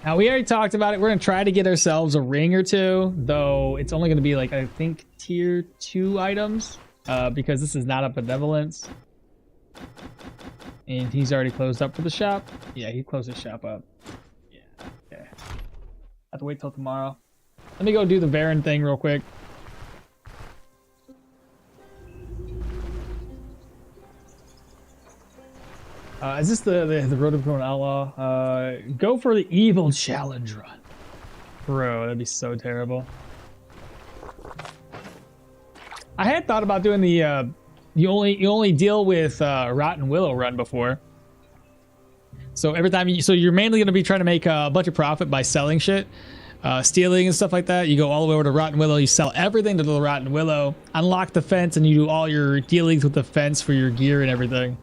Now we already talked about it. We're gonna try to get ourselves a ring or 2, though it's only gonna be like, I think, tier 2 items, because this is not a benevolence. And he's already closed up for the shop. Yeah, he closed his shop up. Yeah, okay. have to wait till tomorrow. Let me go do the Baron thing real quick. Is this the Road to Becoming an Outlaw? Go for the evil challenge run. Bro, that'd be so terrible. I had thought about doing the you only deal with Rotten Willow run before. So every time you're mainly gonna be trying to make a bunch of profit by selling shit, stealing and stuff like that. You go all the way over to Rotten Willow, you sell everything to the Rotten Willow, unlock the fence, and you do all your dealings with the fence for your gear and everything.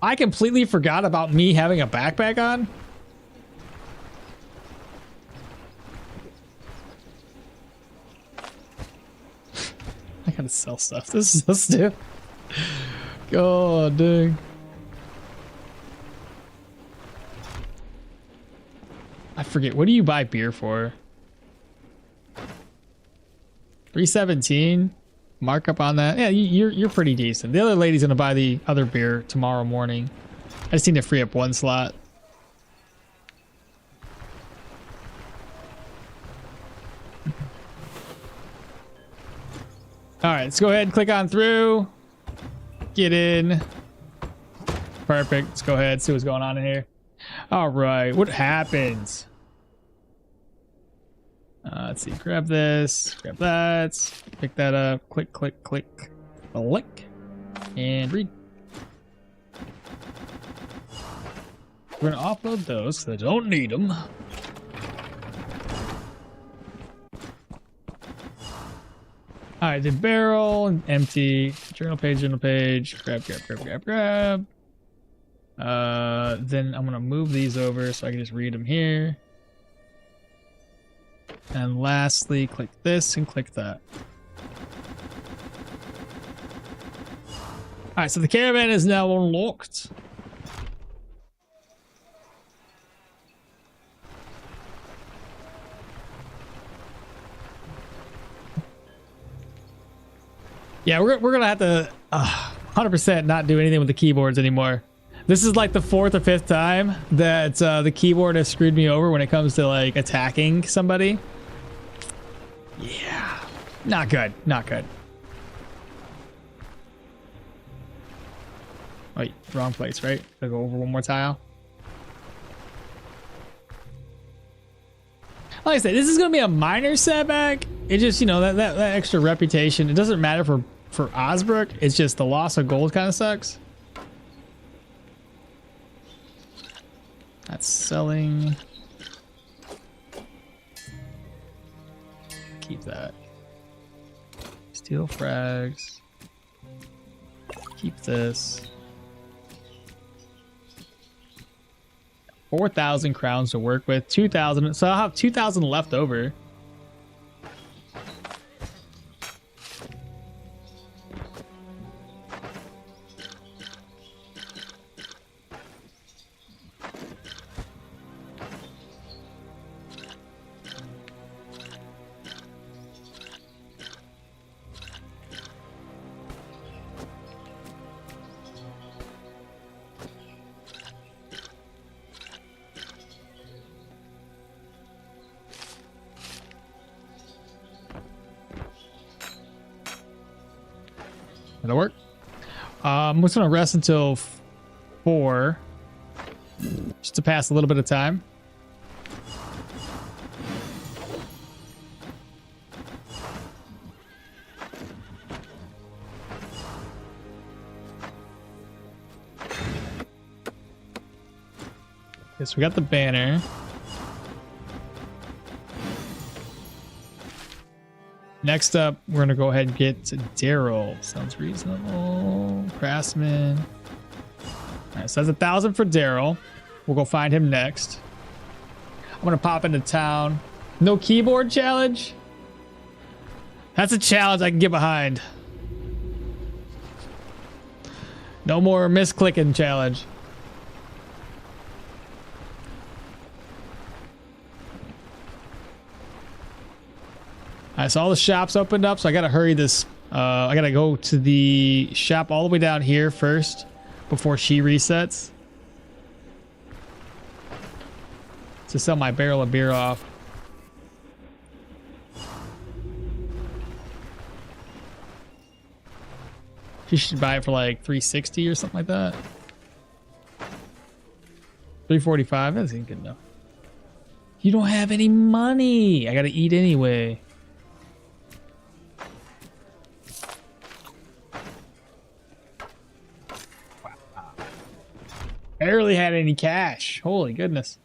I completely forgot about me having a backpack on. I gotta sell stuff. This is so stupid. God dang. I forget. What do you buy beer for? 317. Markup on that. Yeah, you're pretty decent. The other lady's gonna buy the other beer tomorrow morning. I just need to free up one slot. All right, let's go ahead and click on through. Get in. Perfect. Let's go ahead and see what's going on in here. All right, what happens? Let's see, grab this, grab that, pick that up, click, click, click, click, and read. We're gonna offload those because I don't need them. All right, the barrel, empty, journal page, grab, grab, grab, grab, grab. Then I'm gonna move these over so I can just read them here. And lastly, click this and click that. All right, so the caravan is now unlocked. Yeah, we're gonna have to 100% not do anything with the keyboards anymore. This is like the 4th or 5th time that the keyboard has screwed me over when it comes to like attacking somebody. Yeah, not good, not good. Wait, wrong place, right? Gotta go over one more tile. Like I said, this is gonna be a minor setback. It just, you know, that extra reputation. It doesn't matter for Osbrook. It's just the loss of gold kind of sucks. That's selling. Keep that. Steel frags. Keep this. 4,000 crowns to work with. 2,000. So I'll have 2,000 left over. That'll work. I'm just gonna rest until 4, just to pass a little bit of time. Okay, so we got the banner. Next up, we're gonna go ahead and get to Daryl. Sounds reasonable. Craftsman. All right, so that's 1,000 for Daryl. We'll go find him next. I'm gonna pop into town. No keyboard challenge? That's a challenge I can get behind. No more misclicking challenge. All right, so all the shops opened up, so I gotta hurry this I gotta go to the shop all the way down here first before she resets to sell my barrel of beer off. She should buy it for like 360 or something like that. 345. That isn't good enough. You don't have any money. I gotta eat anyway. Barely had any cash. Holy goodness.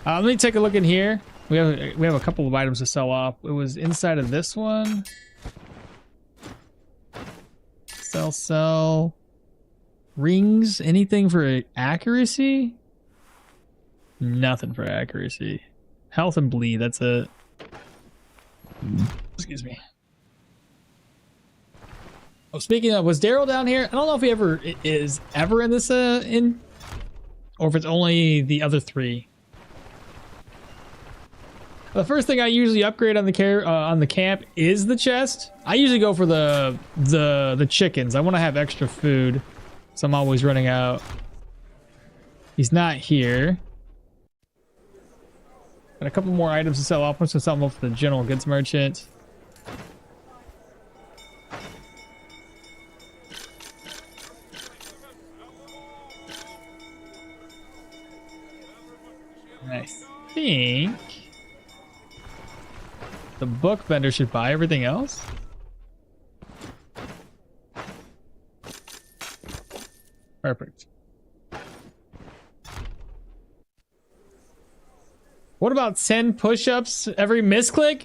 Let me take a look in here. We have a couple of items to sell off. It was inside of this one. Sell. Rings. Anything for accuracy? Nothing for accuracy. Health and bleed. That's it. Excuse me. Oh, speaking of, was Daryl down here? I don't know if he ever is in this inn, or if it's only the other three. The first thing I usually upgrade on the camp is the chest. I usually go for the chickens. I want to have extra food, so I'm always running out. He's not here. Got a couple more items to sell off. I'm going to sell them off to the general goods merchant. I think the book vendor should buy everything else. Perfect. What about 10 push-ups every misclick?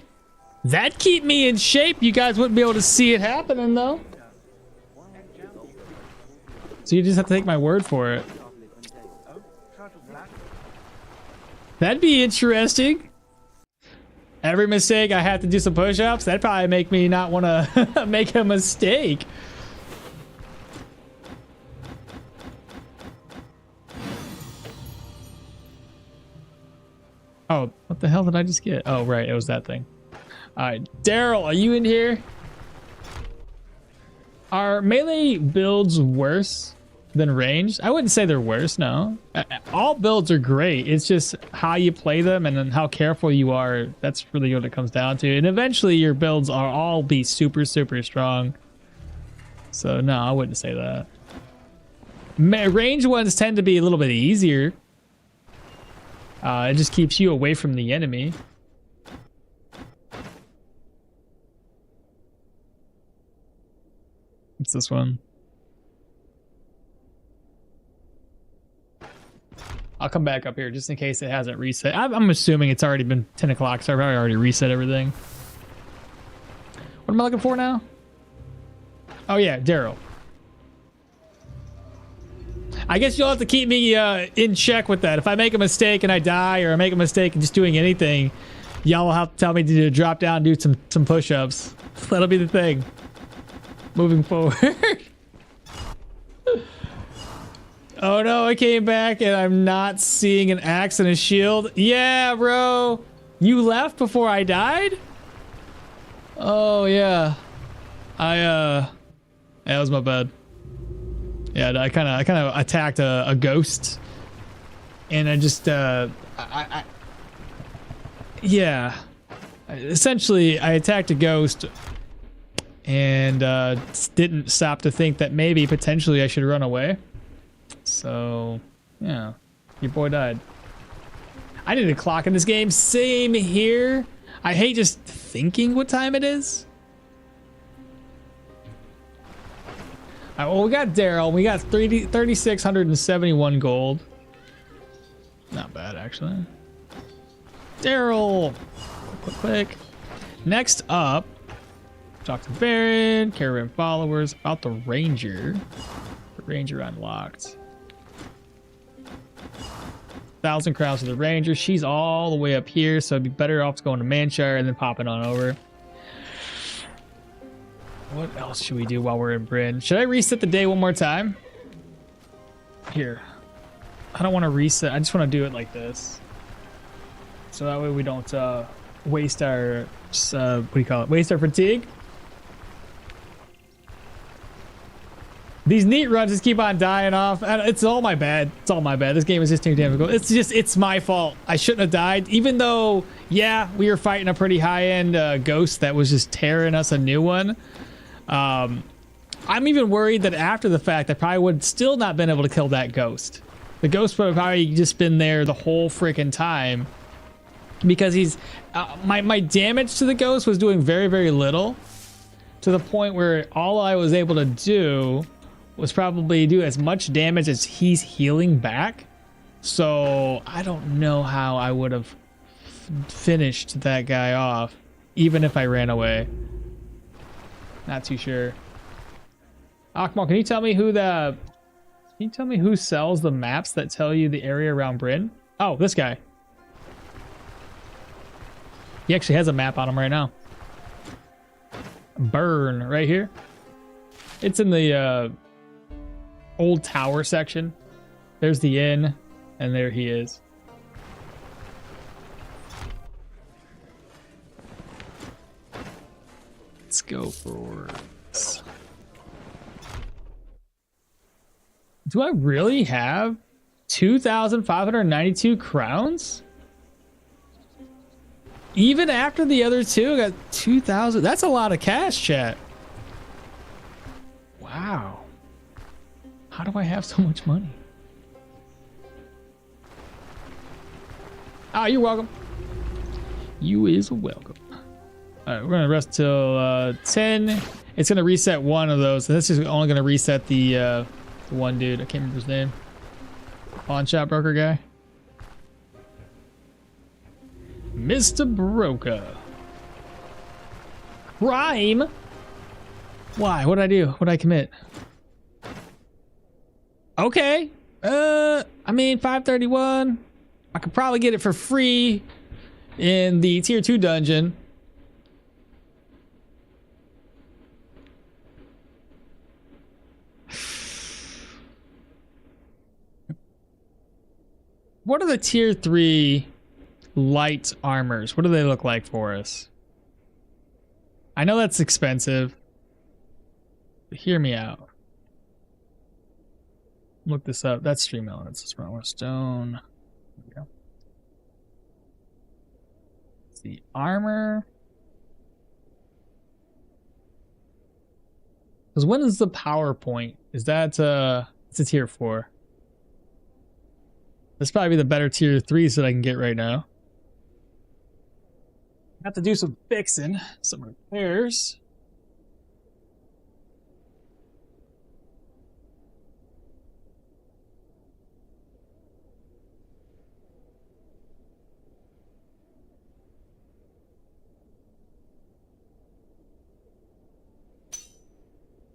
That'd keep me in shape. You guys wouldn't be able to see it happening though. So you just have to take my word for it. That'd be interesting. Every mistake I have to do some push-ups. That'd probably make me not want to make a mistake. Oh, what the hell did I just get? Oh, right, it was that thing. All right, Daryl, are you in here? Are melee builds worse than ranged? I wouldn't say they're worse, no. All builds are great. It's just how you play them and then how careful you are. That's really what it comes down to. And eventually your builds are all be super, super strong. So no, I wouldn't say that. Ranged ones tend to be a little bit easier. It just keeps you away from the enemy. What's this one? I'll come back up here just in case it hasn't reset. I'm assuming it's already been 10 o'clock, so I've already reset everything. What am I looking for now? Oh yeah, Daryl. I guess you'll have to keep me in check with that. If I make a mistake and I die, or I make a mistake in just doing anything, y'all will have to tell me to drop down and do some push-ups. That'll be the thing. Moving forward. Oh no, I came back and I'm not seeing an axe and a shield. Yeah, bro. You left before I died? Oh yeah. That was my bad. Yeah, I kind of attacked a ghost, and I just yeah, essentially I attacked a ghost and didn't stop to think that maybe potentially I should run away. So yeah, your boy died. I need a clock in this game. Same here. I hate just thinking what time it is. All right, well, we got Daryl. We got 3,671 gold. Not bad, actually. Daryl. Quick. Next up, talk to Baron, caravan followers, about the Ranger. The Ranger unlocked. 1,000 crowns for the Ranger. She's all the way up here, so it'd be better off going to Manshire and then popping on over. What else should we do while we're in Bryn? Should I reset the day one more time? Here. I don't want to reset. I just want to do it like this. So that way we don't waste our, what do you call it? Waste our fatigue. These neat runs just keep on dying off. And it's all my bad. It's all my bad. This game is just too difficult. It's my fault. I shouldn't have died. Even though, yeah, we were fighting a pretty high-end ghost that was just tearing us a new one. I'm even worried that after the fact, I probably would still not been able to kill that ghost. The ghost would have probably just been there the whole freaking time. Because he's... my damage to the ghost was doing very, very little. To the point where all I was able to do was probably do as much damage as he's healing back. So I don't know how I would have finished that guy off, even if I ran away. Not too sure. Akmal, can you tell me who sells the maps that tell you the area around Bryn? Oh, this guy. He actually has a map on him right now. Burn right here. It's in the old tower section. There's the inn, and there he is. Let's go for this. Do I really have 2,592 crowns? Even after the other two, I got 2,000. That's a lot of cash, chat. Wow. How do I have so much money? Ah, you're welcome. You is welcome. All right, we're gonna rest till 10. It's gonna reset one of those. This is only gonna reset the one dude. I can't remember his name. Pawn shop broker guy. Mr. Broker. Crime? Why? What did I do? What did I commit? Okay. I mean, 531. I could probably get it for free in the tier 2 dungeon. What are the tier 3 light armors? What do they look like for us? I know that's expensive, but hear me out. Look this up. That's Stream Elements. That's wrong. Stone. There we go. It's the armor. Because when is the PowerPoint? Is that it's a tier 4? This probably be the better tier 3s that I can get right now. Have to do some fixing, some repairs.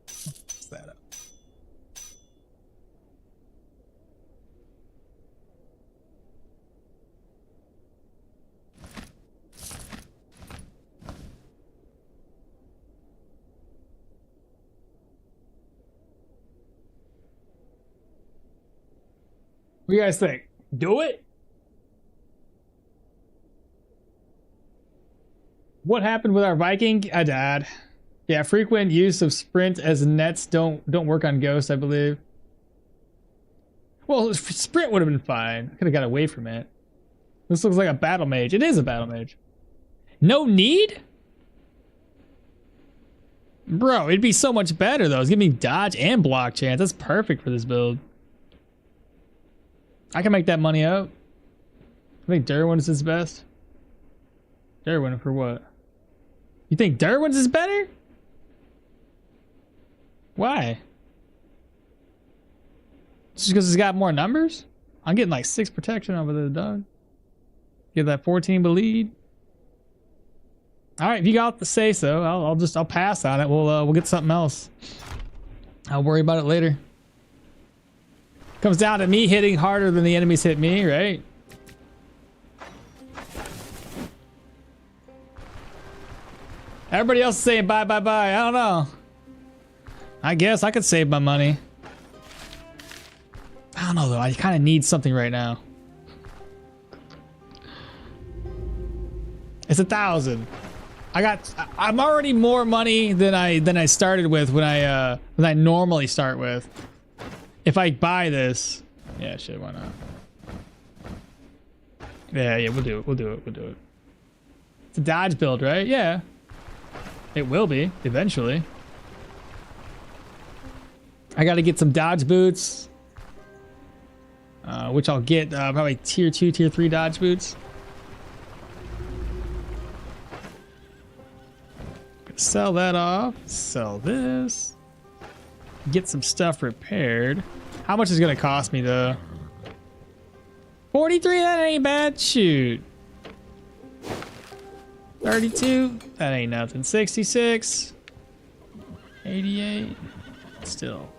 What's that up? What do you guys think? Do it? What happened with our Viking? I died. Yeah, frequent use of sprint as nets don't work on Ghost, I believe. Well, sprint would have been fine. Could have got away from it. This looks like a Battlemage. It is a Battlemage. No need? Bro, it'd be so much better though. It's giving me dodge and block chance. That's perfect for this build. I can make that money up. I think Dirwin is best. Dirwin for what? You think Dirwin's is better? Why? Just because it's got more numbers? I'm getting like 6 protection over the dog. Get that 14 bleed. All right, if you got to say so, I'll pass on it. We'll get something else. I'll worry about it later. Comes down to me hitting harder than the enemies hit me, right? Everybody else is saying bye, bye, bye. I don't know. I guess I could save my money. I don't know though. I kind of need something right now. It's 1,000. I'm already more money than I started with when I normally start with. If I buy this, yeah, shit, why not? Yeah, we'll do it. It's a dodge build, right? Yeah. It will be, eventually. I gotta get some dodge boots. Which I'll get probably tier 2, tier 3 dodge boots. Sell that off. Sell this. Get some stuff repaired. How much is it gonna cost me though? 43, that ain't bad. Shoot. 32, that ain't nothing. 66. 88. Still.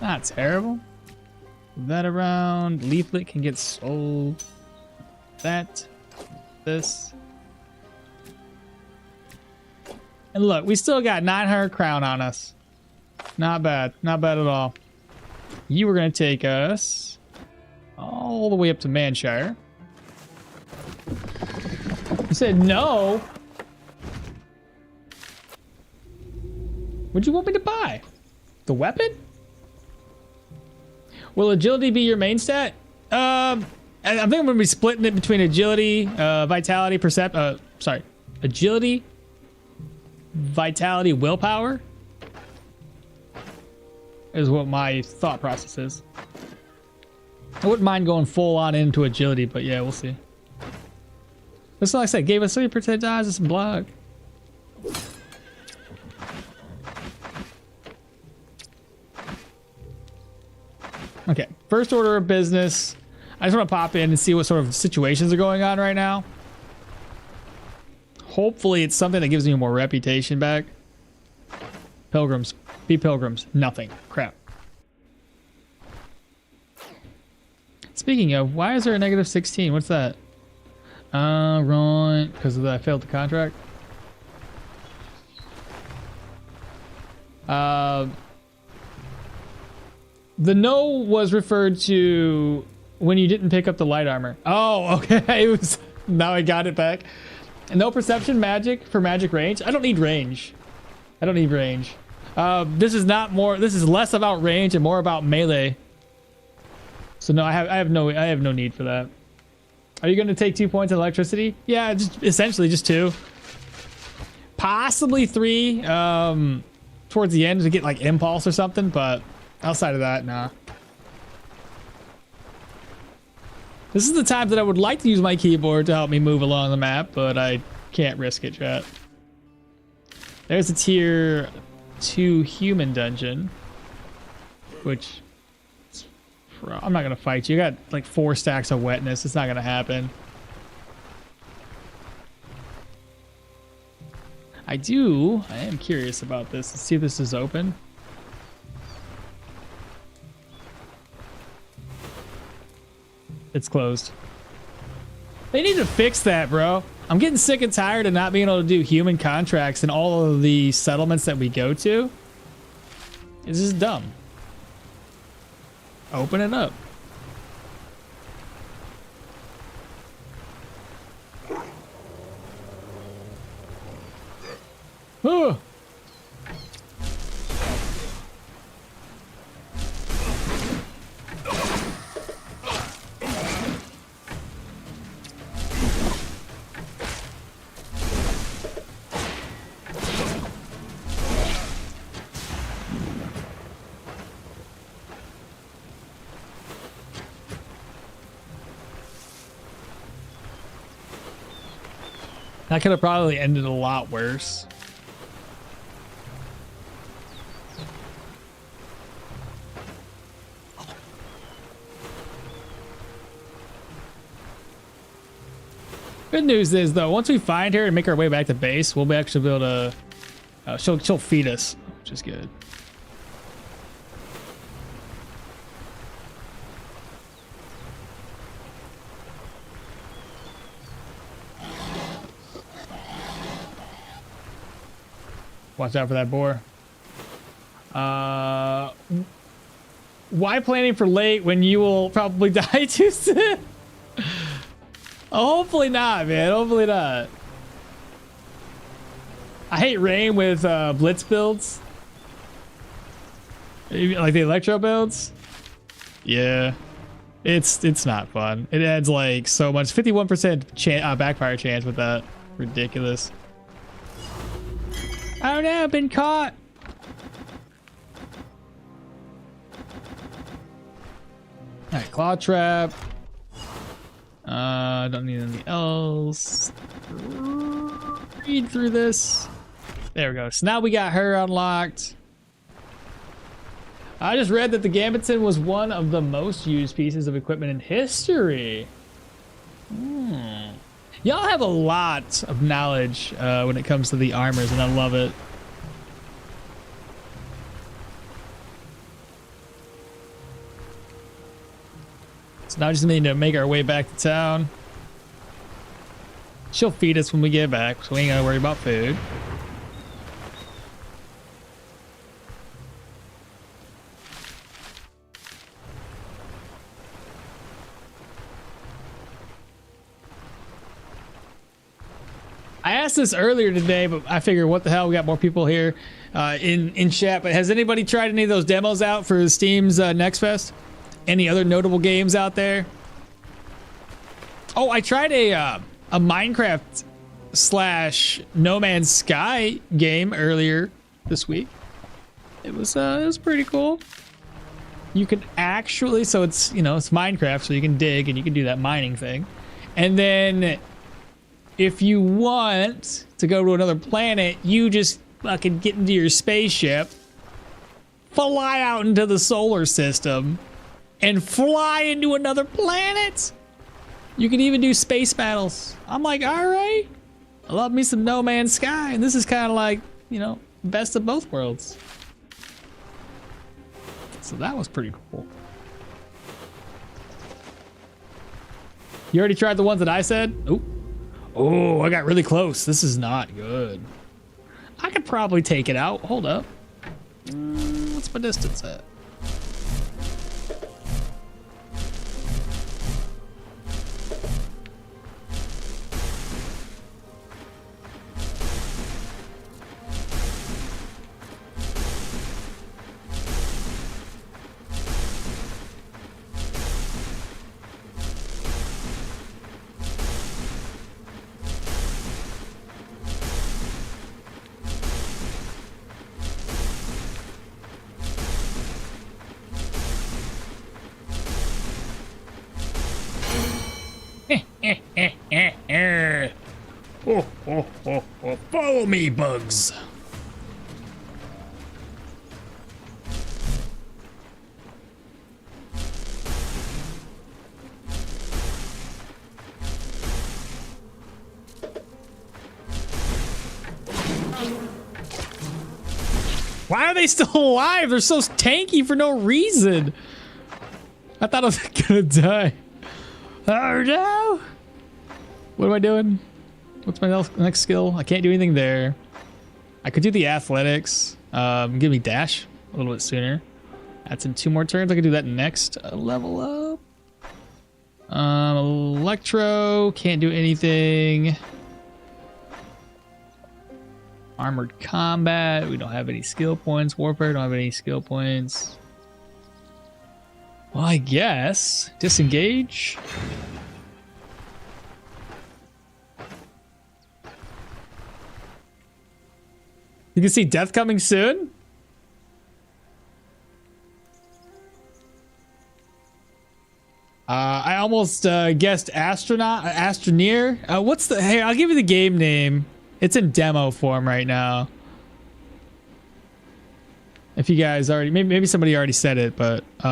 Not terrible. Move that around. Leaflet can get sold. That. This. And look, we still got 900 crown on us. Not bad. Not bad at all. You were going to take us all the way up to Manshire. You said no. What'd you want me to buy? The weapon? Will agility be your main stat? I think I'm going to be splitting it between agility, vitality, agility, vitality, willpower is what my thought process is. I wouldn't mind going full on into agility, but yeah, we'll see. That's like I said, gave us 30% dodge and some block. Okay, first order of business. I just want to pop in and see what sort of situations are going on right now. Hopefully it's something that gives me more reputation back. Pilgrims. Be pilgrims. Nothing. Crap. Speaking of, why is there a negative 16? What's that? Right. Because I failed the contract. The no was referred to when you didn't pick up the light armor. Oh, okay. It was, now I got it back. No perception magic for magic range. I don't need range. I don't need range. This is not more. This is less about range and more about melee. So no, I have no need for that. Are you going to take 2 points of electricity? Yeah, just essentially just 2. Possibly 3 towards the end to get like impulse or something, but outside of that, nah. This is the time that I would like to use my keyboard to help me move along the map, but I can't risk it, chat. There's a tier 2 human dungeon, which I'm not gonna fight you. You got like 4 stacks of wetness. It's not gonna happen. I am curious about this. Let's see if this is open. It's closed. They need to fix that, bro. I'm getting sick and tired of not being able to do human contracts in all of the settlements that we go to. It's just dumb. Open it up. Oh. That could have probably ended a lot worse. Good news is though, once we find her and make our way back to base, we'll actually be able to. She'll feed us, which is good. Watch out for that boar. Why planning for late when you will probably die too soon? Oh, hopefully not, man. Hopefully not. I hate rain with blitz builds. Like the electro builds. Yeah. It's not fun. It adds like so much. 51% backfire chance with that. Ridiculous. Oh no, I've been caught. Alright, claw trap. Don't need anything else. Read through this. There we go. So now we got her unlocked. I just read that the Gambitson was one of the most used pieces of equipment in history. Y'all have a lot of knowledge when it comes to the armors, and I love it. So now we just need to make our way back to town. She'll feed us when we get back, so we ain't gotta worry about food. I asked this earlier today, but I figured, what the hell, we got more people here in chat. But has anybody tried any of those demos out for Steam's Next Fest? Any other notable games out there? Oh, I tried a Minecraft / No Man's Sky game earlier this week. It was pretty cool. You can actually, so it's, you know, it's Minecraft, so you can dig and you can do that mining thing. And then if you want to go to another planet, you just fucking get into your spaceship, fly out into the solar system, and fly into another planet. You can even do space battles. I'm like, all right, I love me some No Man's Sky, and this is kind of like, you know, best of both worlds. So that was pretty cool. You already tried the ones that I said? Oop. Oh, I got really close. This is not good. I could probably take it out. Hold up. What's my distance at? Follow me, bugs. Why are they still alive? They're so tanky for no reason. I thought I was gonna die. Oh no! What am I doing? What's my next skill? I can't do anything there. I could do the athletics. Give me dash a little bit sooner. That's in 2 more turns. I could do that next level up. Electro, can't do anything. Armored combat, we don't have any skill points. Warfare, don't have any skill points. Well, I guess disengage. You can see death coming soon. I almost guessed Astroneer. What's the? Hey, I'll give you the game name. It's in demo form right now. If you guys already, maybe somebody already said it, but did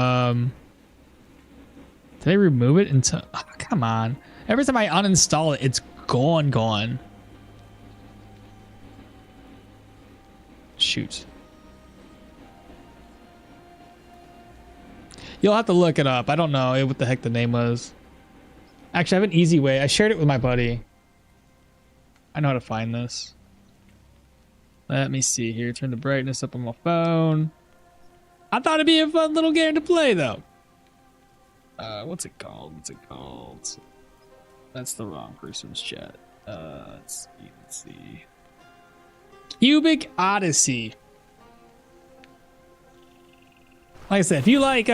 I remove it until? Oh, come on! Every time I uninstall it, it's gone. Shoot. You'll have to look it up. I don't know what the heck the name was. Actually, I have an easy way. I shared it with my buddy. I know how to find this. Let me see here. Turn the brightness up on my phone. I thought it'd be a fun little game to play, though. What's it called? That's the wrong person's chat. Let's see. Cubic Odyssey. Like I said, if you like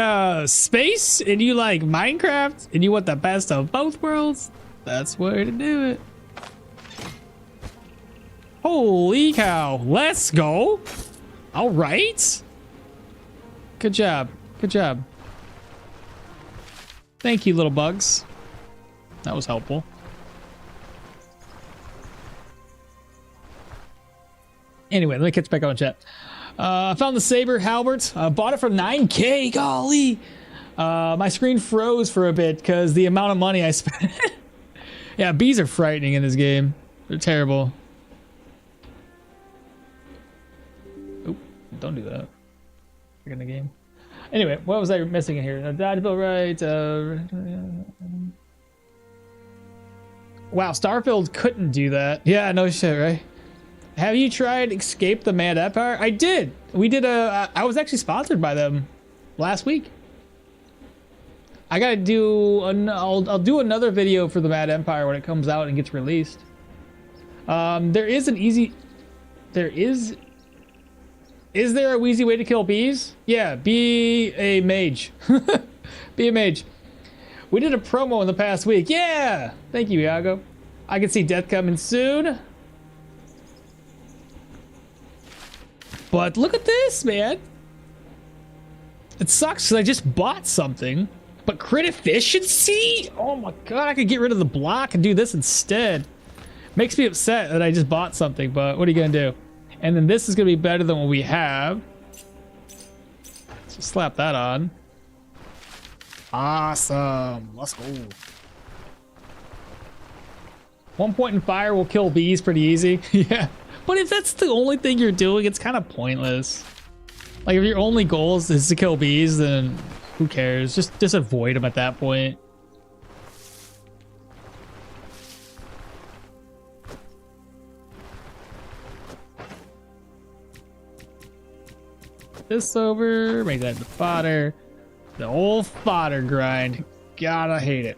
space and you like Minecraft and you want the best of both worlds, that's where to do it. Holy cow. Let's go. All right. Good job. Good job. Thank you, little bugs. That was helpful. Anyway, let me catch back on chat. I found the Saber Halbert. Bought it for 9K. Golly. My screen froze for a bit because the amount of money I spent. Yeah, bees are frightening in this game. They're terrible. Oop, don't do that. In the game. Anyway, what was I missing in here? Dodgeball, right? Wow, Starfield couldn't do that. Yeah, no shit, right? Have you tried Escape the Mad Empire? I did. We did I was actually sponsored by them last week. I gotta do I'll do another video for the Mad Empire when it comes out and gets released. Is there a easy way to kill bees? Yeah, be a mage. Be a mage. We did a promo in the past week. Yeah! Thank you, Iago. I can see death coming soon. But look at this, man. It sucks because I just bought something. But crit efficiency? Oh my god, I could get rid of the block and do this instead. Makes me upset that I just bought something, but what are you gonna do? And then this is gonna be better than what we have. So slap that on. Awesome. Let's go. 1 point in fire will kill bees pretty easy. Yeah. But if that's the only thing you're doing, it's kind of pointless. Like if your only goal is to kill bees, then who cares? Just avoid them at that point. This over, make that the fodder. The old fodder grind. Gotta hate it.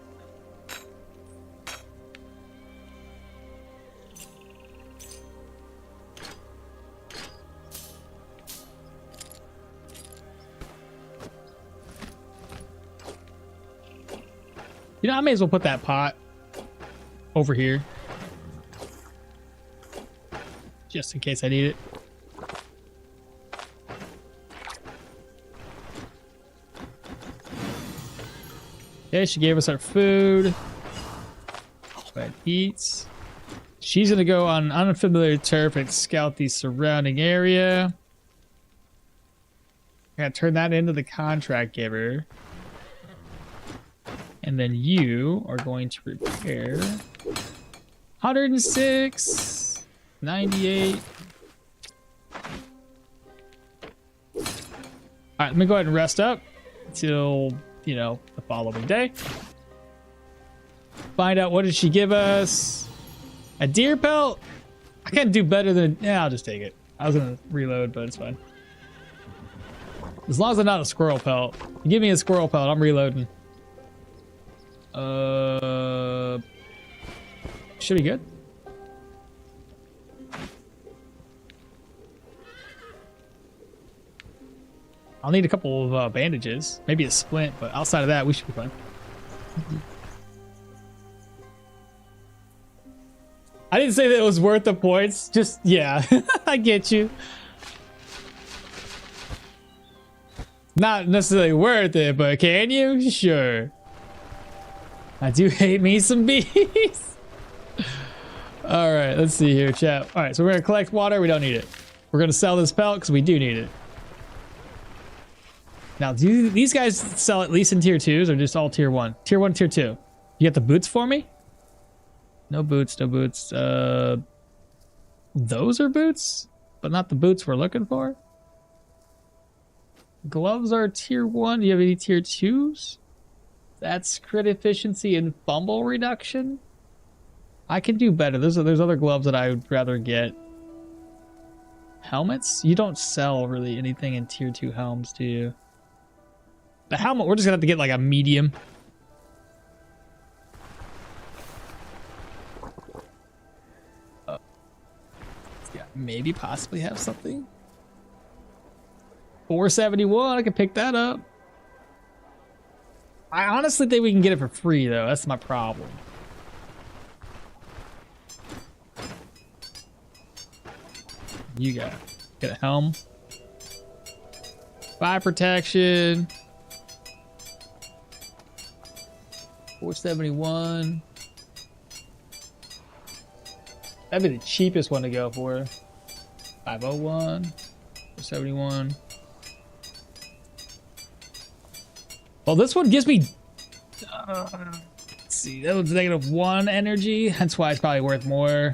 You know, I may as well put that pot over here. Just in case I need it. Okay, she gave us our food. But eats. She's gonna go on unfamiliar turf and scout the surrounding area. I gotta turn that into the contract giver. And then you are going to repair 106, 98. All right, let me go ahead and rest up until, you know, the following day. Find out what did she give us. A deer pelt? I can't do better than, yeah, I'll just take it. I was gonna reload, but it's fine. As long as I'm not a squirrel pelt. You give me a squirrel pelt, I'm reloading. Should be good. I'll need a couple of bandages, maybe a splint, but outside of that, we should be fine. I didn't say that it was worth the points. Just, yeah, I get you. Not necessarily worth it, but can you? Sure. I do hate me some bees. All right, let's see here, chat. All right, so we're gonna collect water. We don't need it. We're gonna sell this pelt because we do need it. Now, do these guys sell at least in tier 2s or just all tier 1? Tier 1, tier 2. You got the boots for me? No boots, no boots. Those are boots, but not the boots we're looking for. Gloves are tier 1. Do you have any tier 2s? That's crit efficiency and fumble reduction. I can do better. There's other gloves that I would rather get. Helmets? You don't sell really anything in tier 2 helms, do you? The helmet, we're just gonna have to get like a medium. maybe possibly have something. 471, I can pick that up. I honestly think we can get it for free though. That's my problem. You got a helm. 5 protection. 471. That'd be the cheapest one to go for. 501. 471. Well, this one gives me. Let's see, that was -1 energy. That's why it's probably worth more.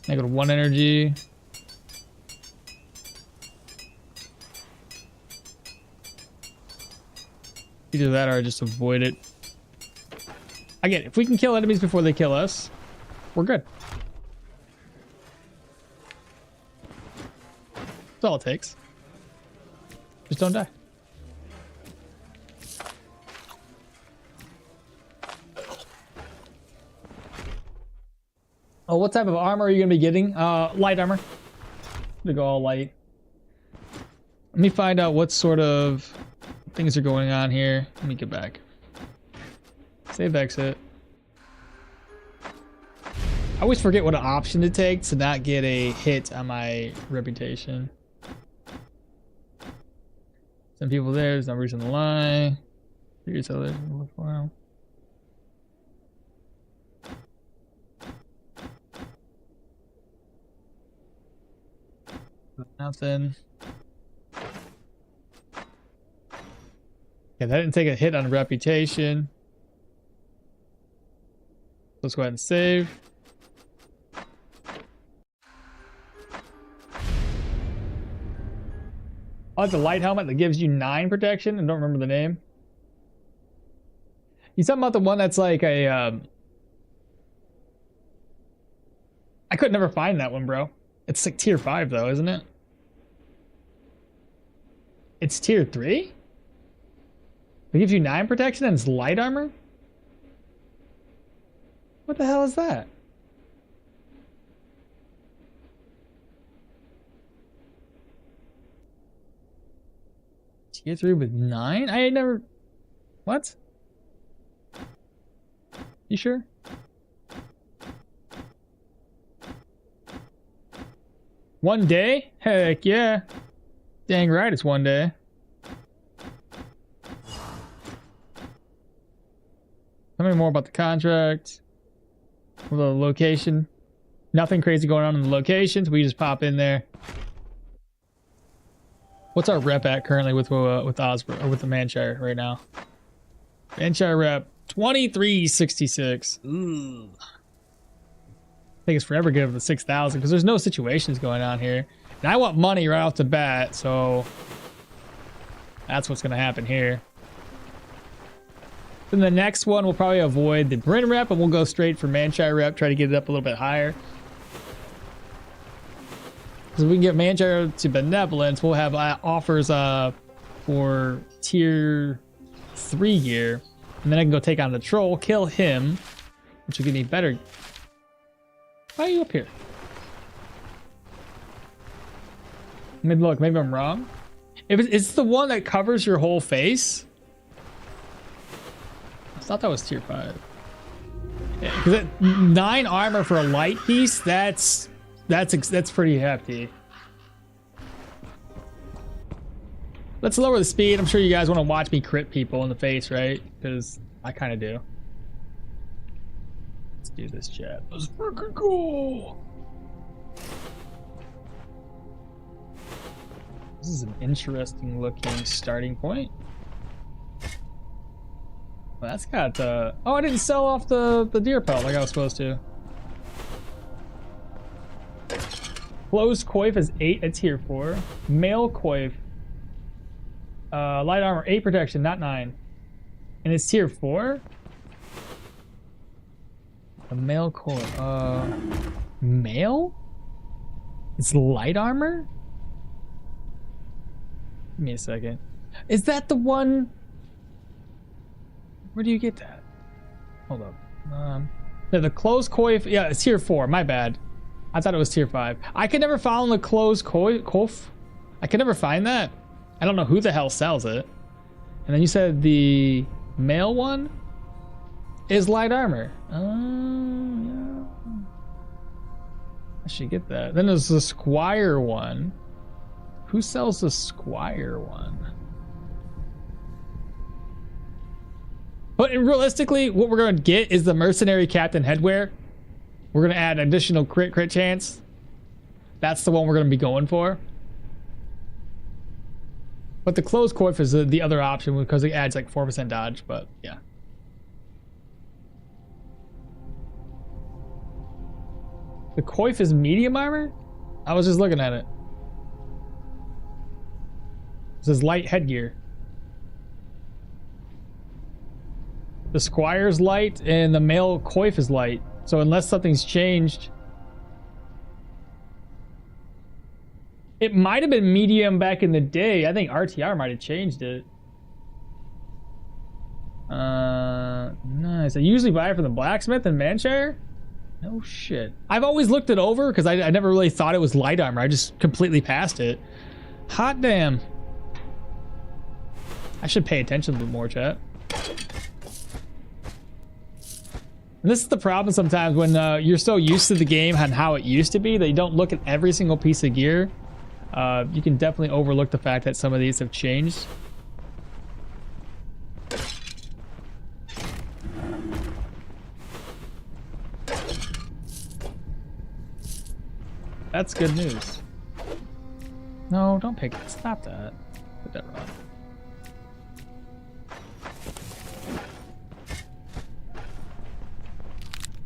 -1 energy. Either that or I just avoid it. Again, if we can kill enemies before they kill us, we're good. That's all it takes. Just don't die. Oh, what type of armor are you gonna be getting? Light armor. I'm gonna go all light. Let me find out what sort of things are going on here. Let me get back. Save exit. I always forget what an option to take to not get a hit on my reputation. Some people there, there's no reason to lie. Here's how they look for them. Nothing. Yeah, that didn't take a hit on reputation. Let's go ahead and save. I like the light helmet that gives you 9 protection. I don't remember the name. You talking about the one that's like a I could never find that one, bro. It's like tier 5 though, isn't it? It's tier 3? It gives you 9 protection and it's light armor? What the hell is that? Tier 3 with 9? I ain't never... What? You sure? One day? Heck yeah. Dang right it's one day. Tell me more about the contract. The location. Nothing crazy going on in the locations. We just pop in there. What's our rep at currently with Osborne or with the Manshire right now? Manshire rep 2366. Ooh. I think it's forever good for the 6,000 because there's no situations going on here. And I want money right off the bat, so that's what's going to happen here. Then the next one, we'll probably avoid the Bryn rep and we'll go straight for Manshire rep, try to get it up a little bit higher. Because if we can get Manshire to Benevolence, we'll have offers for tier 3 gear. And then I can go take on the troll, kill him, which will give me better. Why are you up here? I mean, look, maybe I'm wrong. If it's the one that covers your whole face. I thought that was tier 5. Because 9 armor for a light piece, that's pretty hefty. Let's lower the speed. I'm sure you guys want to watch me crit people in the face, right? Because I kind of do. Let's do this, chat. Let's freaking go. This is an interesting looking starting point. Well, that's got oh, I didn't sell off the deer pelt like I was supposed to. Closed coif is 8 at tier 4. Male coif, light armor 8 protection, not 9, and it's tier 4. A male coif, male? It's light armor? Give me a second. Is that the one? Where do you get that? Hold up. Yeah, the closed coif. Yeah, it's tier 4. My bad. I thought it was tier 5. I could never find the closed coif. I could never find that. I don't know who the hell sells it. And then you said the male one is light armor. Yeah. I should get that. Then there's the Squire one. Who sells the Squire one? But realistically, what we're going to get is the Mercenary Captain headwear. We're going to add additional crit chance. That's the one we're going to be going for. But the closed coif is the other option because it adds like 4% dodge, but yeah. The coif is medium armor? I was just looking at it. It says light headgear. The Squire's light and the male coif is light. So unless something's changed, it might have been medium back in the day. I think RtR might have changed it. Nice. I usually buy it from the blacksmith in Manshire. No shit. I've always looked it over because I never really thought it was light armor. I just completely passed it. Hot damn. I should pay attention a little more, chat. And this is the problem sometimes when you're so used to the game and how it used to be that you don't look at every single piece of gear. You can definitely overlook the fact that some of these have changed. That's good news. No, don't pick it. Stop that. Put that wrong.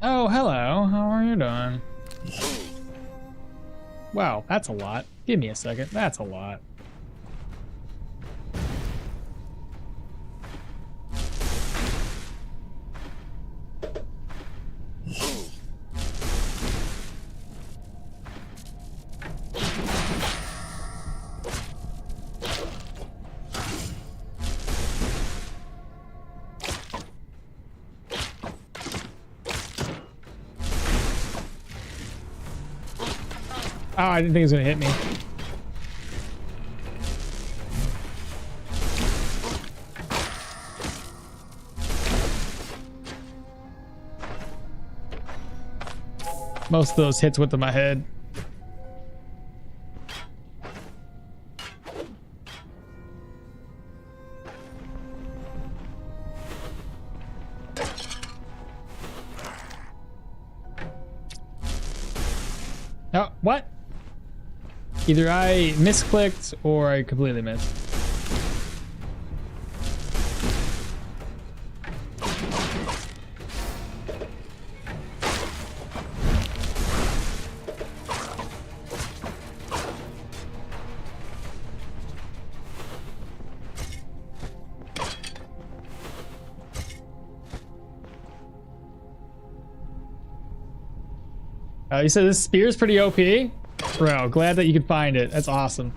Oh, hello. How are you doing? Wow, that's a lot. Give me a second. That's a lot. Oh, I didn't think it was gonna hit me. Most of those hits went to my head. Oh, what? Either I misclicked or I completely missed. You said this spear is pretty OP? Bro, glad that you could find it. That's awesome.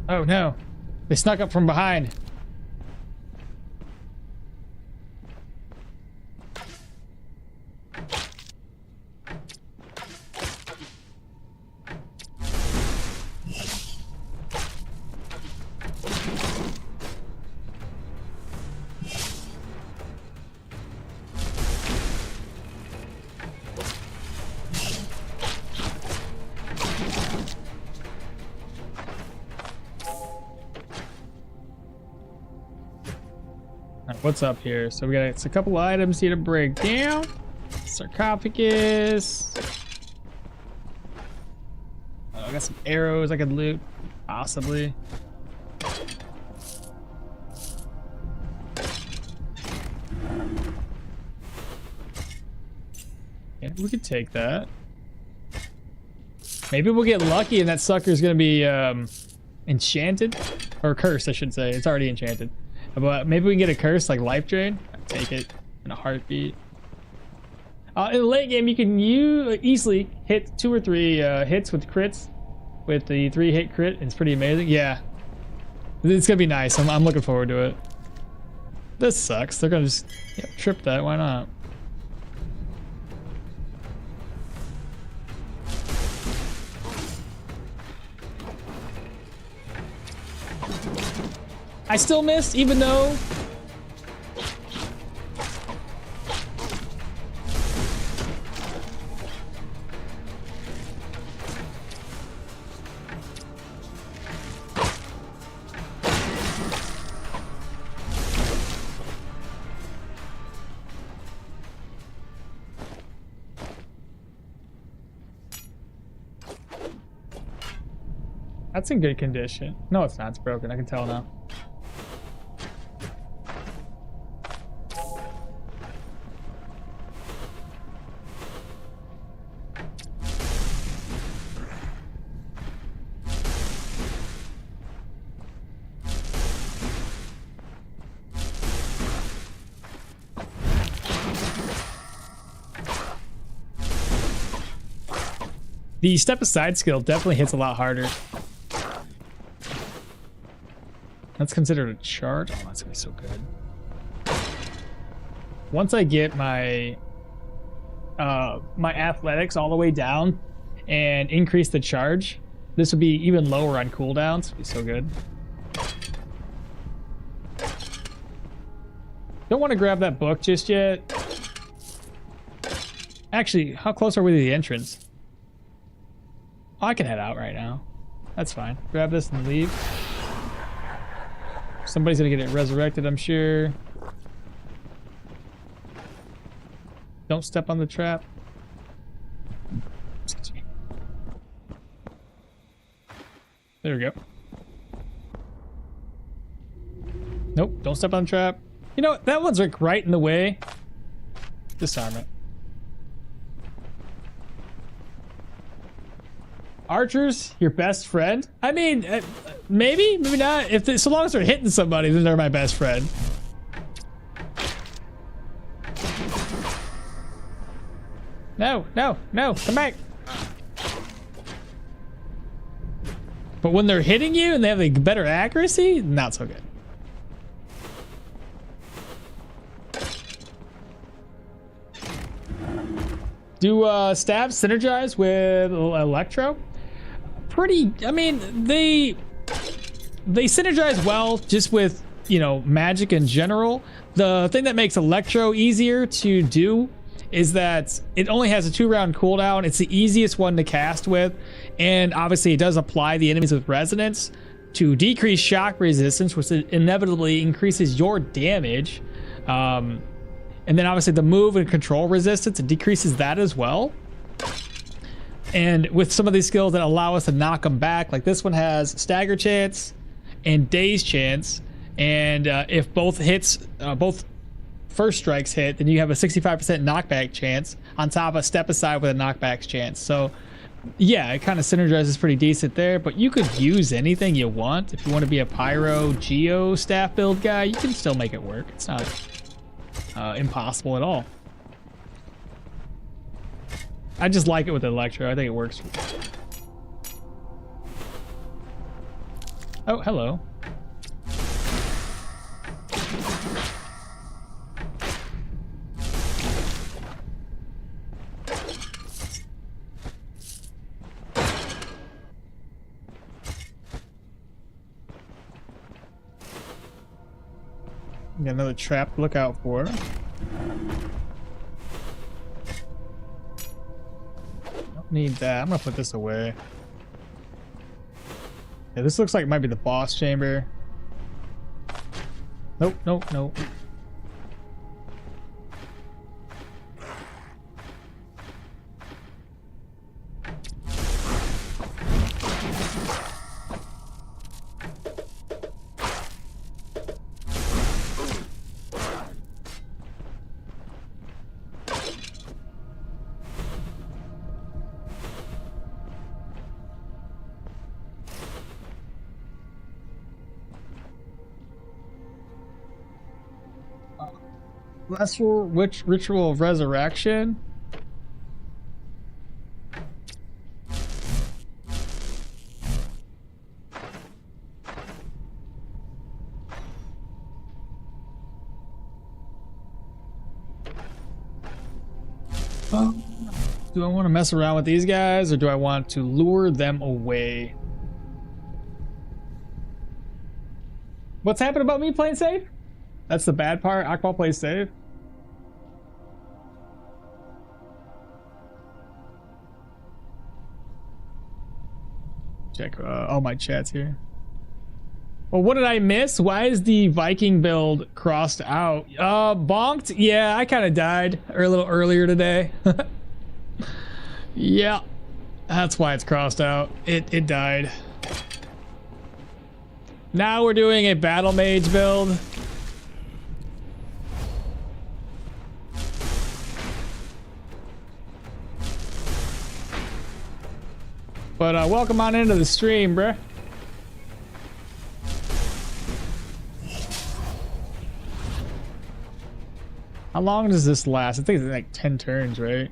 Oh no. They snuck up from behind. What's up here? So we got a couple items here to break down. Sarcophagus. I got some arrows I could loot, possibly. Yeah, we could take that. Maybe we'll get lucky and that sucker's gonna be enchanted or cursed, I should say. It's already enchanted. But maybe we can get a curse like life drain. I'd take it in a heartbeat. In the late game, you can easily hit 2 or 3 hits with crits. With the 3-hit crit, it's pretty amazing. Yeah, it's gonna be nice. I'm looking forward to it. This sucks. They're gonna just trip that. Why not? I still missed, even though. That's in good condition. No, it's not. It's broken. I can tell now. The step aside skill definitely hits a lot harder. That's considered a charge. Oh, that's gonna be so good. Once I get my my athletics all the way down and increase the charge, this would be even lower on cooldowns. It'd be so good. Don't want to grab that book just yet. Actually, how close are we to the entrance? Oh, I can head out right now. That's fine. Grab this and leave. Somebody's gonna get it resurrected, I'm sure. Don't step on the trap. Excuse me. There we go. Nope, don't step on the trap. You know what? That one's like right in the way. Disarm it. Archers, your best friend? I mean, maybe, maybe not. If they, so long as they're hitting somebody, then they're my best friend. No, no, no, come back. But when they're hitting you and they have a better accuracy, not so good. Do stabs synergize with Electro? Pretty, I mean, they synergize well just with, you know, magic in general. The thing that makes Electro easier to do is that it only has a 2-round cooldown. It's the easiest one to cast with, and obviously it does apply the enemies with resonance to decrease shock resistance, which inevitably increases your damage. And then obviously the move and control resistance, it decreases that as well. And with some of these skills that allow us to knock them back, like this one has stagger chance and daze chance. And if both hits, both first strikes hit, then you have a 65% knockback chance on top of step aside with a knockback chance. So yeah, it kind of synergizes pretty decent there, but you could use anything you want. If you want to be a pyro geo staff build guy, you can still make it work. It's not impossible at all. I just like it with Electro. I think it works. Oh, hello. Got another trap to look out for. Don't need that. I'm gonna put this away. Yeah, this looks like it might be the boss chamber. Nope, nope, nope. Which ritual of resurrection? Do I want to mess around with these guys or do I want to lure them away? What's happened about me playing safe? That's the bad part. Akbal plays safe. Check all my chats here. Well, what did I miss? Why is the Viking build crossed out? Bonked? Yeah, I kind of died a little earlier today. Yeah, that's why it's crossed out. It died. Now we're doing a Battlemage build. But welcome on into the stream, bruh. How long does this last? I think it's like 10 turns, right?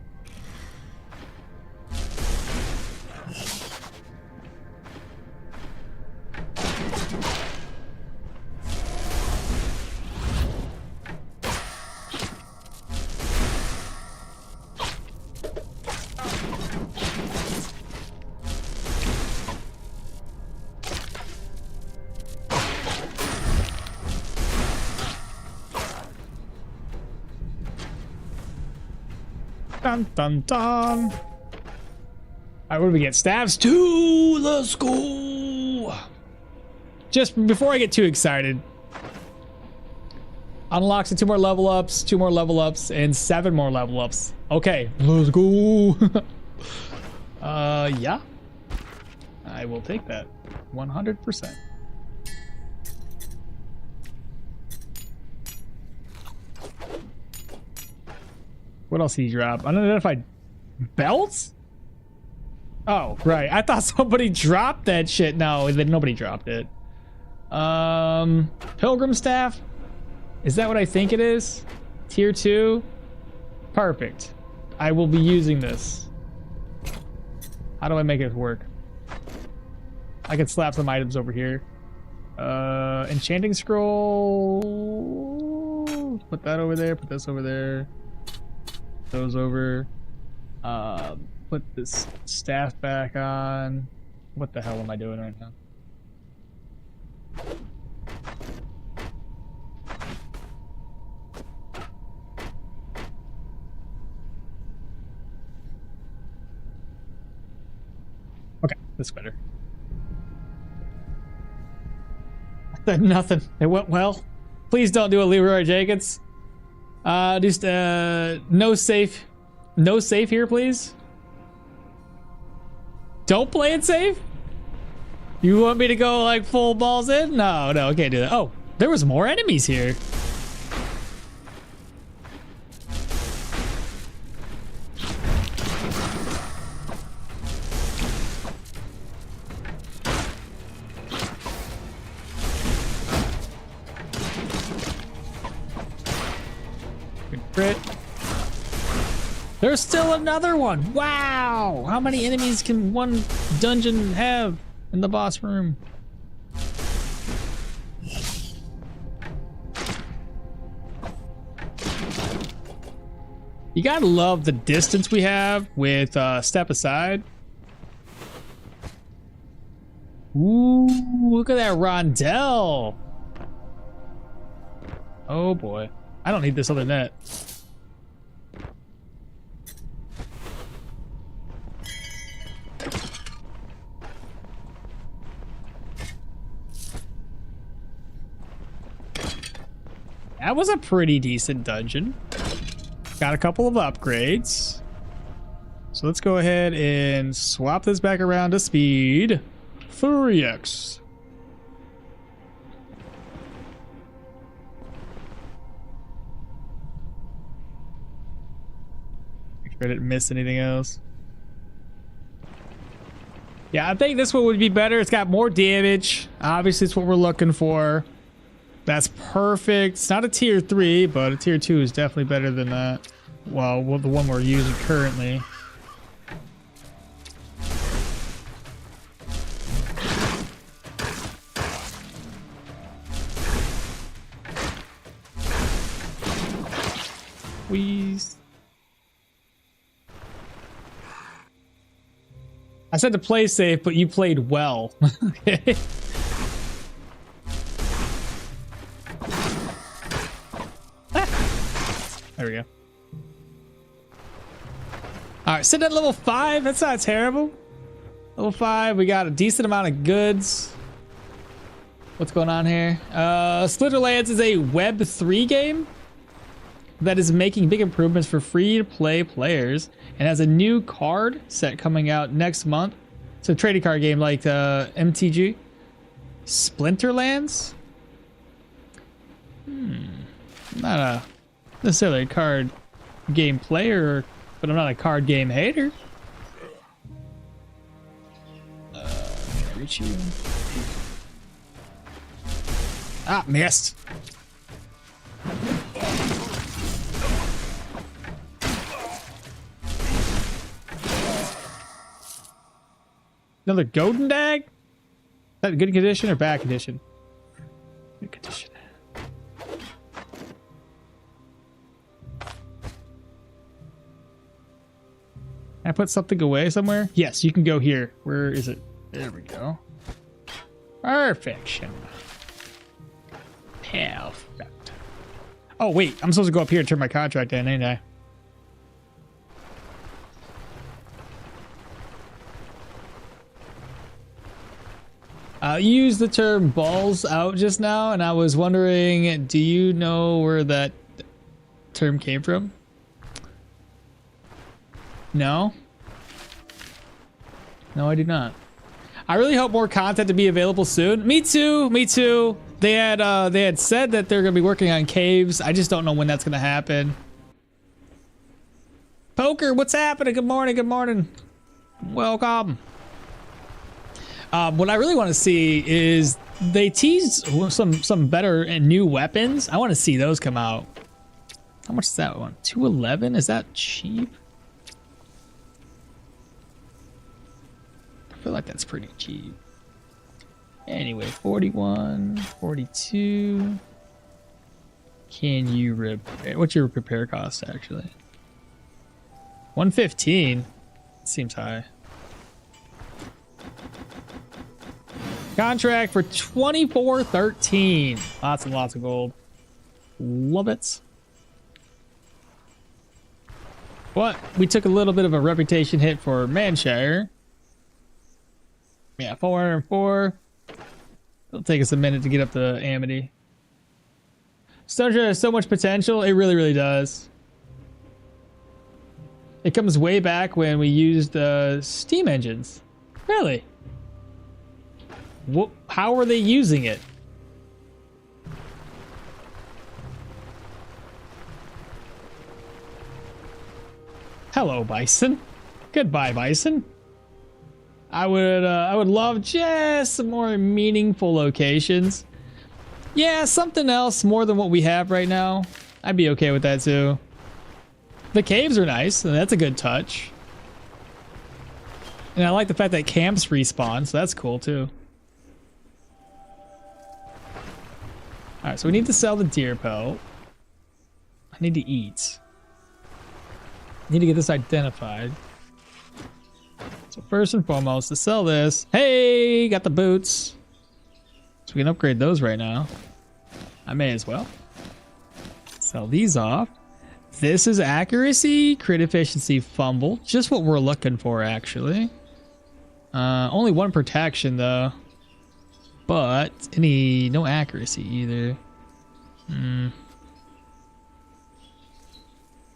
Dun dun dun. Alright, what do we get? Staves 2! Let's go! Just before I get too excited. Unlocks 2 more level ups, 2 more level ups, and 7 more level ups. Okay, let's go! Yeah. I will take that. 100%. What else did he drop? Unidentified belts? Oh, right. I thought somebody dropped that shit. No, nobody dropped it. Pilgrim staff? Is that what I think it is? Tier 2? Perfect. I will be using this. How do I make it work? I can slap some items over here. Enchanting scroll. Put that over there. Put this over there. Those over. Put this staff back on. What the hell am I doing right now? Okay, that's better. I said nothing. It went well. Please don't do a Leroy Jenkins. Just no safe here, please. Don't play it safe. You want me to go like full balls in? No, I can't do that. Oh, there was more enemies here. Crit. There's still another one. Wow. How many enemies can one dungeon have in the boss room? You gotta love the distance we have with Step Aside. Ooh, look at that rondelle. Oh boy. I don't need this other net. That was a pretty decent dungeon. Got a couple of upgrades. So let's go ahead and swap this back around to speed 3x. Make sure I didn't miss anything else. Yeah, I think this one would be better. It's got more damage. Obviously, it's what we're looking for. That's perfect. It's not a tier 3, but a tier 2 is definitely better than that. Well, the one we're using currently. Squeeze. I said to play safe, but you played well. Okay. There we go. All right, sitting at level 5. That's not terrible. Level 5, we got a decent amount of goods. What's going on here? Slitherlands is a Web 3 game that is making big improvements for free-to-play players and has a new card set coming out next month. It's a trading card game like MTG. Splinterlands? Not a necessarily a card game player, but I'm not a card game hater. Can I reach you? Ah, missed. Another golden dag? Is that good condition or bad condition? Good condition. Can I put something away somewhere? Yes, you can go here. Where is it? There we go. Perfection. Perfect. Oh, wait. I'm supposed to go up here and turn my contract in, ain't I? You used the term balls out just now, and I was wondering, do you know where that term came from? No? No, I do not. I really hope more content to be available soon. Me too, me too. They had said that they're gonna be working on caves. I just don't know when that's gonna happen. Poker, what's happening? Good morning, good morning. Welcome. What I really want to see is they teased some better and new weapons. I want to see those come out. How much is that one? 211? Is that cheap? I feel like that's pretty cheap. Anyway, 41, 42. Can you repair? What's your repair cost actually? 115. Seems high. Contract for 2413. Lots and lots of gold. Love it. But we took a little bit of a reputation hit for Manshire. Yeah, 404. It'll take us a minute to get up to Amity. Stoneshard has so much potential. It really, really does. It comes way back when we used steam engines. Really? How are they using it? Hello, Bison. Goodbye, Bison. I would love just some more meaningful locations. Yeah, something else more than what we have right now. I'd be okay with that too. The caves are nice, and that's a good touch. And I like the fact that camps respawn, so that's cool too. Alright, so we need to sell the deer pelt. I need to eat. I need to get this identified. So first and foremost, to sell this, hey, got the boots. So we can upgrade those right now. I may as well. Sell these off. This is accuracy, crit efficiency, fumble. Just what we're looking for, actually. Only one protection, though. But no accuracy either.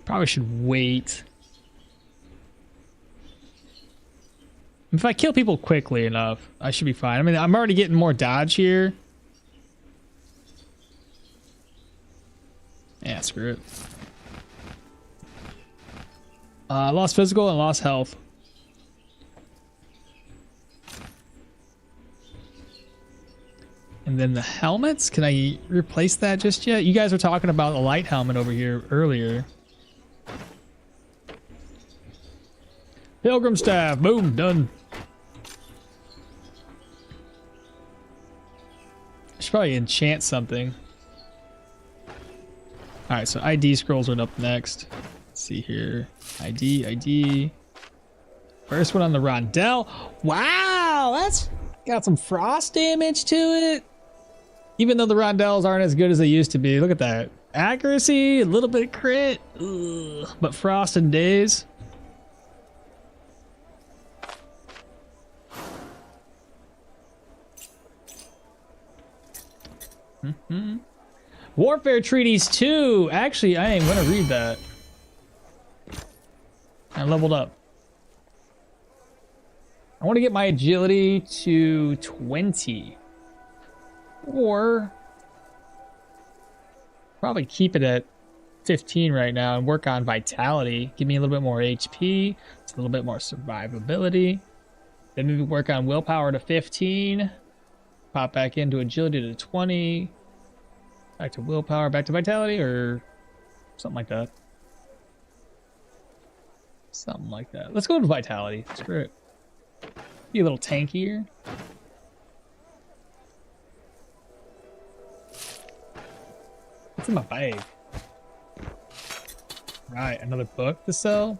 Probably should wait. If I kill people quickly enough, I should be fine. I mean, I'm already getting more dodge here. Yeah, screw it. Lost physical and lost health. And then the helmets, can I replace that just yet? You guys were talking about a light helmet over here earlier. Pilgrim staff, boom, done. I should probably enchant something. Alright, so ID scrolls went up next. Let's see here. ID. First one on the Rondell. Wow, that's got some frost damage to it. Even though the Rondells aren't as good as they used to be. Look at that. Accuracy, a little bit of crit. Ugh. But frost and daze. Warfare Treaties 2. Actually, I ain't gonna read that. I leveled up. I want to get my agility to 20. Or probably keep it at 15 right now and work on vitality. Give me a little bit more HP. It's a little bit more survivability. Then maybe work on willpower to 15. Pop back into agility to 20. Back to willpower, back to vitality, or something like that. Something like that. Let's go to vitality. Screw it. Be a little tankier. What's in my bag? Right, another book to sell.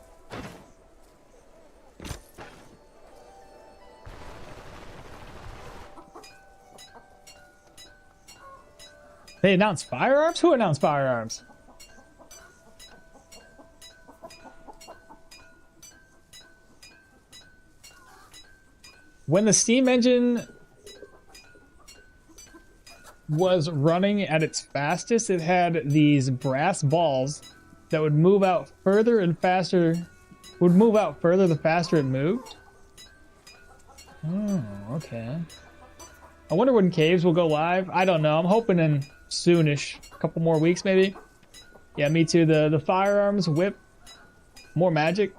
They announced firearms? Who announced firearms? When the Steam engine was running at its fastest, it had these brass balls that would move out further and faster. Would move out further the faster it moved. Oh, okay. I wonder when caves will go live. I don't know. I'm hoping in soonish, a couple more weeks maybe. Yeah, me too. The firearms, whip, more magic.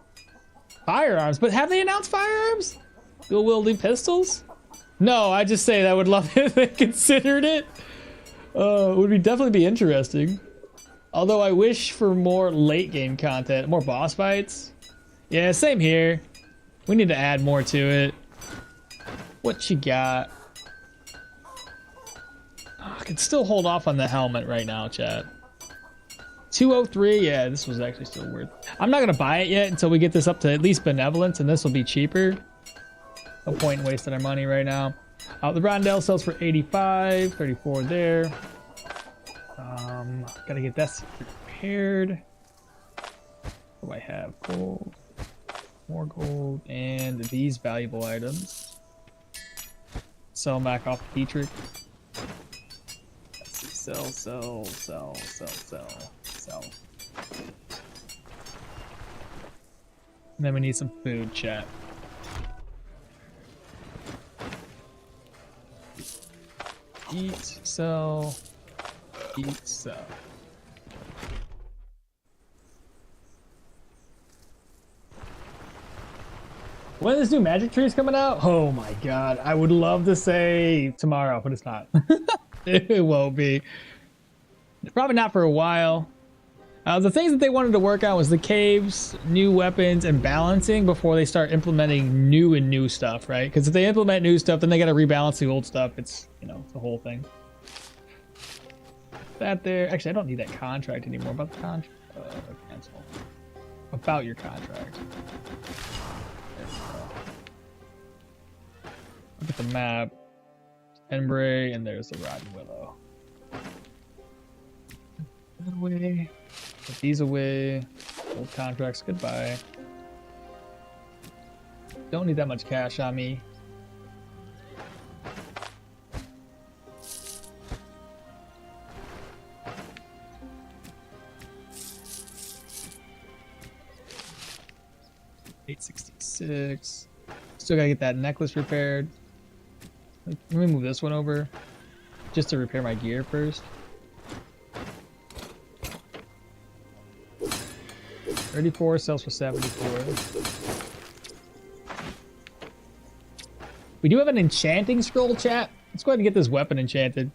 Firearms, but have they announced firearms? Dual wielding pistols? No, I just say I would love it if they considered it. It would definitely be interesting. Although I wish for more late game content, more boss fights. Yeah, same here. We need to add more to it. What you got? I can still hold off on the helmet right now, chat. 203, yeah, this was actually still worth. I'm not gonna buy it yet until we get this up to at least benevolence, and this will be cheaper. No point in wasting our money right now. The Rondell sells for 85, 34 there. Gotta get that repaired. What do I have? Gold, more gold, and these valuable items. Sell them back off Dietrich. Sell, sell, sell, sell, sell, sell. And then we need some food, chat. Eat, sell, eat, sell. When this new magic tree is coming out? Oh my god, I would love to say tomorrow, but it's not. It won't be. Probably not for a while. The things that they wanted to work on was the caves, new weapons, and balancing before they start implementing new stuff, right? Because if they implement new stuff, then they got to rebalance the old stuff. It's, you know, it's the whole thing. That there. Actually, I don't need that contract anymore. About the contract. Cancel. About your contract. There we go. Look at the map. Embray, and there's the Rotten Willow. That away. Put these away. Old contracts, goodbye. Don't need that much cash on me. $866. Still gotta get that necklace repaired. Let me move this one over just to repair my gear first. 34 sells for 74. We do have an enchanting scroll, chat. Let's go ahead and get this weapon enchanted.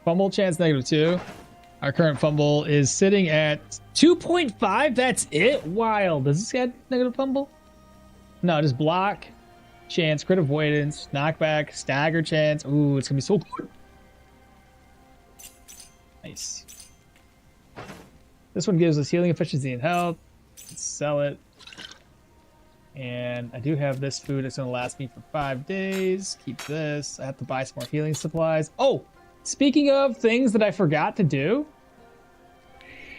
Fumble chance -2. Our current fumble is sitting at 2.5. That's it? Wild. Does this get negative fumble? No, just block, chance, crit avoidance, knockback, stagger chance. Ooh, it's gonna be so good. Nice. This one gives us healing efficiency and health. Let's sell it. And I do have this food that's going to last me for 5 days. Keep this. I have to buy some more healing supplies. Oh, speaking of things that I forgot to do.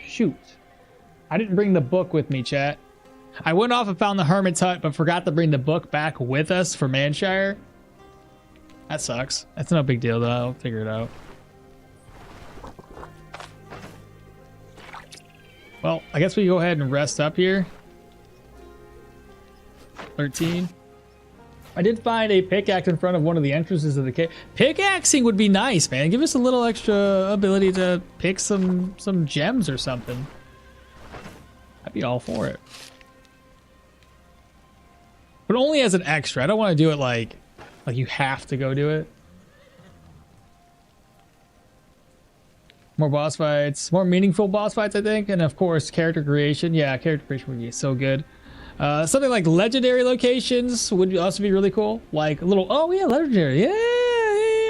Shoot. I didn't bring the book with me, chat. I went off and found the Hermit's Hut, but forgot to bring the book back with us for Manshire. That sucks. That's no big deal, though. I'll figure it out. Well, I guess we go ahead and rest up here. 13. I did find a pickaxe in front of one of the entrances of the cave. Pickaxing would be nice, man. Give us a little extra ability to pick some gems or something. I'd be all for it. But only as an extra. I don't want to do it like you have to go do it. More boss fights. More meaningful boss fights, I think. And of course, character creation. Yeah, character creation would be so good. Something like legendary locations would also be really cool. Like a little, oh yeah, legendary. Yeah.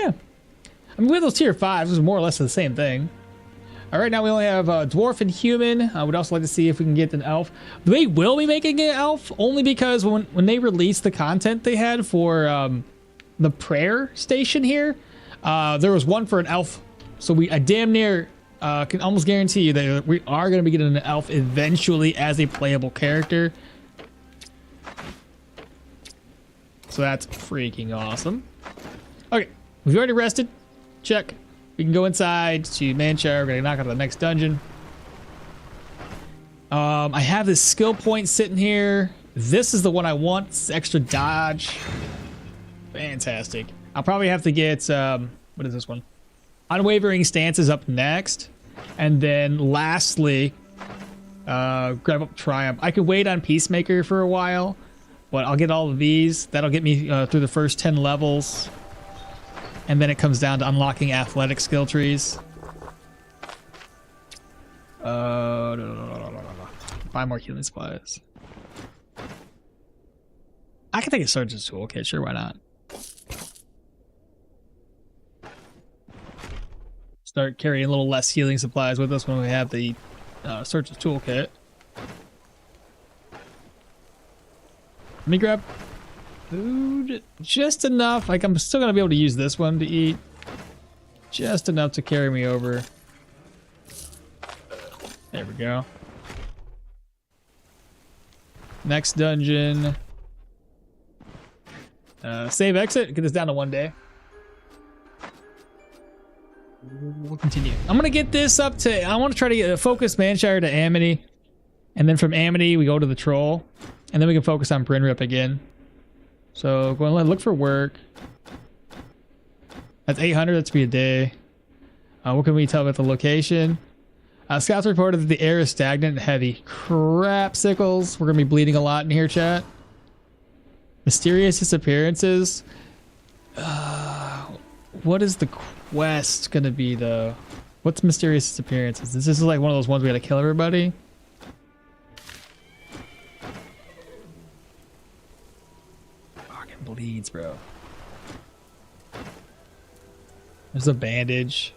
I mean, with those tier 5s, it was more or less the same thing. All right, now we only have dwarf and human. I would also like to see if we can get an elf. They will be making an elf only because when they released the content they had for the prayer station here, there was one for an elf. So I damn near can almost guarantee you that we are going to be getting an elf eventually as a playable character. So that's freaking awesome. Okay, we've already rested. Check. We can go inside to Manshire. We're gonna knock out the next dungeon. I have this skill point sitting here. This is the one I want. It's extra dodge. Fantastic. I'll probably have to get what is this one? Unwavering Stance is up next, and then lastly, grab up Triumph. I could wait on Peacemaker for a while, but I'll get all of these. That'll get me through the first 10 levels. And then it comes down to unlocking athletic skill trees. Buy more healing supplies. I can take a surgeon's toolkit, sure, why not? Start carrying a little less healing supplies with us when we have the surgeon's toolkit. Let me grab food, just enough. Like, I'm still gonna be able to use this one to eat. Just enough to carry me over. There we go. Next dungeon. Save exit. Get this down to 1 day. We'll continue. I'm gonna get this up to, I want to try to get focus Manshire to Amity. And then from Amity, we go to the Troll. And then we can focus on Brynrip again. So go and look for work. That's 800. That's be a day. What can we tell about the location? Scouts reported that the air is stagnant and heavy. Crap, sickles. We're gonna be bleeding a lot in here, chat. Mysterious disappearances. What is the quest gonna be though? What's mysterious disappearances? This is like one of those ones we gotta kill everybody. Bleeds, bro. There's a bandage.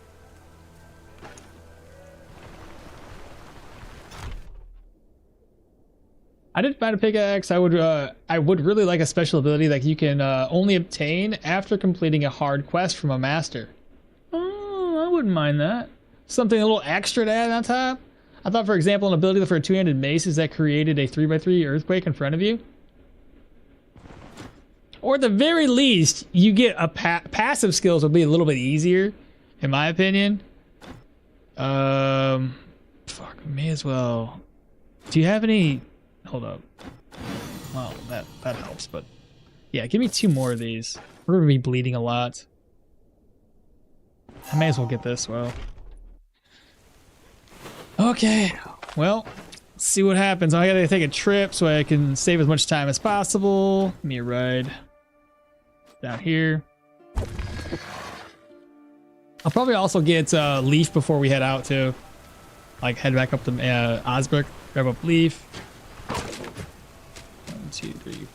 I did find a pickaxe. I would really like a special ability that you can only obtain after completing a hard quest from a master. Oh, I wouldn't mind that. Something a little extra to add on top. I thought, for example, an ability for a two-handed mace is that created a 3x3 earthquake in front of you. Or at the very least, you get a passive skills will be a little bit easier, in my opinion. Fuck, may as well. Do you have any? Hold up. Well, that helps, but yeah, give me 2 more of these. We're gonna be bleeding a lot. I may as well get this. Well, okay. Well, let's see what happens. I gotta take a trip so I can save as much time as possible. Give me a ride. Down here. I'll probably also get Leaf before we head out too. Like head back up to Osbrook, grab up Leaf. 1, 2, 3, 4.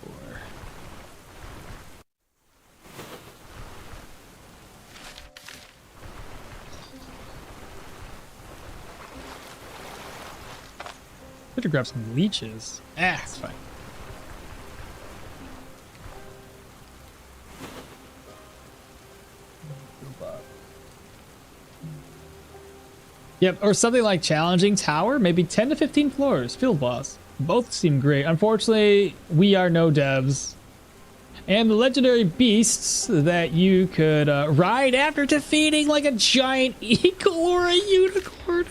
Could have grabbed some leeches. Ah, it's fine. Yep, or something like challenging tower, maybe 10 to 15 floors, field boss. Both seem great. Unfortunately, we are no devs. And the legendary beasts that you could ride after defeating like a giant eagle or a unicorn.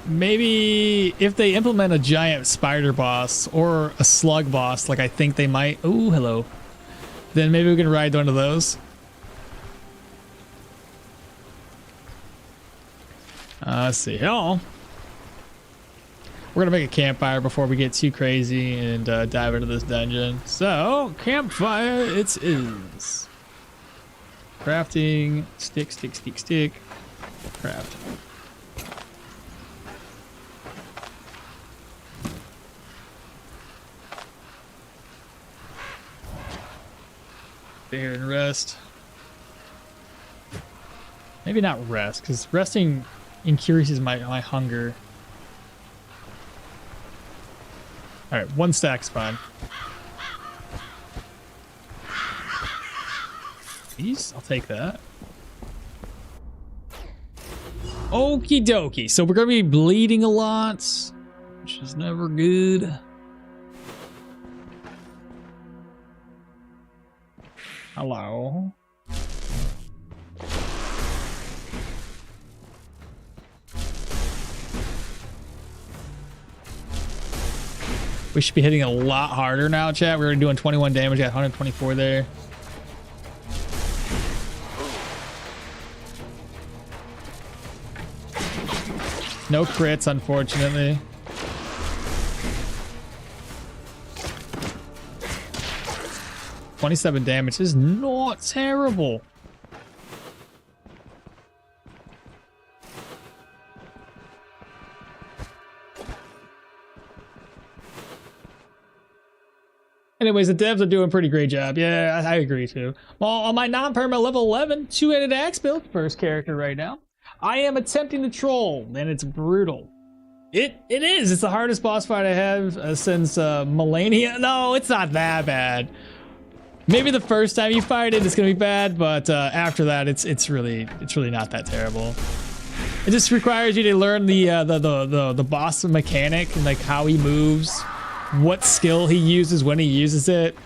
Maybe if they implement a giant spider boss or a slug boss, like I think they might. Oh, hello. Then maybe we can ride one of those. Let's see. Oh, we're gonna make a campfire before we get too crazy and dive into this dungeon. So, campfire it is. Crafting, stick. Craft. Stay here and rest. Maybe not rest, because resting increases my hunger. All right, one stack's fine. Please, I'll take that. Okie dokie. So we're gonna be bleeding a lot, which is never good. Hello. We should be hitting a lot harder now, chat. We're doing 21 damage, got 124 there. No crits, unfortunately. $27 damage is not terrible. Anyways, the devs are doing a pretty great job. Yeah, I agree too. Well, on my non-perma level 11 two-handed axe build, first character right now, I am attempting to troll, and it's brutal. It is. It's the hardest boss fight I have since Millennia. No, it's not that bad. Maybe the first time you fight it, it's gonna be bad, but after that, it's really not that terrible. It just requires you to learn the boss mechanic and like how he moves, what skill he uses when he uses it.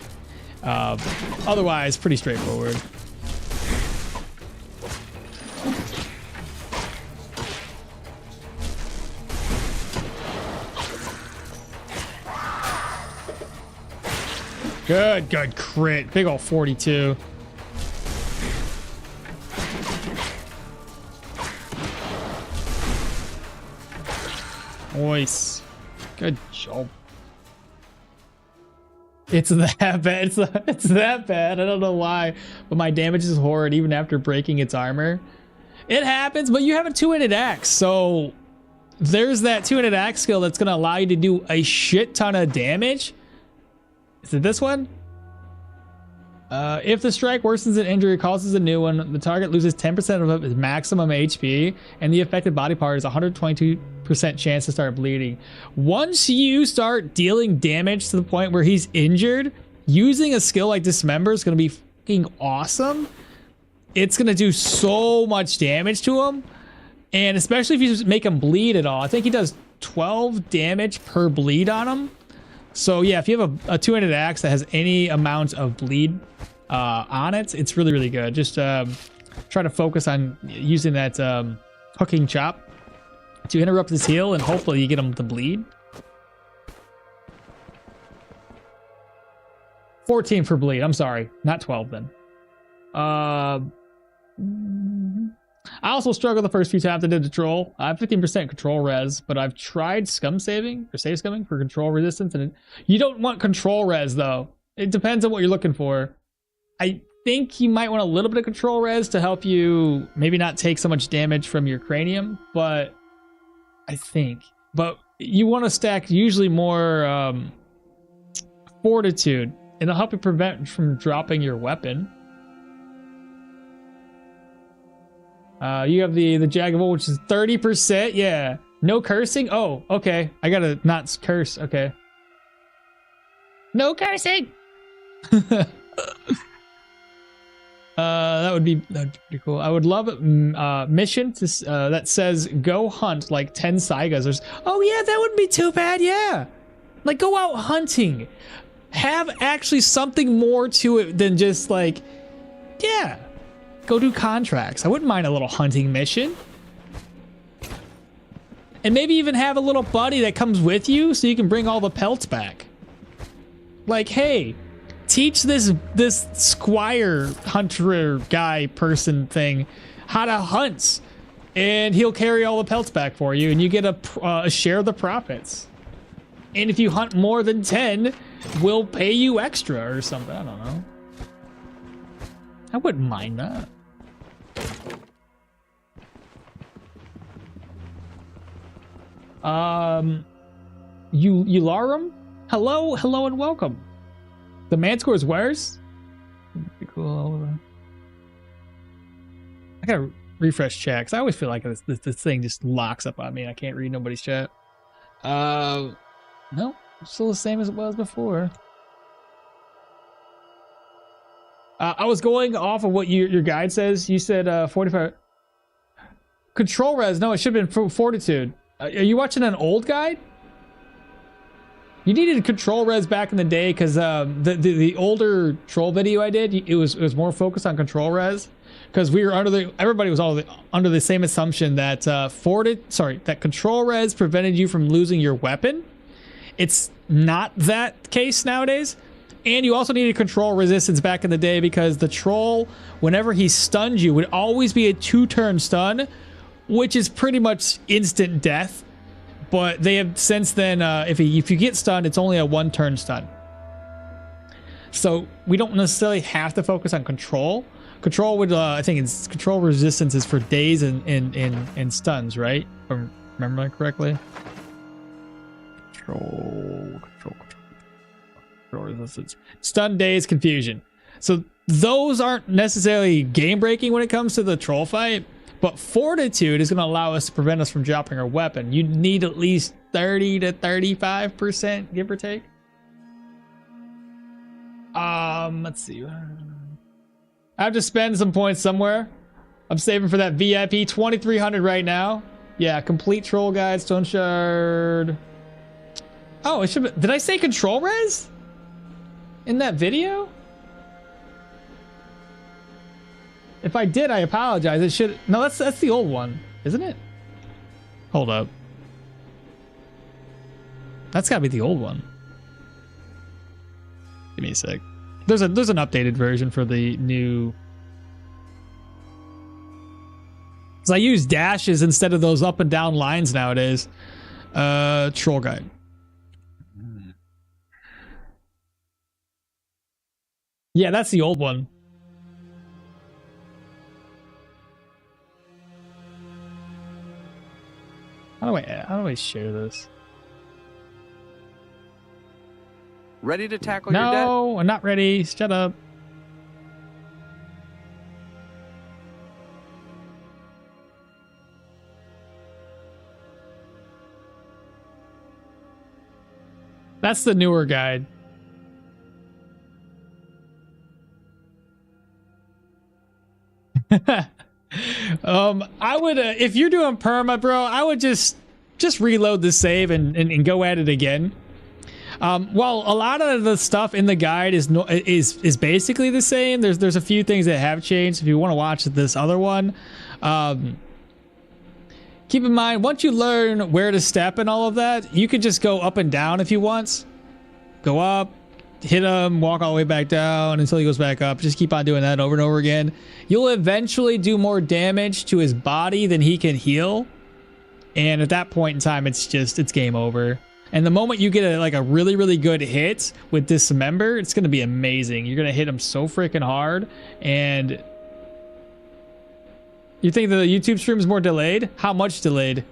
Otherwise, pretty straightforward. Good crit. Big ol' 42. Nice. Good job. It's that bad. It's that bad. I don't know why, but my damage is horrid even after breaking its armor. It happens, but you have a two-handed axe, so there's that two-handed axe skill that's gonna allow you to do a shit ton of damage. Is it this one? If the strike worsens an injury, causes a new one, the target loses 10% of its maximum HP, and the affected body part is 122% chance to start bleeding. Once you start dealing damage to the point where he's injured, using a skill like Dismember is going to be fucking awesome. It's going to do so much damage to him, and especially if you just make him bleed at all. I think he does 12 damage per bleed on him. So yeah, if you have a two-handed axe that has any amount of bleed on it, it's really good. Just try to focus on using that hooking chop to interrupt his heal, and hopefully you get him to bleed. 14 for bleed. I'm sorry, not 12 then. I also struggled the first few times I did the troll. I have 15% control res, but I've tried scum saving or save scumming for control resistance, and you don't want control res though. It depends on what you're looking for. I think you might want a little bit of control res to help you maybe not take so much damage from your cranium, but you want to stack usually more fortitude, and it'll help you prevent from dropping your weapon. You have the Jagable, which is 30%. Yeah. No cursing? Oh, okay. I gotta not curse. Okay. No cursing! that'd be pretty cool. I would love mission to, that says go hunt like 10 Saigas. Oh yeah, that wouldn't be too bad. Yeah, like go out hunting. Have actually something more to it than just like, yeah, go do contracts. I wouldn't mind a little hunting mission. And maybe even have a little buddy that comes with you so you can bring all the pelts back. Like, hey, teach this squire hunter guy person thing how to hunt, and he'll carry all the pelts back for you, and you get a share of the profits. And if you hunt more than 10, we'll pay you extra or something. I don't know. I wouldn't mind that. Eularum? Hello and welcome. The man score is worse? Pretty cool. I gotta refresh chat, because I always feel like this thing just locks up on me and I can't read nobody's chat. No, still the same as it was before. I was going off of what your guide says. You said 45. Control res, no, it should have been fortitude. Are you watching an old guide? You needed control res back in the day, because the older troll video I did, it was more focused on control res, because we were everybody was all under the same assumption that that control res prevented you from losing your weapon. It's not that case nowadays. And you also needed control resistance back in the day, because the troll, whenever he stunned you, would always be a 2-turn stun, which is pretty much instant death. But they have since then, if you get stunned, it's only a 1-turn stun. So we don't necessarily have to focus on control. Control would, I think it's control resistance is for days and stuns, right? If I remember correctly. Control resistance. Stun, days, confusion. So those aren't necessarily game breaking when it comes to the troll fight. But fortitude is going to allow us to prevent us from dropping our weapon. You need at least 30 to 35%, give or take. Let's see. I have to spend some points somewhere. I'm saving for that VIP 2,300 right now. Yeah, complete troll guide, Stoneshard. Oh, it should be, did I say control res in that video? If I did, I apologize. It should. No, that's the old one, isn't it? Hold up. That's gotta be the old one. Give me a sec. There's an updated version for the new. Because I use dashes instead of those up and down lines nowadays. Troll guide. Yeah, that's the old one. How do I share this? Ready to tackle your debt? No, I'm not ready. Shut up. That's the newer guide. I would if you're doing perma, bro, I would just reload the save and go at it again. While a lot of the stuff in the guide is basically the same, there's a few things that have changed. If you want to watch this other one, keep in mind, once you learn where to step and all of that, you could just go up and down if you want. Go up, hit him, walk all the way back down until he goes back up. Just keep on doing that over and over again. You'll eventually do more damage to his body than he can heal. And at that point in time, it's game over. And the moment you get a really, really good hit with Dismember, it's going to be amazing. You're going to hit him so freaking hard. And you think the YouTube stream is more delayed? How much delayed?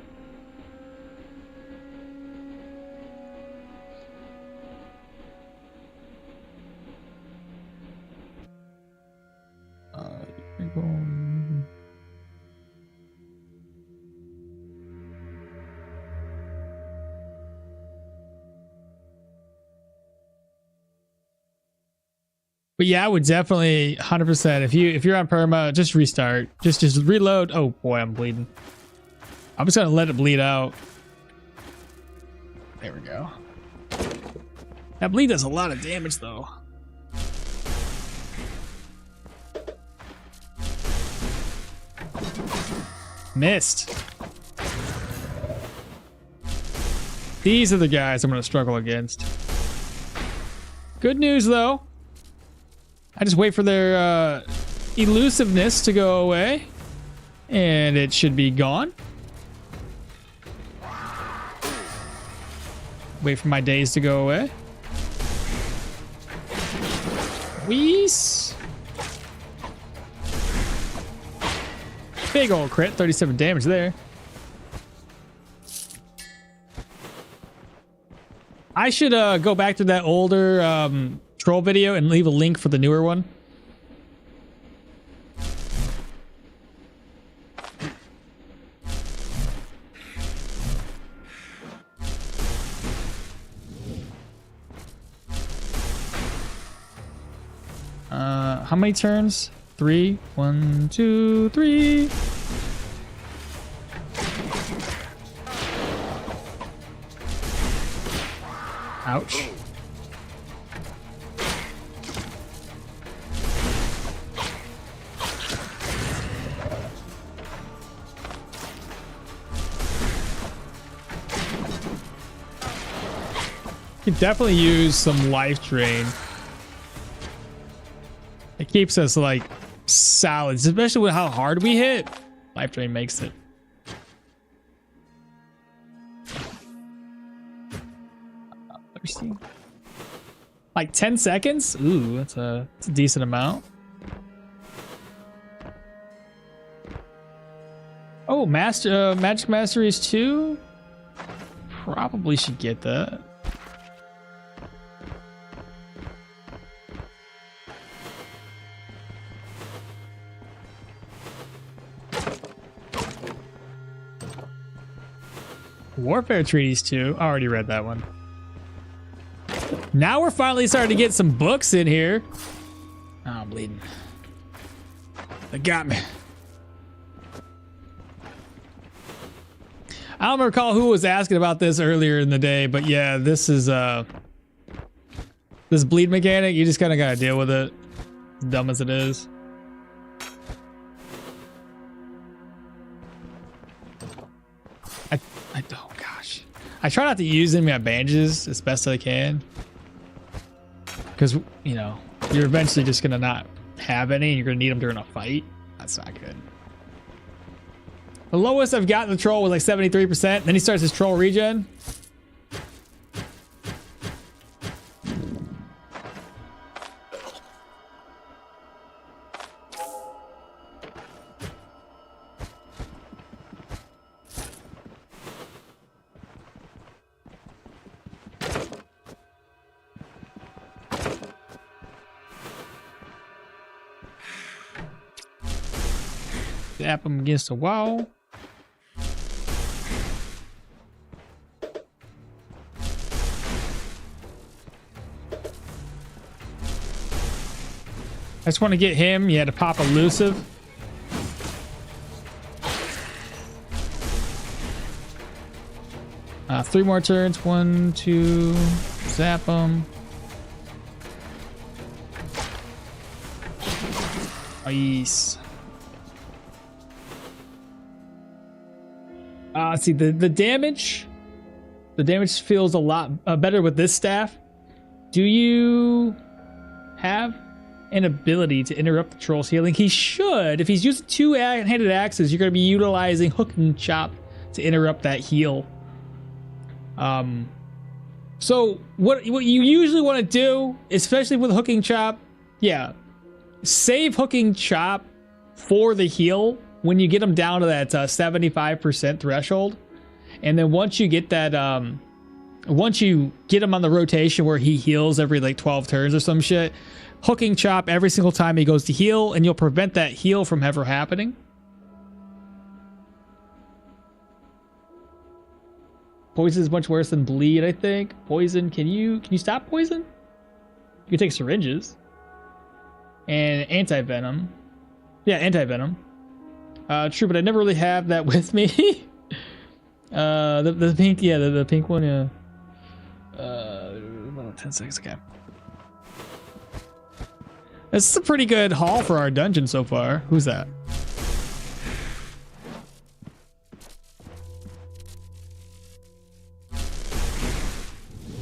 But yeah, I would definitely 100%. If you're on perma, just restart. Just reload. Oh boy, I'm bleeding. I'm just gonna let it bleed out. There we go. That bleed does a lot of damage though. Missed. These are the guys I'm gonna struggle against. Good news though. I just wait for their elusiveness to go away, and it should be gone. Wait for my days to go away. Wheeze. Big old crit, 37 damage there. I should go back to that older troll video and leave a link for the newer one. How many turns? 3. 1, 2, 3. Ouch. Could definitely use some life drain. It keeps us like solid, especially with how hard we hit. Life drain makes it. Thirsty. Like 10 seconds? Ooh, that's a decent amount. Oh, Magic Masteries 2? Probably should get that. Warfare Treaties 2. I already read that one. Now we're finally starting to get some books in here. Oh, I'm bleeding. They got me. I don't recall who was asking about this earlier in the day, but yeah, this is this bleed mechanic. You just kind of gotta deal with it, dumb as it is. Oh gosh, I try not to use any of my bandages as best I can, because you know you're eventually just gonna not have any, and you're gonna need them during a fight. That's not good. The lowest I've gotten the troll was like 73%. Then he starts his troll regen. Zap him against the wall. I just want to get him. You had to pop elusive. Three more turns. 1, 2. Zap him. Nice. Let's see the damage. The damage feels a lot better with this staff. Do you have an ability to interrupt the troll's healing? He should. If he's using two-handed axes, you're going to be utilizing hook and chop to interrupt that heal. So what you usually want to do, especially with hooking chop, yeah, save hooking chop for the heal when you get them down to that 75% threshold. And then once you get that, once you get him on the rotation where he heals every like 12 turns or some shit, hooking chop every single time he goes to heal, and you'll prevent that heal from ever happening. Poison is much worse than bleed, I think. Poison, can you stop poison? You can take syringes. and anti-venom. Yeah, anti-venom. True, but I never really have that with me. The pink, yeah, the pink one, yeah. 10 seconds, okay. This is a pretty good haul for our dungeon so far. Who's that?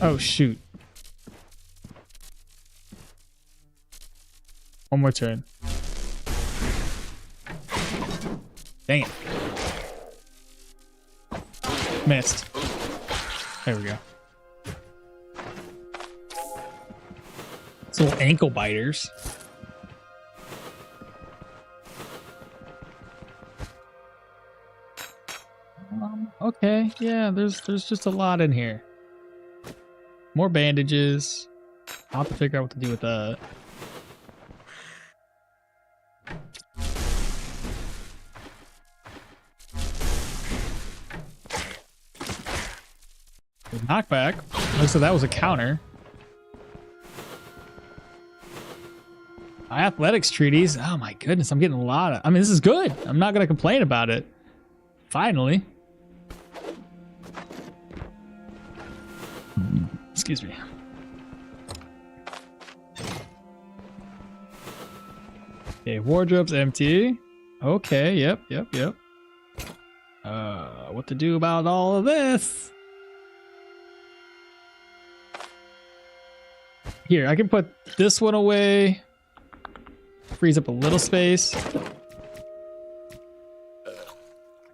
Oh, shoot. One more turn. Dang it. Missed. There we go. It's little ankle biters. Okay, yeah, there's just a lot in here. More bandages. I'll have to figure out what to do with that. Knockback. Looks like that was a counter. Athletics treaties. Oh my goodness, I'm getting a lot of... I mean, this is good. I'm not going to complain about it. Finally. Excuse me. Okay, wardrobe's empty. Okay, yep. What to do about all of this? Here, I can put this one away. Frees up a little space.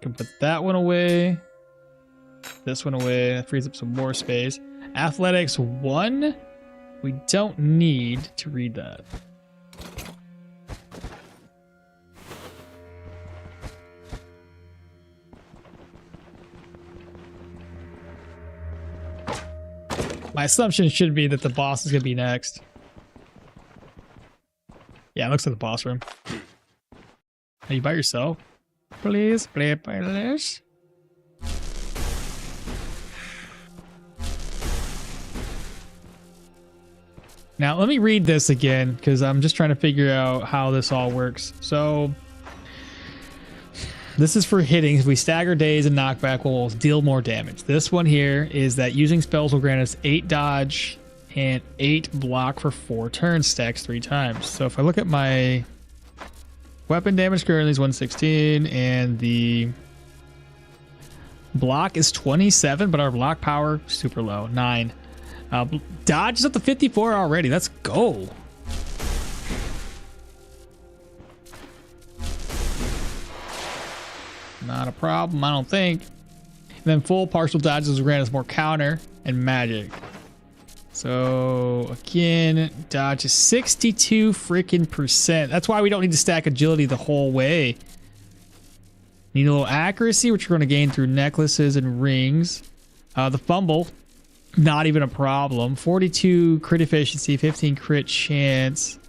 Can put that one away. This one away. That frees up some more space. Athletics 1. We don't need to read that. My assumption should be that the boss is going to be next. Yeah, it looks like the boss room. Are you by yourself? Please, please. Now, let me read this again, because I'm just trying to figure out how this all works. So, this is for hitting. If we stagger days and knockback, we'll deal more damage. This one here is that using spells will grant us 8 dodge and 8 block for 4 turns, stacks 3 times. So if I look at my weapon damage currently is 116, and the block is 27, but our block power super low, 9. Dodge is up to 54 already. Let's go. Not a problem, I don't think. And then full partial dodges will grant us more counter and magic. So again, dodge is 62 freaking %. That's why we don't need to stack agility the whole way. Need a little accuracy, which we're going to gain through necklaces and rings. The fumble, not even a problem. 42 crit efficiency, 15 crit chance.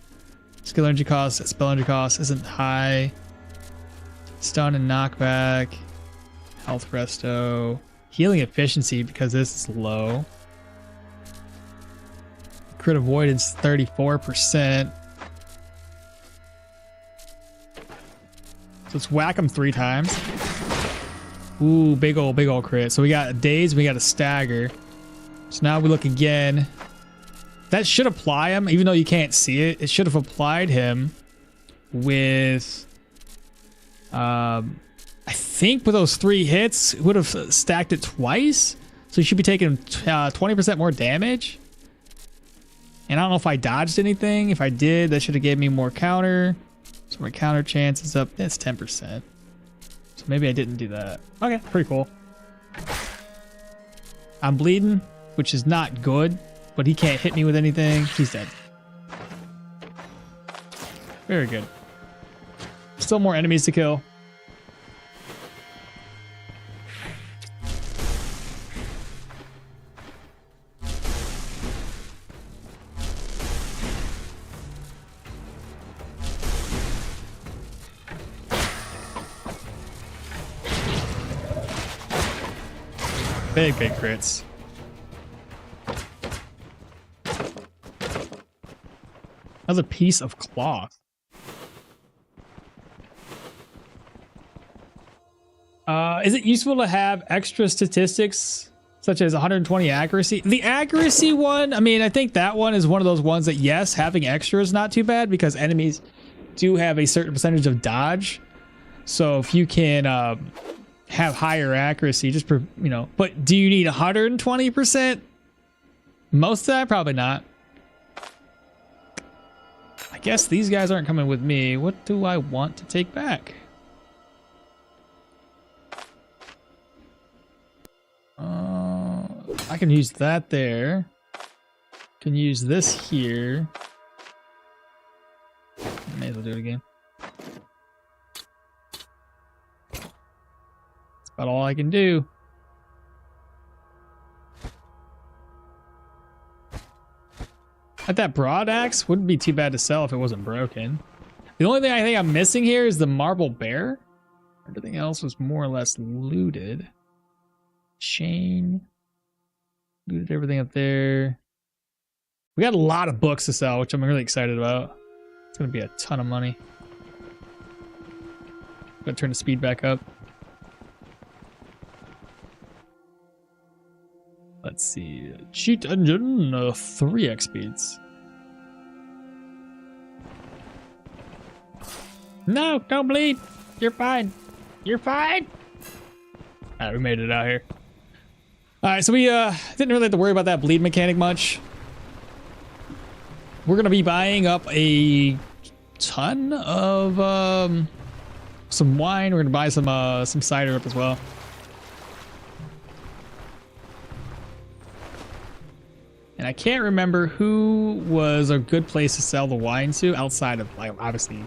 Skill energy cost, spell energy cost isn't high. Stun and knockback. Health resto. Healing efficiency because this is low. Crit avoidance 34%. So let's whack them 3 times. Ooh, big old crit. So we got a daze, we got a stagger. So now we look again. That should apply him, even though you can't see it. It should have applied him with... I think with those 3 hits, it would have stacked it twice. So you should be taking 20% more damage. And I don't know if I dodged anything. If I did, that should have gave me more counter. So my counter chance is up. That's 10%. So maybe I didn't do that. Okay, pretty cool. I'm bleeding, which is not good, but he can't hit me with anything. He's dead. Very good. Still more enemies to kill. Big crits. That's a piece of cloth. Is it useful to have extra statistics such as 120 accuracy? The accuracy one, I mean, I think that one is one of those ones that, yes, having extra is not too bad because enemies do have a certain percentage of dodge. So if you can have higher accuracy, just, you know, but do you need 120%? Most of that, probably not. I guess these guys aren't coming with me. What do I want to take back? I can use that there. Can use this here. May as well do it again. That's about all I can do. At that broad axe wouldn't be too bad to sell if it wasn't broken. The only thing I think I'm missing here is the marble bear. Everything else was more or less looted. Chain. Looted everything up there. We got a lot of books to sell, which I'm really excited about. It's going to be a ton of money. I'm going to turn the speed back up. Let's see. Cheat engine, 3x speeds. No, don't bleed. You're fine. You're fine. All right, we made it out here. All right, so we didn't really have to worry about that bleed mechanic much. We're gonna be buying up a ton of some wine. We're gonna buy some cider up as well. And I can't remember who was a good place to sell the wine to outside of, like, obviously,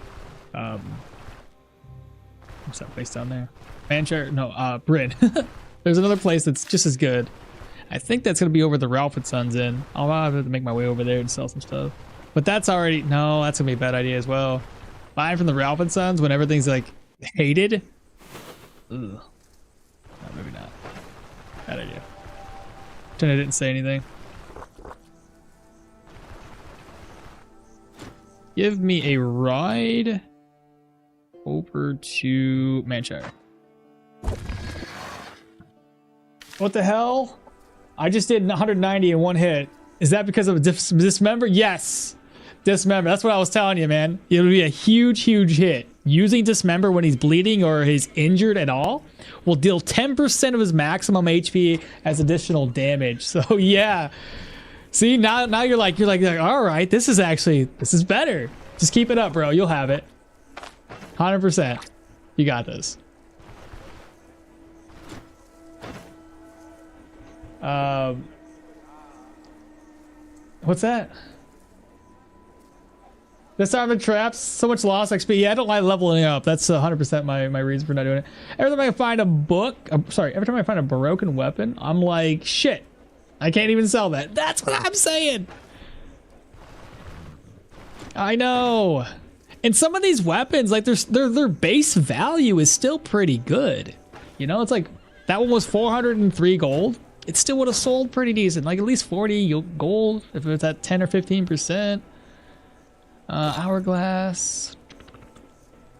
what's that place down there? Manchester? No, Bryn. There's another place that's just as good. I think that's going to be over the Ralph & Sons Inn. I'll have to make my way over there and sell some stuff. But that's already... No, that's going to be a bad idea as well. Buying from the Ralph & Sons when everything's, like, hated? Ugh. No, maybe not. Bad idea. Pretend I didn't say anything. Give me a ride over to Manchester. What the hell? I just did 190 in one hit. Is that because of dismember? Yes. Dismember. That's what I was telling you, man. It would be a huge, huge hit. Using dismember when he's bleeding or he's injured at all will deal 10% of his maximum HP as additional damage. So yeah. See, now you're like, all right, this is better. Just keep it up, bro. You'll have it. 100%. You got this. What's that? Disarmament traps, so much lost XP. Yeah, I don't like leveling up. That's 100% my reason for not doing it. Every time I find a book, every time I find a broken weapon, I'm like, shit, I can't even sell that. That's what I'm saying. I know. And some of these weapons, like their base value is still pretty good. You know, it's like that one was 403 gold. It still would have sold pretty decent, like at least 40 gold if it's at 10 or 15%. Hourglass.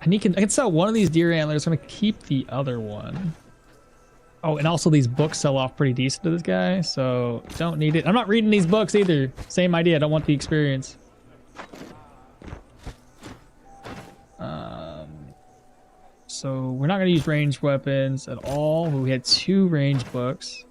I can sell one of these deer antlers. I'm gonna keep the other one. Oh, and also these books sell off pretty decent to this guy, so don't need it. I'm not reading these books either. Same idea. I don't want the experience. So we're not gonna use ranged weapons at all. We had 2 ranged books.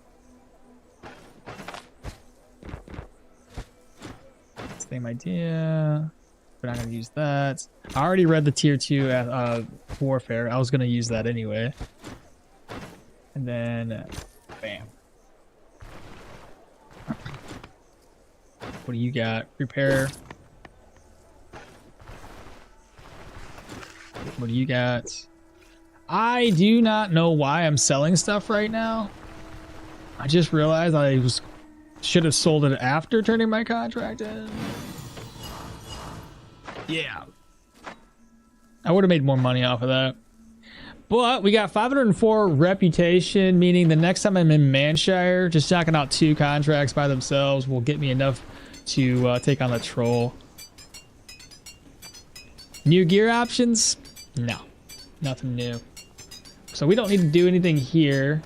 Same idea. We're not gonna use that. I already read the tier 2 warfare. I was gonna use that anyway. And then, bam. What do you got? Repair. What do you got? I do not know why I'm selling stuff right now. I just realized should have sold it after turning my contract in. Yeah. I would have made more money off of that. But we got 504 reputation, meaning the next time I'm in Manshire, just knocking out 2 contracts by themselves will get me enough to take on the troll. New gear options? No, nothing new. So we don't need to do anything here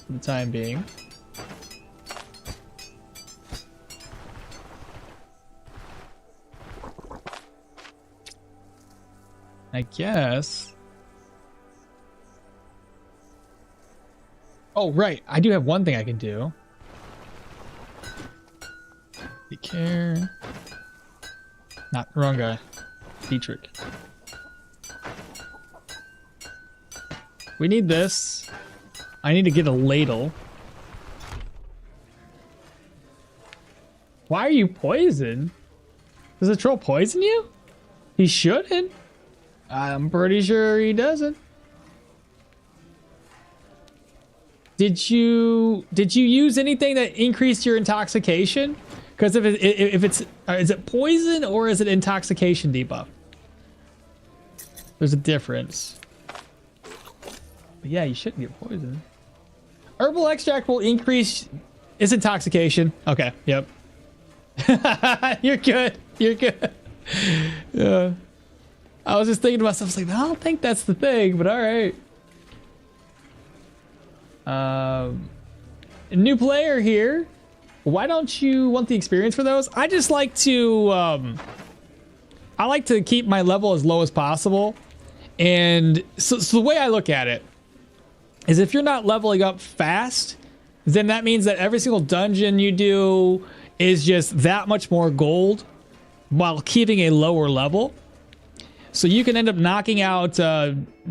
for the time being. I guess. Oh, right. I do have one thing I can do. Be care. Not the wrong guy. Dietrich. We need this. I need to get a ladle. Why are you poisoned? Does the troll poison you? He shouldn't. I'm pretty sure he doesn't. Did you use anything that increased your intoxication? Because if it's is it poison or is it intoxication debuff? There's a difference. But yeah, you shouldn't get poisoned. Herbal extract will increase. It's intoxication. Okay. Yep. You're good. You're good. Yeah. I was just thinking to myself, I was like, I don't think that's the thing, but all right. New player here. Why don't you want the experience for those? I just like to, I like to keep my level as low as possible. And so the way I look at it is if you're not leveling up fast, then that means that every single dungeon you do is just that much more gold while keeping a lower level. So you can end up knocking out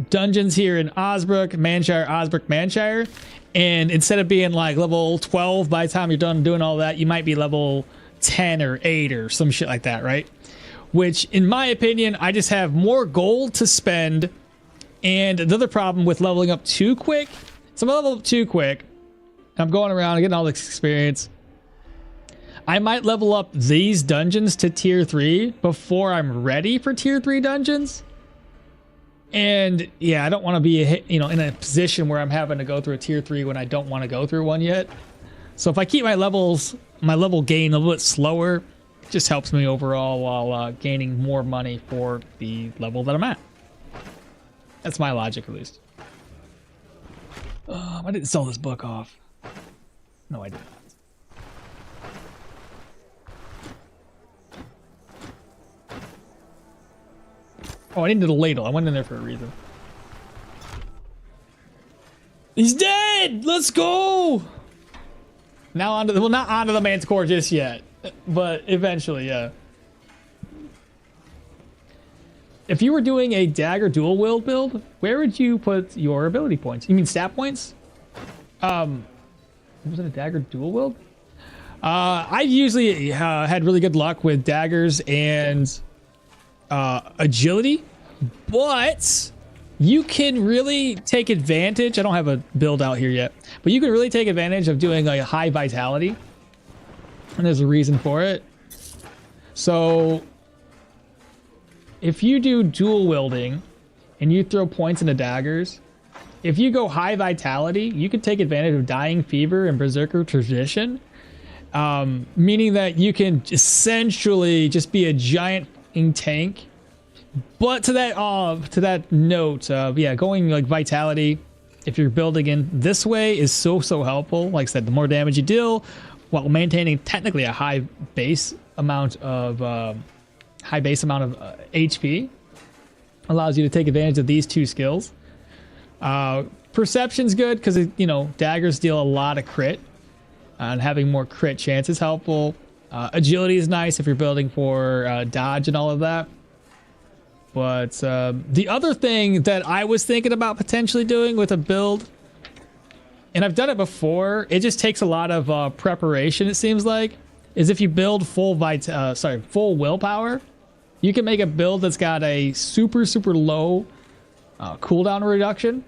dungeons here in Osbrook, Manshire, and instead of being like level 12 by the time you're done doing all that, you might be level 10 or 8 or some shit like that, right? Which, in my opinion, I just have more gold to spend. And another problem with leveling up too quick, so I'm level up too quick. I'm going around and getting all this experience. I might level up these dungeons to tier 3 before I'm ready for tier 3 dungeons. And yeah, I don't want to be in a position where I'm having to go through a tier 3 when I don't want to go through one yet. So if I keep my level gain a little bit slower, it just helps me overall while gaining more money for the level that I'm at. That's my logic, at least. I didn't sell this book off. No, I did not. Oh, I needed a ladle. I went in there for a reason. He's dead! Let's go! Now onto the, well, not onto the Manticore just yet, but eventually, yeah. If you were doing a dagger dual wield build, where would you put your ability points? You mean stat points? Was it a dagger dual wield? I usually had really good luck with daggers and agility, but you can really take advantage. I don't have a build out here yet, but you can really take advantage of doing a high vitality, and there's a reason for it. So if you do dual wielding and you throw points into daggers, if you go high vitality, you can take advantage of Dying Fever and Berserker Tradition, meaning that you can essentially just be a giant tank. But to that note, yeah, going like vitality, if you're building in this way, is so helpful. Like I said, the more damage you deal, while maintaining technically a high base amount of HP, allows you to take advantage of these two skills. Perception's good because daggers deal a lot of crit, and having more crit chance is helpful. Agility is nice if you're building for dodge and all of that. But the other thing that I was thinking about potentially doing with a build, and I've done it before, it just takes a lot of preparation, it seems like, is if you build full willpower, you can make a build that's got a super low cooldown reduction.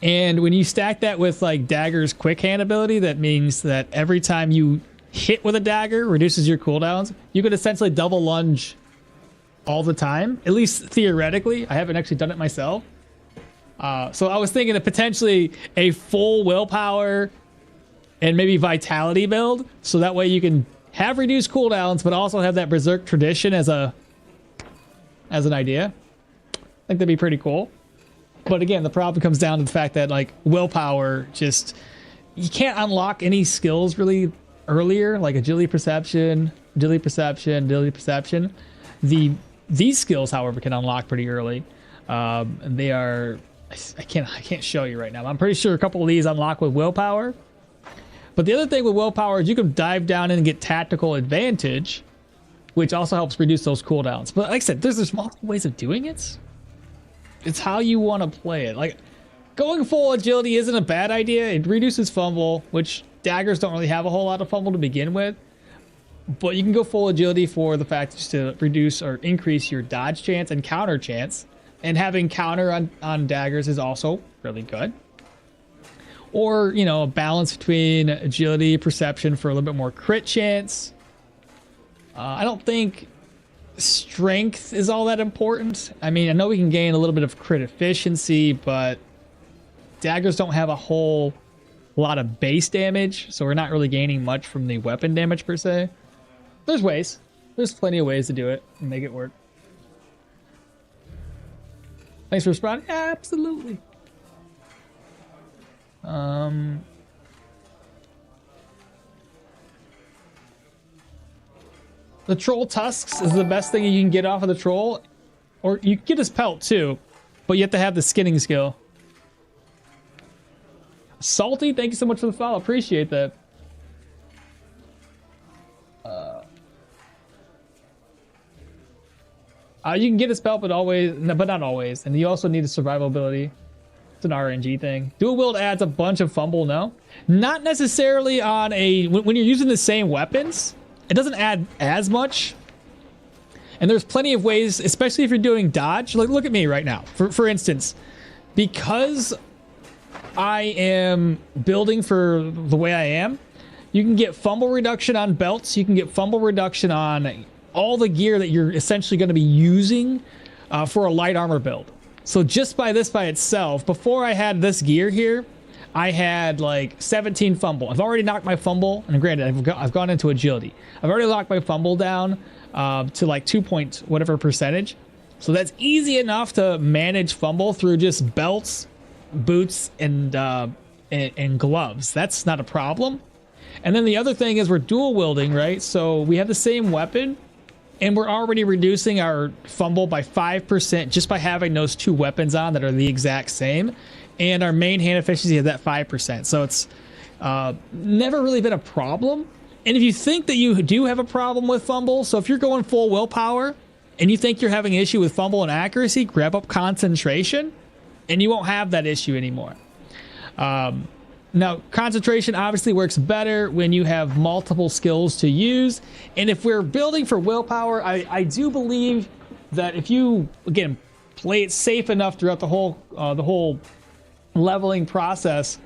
And when you stack that with like Dagger's quick hand ability, that means that every time you hit with a dagger reduces your cooldowns. You could essentially double lunge all the time, at least theoretically. I haven't actually done it myself. So I was thinking of potentially a full willpower and maybe vitality build, so that way you can have reduced cooldowns but also have that Berserk Tradition as a as an idea. I think that'd be pretty cool. But again, the problem comes down to the fact that like willpower, just you can't unlock any skills really earlier, like agility perception. These skills, however, can unlock pretty early. They are, I can't show you right now. I'm pretty sure a couple of these unlock with willpower. But the other thing with willpower is you can dive down in and get tactical advantage, which also helps reduce those cooldowns. But like I said, there's multiple ways of doing it. It's how you want to play it. Like going full agility isn't a bad idea. It reduces fumble, which daggers don't really have a whole lot of fumble to begin with. But you can go full agility for the fact just to reduce or increase your dodge chance and counter chance. And having counter on daggers is also really good. Or, you know, a balance between agility, perception for a little bit more crit chance. I don't think strength is all that important. I mean, I know we can gain a little bit of crit efficiency, but daggers don't have a whole lot of base damage, so we're not really gaining much from the weapon damage per se. There's ways. There's plenty of ways to do it and make it work. Thanks for responding. Absolutely. The troll tusks is the best thing you can get off of the troll, or you can get his pelt too, but you have to have the skinning skill. Salty, thank you so much for the follow. Appreciate that. You can get his pelt, but not always. And you also need a survival ability. It's an RNG thing. Dual wield adds a bunch of fumble, no? Not necessarily on a... When you're using the same weapons, it doesn't add as much. And there's plenty of ways, especially if you're doing dodge. Like, look at me right now. For instance, because I am building for the way I am, you can get fumble reduction on belts. You can get fumble reduction on all the gear that you're essentially going to be using for a light armor build. So just by this by itself, before I had this gear here, I had like 17 fumble. I've already knocked my fumble, and granted, I've gone into agility. I've already locked my fumble down to like 2 point whatever percentage. So that's easy enough to manage fumble through just belts, boots, and gloves. That's not a problem. And then the other thing is we're dual wielding, right? So we have the same weapon, and we're already reducing our fumble by 5% just by having those two weapons on that are the exact same. And our main hand efficiency is at 5%. So it's never really been a problem. And if you think that you do have a problem with fumble, so if you're going full willpower and you think you're having an issue with fumble and accuracy, grab up concentration and you won't have that issue anymore. Now, concentration obviously works better when you have multiple skills to use. And if we're building for willpower, I do believe that if you, again, play it safe enough throughout the whole leveling process,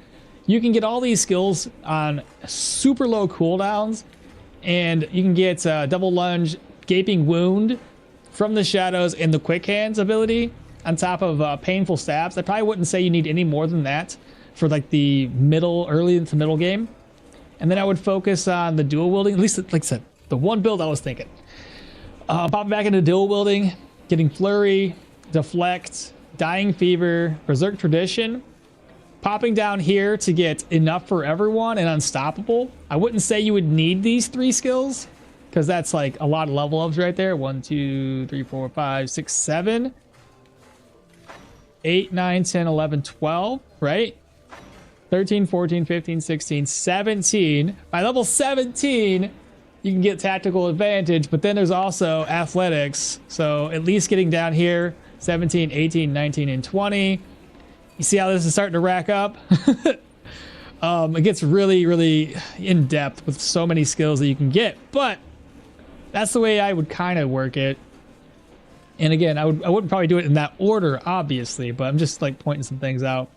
you can get all these skills on super low cooldowns. And you can get double lunge, gaping wound from the shadows, and the quick hands ability on top of painful stabs. I probably wouldn't say you need any more than that for like the early into middle game. And then I would focus on the dual wielding, at least like I said, the one build I was thinking. Popping back into dual wielding, getting flurry, deflect, dying fever, berserk tradition, popping down here to get enough for everyone and unstoppable. I wouldn't say you would need these 3 skills because that's like a lot of level ups right there. 1, 2, 3, 4, 5, 6, 7, 8, 9, 10, 11, 12, right? 13, 14, 15, 16, 17. By level 17, you can get tactical advantage, but then there's also athletics. So at least getting down here, 17, 18, 19, and 20. You see how this is starting to rack up? It gets really, really in depth with so many skills that you can get, but that's the way I would kind of work it. And again, I wouldn't probably do it in that order, obviously, but I'm just like pointing some things out.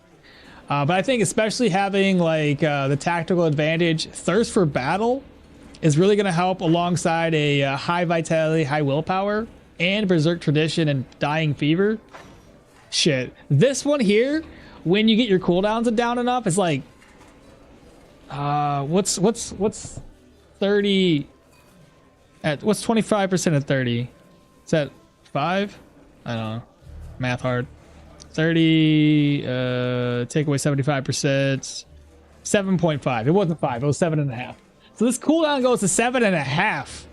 But I think especially having like the tactical advantage, thirst for battle is really going to help alongside a high vitality, high willpower, and berserk tradition and dying fever. Shit, this one here, when you get your cooldowns down enough, it's like, what's 30 at what's 25% at 30? Is that 5? I don't know. Math hard. 30, take away 75%. 7.5. It wasn't 5, it was 7.5. So this cooldown goes to 7.5.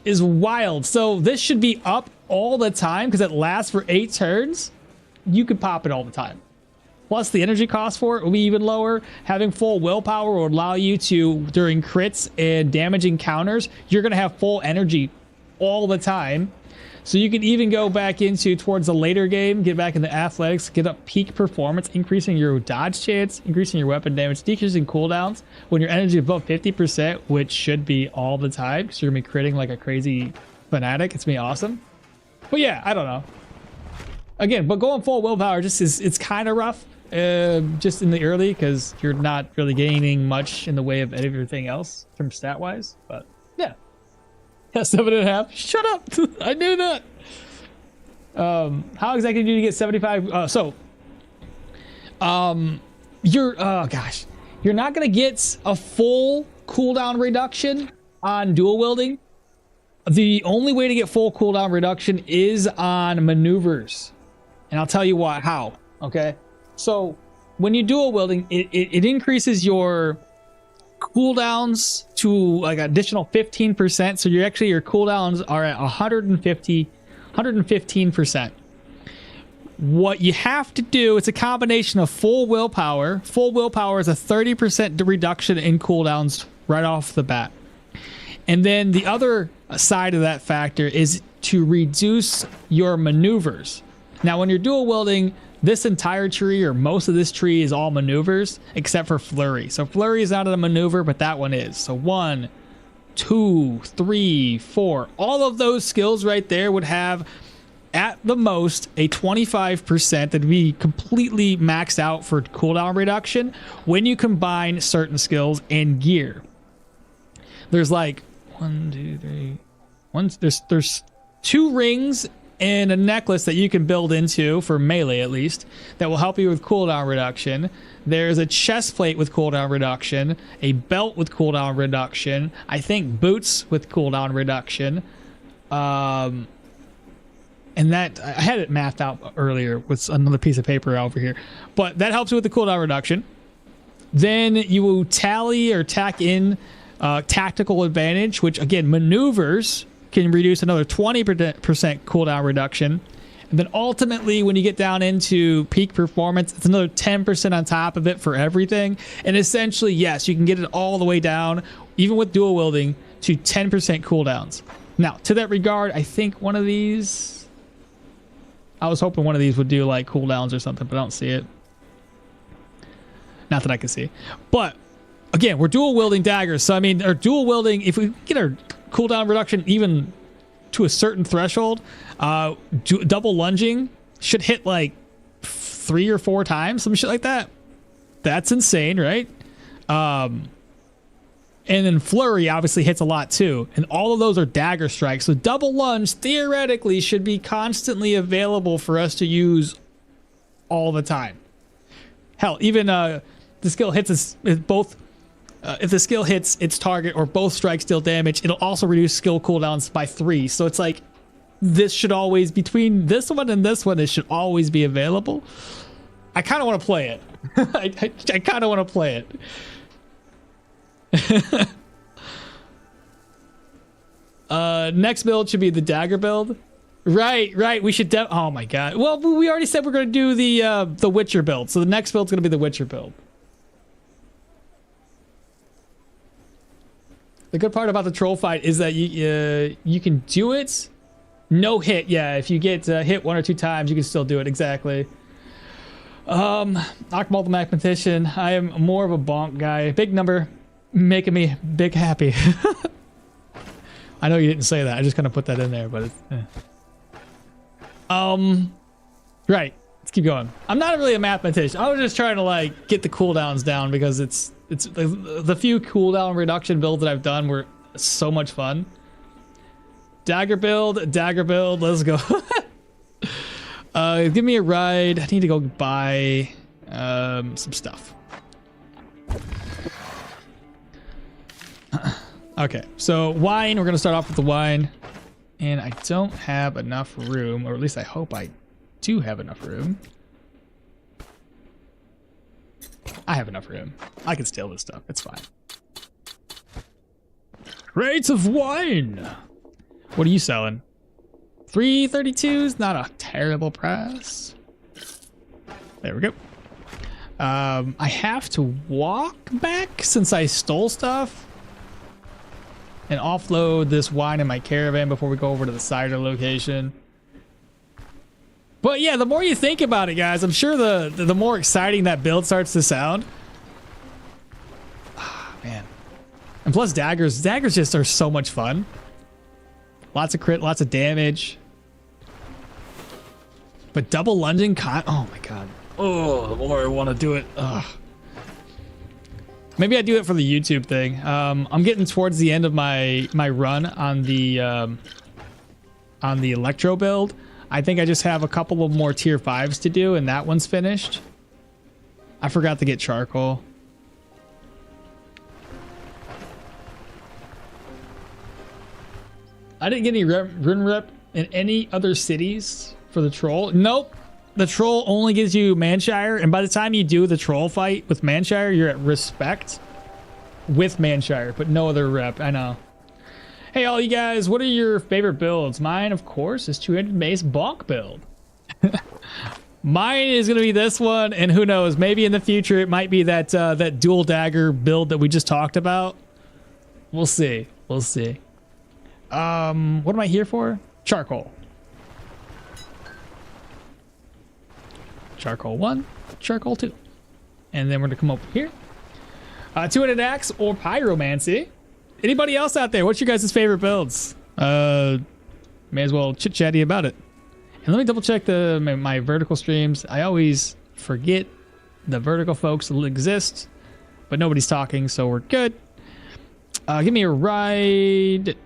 Is wild. So this should be up all the time because it lasts for 8 turns. You could pop it all the time. Plus the energy cost for it will be even lower. Having full willpower will allow you to, during crits and damage encounters, you're going to have full energy all the time. So you can even go back into towards the later game, get back into athletics, get up peak performance, increasing your dodge chance, increasing your weapon damage, decreasing cooldowns when your energy is above 50%, which should be all the time because you're going to be critting like a crazy fanatic. It's going to be awesome. But yeah, I don't know. Again, but going full willpower just is, it's kind of rough just in the early because you're not really gaining much in the way of everything else from stat wise. But yeah. Yeah, 7.5. Shut up. I knew that. How exactly do you get 75? You're, oh gosh, you're not going to get a full cooldown reduction on dual wielding. The only way to get full cooldown reduction is on maneuvers. And I'll tell you why, how, okay? So when you dual wielding, it increases your cooldowns to like additional 15%. So your cooldowns are at 115%. What you have to do, it's a combination of full willpower. Full willpower is a 30% reduction in cooldowns right off the bat. And then the other side of that factor is to reduce your maneuvers. Now, when you're dual wielding, this entire tree or most of this tree is all maneuvers except for flurry. So flurry is not a maneuver, but that one is. So 1, 2, 3, 4. All of those skills right there would have at the most a 25% that'd be completely maxed out for cooldown reduction when you combine certain skills and gear. There's like 1, 2, 3. There's 2 rings and a necklace that you can build into for melee at least that will help you with cooldown reduction. There's a chest plate with cooldown reduction, a belt with cooldown reduction, I think boots with cooldown reduction, and that I had it mathed out earlier with another piece of paper over here, but that helps you with the cooldown reduction. Then you will tally or tack in tactical advantage, which again maneuvers can reduce another 20% cooldown reduction. And then ultimately, when you get down into peak performance, it's another 10% on top of it for everything. And essentially, yes, you can get it all the way down, even with dual wielding, to 10% cooldowns. Now, to that regard, I think one of these, I was hoping one of these would do like cooldowns or something, but I don't see it. Not that I can see. But again, we're dual wielding daggers. So I mean, or dual wielding, if we get our cooldown reduction even to a certain threshold, double lunging should hit like 3 or 4 times, some shit like that. That's insane, right? And then flurry obviously hits a lot too, and all of those are dagger strikes. So double lunge theoretically should be constantly available for us to use all the time. Hell, even the skill hits both. If the skill hits its target or both strikes deal damage, it'll also reduce skill cooldowns by 3. So it's like this should always, between this one and this one, it should always be available. I kind of want to play it. I kind of want to play it. Next build should be the dagger build. Right. We should. Oh my god. Well, we already said we're going to do the Witcher build. So the next build's going to be the Witcher build. The good part about the troll fight is that you can do it no hit. Yeah, if you get hit 1 or 2 times, you can still do it. Exactly. Archmalt mathematician. I am more of a bonk guy. Big number, making me big happy. I know you didn't say that. I just kind of put that in there, but it's, right. Let's keep going. I'm not really a mathematician. I was just trying to like get the cooldowns down because it's the few cooldown reduction builds that I've done were so much fun. Dagger build, let's go. Give me a ride. I need to go buy some stuff. Okay, so wine, we're gonna start off with the wine. And I don't have enough room, or at least I hope I do have enough room. I have enough room. I can steal this stuff. It's fine. Crates of wine. What are you selling? 332 is not a terrible price. There we go. I have to walk back since I stole stuff and offload this wine in my caravan before we go over to the cider location. But yeah, the more you think about it, guys, I'm sure the more exciting that build starts to sound. Ah, man. And plus daggers just are so much fun. Lots of crit, lots of damage. But double lunging oh my god. Oh, the more I want to do it. Ugh. Maybe I do it for the YouTube thing. I'm getting towards the end of my run on the electro build. I think I just have a couple of more tier 5s to do, and that one's finished. I forgot to get charcoal. I didn't get any run rep in any other cities for the troll. Nope. The troll only gives you Manshire, and by the time you do the troll fight with Manshire, you're at respect with Manshire, but no other rep. I know. Hey, all you guys, what are your favorite builds? Mine, of course, is 200 mace bonk build. Mine is going to be this one, and who knows, maybe in the future it might be that that dual dagger build that we just talked about. We'll see. We'll see. What am I here for? Charcoal. Charcoal 1, charcoal 2. And then we're going to come over here. Two-handed axe or pyromancy. Anybody else out there? What's your guys' favorite builds? May as well chit-chatty about it. And let me double check my vertical streams. I always forget the vertical folks exist, but nobody's talking, so we're good. Give me a ride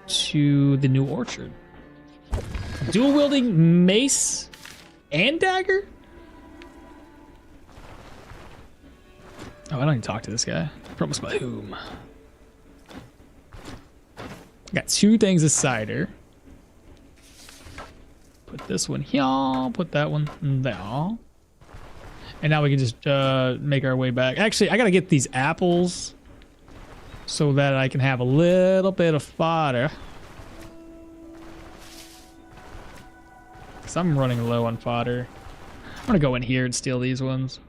to the new orchard. Dual wielding mace and dagger? Oh, I don't need to talk to this guy. Promise by whom? Got two things of cider. Put this one here. Put that one there. And now we can just make our way back. Actually, I gotta get these apples so that I can have a little bit of fodder. Because I'm running low on fodder. I'm gonna go in here and steal these ones.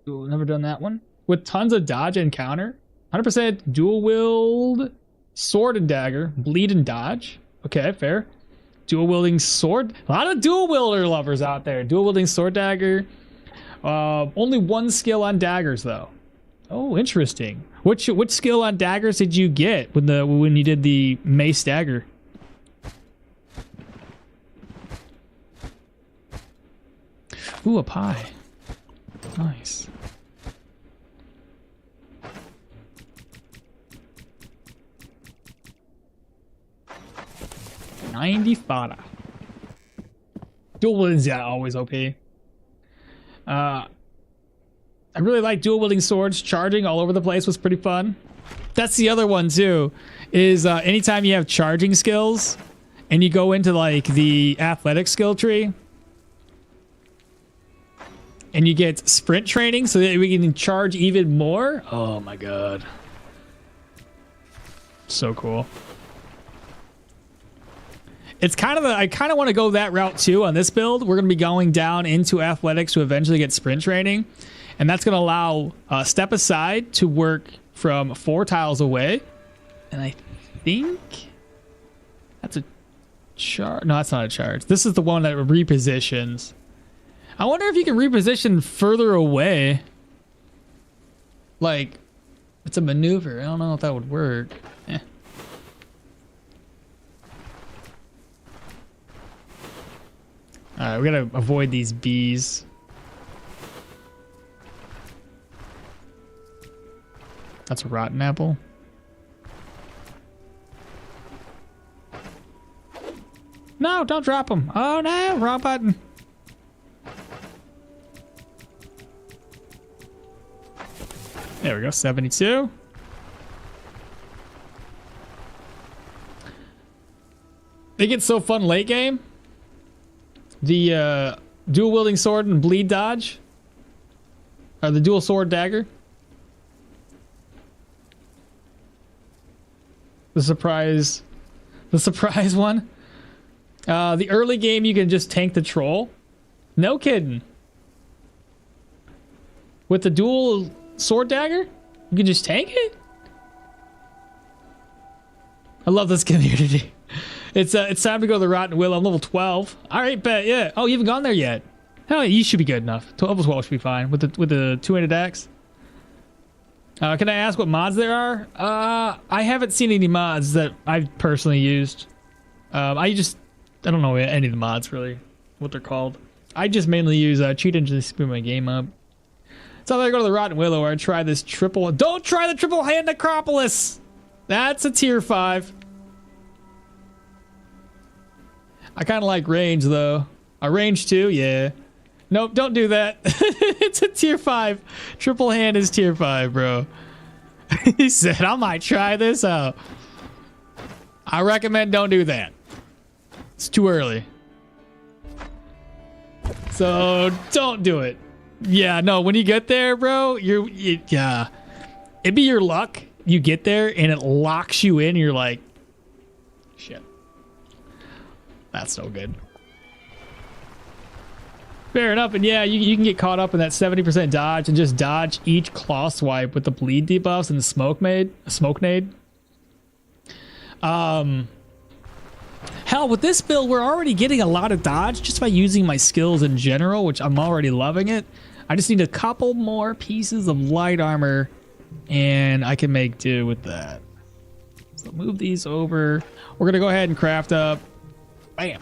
Never done that one. With tons of dodge and counter. 100% dual wield, sword and dagger, bleed and dodge. Okay, fair. Dual wielding sword. A lot of dual wielder lovers out there. Dual wielding sword dagger. Only one skill on daggers though. Oh, interesting. Which skill on daggers did you get when you did the mace dagger? Ooh, a pie. Nice. $90 fodder. Dual wielding's always OP. I really like dual wielding swords. Charging all over the place was pretty fun. That's the other one too. Is anytime you have charging skills and you go into like the athletic skill tree and you get sprint training so that we can charge even more. Oh my god. So cool. It's kind of I kind of want to go that route too on this build. We're going to be going down into athletics to eventually get sprint training. And that's going to allow step aside to work from 4 tiles away. And I think that's a charge. No, that's not a charge. This is the one that repositions. I wonder if you can reposition further away. Like, it's a maneuver. I don't know if that would work. Eh. Alright, we gotta avoid these bees. That's a rotten apple. No, don't drop them. Oh no, wrong button. There we go, 72. They get so fun late game. The dual wielding sword and bleed dodge. Or the dual sword dagger. The surprise one. The early game you can just tank the troll. No kidding. With the dual sword dagger, you can just tank it. I love this community. It's time to go to the Rotten Willow. I'm level 12. All right, bet, yeah. Oh, you haven't gone there yet. Hell, you should be good enough. Level 12 should be fine with the two-handed axe. Can I ask what mods there are? I haven't seen any mods that I've personally used. I don't know any of the mods really, what they're called. I just mainly use cheat engines to speed my game up. So I go to the Rotten Willow where I try this triple. Don't try the triple hand necropolis. That's a tier 5. I kind of like range though. A range 2, yeah. Nope, don't do that. It's a tier 5. Triple hand is tier 5, bro. He said, I might try this out. I recommend don't do that. It's too early. So don't do it. Yeah, no, when you get there, bro, yeah. It'd be your luck. You get there and it locks you in and you're like, shit. That's so good. Fair enough, and yeah, you can get caught up in that 70% dodge and just dodge each claw swipe with the bleed debuffs and the smoke nade. Hell, with this build, we're already getting a lot of dodge just by using my skills in general, which I'm already loving it. I just need a couple more pieces of light armor, and I can make do with that. So move these over. We're gonna go ahead and craft up. Bam.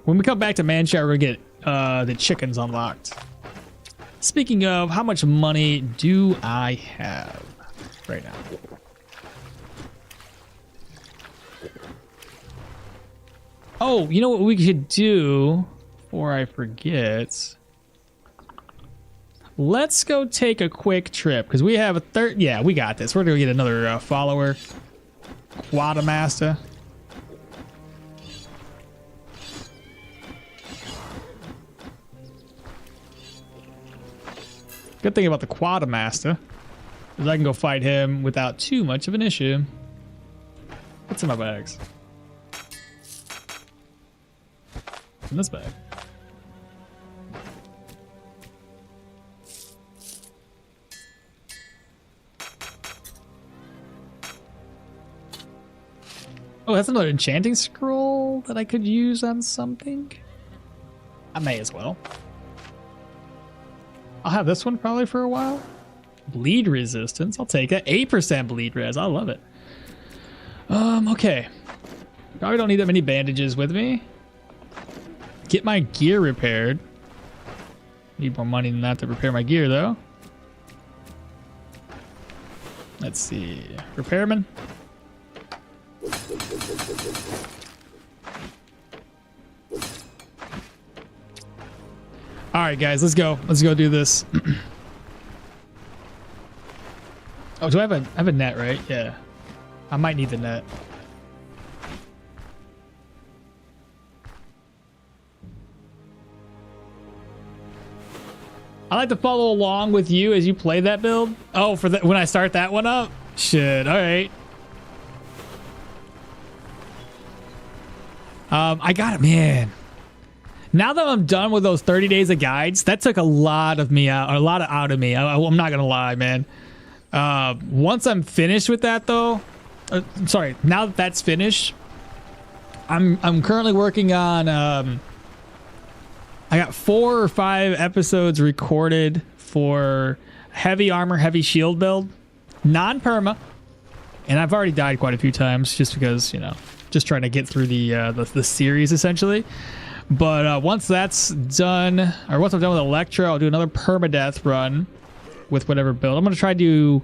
When we come back to Manshire, we're gonna get the chickens unlocked. Speaking of, how much money do I have right now? Oh, you know what we could do before I forget? Let's go take a quick trip because we have a third. Yeah, we got this. We're gonna get another follower, Quadamaster. Good thing about the Quadamaster is I can go fight him without too much of an issue. What's in my bags? What's in this bag? Oh, that's another enchanting scroll that I could use on something. I may as well. I'll have this one probably for a while. Bleed resistance, I'll take it. 8% bleed res, I love it. Okay. Probably don't need that many bandages with me. Get my gear repaired. Need more money than that to repair my gear though. Let's see. Repairman. All right, guys, let's go. Let's go do this. Oh, do I have a net, right? Yeah. I might need the net. I like to follow along with you as you play that build. Oh, for that when I start that one up? Shit, all right. I got it, man. Now that I'm done with those 30 days of guides, that took a lot of me out, or a lot out of me. I'm not gonna lie, man. Once I'm finished with that, though, sorry. Now that that's finished, I'm currently working on. I got 4 or 5 episodes recorded for heavy armor, heavy shield build, non-perma, and I've already died quite a few times just because just trying to get through the series essentially. But once that's done, or once I'm done with Electro, I'll do another permadeath run with whatever build. I'm gonna try to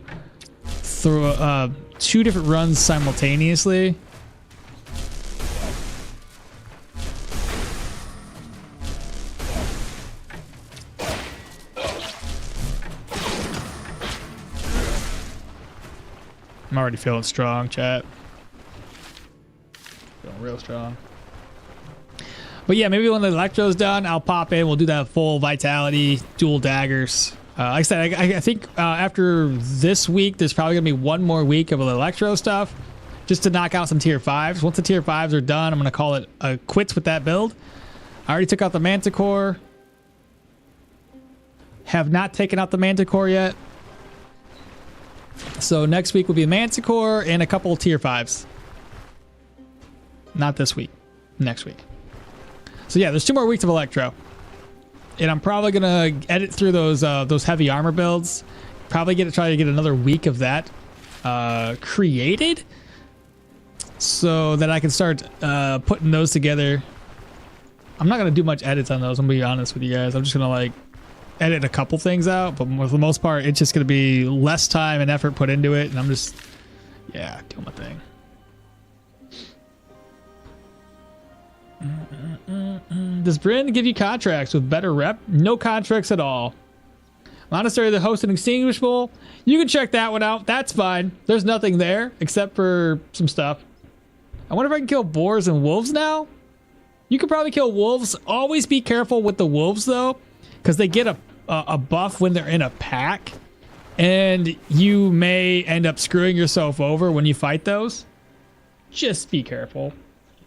throw 2 different runs simultaneously. I'm already feeling strong, chat. Feeling real strong. But yeah, maybe when the electro's done, I'll pop in. We'll do that full vitality, dual daggers. Like I said, I think after this week, there's probably gonna be one more week of electro stuff, just to knock out some tier 5s. Once the tier 5s are done, I'm gonna call it quits with that build. I already took out the Manticore. Have not taken out the Manticore yet. So next week will be Manticore and a couple of tier 5s. Not this week, next week. So yeah, there's 2 more weeks of electro, and I'm probably gonna edit through those heavy armor builds. Probably try to get another week of that created, so that I can start putting those together. I'm not gonna do much edits on those. I'm gonna be honest with you guys. I'm just gonna like edit a couple things out, but for the most part, it's just gonna be less time and effort put into it, and I'm just doing my thing. Does Bryn give you contracts with better rep? No contracts at all. Monastery of the Host and Extinguishable. You can check that one out. That's fine. There's nothing there except for some stuff. I wonder if I can kill boars and wolves now. You could probably kill wolves. Always be careful with the wolves though, because they get a buff when they're in a pack, and you may end up screwing yourself over when you fight those. Just be careful.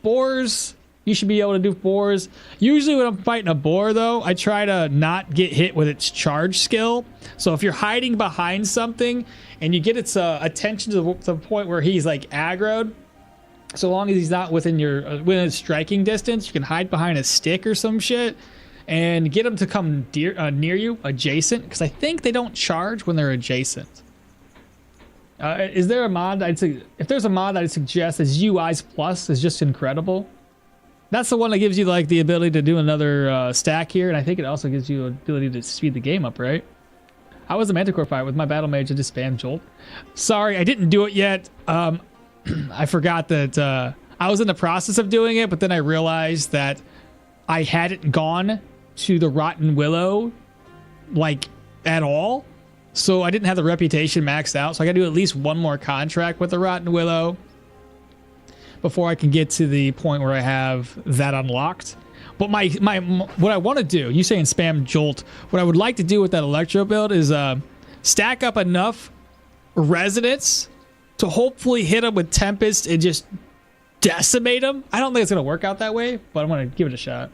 Boars. You should be able to do boars. Usually when I'm fighting a boar though, I try to not get hit with its charge skill. So if you're hiding behind something and you get its attention to the point where he's like aggroed, so long as he's not within within striking distance, you can hide behind a stick or some shit and get him to come near you, adjacent, because I think they don't charge when they're adjacent. Is there a mod? If there's a mod, I'd suggest is UI's Plus is just incredible. That's the one that gives you like the ability to do another stack here, and I think it also gives you the ability to speed the game up, right? How was the Manticore fight with my Battlemage? I just spam Jolt. Sorry, I didn't do it yet. I forgot that I was in the process of doing it, but then I realized that I hadn't gone to the Rotten Willow like at all, so I didn't have the reputation maxed out. So I got to do at least one more contract with the Rotten Willow before I can get to the point where I have that unlocked. But what I want to do, you saying spam Jolt, what I would like to do with that Electro build is stack up enough resonance to hopefully hit him with Tempest and just decimate him. I don't think it's going to work out that way, but I'm going to give it a shot.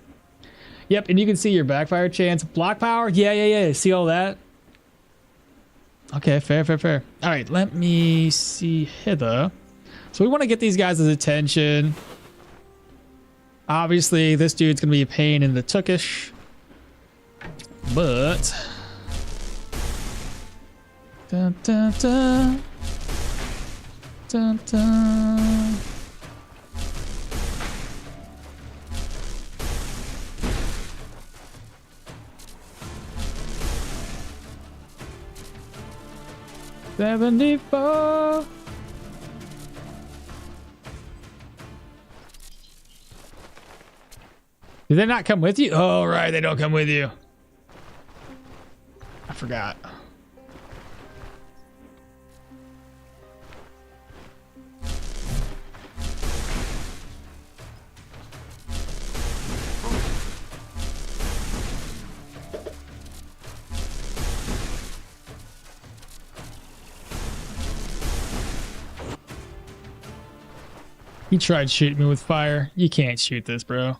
Yep, and you can see your backfire chance. Block power, yeah. See all that? Okay, fair. All right, let me see hither. So we want to get these guys' attention. Obviously, this dude's going to be a pain in the tuckish. But... Dun, dun, dun. Dun, dun. $74. Did they not come with you? Oh, right, they don't come with you. I forgot. He tried shooting me with fire. You can't shoot this, bro.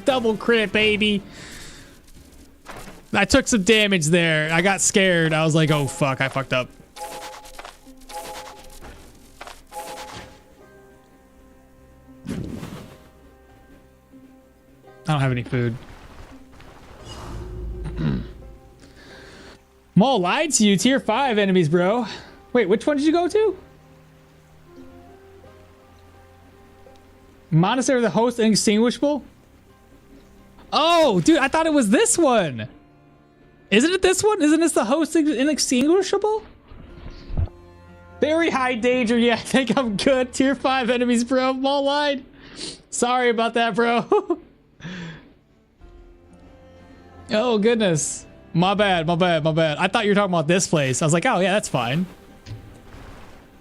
Double crit, baby. I took some damage there. I got scared. I was like, oh fuck, I fucked up. I don't have any food. Maul lied to you. Tier 5 enemies, bro. Wait, which one did you go to? Monastery of the Host Inextinguishable? Oh, dude, I thought it was this one. Isn't it this one? Isn't this the Host Inextinguishable? Very high danger. Yeah, I think I'm good. Tier 5 enemies, bro. I'm all line. Sorry about that, bro. Oh, goodness. My bad, my bad, my bad. I thought you were talking about this place. I was like, oh, yeah, that's fine.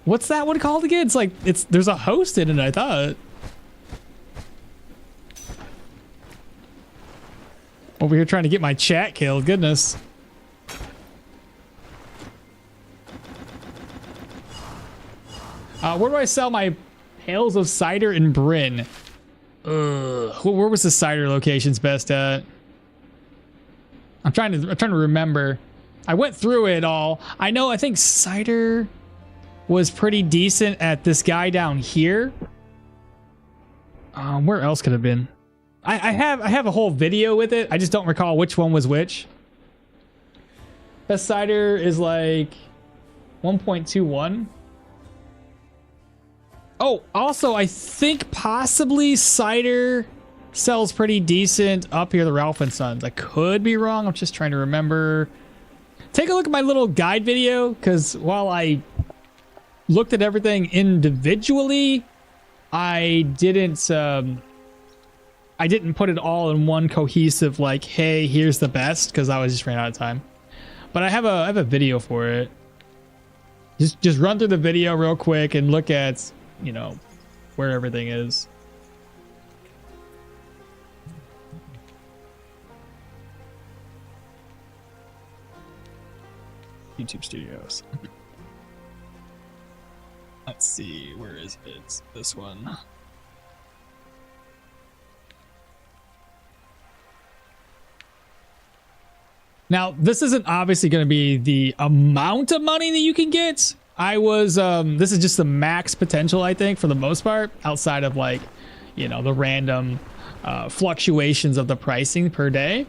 What's that one called again? It's like, there's a host in it, I thought. Over here trying to get my chat killed. Goodness. Where do I sell my pails of cider in Bryn? Where was the cider locations best at? I'm trying to remember. I went through it all. I think cider was pretty decent at this guy down here. Where else could it have been? I have a whole video with it. I just don't recall which one was which. Best cider is like 1.21. Oh, also, I think possibly cider sells pretty decent up here, the Ralph and Sons. I could be wrong. I'm just trying to remember. Take a look at my little guide video, because while I looked at everything individually, I didn't put it all in one cohesive, like, hey, here's the best, because I was just ran out of time. But I have a video for it. Just run through the video real quick and look at, you know, where everything is. YouTube Studios. Let's see, where is it? It's this one. Now, this isn't obviously going to be the amount of money that you can get. This is just the max potential, I think, for the most part, outside of, like, you know, the random fluctuations of the pricing per day.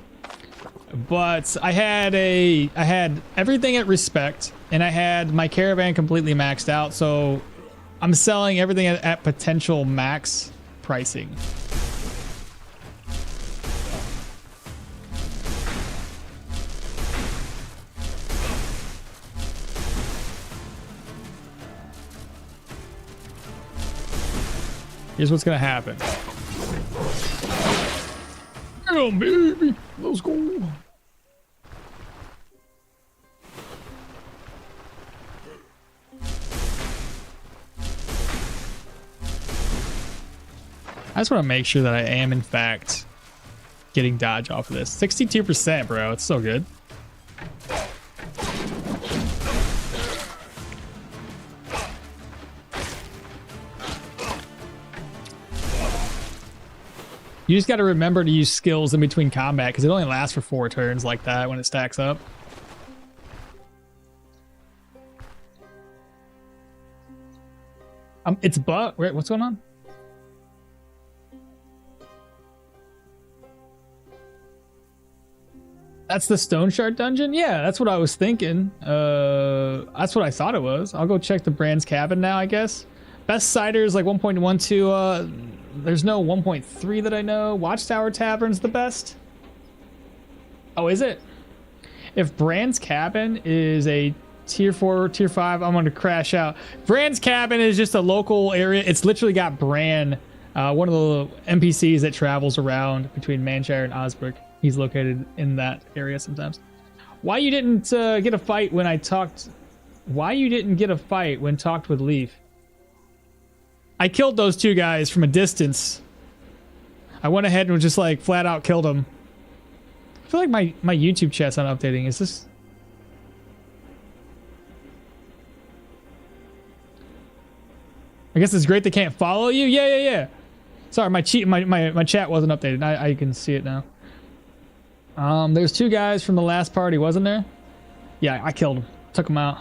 But I had everything at respect, and I had my caravan completely maxed out, so I'm selling everything at potential max pricing. Here's what's gonna happen. Oh, baby, let's go. I just want to make sure that I am, in fact, getting dodge off of this. 62%, bro. It's so good. You just got to remember to use skills in between combat, because it only lasts for 4 turns like that when it stacks up. It's wait, what's going on? That's the Stoneshard dungeon? Yeah, that's what I was thinking. That's what I thought it was. I'll go check the Brand's cabin now, I guess. Best cider is like 1.12. There's no 1.3 that I know. Watchtower Tavern's the best. Oh, is it? If Brand's cabin is a tier 4, tier 5, I'm going to crash out. Brand's cabin is just a local area. It's literally got Bran, one of the NPCs that travels around between Manshire and Osbrook. He's located in that area sometimes. Why you didn't get a fight when I talked? Why you didn't get a fight when talked with Leaf? I killed those 2 guys from a distance. I went ahead and just like flat out killed them. I feel like my YouTube chat's not updating. Is this? I guess it's great they can't follow you. Yeah. Sorry, my chat wasn't updated. I can see it now. There's 2 guys from the last party, wasn't there? Yeah, I killed them. Took them out.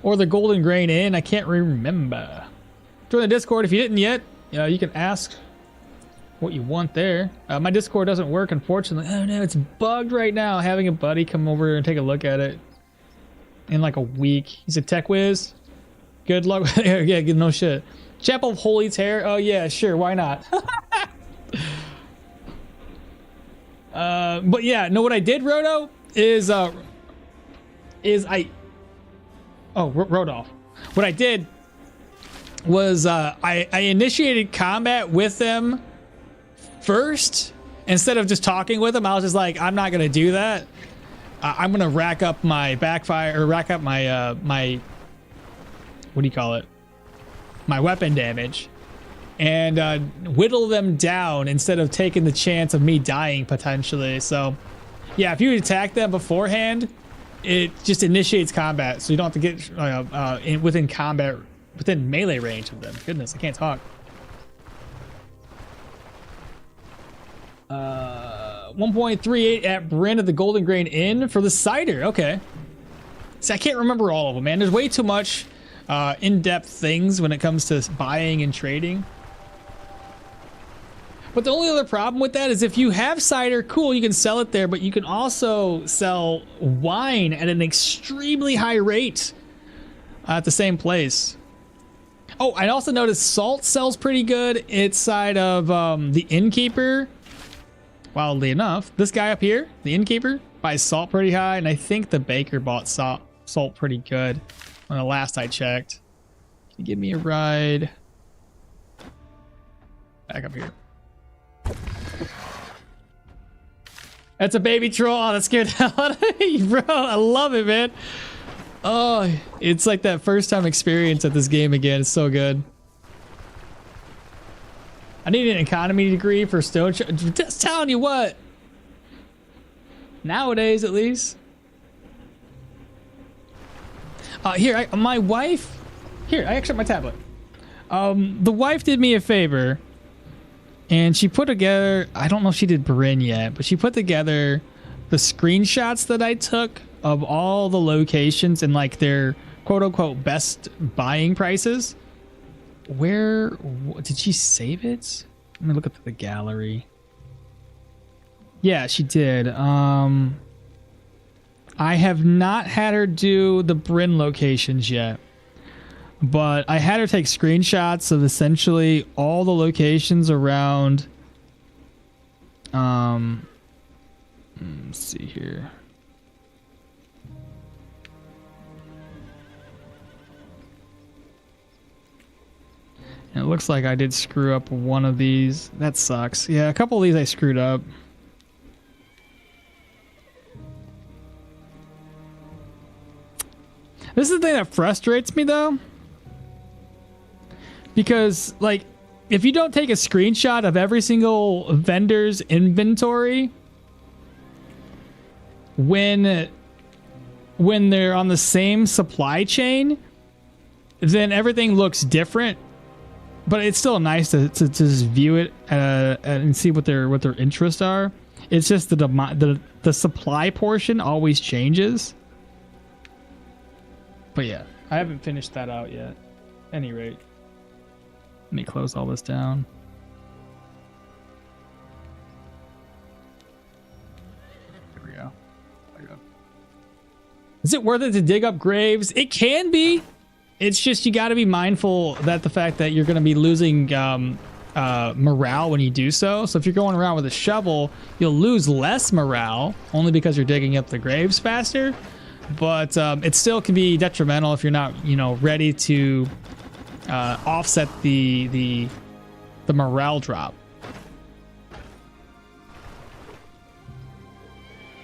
Or the Golden Grain Inn. I can't remember. Join the Discord if you didn't yet. You can ask what you want there. My Discord doesn't work, unfortunately. Oh no, it's bugged right now. Having a buddy come over and take a look at it in like a week. He's a tech whiz. Good luck. Yeah, no shit. Chapel of Holy Terror. Oh yeah, sure, why not? But yeah, no, what I did, Roto, is Rodolph. What I did was I initiated combat with them first. Instead of just talking with them, I was just like, I'm not gonna do that. I'm gonna rack up my backfire, or rack up my my, what do you call it? My weapon damage, and whittle them down instead of taking the chance of me dying potentially. So yeah, if you attack them beforehand, it just initiates combat, so you don't have to get within combat, within melee range of them. Goodness, I can't talk. 1.38 at Bryn of the Golden Grain Inn for the cider. Okay. See, I can't remember all of them, man. There's way too much in-depth things when it comes to buying and trading. But the only other problem with that is if you have cider, cool, you can sell it there, but you can also sell wine at an extremely high rate at the same place. Oh, I also noticed salt sells pretty good inside of the innkeeper. Wildly enough, this guy up here, the innkeeper, buys salt pretty high, and I think the baker bought salt pretty good when the last I checked. Can you give me a ride? Back up here. That's a baby troll. Oh, that scared the hell out of me, bro. I love it, man. Oh, it's like that first time experience at this game again. It's so good. I need an economy degree for Stoneshard. Just telling you what. Nowadays, at least. Here, my wife. Here, I actually have my tablet. The wife did me a favor, and she put together. I don't know if she did Bryn yet, but she put together the screenshots that I took of all the locations and like their quote unquote best buying prices. Where did she save it? Let me look at the gallery. Yeah, she did. I have not had her do the Bryn locations yet, but I had her take screenshots of essentially all the locations around. Let's see here. And it looks like I did screw up one of these. That sucks. Yeah, a couple of these I screwed up. This is the thing that frustrates me though. Because like, if you don't take a screenshot of every single vendor's inventory when they're on the same supply chain, then everything looks different. But it's still nice to just view it and see what their interests are. It's just the supply portion always changes. But yeah, I haven't finished that out yet. At any rate, let me close all this down. There we go. Is it worth it to dig up graves? It can be. It's just you got to be mindful that the fact that you're going to be losing morale when you do so. So if you're going around with a shovel, you'll lose less morale only because you're digging up the graves faster. But it still can be detrimental if you're not, ready to offset the morale drop.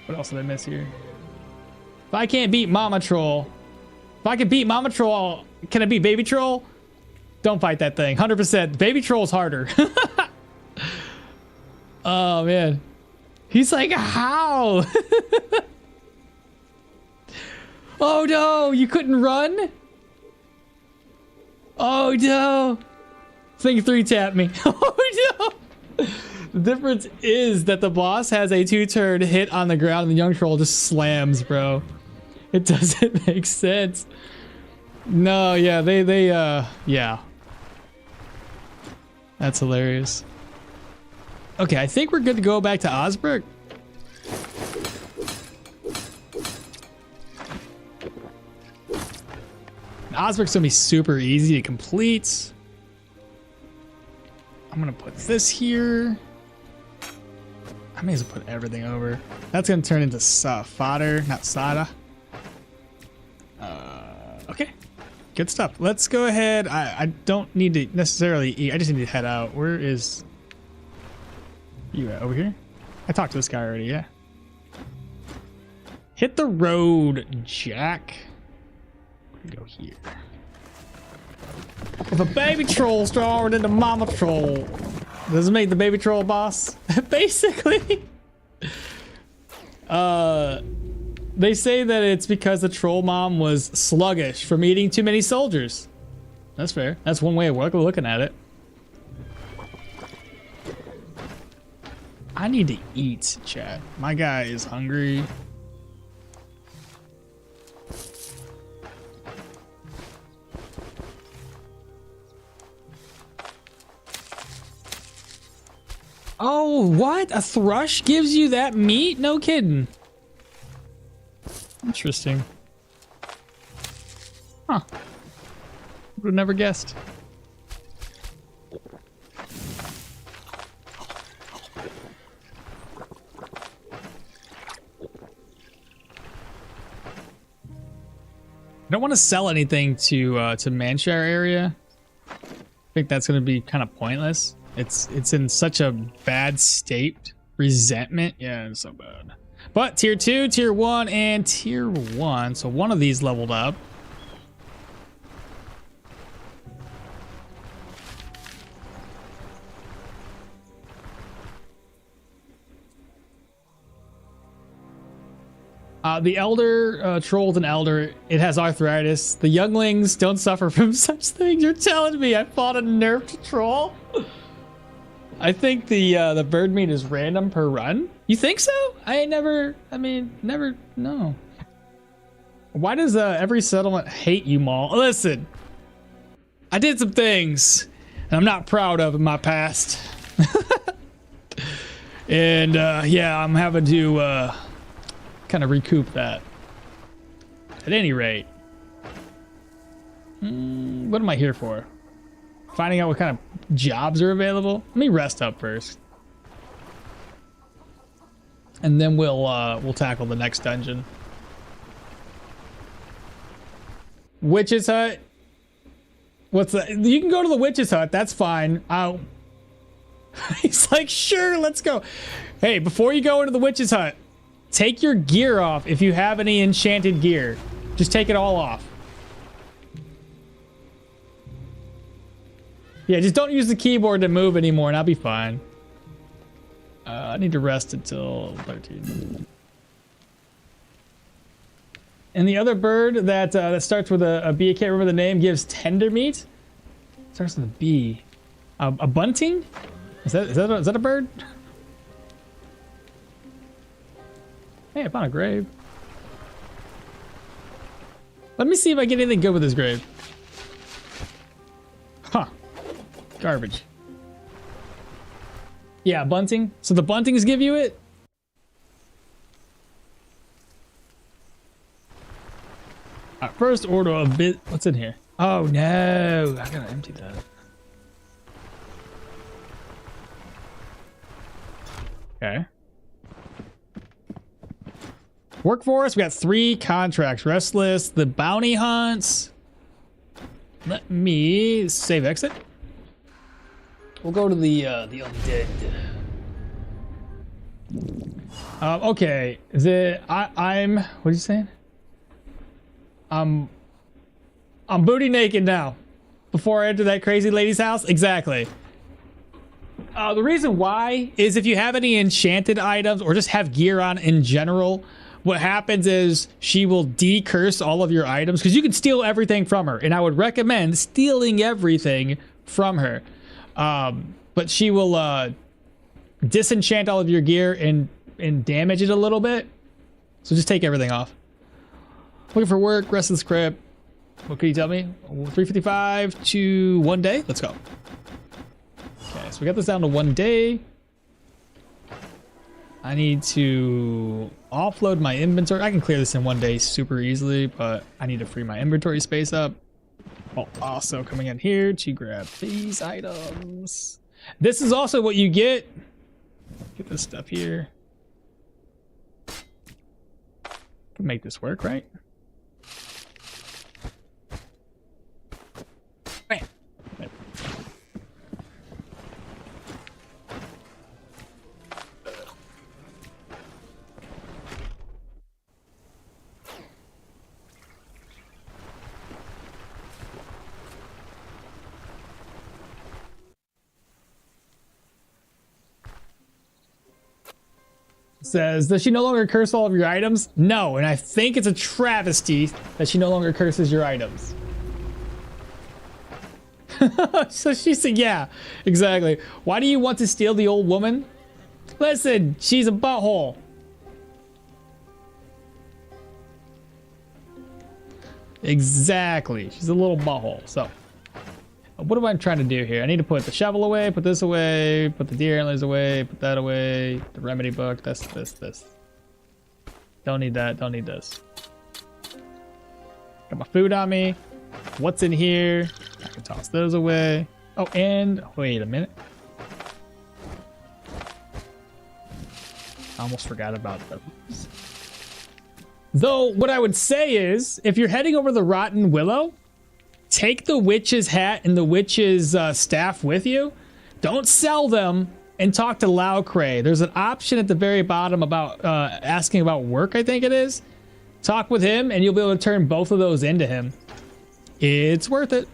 What else did I miss here? If I can't beat Mama Troll, if I can beat Mama Troll, can I beat Baby Troll? Don't fight that thing. 100%. Baby Troll's harder. Oh, man. He's like, how? Oh, no. You couldn't run? Oh, no. Thing 3-tapped me. Oh, no. The difference is that the boss has a 2-turn hit on the ground and the young troll just slams, bro. It doesn't make sense. No, yeah, yeah. That's hilarious. Okay, I think we're good to go back to Osbrook. Osbrook's gonna be super easy to complete. I'm gonna put this here. I may as well put everything over. That's gonna turn into fodder, not sada. Okay, good stuff. Let's go ahead. I don't need to necessarily eat. I just need to head out. Where is you at? Over here? I talked to this guy already, yeah. Hit the road, Jack. Go here. If a baby troll stronger than the mama troll, does it make the baby troll boss? Basically. They say that it's because the troll mom was sluggish from eating too many soldiers. That's fair. That's one way of looking at it. I need to eat, chat. My guy is hungry. Oh, what? A thrush gives you that meat? No kidding. Interesting. Huh. Would have never guessed. I don't want to sell anything to Manshire area. I think that's going to be kind of pointless. It's in such a bad state. Resentment. Yeah, it's so bad. But tier 2, tier 1, and tier 1. So one of these leveled up. The elder trolled an elder. It has arthritis. The younglings don't suffer from such things. You're telling me I fought a nerfed troll? I think the bird meat is random per run. You think so? Never, no. Why does every settlement hate you, Maul? Listen, I did some things and I'm not proud of in my past. And yeah, I'm having to kind of recoup that. At any rate, what am I here for? Finding out what kind of jobs are available. Let me rest up first, and then we'll tackle the next dungeon. Witch's Hut. What's that? You can go to the Witch's Hut. That's fine. He's like, sure, let's go. Hey, before you go into the Witch's Hut, take your gear off if you have any enchanted gear. Just take it all off. Yeah, just don't use the keyboard to move anymore and I'll be fine. I need to rest until 13. And the other bird that starts with a B, I can't remember the name, gives tender meat. Starts with a B. A bunting? Is that a bird? Hey, I found a grave. Let me see if I get anything good with this grave. Huh. Garbage. Yeah, bunting. So the buntings give you it? First order of bit. What's in here? Oh no, I gotta empty that. Okay. Workforce, we got 3 contracts. Restless, the bounty hunts. Let me save exit. We'll go to the undead. Okay. I'm what are you saying? I'm booty naked now. Before I enter that crazy lady's house? Exactly. The reason why is if you have any enchanted items or just have gear on in general, what happens is she will decurse all of your items because you can steal everything from her, and I would recommend stealing everything from her. But she will disenchant all of your gear and damage it a little bit. So just take everything off. Looking for work, rest of the script. What can you tell me? 355 to 1 day. Let's go. Okay, so we got this down to 1 day. I need to offload my inventory. I can clear this in 1 day super easily, but I need to free my inventory space up. Oh, also coming in here to grab these items. This is also what you get. Get this stuff here. Can make this work, right? Bam. Says, does she no longer curse all of your items? No, and I think it's a travesty that she no longer curses your items. So she said, yeah, exactly. Why do you want to steal the old woman? Listen, she's a butthole. Exactly, she's a little butthole. So, what am I trying to do here? I need to put the shovel away, put this away, put the deer antlers away, put that away, the remedy book, this. Don't need that, don't need this. Got my food on me. What's in here? I can toss those away. Oh, and wait a minute. I almost forgot about those. Though, what I would say is, if you're heading over the Rotten Willow, take the witch's hat and the witch's staff with you. Don't sell them and talk to Laucray. There's an option at the very bottom about asking about work, I think it is. Talk with him and you'll be able to turn both of those into him. It's worth it.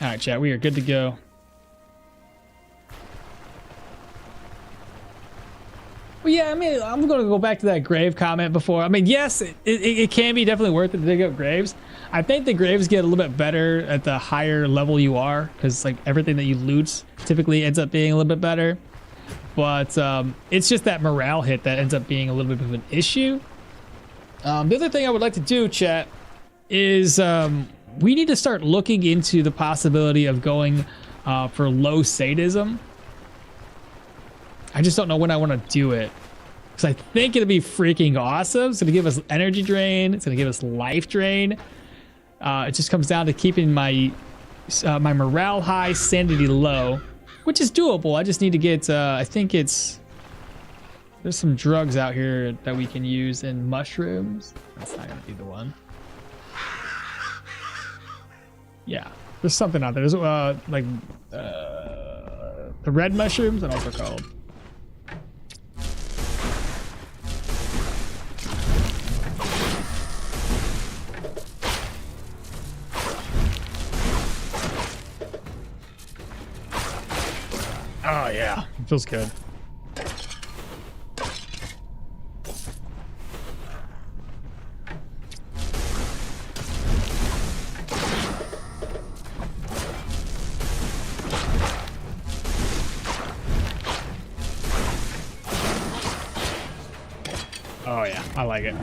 All right, chat, we are good to go. Well, yeah, I mean, I'm going to go back to that grave comment before. I mean, yes, it can be definitely worth it to dig up graves. I think the graves get a little bit better at the higher level you are, because like everything that you loot typically ends up being a little bit better. But it's just that morale hit that ends up being a little bit of an issue. The other thing I would like to do, chat, is we need to start looking into the possibility of going for low sadism. I just don't know when I want to do it, because I think it'll be freaking awesome. It's gonna give us energy drain. It's gonna give us life drain. It just comes down to keeping my my morale high, sanity low, which is doable. I just need to get. I think there's some drugs out here that we can use in mushrooms. That's not gonna be the one. Yeah, there's something out there. There's like the red mushrooms. What else are called? Oh yeah, it feels good. Oh yeah, I like it.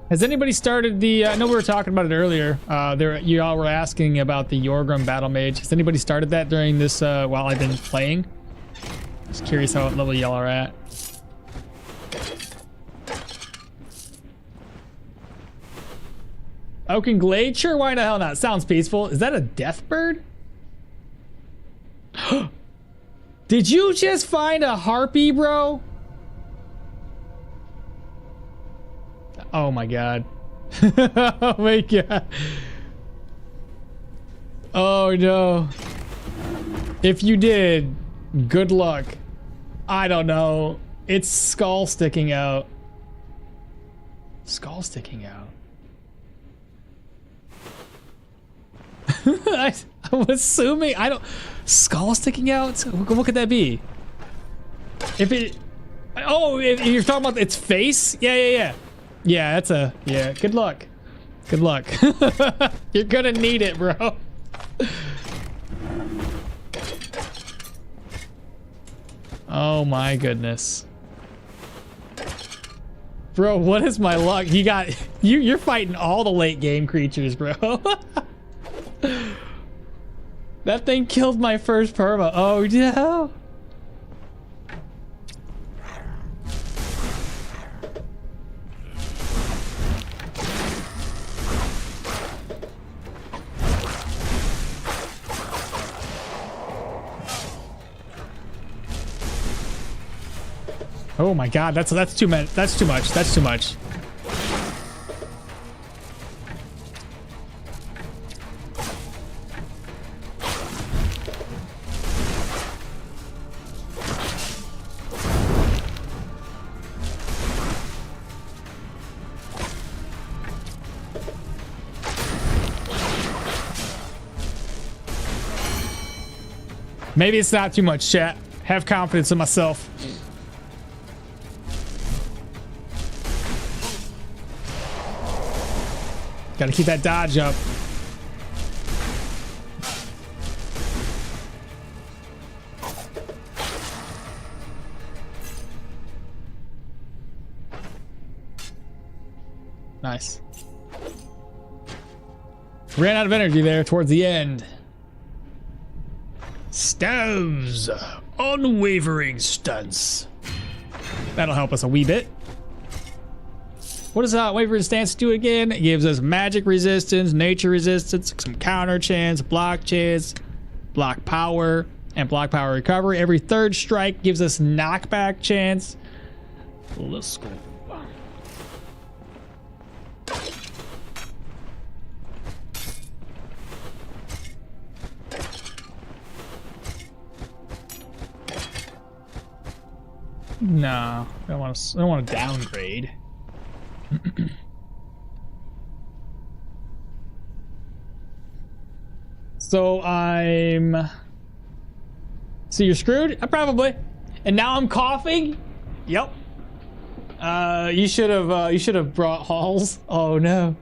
Has anybody started the, I know we were talking about it earlier, you all were asking about the Yorgrim Battlemage. Has anybody started that during this, while I've been playing? Just curious how level y'all are at. Oaken Glade? Sure, why the hell not? Sounds peaceful. Is that a death bird? Did you just find a harpy, bro? Oh my god. Oh my god. Oh no. If you did, good luck. I don't know. It's skull sticking out. Skull sticking out. I'm assuming, I don't... Skull sticking out? What could that be? If it... Oh, if you're talking about its face? Yeah. Yeah, that's a... Yeah, good luck. Good luck. You're gonna need it, bro. Oh my goodness. Bro, what is my luck? You got... You're fighting all the late game creatures, bro. That thing killed my first perma. Oh, no. Oh my god, that's too much. That's too much. That's too much. Maybe it's not too much, chat. Have confidence in myself. Gotta keep that dodge up. Nice. Ran out of energy there towards the end. Stoves. Unwavering stance. That'll help us a wee bit. What does Wavering Stance do again? It gives us magic resistance, nature resistance, some counter chance, block power, and block power recovery. Every third strike gives us knockback chance. Let's go. No, I don't want to downgrade. So you're screwed? Probably. And now I'm coughing? Yep. You should have brought halls. Oh no.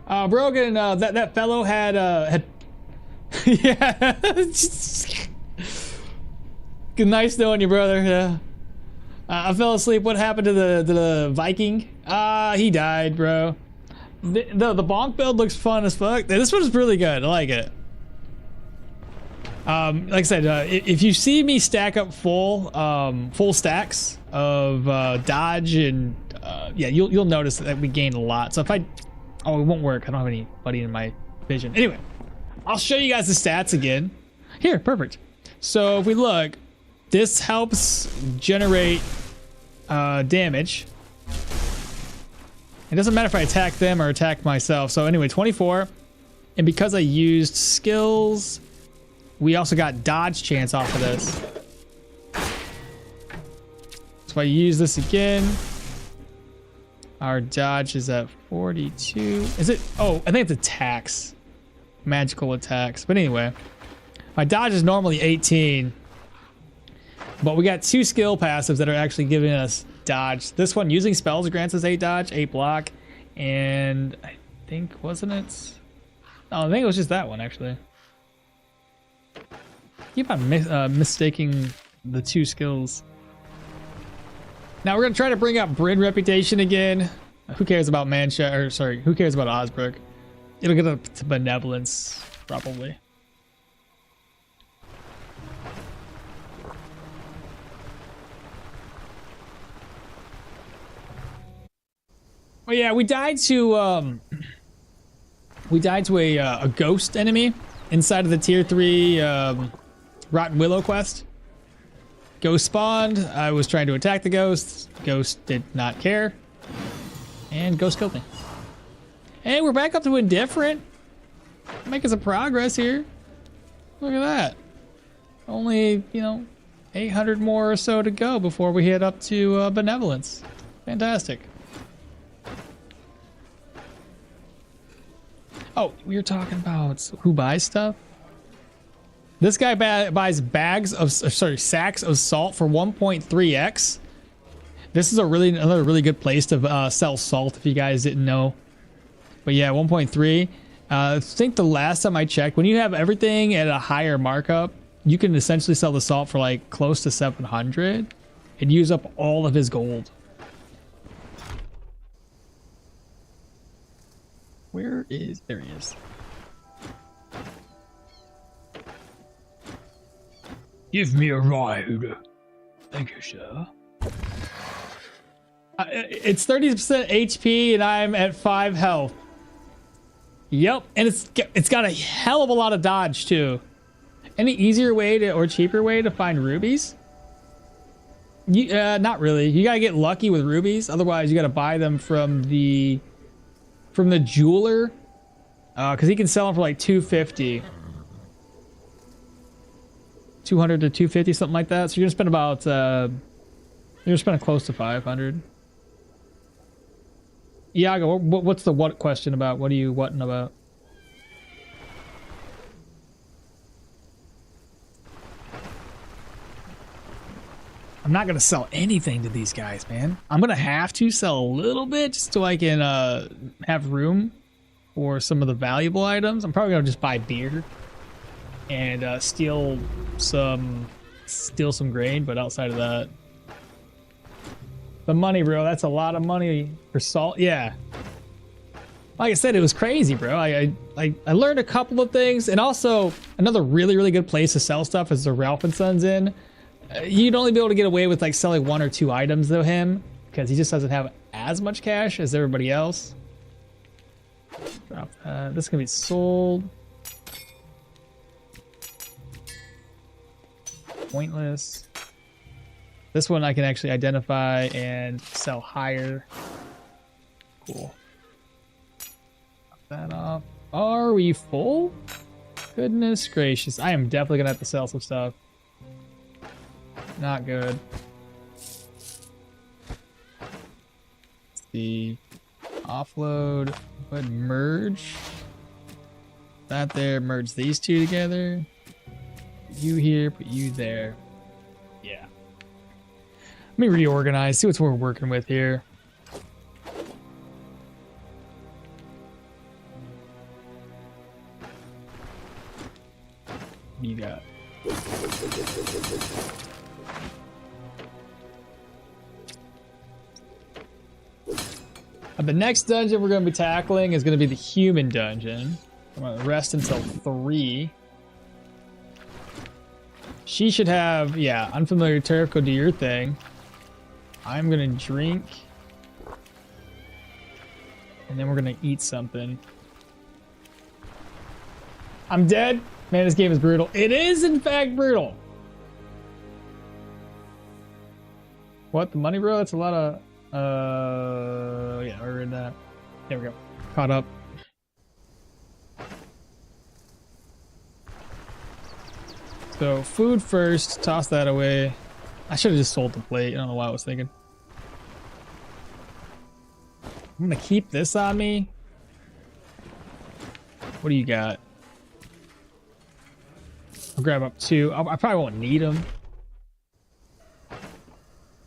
Brogan, that fellow had yeah. Good, nice knowing you, brother. Yeah. I fell asleep. What happened to the Viking? He died, bro. The bonk build looks fun as fuck. This one's really good. I like it. Like I said, if you see me stack up full stacks of dodge and yeah, you'll notice that we gain a lot. So if it won't work. I don't have anybody in my vision. Anyway, I'll show you guys the stats again. Here, perfect. So if we look, this helps generate damage. It doesn't matter if I attack them or attack myself. So anyway, 24. And because I used skills, we also got dodge chance off of this. So if I use this again, our dodge is at 42. Is it? Oh, I think it's attacks. Magical attacks. But anyway, my dodge is normally 18. But we got 2 skill passives that are actually giving us dodge. This one, using spells, grants us 8 dodge, 8 block, and I think, wasn't it? Oh, I think it was just that one, actually. Keep on mistaking the 2 skills. Now we're gonna try to bring up Bryn Reputation again. Who cares about who cares about Osbrook? It'll get up to Benevolence, probably. Oh yeah, we died to a ghost enemy inside of the tier 3 Rotten Willow quest. Ghost spawned. I was trying to attack the ghost. Ghost did not care, and ghost killed me. Hey, we're back up to indifferent. Making some progress here. Look at that. Only 800 more or so to go before we hit up to benevolence. Fantastic. Oh, we were talking about who buys stuff? This guy buys sacks of salt for 1.3x. This is another really good place to sell salt if you guys didn't know. But yeah, 1.3. I think the last time I checked, when you have everything at a higher markup, you can essentially sell the salt for like close to 700 and use up all of his gold. There he is. Give me a ride. Thank you, sir. It's 30% HP and I'm at 5 health. Yep, and it's got a hell of a lot of dodge too. Any easier way to or cheaper way to find rubies? Not really. You gotta get lucky with rubies. Otherwise, you gotta buy them from the jeweler, because he can sell them for like 250, 200 to 250, something like that. So you're gonna spend about you're gonna spend close to 500. Iago, what's the what question about? What are you whatting about? I'm not gonna sell anything to these guys, man. I'm gonna have to sell a little bit just so I can have room for some of the valuable items. I'm probably gonna just buy beer and steal some grain, but outside of that, the money, bro, that's a lot of money for salt. Yeah, like I said, it was crazy, bro. I learned a couple of things, and also another really good place to sell stuff is the Ralph and Sons Inn. You'd only be able to get away with like selling 1 or 2 items though, him, because he just doesn't have as much cash as everybody else. Drop that. This can be sold. Pointless. This one I can actually identify and sell higher. Cool. Drop that off. Are we full? Goodness gracious. I am definitely gonna have to sell some stuff. Not good. Let's see. Offload. But merge. That there. Merge these two together. Put you here. Put you there. Yeah. Let me reorganize. See what we're working with here. What do you got? The next dungeon we're going to be tackling is going to be the human dungeon. I'm going to rest until 3. She should have, yeah, unfamiliar turf, go do your thing. I'm going to drink. And then we're going to eat something. I'm dead. Man, this game is brutal. It is, in fact, brutal. What? The money, bro? That's a lot of... yeah, we're in that. There we go. Caught up. So, food first. Toss that away. I should have just sold the plate. I don't know what I was thinking. I'm gonna keep this on me. What do you got? I'll grab up 2. I probably won't need them.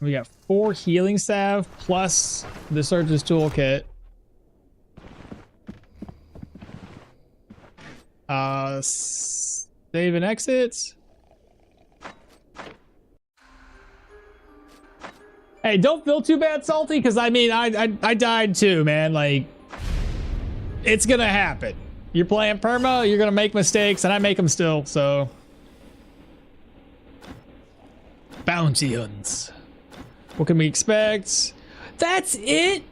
We got 4 healing salve plus the Surgeon's Toolkit. Save and exit. Hey, don't feel too bad, Salty, because I mean, I died too, man. Like, it's gonna happen. You're playing perma, you're gonna make mistakes, and I make them still, so. Bounty hunts. What can we expect? That's it?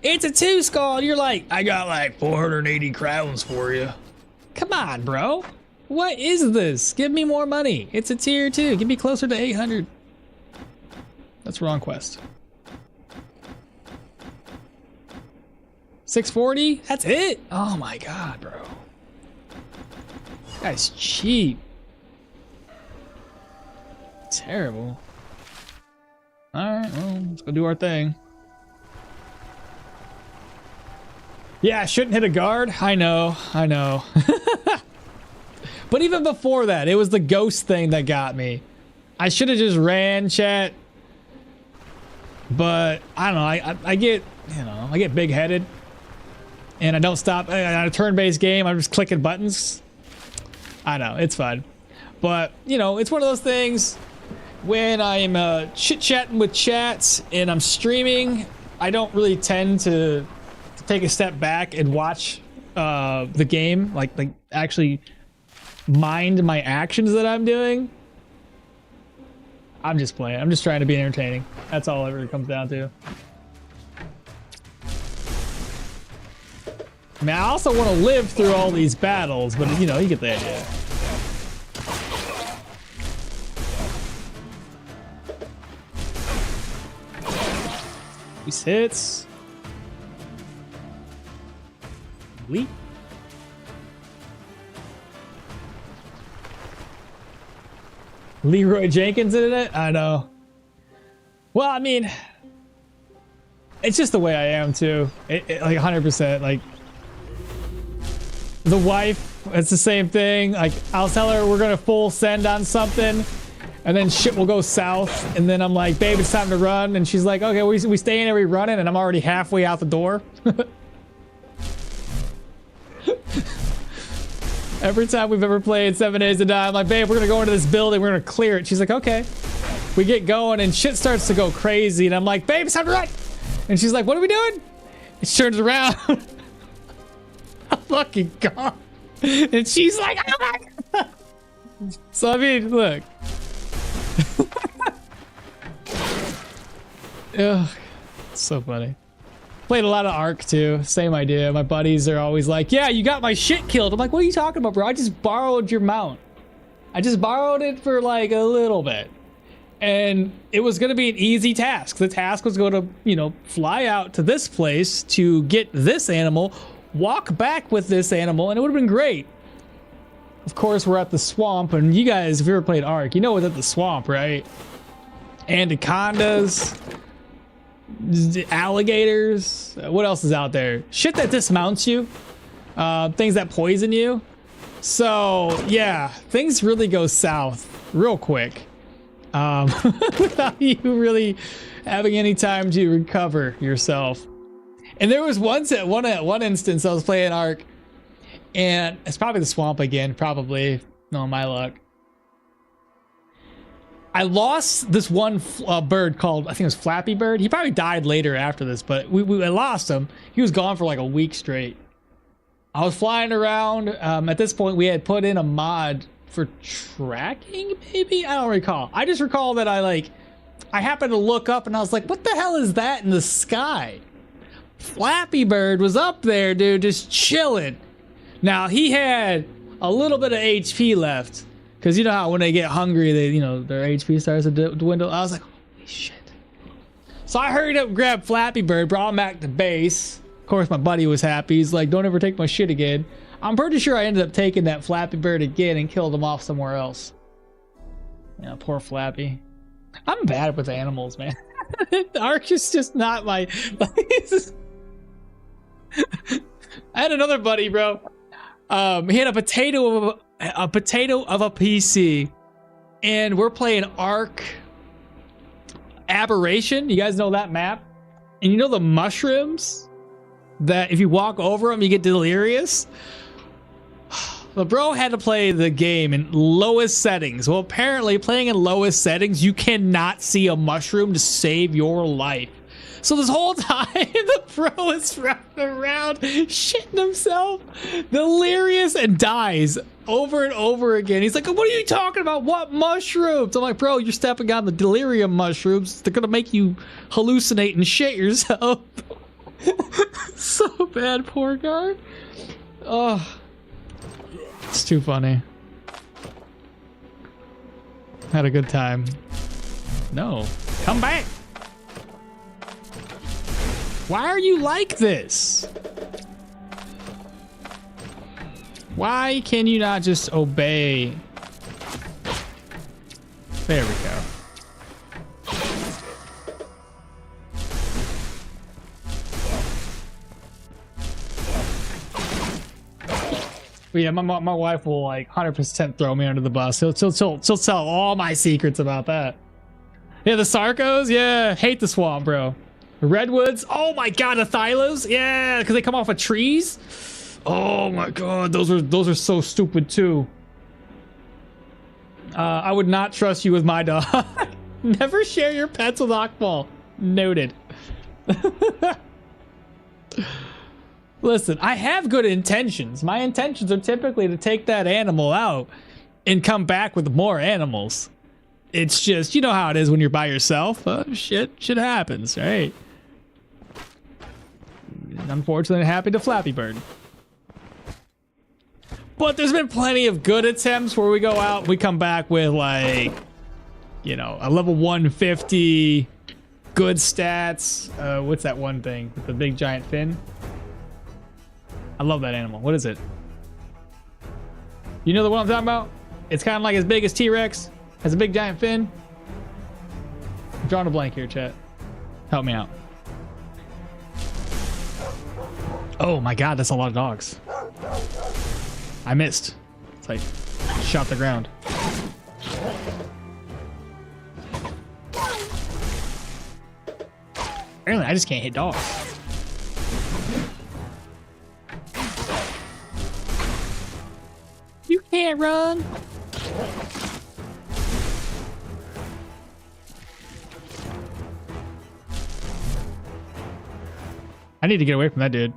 It's a 2 skull. You're like, I got like 480 crowns for you. Come on, bro. What is this? Give me more money. It's a tier 2. Give me closer to 800. That's wrong quest. 640? That's it? Oh my god, bro. That's cheap. Terrible. Alright, well, let's go do our thing. Yeah, I shouldn't hit a guard. I know. But even before that, it was the ghost thing that got me. I should have just ran, chat. But I don't know. I get, you know, I get big-headed, and I don't stop. On a turn-based game, I'm just clicking buttons. I know, it's fun. But, you know, it's one of those things when I'm chit-chatting with chats and I'm streaming, I don't really tend to take a step back and watch the game, like actually mind my actions that I'm doing. I'm just playing. I'm just trying to be entertaining. That's all it really comes down to. I mean, I also want to live through all these battles, but you know, you get the idea. These hits. Leap. Leroy Jenkins in it? I know. Well, I mean, it's just the way I am too. Like 100%. Like the wife, it's the same thing. Like I'll tell her we're gonna full send on something, and then shit will go south, and then I'm like, babe, it's time to run, and she's like, okay, we staying there, we running, and I'm already halfway out the door. Every time we've ever played 7 Days to Die, I'm like, babe, we're gonna go into this building, we're gonna clear it. She's like, okay. We get going and shit starts to go crazy, and I'm like, babe, it's time to run. And she's like, what are we doing? And she turns around. I'm fucking gone. And she's like, oh my God. So I mean, look. Ugh, it's so funny. Played a lot of Ark too, same idea. My buddies are always like, yeah, you got my shit killed. I'm like, what are you talking about, bro? I just borrowed your mount. I just borrowed it for like a little bit. And it was gonna be an easy task. The task was going to, you know, fly out to this place to get this animal, walk back with this animal, and it would have been great. Of course, we're at the swamp, and you guys, if you ever played Ark, you know what's at the swamp, right? Anacondas, alligators, what else is out there? Shit that dismounts you, things that poison you. So yeah, things really go south real quick, without you really having any time to recover yourself. And there was one instance I was playing Ark, and it's probably the swamp again, probably, no, my luck. I lost this one bird called, I think it was Flappy Bird. He probably died later after this, but I lost him. He was gone for like a week straight. I was flying around. At this point, we had put in a mod for tracking, maybe? I don't recall. I just recall that I happened to look up and I was like, what the hell is that in the sky? Flappy Bird was up there, dude, just chilling. Now, he had a little bit of HP left. Because you know how when they get hungry, they, you know, their HP starts to dwindle. I was like, holy shit. So I hurried up and grabbed Flappy Bird, brought him back to base. Of course, my buddy was happy. He's like, don't ever take my shit again. I'm pretty sure I ended up taking that Flappy Bird again and killed him off somewhere else. Yeah, poor Flappy. I'm bad with animals, man. Ark is just not my... I had another buddy, bro. He had a potato of a PC, and we're playing Ark Aberration. You guys know that map? And you know the mushrooms that if you walk over them, you get delirious? The bro had to play the game in lowest settings. Well, apparently playing in lowest settings, you cannot see a mushroom to save your life. So this whole time, the bro is running around, shitting himself, delirious, and dies over and over again. He's like, what are you talking about? What mushrooms? I'm like, bro, you're stepping on the delirium mushrooms. They're gonna make you hallucinate and shit yourself. So bad, poor guy. Oh, it's too funny. Had a good time. No, come back. Why are you like this? Why can you not just obey? There we go. But yeah, my wife will like 100% throw me under the bus. She'll tell all my secrets about that. Yeah, the Sarcos, yeah, hate the swamp, bro. The redwoods, oh my god, the Thylos, yeah, because they come off of trees. Oh my god, those are so stupid too. I would not trust you with my dog. Never share your pets with Akbal. Noted. Listen, I have good intentions. My intentions are typically to take that animal out and come back with more animals. It's just, you know how it is when you're by yourself. Shit happens, right? Unfortunately, it happened to Flappy Bird. But there's been plenty of good attempts where we go out, we come back with like, you know, a level 150, good stats. What's that one thing with the big giant fin? I love that animal. What is it? You know the one I'm talking about? It's kind of like as big as T-Rex, has a big giant fin. I'm drawing a blank here, chat. Help me out. Oh my god, that's a lot of dogs. I missed. It's like shot the ground. Apparently, I just can't hit dogs. You can't run. I need to get away from that dude.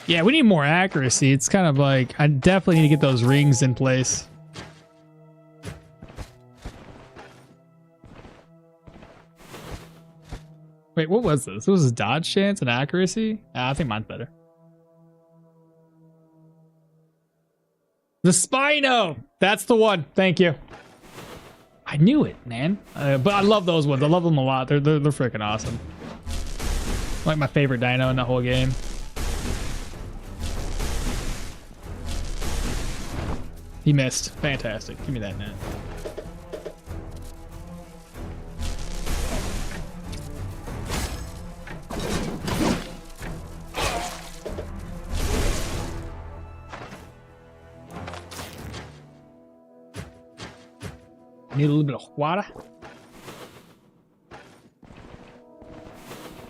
Yeah, we need more accuracy. It's kind of like, I definitely need to get those rings in place. Wait, what was this? It was a dodge chance and accuracy? I think mine's better. The Spino! That's the one. Thank you. I knew it, man. But I love those ones. I love them a lot. They're freaking awesome. Like my favorite dino in the whole game. He missed. Fantastic. Give me that net. Need a little bit of water.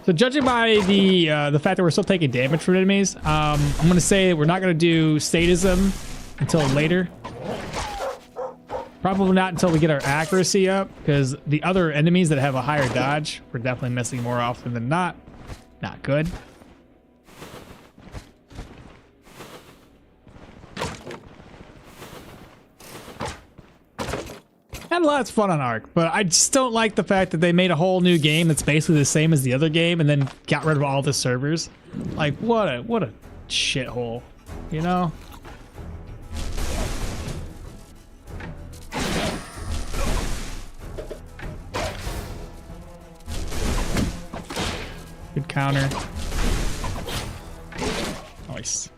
So judging by the fact that we're still taking damage from enemies, I'm gonna say we're not gonna do sadism until later. Probably not until we get our accuracy up, because the other enemies that have a higher dodge, we're definitely missing more often than not. Not good. Had lots of fun on Ark, but I just don't like the fact that they made a whole new game that's basically the same as the other game and then got rid of all the servers. Like, what a shithole, you know? Good counter. Nice.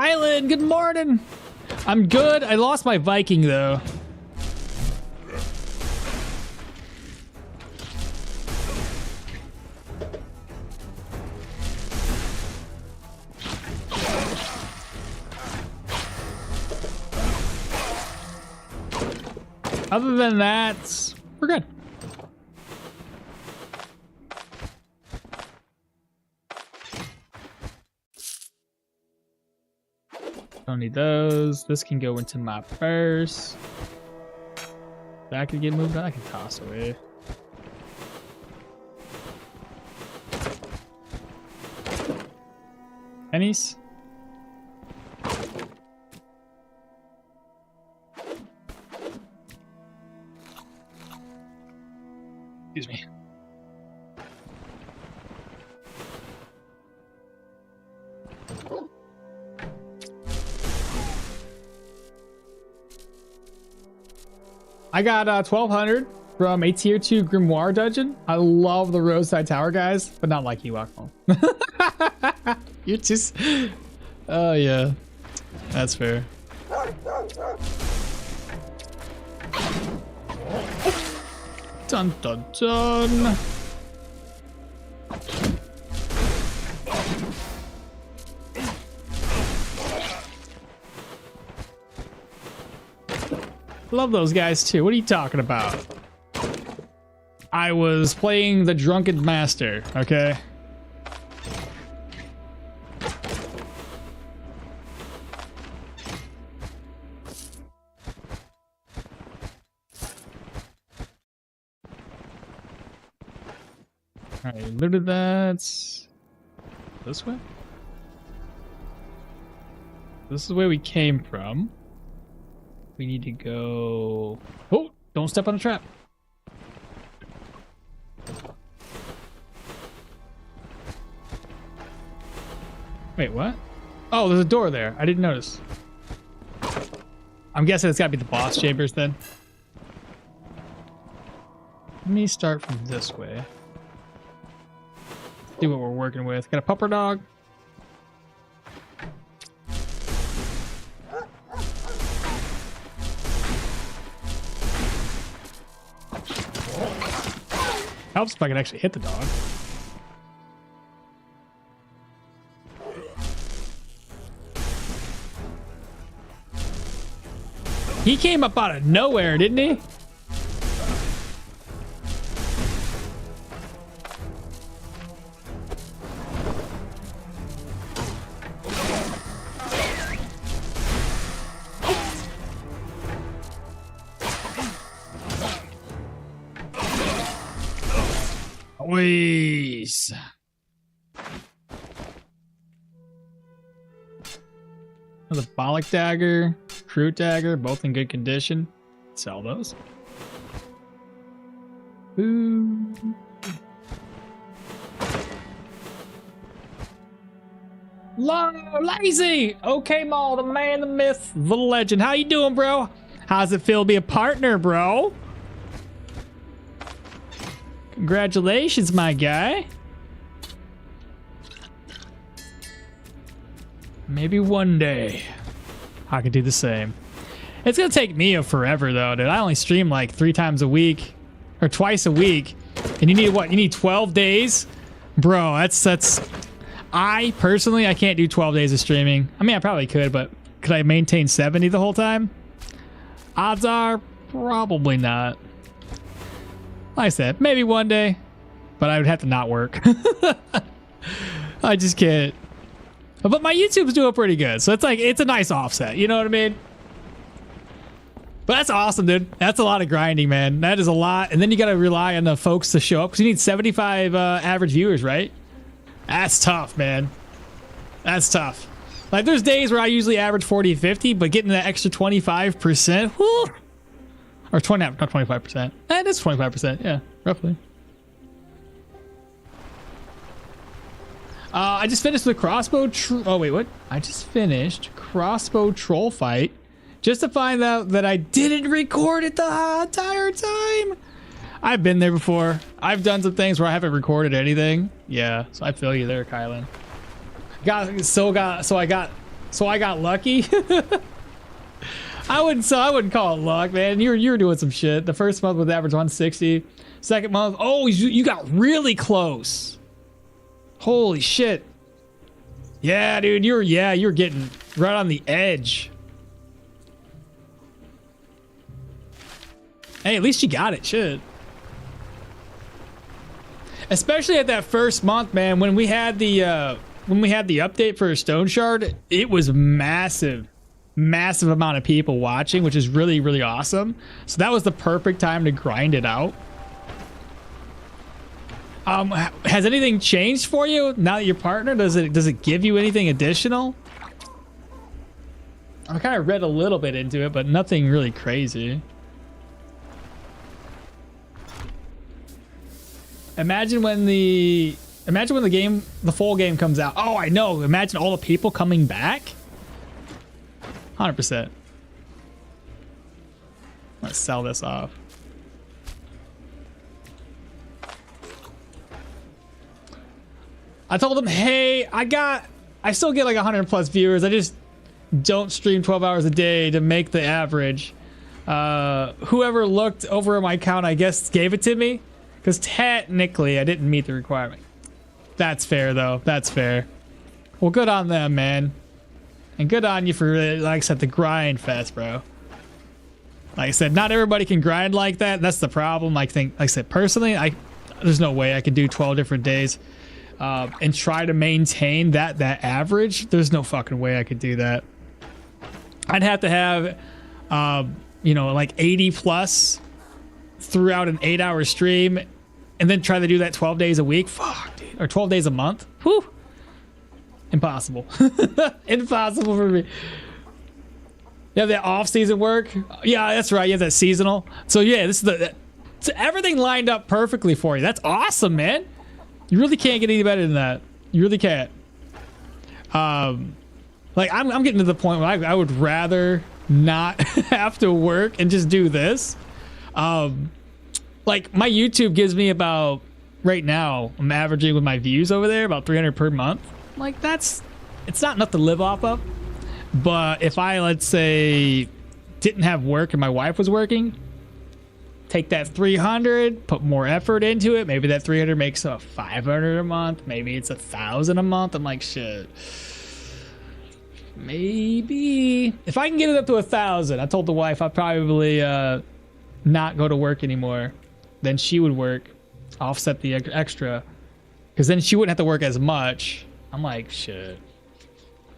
Island, good morning. I'm good. I lost my Viking though. Other than that, we're good. Don't need those. This can go into my purse. That could get moved on. I can toss away. Pennies. Excuse me. I got 1200 from a tier 2 grimoire dungeon. I love the roadside tower guys, but not like you, Akmal. You're just, oh yeah, that's fair. Dun dun dun. Love those guys too. What are you talking about? I was playing the Drunken Master, okay? Alright, looted that. This way? This is where we came from. We need to go... Oh, don't step on a trap. Wait, what? Oh, there's a door there. I didn't notice. I'm guessing it's gotta be the boss chambers then. Let me start from this way. See what we're working with. Got a pupper dog. Helps if I can actually hit the dog. He came up out of nowhere, didn't he? Please. The Bollock Dagger, Crew Dagger, both in good condition. Sell those. Ooh. Lazy! Okay, Maul, the man, the myth, the legend. How you doing, bro? How's it feel to be a partner, bro? Congratulations, my guy. Maybe one day I could do the same. It's gonna take me forever though, dude. I only stream like 3 times a week or twice a week, and you need what? You need 12 days, bro. That's. I personally, I can't do 12 days of streaming. I mean, I probably could, but could I maintain 70 the whole time? Odds are probably not. Like I said, maybe one day, but I would have to not work. I just can't. But my YouTube's doing pretty good, so it's like, it's a nice offset, you know what I mean? But that's awesome, dude. That's a lot of grinding, man. That is a lot, and then you gotta rely on the folks to show up, because you need 75 average viewers, right? That's tough, man. That's tough. Like, there's days where I usually average 40, 50, but getting that extra 25%, whoo! Or 20, not 25%. That is 25%, yeah, roughly. I just finished the crossbow. Oh wait, what? I just finished crossbow troll fight, just to find out that I didn't record it the entire time. I've been there before. I've done some things where I haven't recorded anything. Yeah, so I feel you there, Kylan. So I got lucky. I wouldn't call it luck, man. You were doing some shit. The first month was average 160. Second month, oh, you got really close. Holy shit. Yeah, dude, you're getting right on the edge. Hey, at least you got it, shit. Especially at that first month, man, when we had the update for Stoneshard, it was massive amount of people watching, which is really, really awesome. So that was the perfect time to grind it out. Has anything changed for you now that you're partner? Does it give you anything additional? I kind of read a little bit into it, but nothing really crazy. Imagine when the full game comes out. Oh, I know. Imagine all the people coming back. 100%. Let's sell this off. I told him, hey, I still get like 100 plus viewers. I just don't stream 12 hours a day to make the average. Whoever looked over at my account, I guess, gave it to me. Because technically, I didn't meet the requirement. That's fair, though. That's fair. Well, good on them, man. And good on you for, like I said, the grind fest, bro. Like I said, not everybody can grind like that. That's the problem. Like I said, personally, there's no way I could do 12 different days and try to maintain that average. There's no fucking way I could do that. I'd have to have, you know, like 80 plus throughout an 8-hour stream and then try to do that 12 days a week. Fuck, dude. Or 12 days a month. Whew. Impossible. Impossible for me. You have that off-season work. Yeah, that's right. You have that seasonal. So yeah, this is so everything lined up perfectly for you. That's awesome, man. You really can't get any better than that. You really can't. Like I'm getting to the point where I would rather not have to work and just do this. Like my YouTube gives me about, right now, I'm averaging with my views over there about 300 per month. Like it's not enough to live off of. But if I, let's say, didn't have work and my wife was working, take that 300, put more effort into it. Maybe that 300 makes a 500 a month. Maybe it's 1,000 a month. I'm like, shit. Maybe if I can get it up to 1,000, I told the wife I'd probably not go to work anymore. Then she would work, offset the extra, because then she wouldn't have to work as much. I'm like, shit.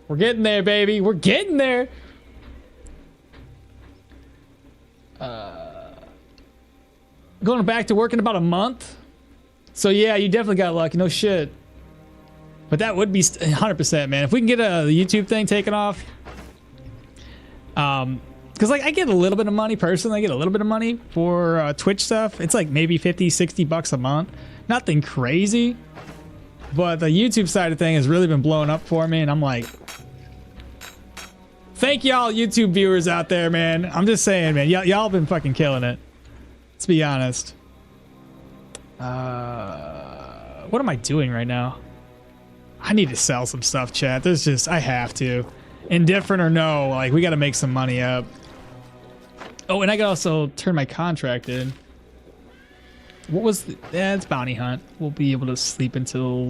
We're getting there, baby. We're getting there. Going back to work in about a month. So yeah, you definitely got lucky. No shit. But that would be 100%, man. If we can get the YouTube thing taken off. Because like I get a little bit of money personally. I get a little bit of money for Twitch stuff. It's like maybe 50, 60 bucks a month. Nothing crazy. But the YouTube side of thing has really been blowing up for me. And I'm like, thank y'all YouTube viewers out there, man. I'm just saying, man. Y'all been fucking killing it. Let's be honest. What am I doing right now? I need to sell some stuff, chat. There's just, I have to. Indifferent or no, like we got to make some money up. Oh, and I could also turn my contract in. What was the, it's bounty hunt. We'll be able to sleep until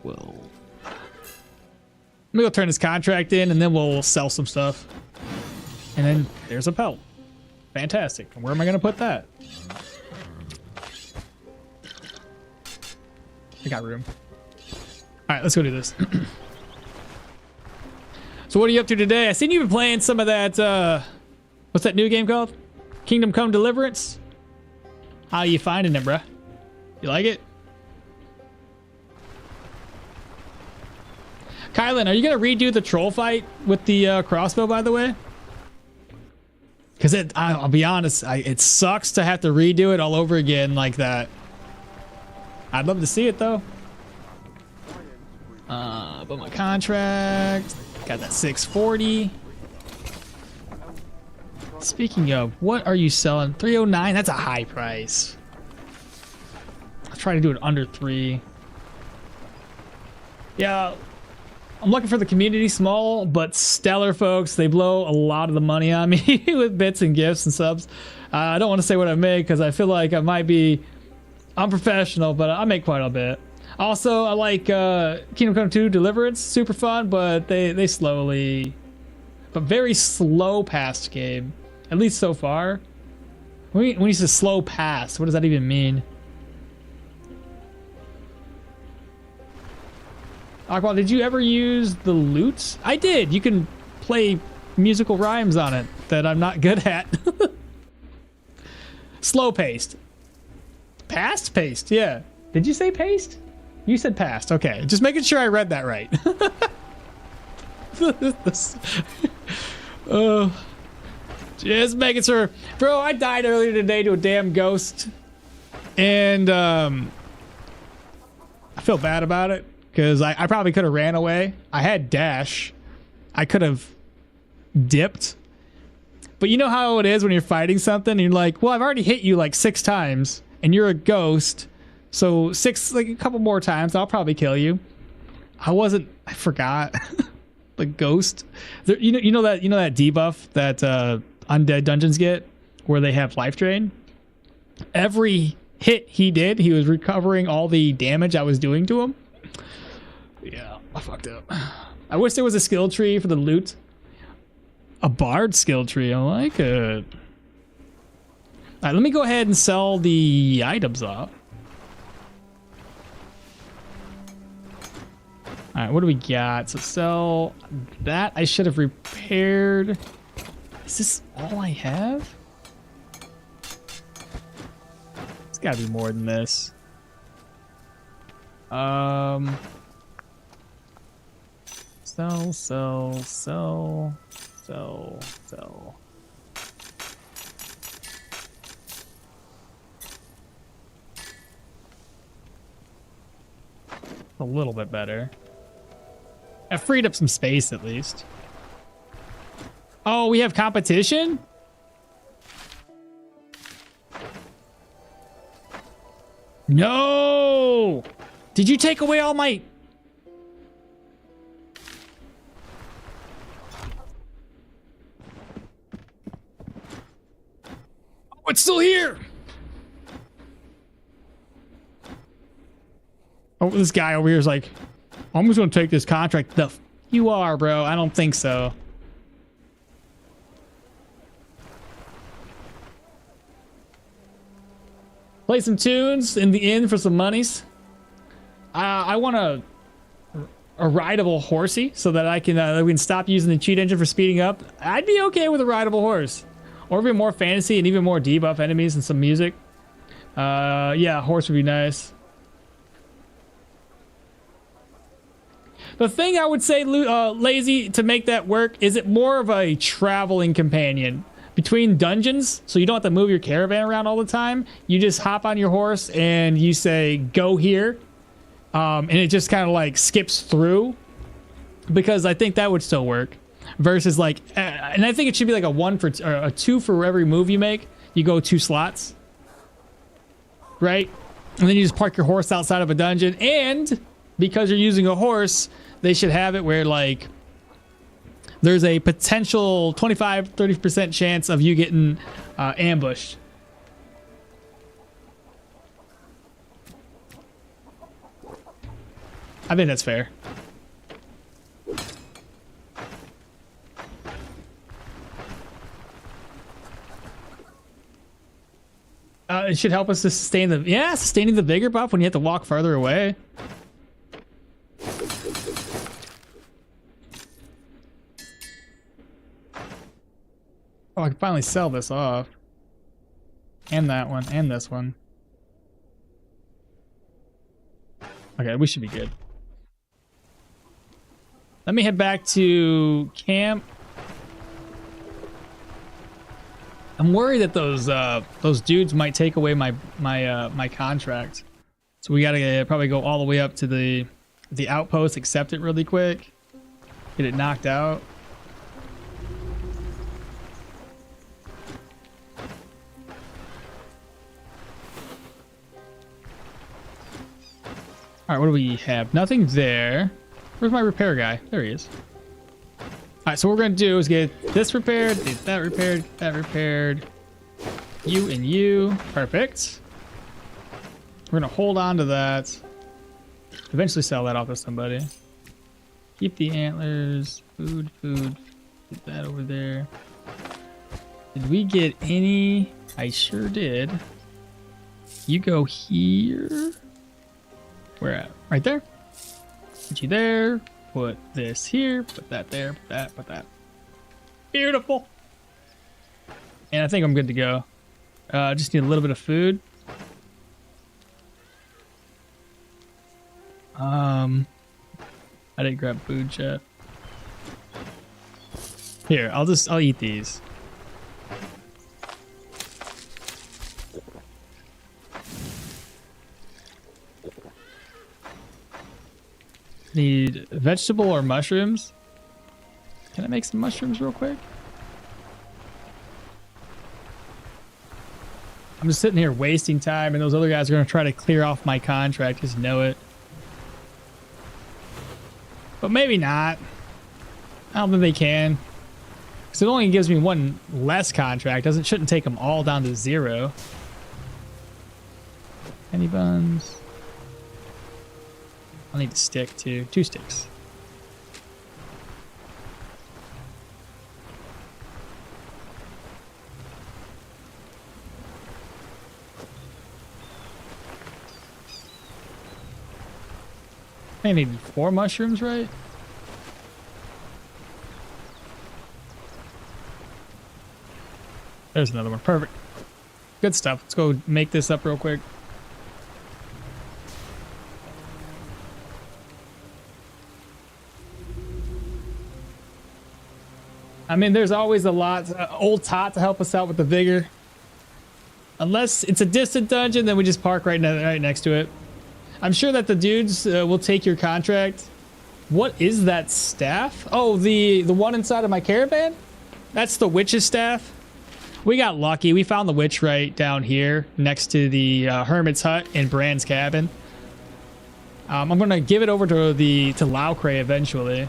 12. Let me go turn this contract in and then we'll sell some stuff. And then there's a pelt. Fantastic. Where am I going to put that? I got room. All right, let's go do this. So what are you up to today? I seen you been playing some of that, what's that new game called? Kingdom Come Deliverance? How you finding it, bruh? You like it? Kylan, are you gonna redo the troll fight with the crossbow, by the way? Because I'll be honest, it sucks to have to redo it all over again like that. I'd love to see it though. But my contract, got that 640. Speaking of, what are you selling? 309. That's a high price. I'll try to do it under 3. Yeah. I'm looking for the community, small but stellar folks. They blow a lot of the money on me with bits and gifts and subs. I don't want to say what I make because I feel like I might be unprofessional, but I make quite a bit. Also, I like Kingdom Come 2 Deliverance. Super fun, but they slowly, but very slow past game. At least so far. When you say slow past, what does that even mean? Aqua, did you ever use the lute? I did. You can play musical rhymes on it that I'm not good at. Slow paced. Past paced, yeah. Did you say paced? You said past. Okay, just making sure I read that right. Just making sure. Bro, I died earlier today to a damn ghost. And I feel bad about it. Because I probably could have ran away. I had dash. I could have dipped. But you know how it is when you're fighting something and you're like, well, I've already hit you like 6 times and you're a ghost. So like a couple more times, I'll probably kill you. I forgot. The ghost. You know that debuff that undead dungeons get where they have life drain? Every hit he did, he was recovering all the damage I was doing to him. Yeah, I fucked up. I wish there was a skill tree for the loot. A bard skill tree. I like it. All right, let me go ahead and sell the items off. All right, what do we got? So sell that. I should have repaired. Is this all I have? It's got to be more than this. Sell. A little bit better. I freed up some space at least. Oh, we have competition? No! Did you take away all my... Oh, it's still here! Oh, this guy over here is like, I'm just gonna take this contract. You are, bro. I don't think so. Play some tunes in the inn for some monies. I want a rideable horsey so that we can stop using the cheat engine for speeding up. I'd be okay with a rideable horse, or even more fantasy and even more debuff enemies and some music. Yeah, a horse would be nice. The thing I would say, lazy, to make that work is it more of a traveling companion between dungeons, so you don't have to move your caravan around all the time. You just hop on your horse and you say go here, and it just kind of like skips through, because I think that would still work versus like and I think it should be like a 2 for every move you make. You go 2 slots, right? And then you just park your horse outside of a dungeon, and because you're using a horse, they should have it where like there's a potential 25-30% chance of you getting ambushed. I think that's fair. It should help us to sustain sustaining the vigor buff when you have to walk farther away. Oh, I can finally sell this off. And that one, and this one. Okay, we should be good. Let me head back to camp. I'm worried that those dudes might take away my contract. So we gotta probably go all the way up to the outpost, accept it really quick, get it knocked out. All right, what do we have? Nothing there. Where's my repair guy? There he is. All right, so what we're gonna do is get this repaired, get that repaired, get that repaired. You and you. Perfect. We're gonna hold on to that. Eventually sell that off to somebody. Keep the antlers. Food. Get that over there. Did we get any? I sure did. You go here. Where at? Right there. Put you there. Put this here. Put that there. Put that. Beautiful. And I think I'm good to go. Just need a little bit of food. I didn't grab food yet. Here, I'll eat these. Need vegetable or mushrooms? Can I make some mushrooms real quick? I'm just sitting here wasting time, and those other guys are going to try to clear off my contract. Just know it. But maybe not. I don't think they can. Because it only gives me one less contract. Shouldn't take them all down to 0. Penny buns. I'll need to stick too. 2 sticks. I need 4 mushrooms, right? There's another one. Perfect. Good stuff. Let's go make this up real quick. I mean, there's always a lot. Old Tot to help us out with the vigor. Unless it's a distant dungeon, then we just park right next to it. I'm sure that the dudes will take your contract. What is that staff? Oh, the one inside of my caravan? That's the witch's staff. We got lucky. We found the witch right down here next to the hermit's hut in Brand's cabin. I'm gonna give it over to Laucre eventually.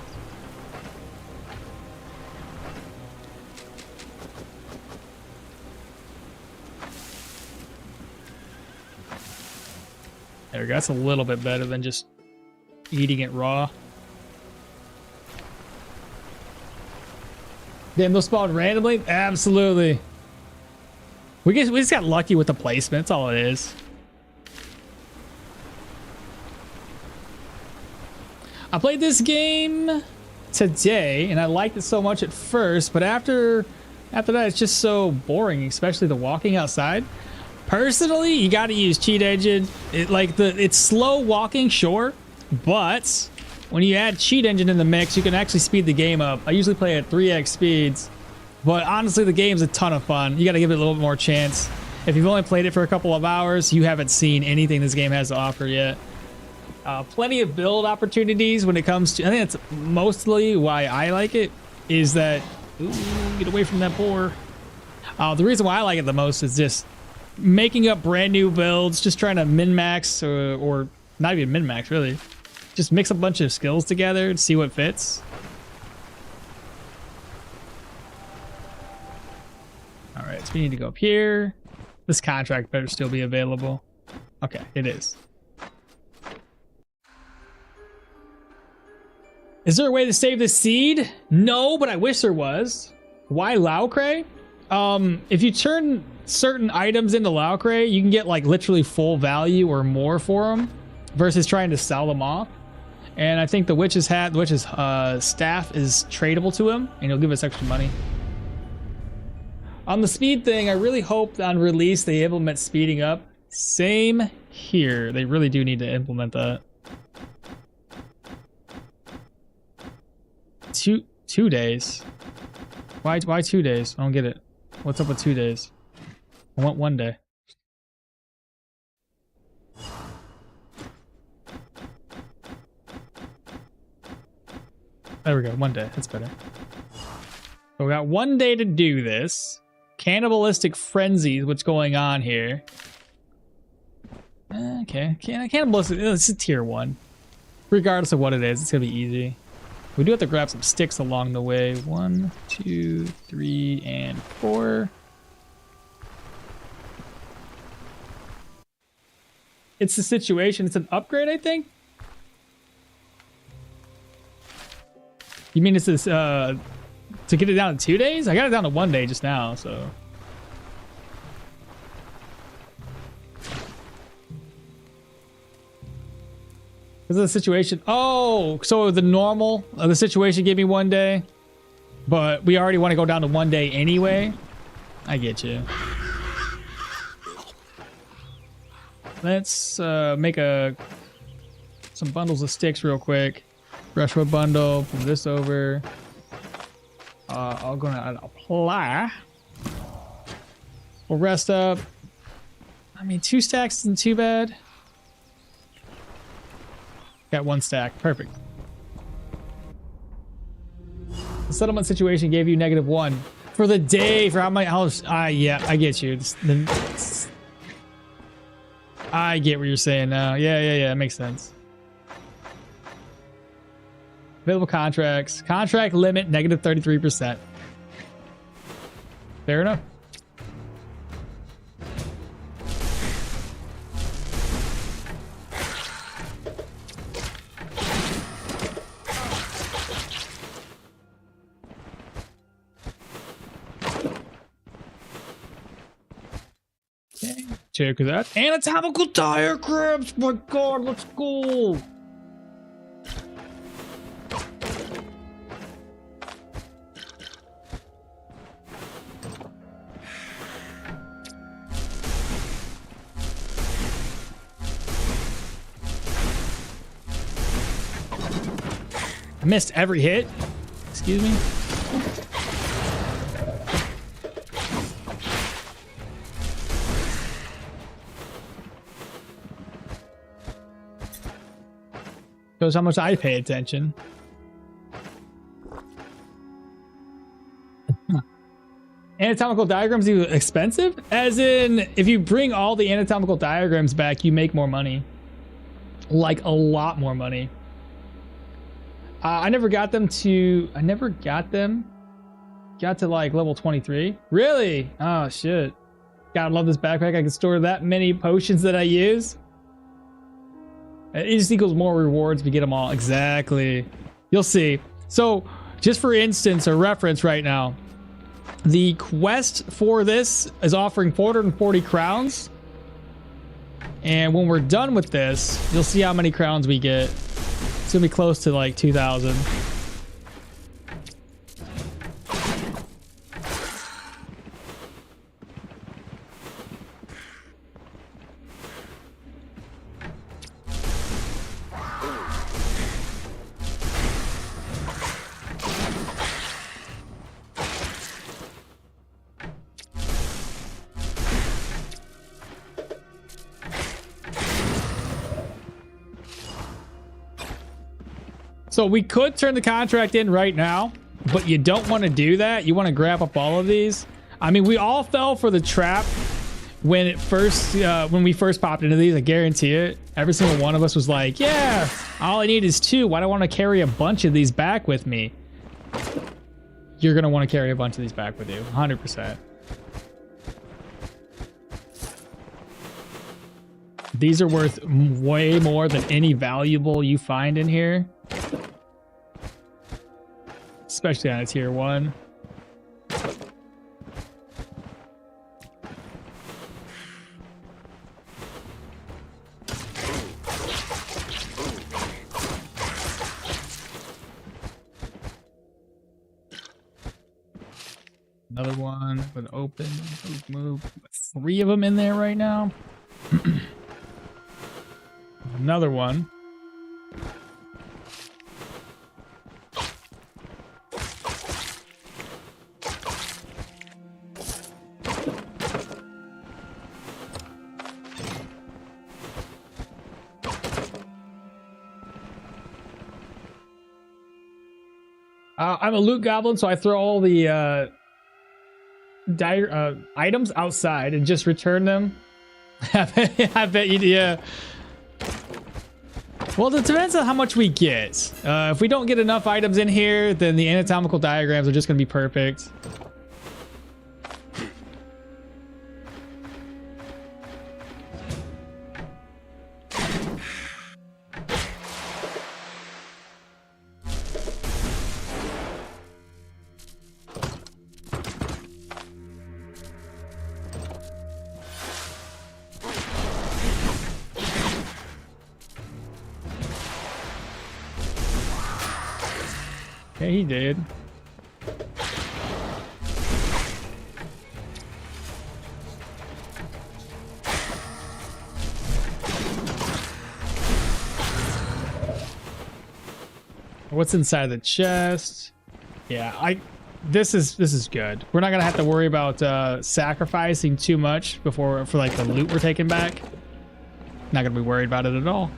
There we go. That's a little bit better than just eating it raw. Damn, those spawned randomly? Absolutely. We just got lucky with the placement. That's all it is. I played this game today, and I liked it so much at first, but after that, it's just so boring, especially the walking outside. Personally, you got to use cheat engine. It's slow walking, sure, but when you add cheat engine in the mix, you can actually speed the game up. I usually play at 3x speeds, but honestly, the game's a ton of fun. You got to give it a little bit more chance. If you've only played it for a couple of hours, you haven't seen anything this game has to offer yet. Plenty of build opportunities when it comes to. I think that's mostly why I like it. Is that ooh, get away from that boar? The reason why I like it the most is just making up brand new builds, just trying to min-max or not even min-max really. Just mix a bunch of skills together and see what fits. All right, so we need to go up here. This contract better still be available. Okay, it is. Is there a way to save the seed? No, but I wish there was. Why Laucre? If you turn certain items into Laucre, you can get like literally full value or more for them versus trying to sell them off. And I think the witch's hat, the witch's staff is tradable to him, and he'll give us extra money. On the speed thing, I really hope on release they implement speeding up. Same here. They really do need to implement that. 2 days. Why 2 days? I don't get it. What's up with 2 days? I want 1 day. There we go. 1 day. That's better. So we got 1 day to do this. Cannibalistic frenzy is what's going on here. Okay. Cannibalistic. This is tier 1. Regardless of what it is, it's gonna be easy. We do have to grab some sticks along the way. 1, 2, 3, and 4. It's the situation. It's an upgrade, I think. You mean it's this to get it down to 2 days? I got it down to 1 day just now, so. This is the situation. Oh, so the normal, the situation gave me 1 day, but we already want to go down to 1 day anyway. I get you. Let's make some bundles of sticks real quick. Brushwood bundle, move this over. I'm gonna apply. We'll rest up. I mean, 2 stacks isn't too bad. Got 1 stack. Perfect. The settlement situation gave you -1 for the day. For how many? Yeah, I get you. I get what you're saying now. Yeah. It makes sense. Available contracts. Contract limit negative 33%. Fair enough. Check that. Anatomical diagrams! My god, let's go! I missed every hit. Excuse me. Shows how much I pay attention. Anatomical diagrams are expensive? As in, if you bring all the anatomical diagrams back, you make more money. Like a lot more money. I never got them to... Got to like level 23. Really? Oh shit. God, I love this backpack. I can store that many potions that I use. It just equals more rewards if you get them all. Exactly. You'll see. So, just for instance, or reference right now, the quest for this is offering 440 crowns. And when we're done with this, you'll see how many crowns we get. It's gonna be close to like 2,000. So we could turn the contract in right now, but you don't want to do that. You want to grab up all of these. I mean, we all fell for the trap when we first popped into these. I guarantee it. Every single one of us was like, yeah, all I need is 2. Why do I want to carry a bunch of these back with me? You're going to want to carry a bunch of these back with you. 100%. These are worth way more than any valuable you find in here. Especially on a tier 1. Another one with open. Move. 3 of them in there right now. Another one. I'm a loot goblin, so I throw all the items outside and just return them. I bet you do, yeah. Well, it depends on how much we get. If we don't get enough items in here, then the anatomical diagrams are just going to be perfect. Yeah, he did. What's inside the chest? Yeah, this is good. We're not gonna have to worry about sacrificing too much for like the loot we're taking back. Not gonna be worried about it at all.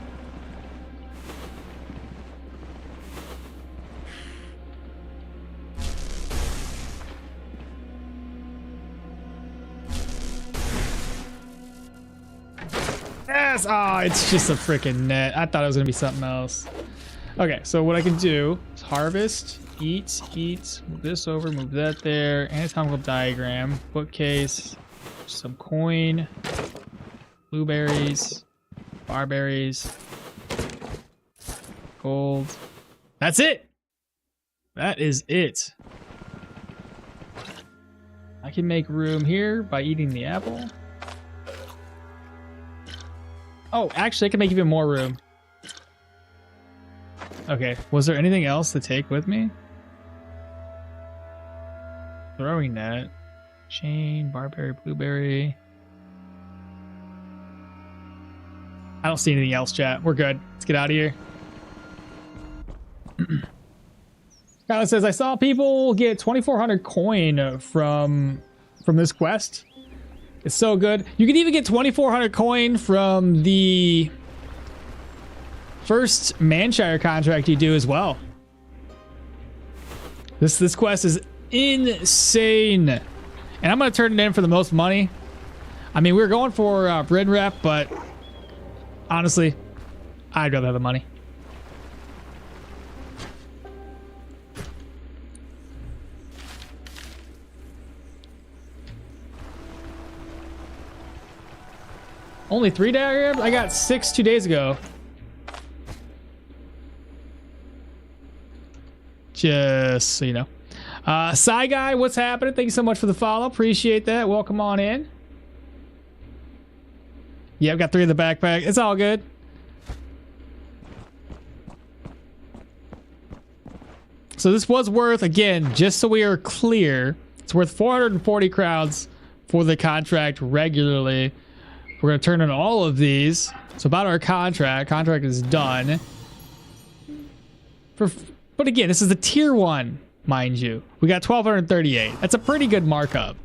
Yes! Oh, it's just a freaking net. I thought it was gonna be something else. Okay, so what I can do is harvest, eat, move this over, move that there, anatomical diagram, bookcase, some coin, blueberries, barberries, gold. That's it! That is it. I can make room here by eating the apple. Oh, actually, I can make even more room. Okay, was there anything else to take with me? Throwing net, chain, barberry, blueberry. I don't see anything else, chat. We're good. Let's get out of here. Kyle says, I saw people get 2,400 coin from this quest. It's so good. You can even get 2,400 coin from the first Manshire contract you do as well. This quest is insane. And I'm going to turn it in for the most money. I mean, we were going for Bryn Rep, but honestly, I'd rather have the money. Only 3 diagrams? I got 6 2 days ago. Just so you know. Psy Guy, what's happening? Thank you so much for the follow. Appreciate that. Welcome on in. Yeah, I've got 3 in the backpack. It's all good. So this was worth, again, just so we are clear, it's worth 440 crowns for the contract regularly. We're going to turn in all of these. So about our contract. Contract is done. But again, this is the tier 1, mind you. We got 1,238. That's a pretty good markup.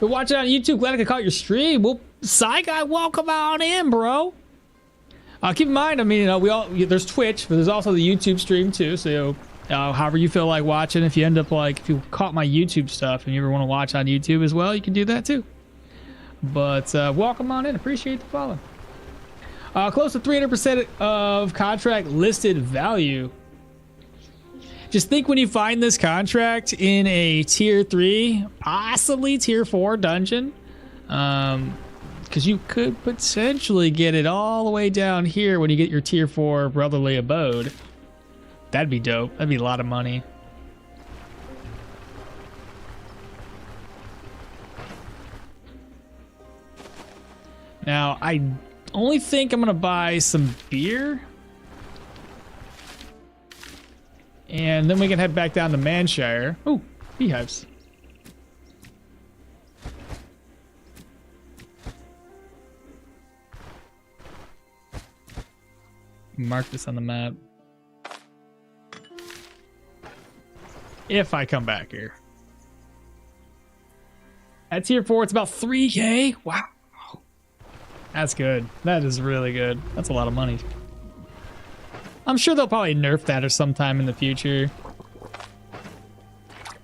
But watch it on YouTube. Glad I could caught your stream. Well, Psy Guy, welcome on in, bro. Keep in mind, I mean, you know, there's Twitch, but there's also the YouTube stream too. So, however you feel like watching, if you end up like, if you caught my YouTube stuff and you ever want to watch on YouTube as well, you can do that too. But welcome on in. Appreciate the follow. Close to 300% of contract listed value. Just think when you find this contract in a tier 3, possibly tier 4 dungeon, because you could potentially get it all the way down here when you get your tier 4 brotherly abode. That'd be dope. That'd be a lot of money. Now, I only think I'm going to buy some beer. And then we can head back down to Manshire. Oh, beehives. Mark this on the map. If I come back here. At tier 4, it's about 3K. Wow. That's good. That is really good. That's a lot of money. I'm sure they'll probably nerf that or sometime in the future.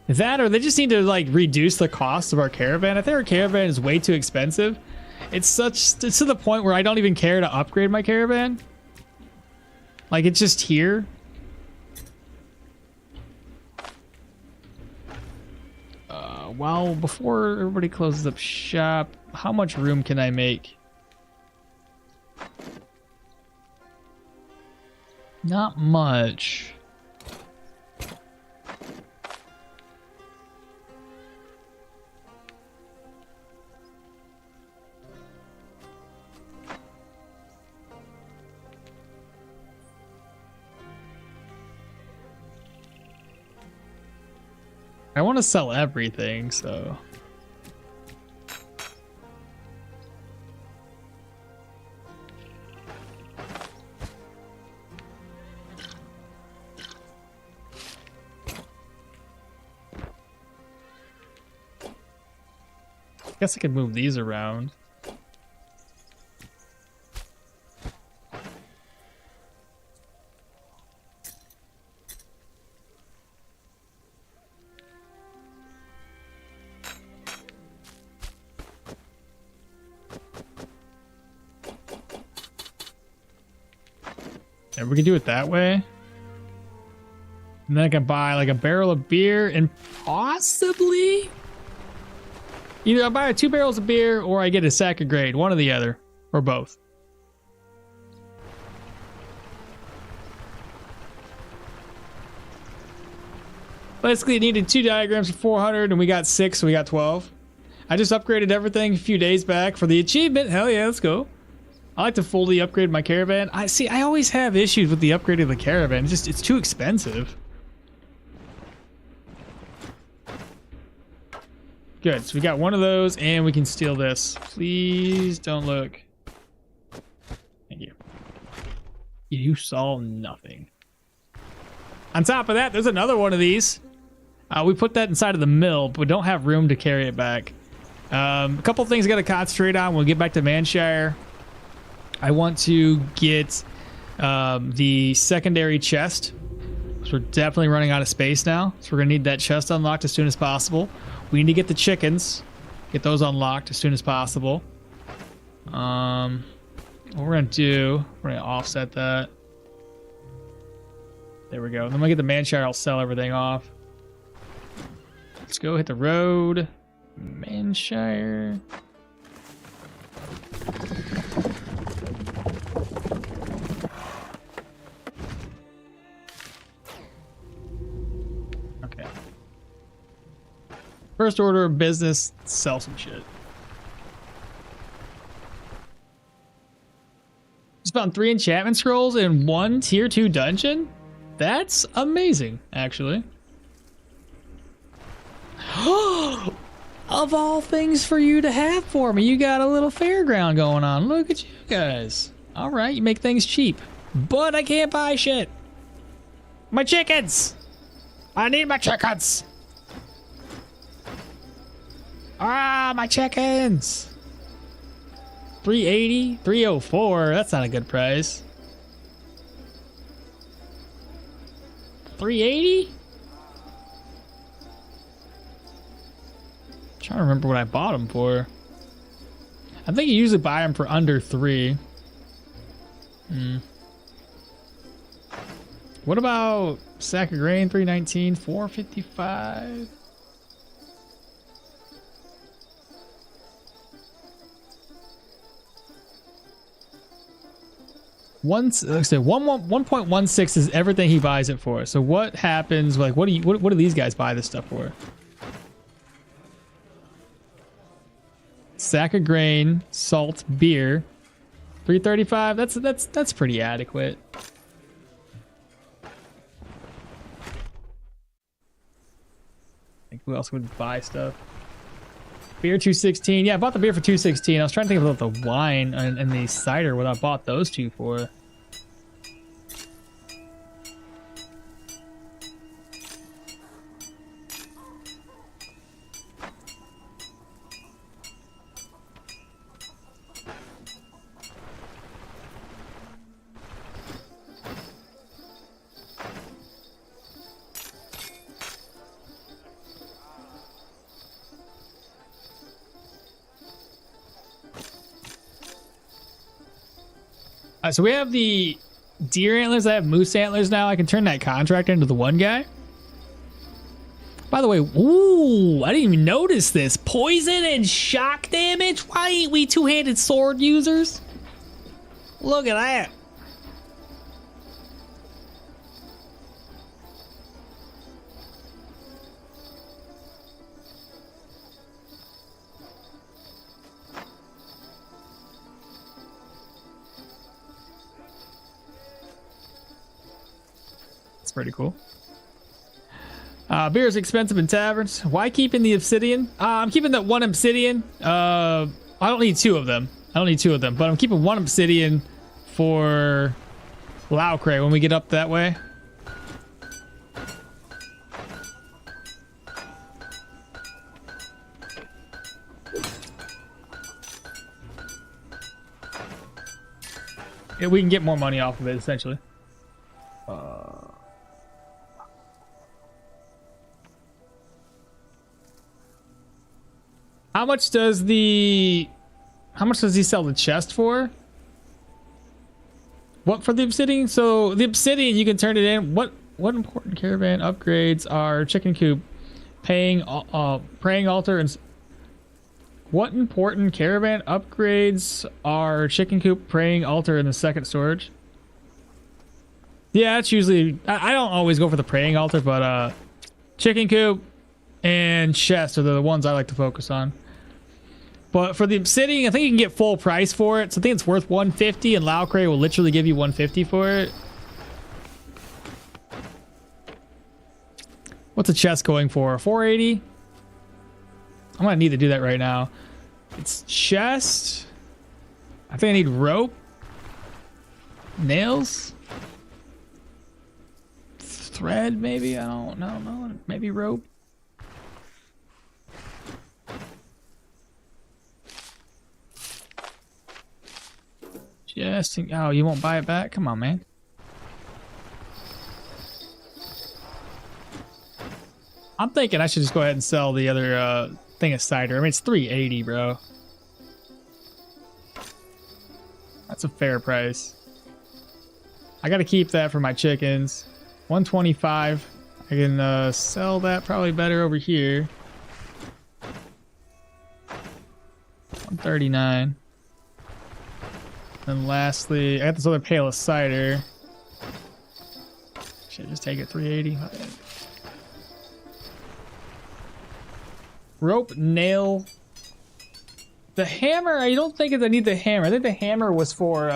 That, or they just need to like reduce the cost of our caravan. I think our caravan is way too expensive. It's to the point where I don't even care to upgrade my caravan. Like, it's just here. Well, before everybody closes up shop, how much room can I make? Not much. I want to sell everything, so... I guess I could move these around. Yeah, we can do it that way. And then I can buy like a barrel of beer and possibly either I buy 2 barrels of beer or I get a sack of grain, one or the other, or both. Basically, it needed 2 diagrams for 400, and we got 6, so we got 12. I just upgraded everything a few days back for the achievement. Hell yeah, let's go. I like to fully upgrade my caravan. I always have issues with the upgrade of the caravan. It's too expensive. Good, so we got one of those, and we can steal this. Please don't look. Thank you. You saw nothing. On top of that, there's another one of these. We put that inside of the mill, but we don't have room to carry it back. A couple things I got to concentrate on when we get back to Manshire. I want to get the secondary chest. So we're definitely running out of space now. So we're going to need that chest unlocked as soon as possible. We need to get the chickens. Get those unlocked as soon as possible. What we're going to do, we're going to offset that. There we go. Then when I get the Manshire, I'll sell everything off. Let's go hit the road. Manshire. Okay. First order of business, sell some shit. Just found 3 enchantment scrolls in 1 tier 2 dungeon? That's amazing, actually. Of all things for you to have for me, you got a little fairground going on. Look at you guys. All right, you make things cheap. But I can't buy shit. My chickens! I need my chickens! Ah, my chickens! 380? 304? That's not a good price. 380? Trying to remember what I bought them for. I think you usually buy them for under 3. What about sack of grain? 319, 455. Once, like I said, 1.16 is everything he buys it for. So what happens? Like, what do these guys buy this stuff for? Sack of grain, salt, beer, 335. That's pretty adequate. Like, who else would buy stuff? Beer 216. Yeah, I bought the beer for 216. I was trying to think about the wine and the cider, what I bought those two for. So we have the deer antlers. I have moose antlers now. I can turn that contract into the one guy. By the way, ooh, I didn't even notice this. Poison and shock damage? Why ain't we two-handed sword users? Look at that. Pretty cool. Beer is expensive in taverns. Why keeping the obsidian? I'm keeping that one obsidian. I don't need 2 of them. But I'm keeping 1 obsidian for Laucre when we get up that way. Yeah, we can get more money off of it, essentially. How much does he sell the chest for? What for the obsidian? So the obsidian, you can turn it in. What important caravan upgrades are chicken coop, praying altar, and what important caravan upgrades are chicken coop, praying altar, and the second storage? Yeah, it's usually I don't always go for the praying altar, but chicken coop and chest are the ones I like to focus on. But for the obsidian, I think you can get full price for it. So I think it's worth 150, and Laucray will literally give you 150 for it. What's a chest going for? 480? I'm gonna need to do that right now. It's chest. I think I need rope. Nails. Thread, maybe? I don't know. Maybe rope. Just, oh, you won't buy it back? Come on, man. I'm thinking I should just go ahead and sell the other thing of cider. I mean, it's 380, bro. That's a fair price. I got to keep that for my chickens. 125. I can sell that probably better over here. 139. And lastly, I got this other pail of cider. Should I just take it 380? Rope, nail. The hammer, I don't think I need the hammer. I think the hammer was for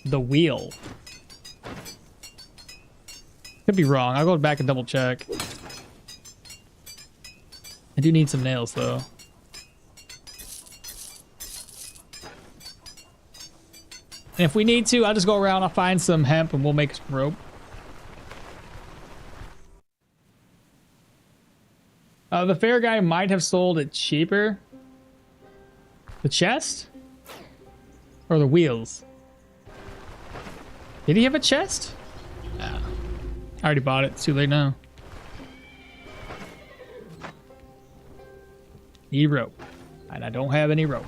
the wheel. Could be wrong. I'll go back and double check. I do need some nails though. And if we need to, I'll just go around, I'll find some hemp and we'll make some rope. The fair guy might have sold it cheaper. The chest? Or the wheels? Did he have a chest? Nah. I already bought it. It's too late now. Need rope. And I don't have any rope.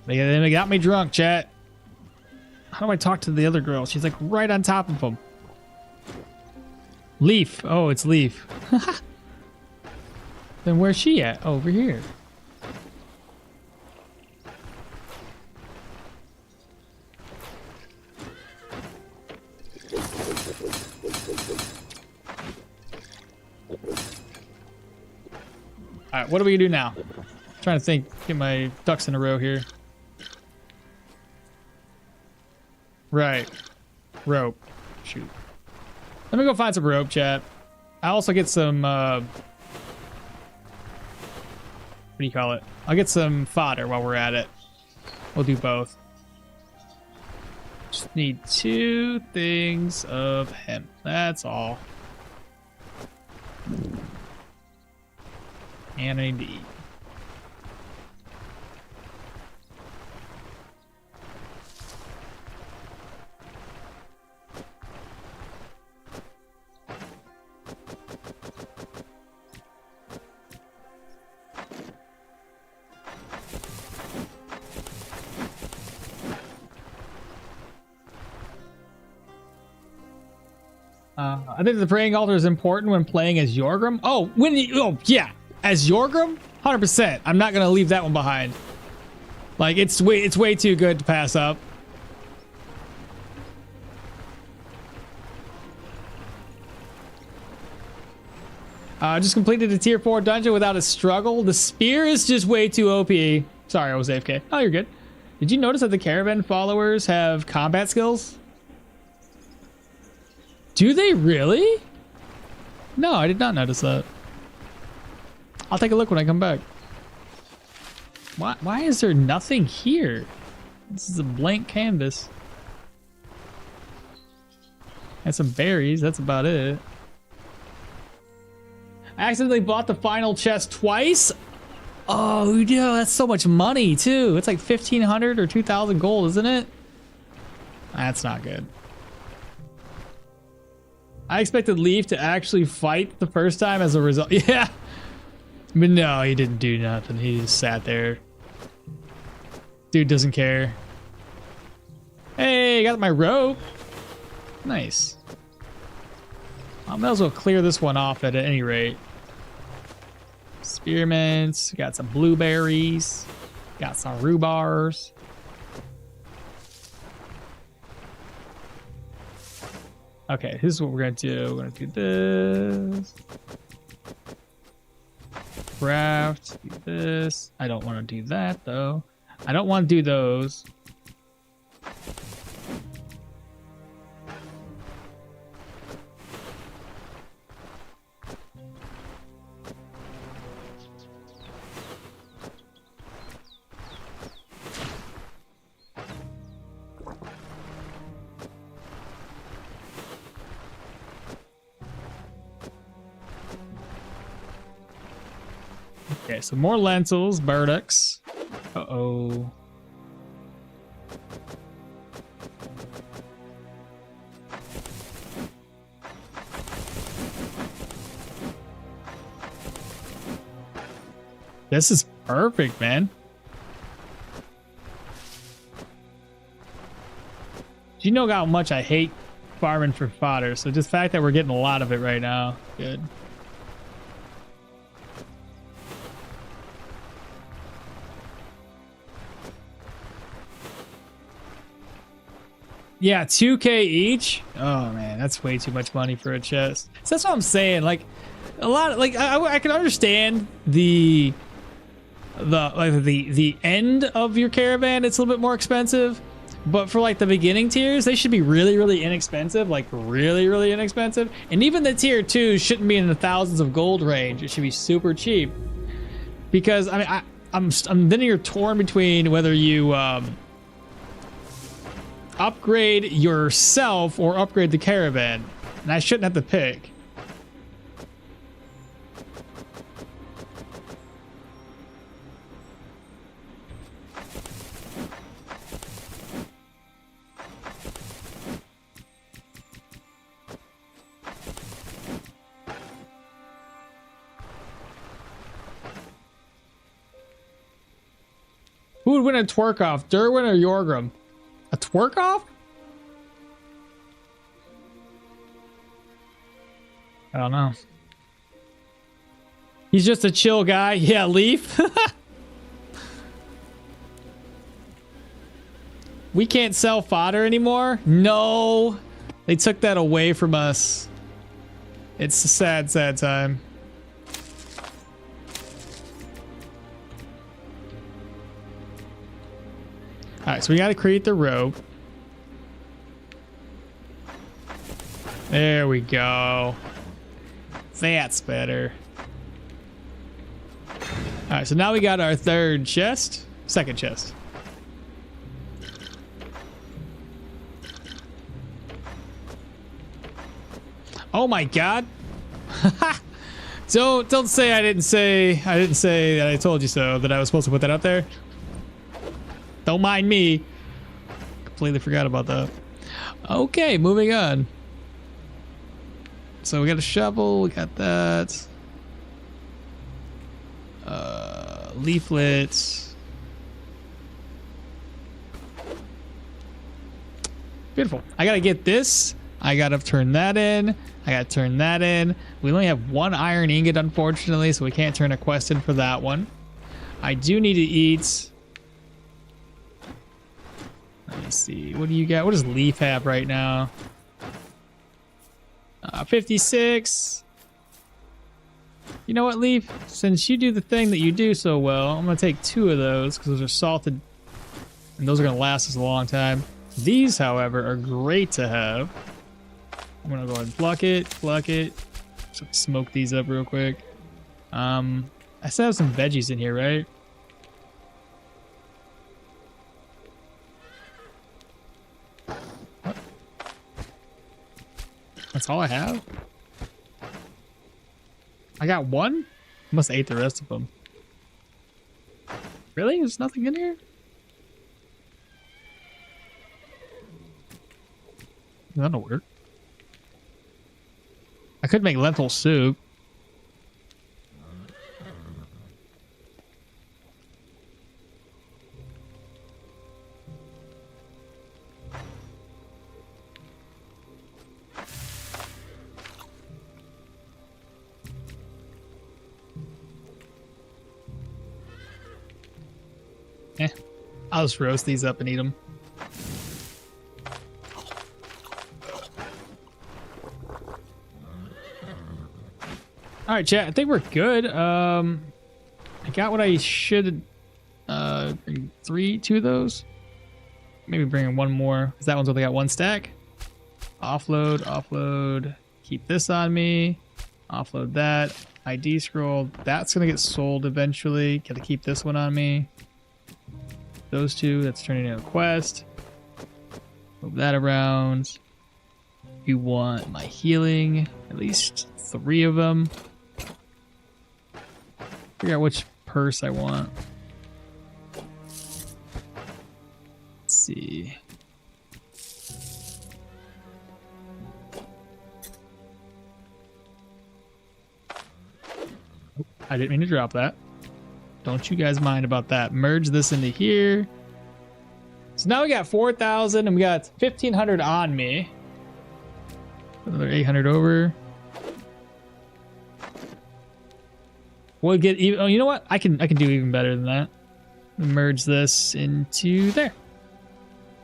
They got me drunk, chat. How do I talk to the other girl? She's like right on top of him. Leaf. Oh, it's Leaf. Then where's she at? Oh, over here. All right, what are we gonna do now? I'm trying to think, get my ducks in a row here. Right. Rope. Shoot. Let me go find some rope, chat. I'll also get some, what do you call it? I'll get some fodder while we're at it. We'll do both. Just need 2 things of hemp. That's all. And I need. I think the praying altar is important when playing as Yorgrim. Oh, yeah, as Yorgrim, 100%. I'm not gonna leave that one behind. Like it's way too good to pass up. Just completed a tier 4 dungeon without a struggle. The spear is just way too OP. Sorry, I was AFK. Oh, you're good. Did you notice that the caravan followers have combat skills? Do they really? No, I did not notice that. I'll take a look when I come back. Why is there nothing here? This is a blank canvas. And some berries, that's about it. I accidentally bought the final chest twice. Oh, yeah, that's so much money too. It's like 1,500 or 2,000 gold, isn't it? That's not good. I expected Leaf to actually fight the first time as a result. Yeah. But no, he didn't do nothing. He just sat there. Dude doesn't care. Hey, got my rope. Nice. I might as well clear this one off at any rate. Spearmints. Got some blueberries. Got some rhubars. Okay, this is what we're gonna do. We're gonna do this. Craft. Do this. I don't want to do that though. I don't want to do those. Okay, so more lentils, burdocks. Uh-oh. This is perfect, man. You know how much I hate farming for fodder, so just the fact that we're getting a lot of it right now, good. Yeah, 2K each. Oh man, that's way too much money for a chest. So that's what I'm saying. Like, a lot. Like, I can understand the end of your caravan. It's a little bit more expensive, but for like the beginning tiers, they should be really, really inexpensive. Like really, really inexpensive. And even the tier 2 shouldn't be in the thousands of gold range. It should be super cheap. Because I mean, I'm then you're torn between whether you upgrade yourself or upgrade the caravan, and I shouldn't have to pick. Who would win a twerk off, Dirwin or Yorgrim? A twerk off? I don't know. He's just a chill guy. Yeah, Leaf. We can't sell fodder anymore? No. They took that away from us. It's a sad, sad time. Alright, so we gotta create the rope. There we go. That's better. Alright, so now we got our third chest. Second chest. Oh my god. Don't say I didn't say that I told you so, that I was supposed to put that up there. Don't mind me. Completely forgot about that. Okay, moving on. So we got a shovel, we got that. Leaflets. Beautiful. I gotta get this. I gotta turn that in. I gotta turn that in. We only have one iron ingot, unfortunately, so we can't turn a quest in for that one. I do need to eat. Let me see. What do you got? What does Leaf have right now? 56. You know what, Leaf? Since you do the thing that you do so well, I'm going to take 2 of those because those are salted. And those are going to last us a long time. These, however, are great to have. I'm going to go ahead and pluck it. So smoke these up real quick. I still have some veggies in here, right? What? That's all I have? I got one? Must have ate the rest of them. Really? There's nothing in here? That'll work. I could make lentil soup. I'll just roast these up and eat them. All right, chat. I think we're good. I got what I should. Bring two of those. Maybe bring in one more because that one's only got one stack. Offload, offload. Keep this on me. Offload that. ID scroll. That's gonna get sold eventually. Gotta keep this one on me. Those two. That's turning into a quest. Move that around. You want my healing. At least 3 of them. Figure out which purse I want. Let's see. I didn't mean to drop that. Don't you guys mind about that. Merge this into here. So now we got 4,000 and we got 1,500 on me. Another 800 over. We'll get even. Oh, you know what? I can do even better than that. Merge this into there.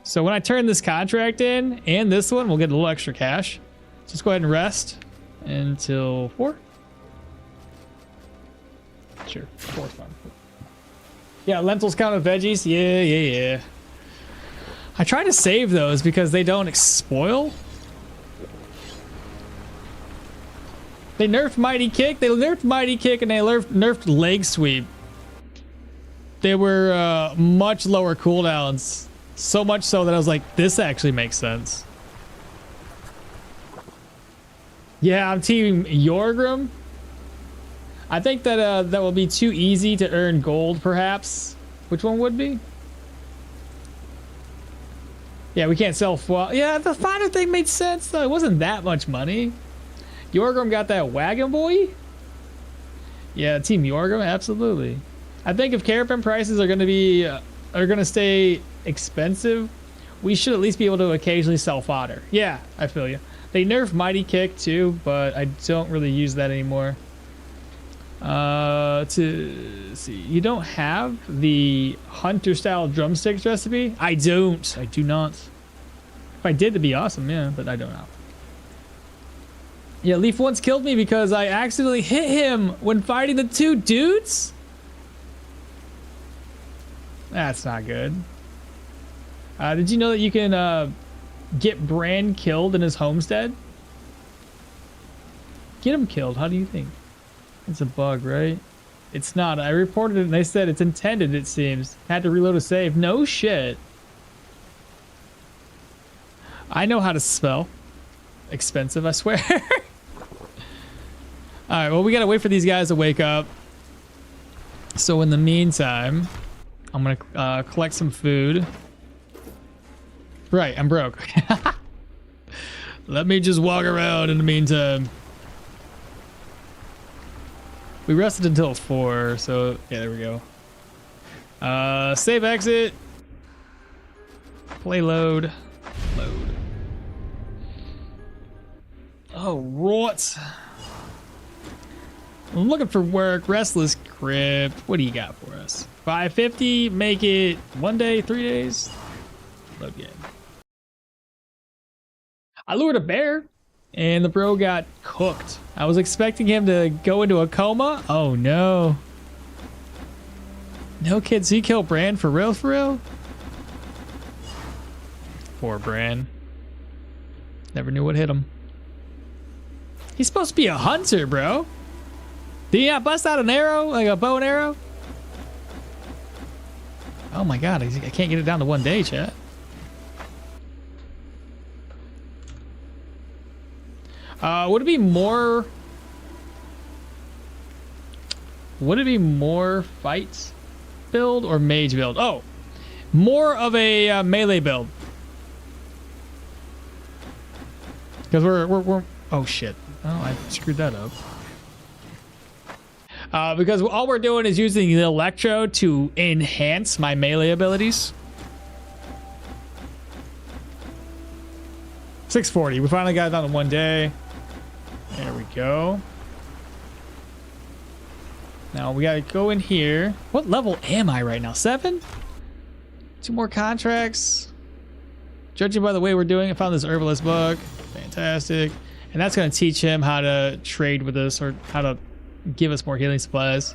So when I turn this contract in and this one, we'll get a little extra cash. So let's go ahead and rest until 4. Sure, 4 is fine. Yeah, lentils count with veggies. Yeah. I try to save those because they don't spoil. They nerfed Mighty Kick. They nerfed Mighty Kick and they nerfed Leg Sweep. They were much lower cooldowns. So much so that I was like, this actually makes sense. Yeah, I'm teaming Yorgrim. I think that that will be too easy to earn gold, perhaps. Which one would be? Yeah, we can't sell. Yeah, the final thing made sense though. It wasn't that much money. Yorgrim got that wagon boy. Yeah, Team Yorgrim, absolutely. I think if caravan prices are going to be stay expensive, we should at least be able to occasionally sell fodder. Yeah, I feel you. They nerfed Mighty Kick too, but I don't really use that anymore. To see, you don't have the hunter style drumsticks recipe? I do not. If I did, it'd be awesome, yeah, but I don't know. Yeah, Leaf once killed me because I accidentally hit him when fighting the 2 dudes. That's not good. Did you know that you can get Bran killed in his homestead? Get him killed, how do you think? It's a bug, right? It's not. I reported it and they said it's intended, it seems. Had to reload a save. No shit. I know how to spell. Expensive, I swear. Alright, well, we gotta wait for these guys to wake up. So in the meantime, I'm gonna collect some food. Right, I'm broke. Let me just walk around in the meantime. We rested until 4, so yeah, there we go. Save exit. Play load. Load. Oh, what? I'm looking for work. Restless Crypt. What do you got for us? 550. Make it 1 day, 3 days. Load game. I lured a bear, and the bro got cooked. I was expecting him to go into a coma. Oh no. No kids. He killed Bran for real? For real? Poor Bran. Never knew what hit him. He's supposed to be a hunter, bro. Did he not bust out an arrow? Like a bow and arrow? Oh my god, I can't get it down to 1 day, chat. Would it be more fights build or mage build? Oh, more of a melee build. Because we're oh shit. Oh, I screwed that up. Because all we're doing is using the electro to enhance my melee abilities. 640. We finally got it done in one day. There we go. Now we gotta go in here. What level am I right now? 7? 2 more contracts. Judging by the way we're doing, I found this herbalist book. Fantastic. And that's gonna teach him how to trade with us or how to give us more healing supplies.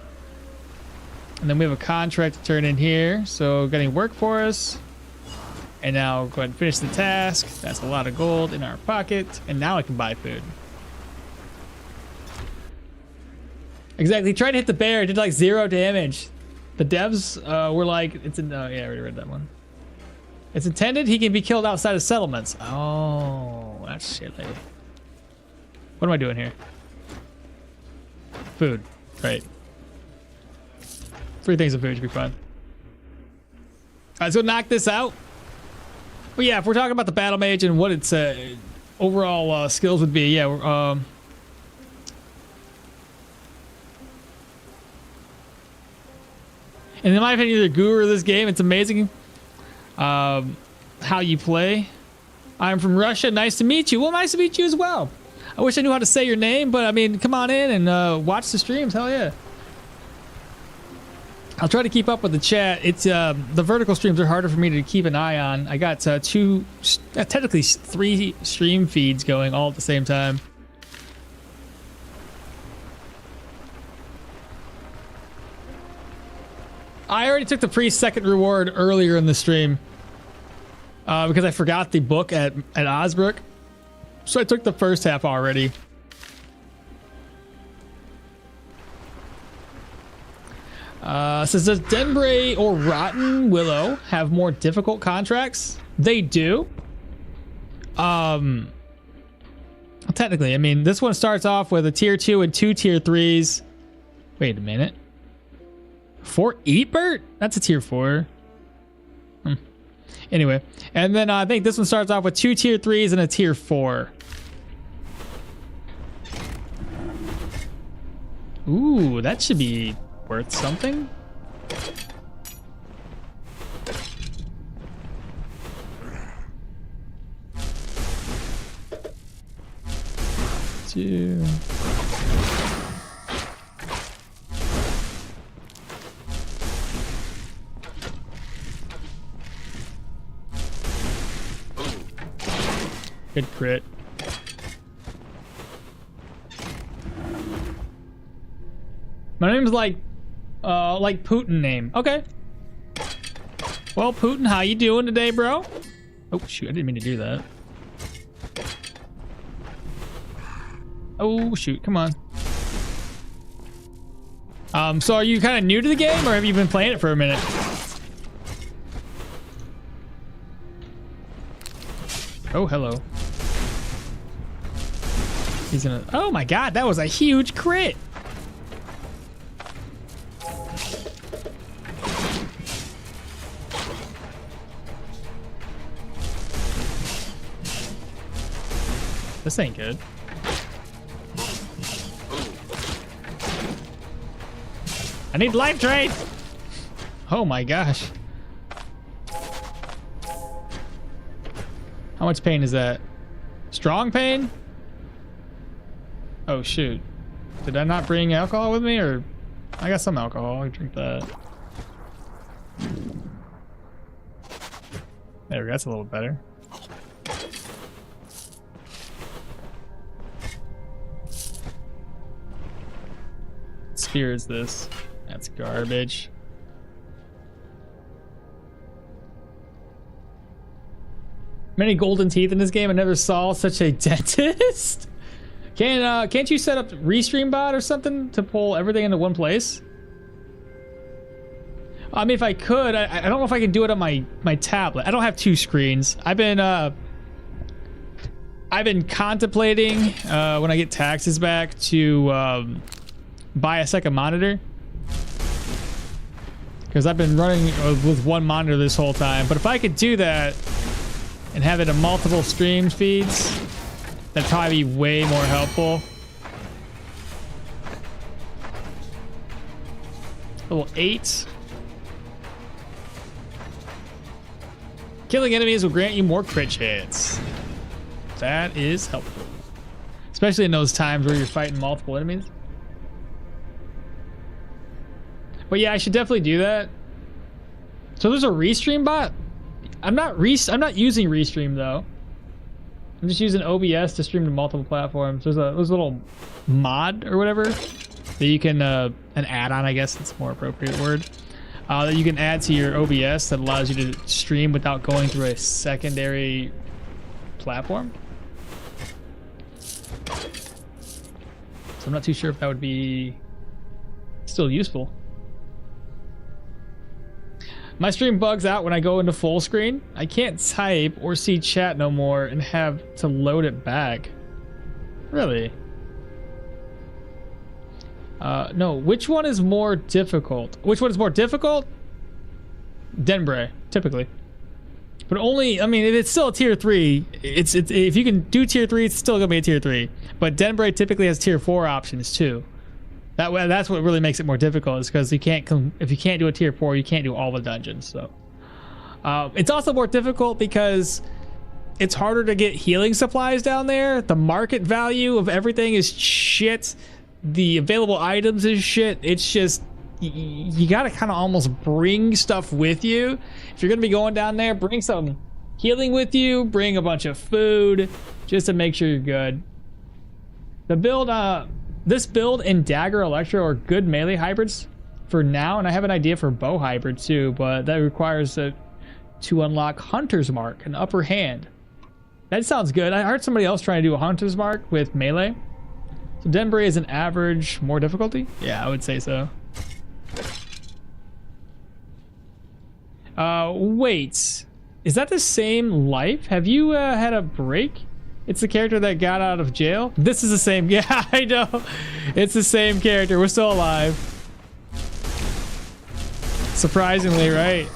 And then we have a contract to turn in here. So getting work for us. And now go ahead and finish the task. That's a lot of gold in our pocket. And now I can buy food. Exactly. Tried to hit the bear. It did like 0 damage. The devs were like, it's in, yeah, I already read that one. It's intended he can be killed outside of settlements. Oh, that's shit, lady. What am I doing here? Food. Right. 3 things of food should be fine. All right, let's go knock this out. But yeah, if we're talking about the Battlemage and what its overall skills would be, yeah, and in my opinion, you're the guru of this game. It's amazing how you play. I'm from Russia. Nice to meet you. Well, nice to meet you as well. I wish I knew how to say your name, but I mean, come on in and watch the streams. Hell yeah. I'll try to keep up with the chat. It's the vertical streams are harder for me to keep an eye on. I got technically 3 stream feeds going all at the same time. I already took the pre-second reward earlier in the stream because I forgot the book at Osbrook. So I took the first half already. Says, does Denbray or Rotten Willow have more difficult contracts? They do. Technically, I mean, this one starts off with a tier 2 and 2 tier 3s. Wait a minute. Fort Eatbert? That's a tier 4. Anyway, and then I think this one starts off with 2 tier 3s and a tier 4. Ooh, that should be worth something. Two. Good crit. My name's like Putin name. Okay. Well, Putin, how you doing today, bro? Oh shoot, I didn't mean to do that. Oh shoot, come on. So are you kind of new to the game, or have you been playing it for a minute? Oh, hello. He's gonna. Oh my god, that was a huge crit. This ain't good. I need life trade. Oh my gosh. How much pain is that? Strong pain? Oh shoot. Did I not bring alcohol with me, or I got some alcohol. I drink that. There we go. That's a little better. What spear is this? That's garbage. Many golden teeth in this game. I never saw such a dentist. Can't you set up Restream bot or something to pull everything into one place? I mean, if I could, I don't know if I can do it on my tablet. I don't have 2 screens. I've been contemplating when I get taxes back to buy a second monitor. because I've been running with one monitor this whole time. But if I could do that and have it in multiple stream feeds, that'd probably be way more helpful. Level 8. Killing enemies will grant you more crit chance. That is helpful. Especially in those times where you're fighting multiple enemies. But yeah, I should definitely do that. So there's a restream bot? I'm not using Restream though. I'm just using OBS to stream to multiple platforms. There's a little mod or whatever that you can an add-on, I guess it's a more appropriate word, that you can add to your OBS that allows you to stream without going through a secondary platform. So I'm not too sure if that would be still useful. My stream bugs out when I go into full screen. I can't type or see chat no more and have to load it back. Really? No, which one is more difficult? Which one is more difficult? Denbray, typically. But only, I mean, it's still a tier 3. It's if you can do tier 3, it's still gonna be a tier 3. But Denbray typically has tier 4 options too. That's what really makes it more difficult, is because if you can't do a tier 4, you can't do all the dungeons. So it's also more difficult because it's harder to get healing supplies down there. The market value of everything is shit. The available items is shit. It's just, you gotta kind of almost bring stuff with you. If you're gonna be going down there, bring some healing with you, bring a bunch of food, just to make sure you're good. The build, this build and Dagger Electro are good melee hybrids for now, and I have an idea for bow hybrid too, but that requires to unlock Hunter's Mark, an upper hand. That sounds good. I heard somebody else trying to do a Hunter's Mark with melee. So Denbray is an average, more difficulty? Yeah, I would say so. Wait. Is that the same life? Have you had a break? It's the character that got out of jail? This is the same. Yeah, I know. It's the same character. We're still alive. Surprisingly, right?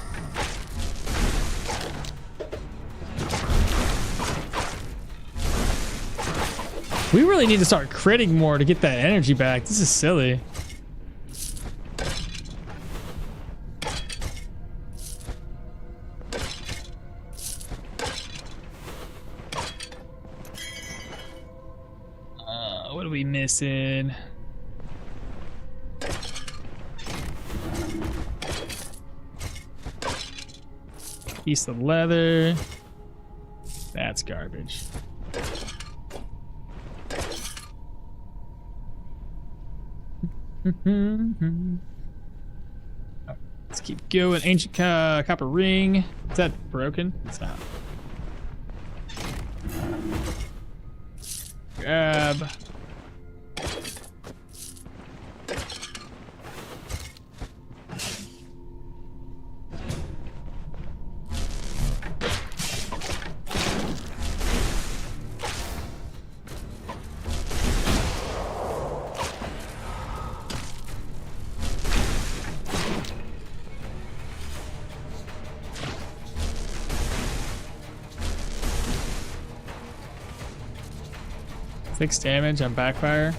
We really need to start critting more to get that energy back. This is silly. What are we missing? Piece of leather. That's garbage. Let's keep going. Ancient copper ring. Is that broken? It's not. Grab. Six damage on backfire.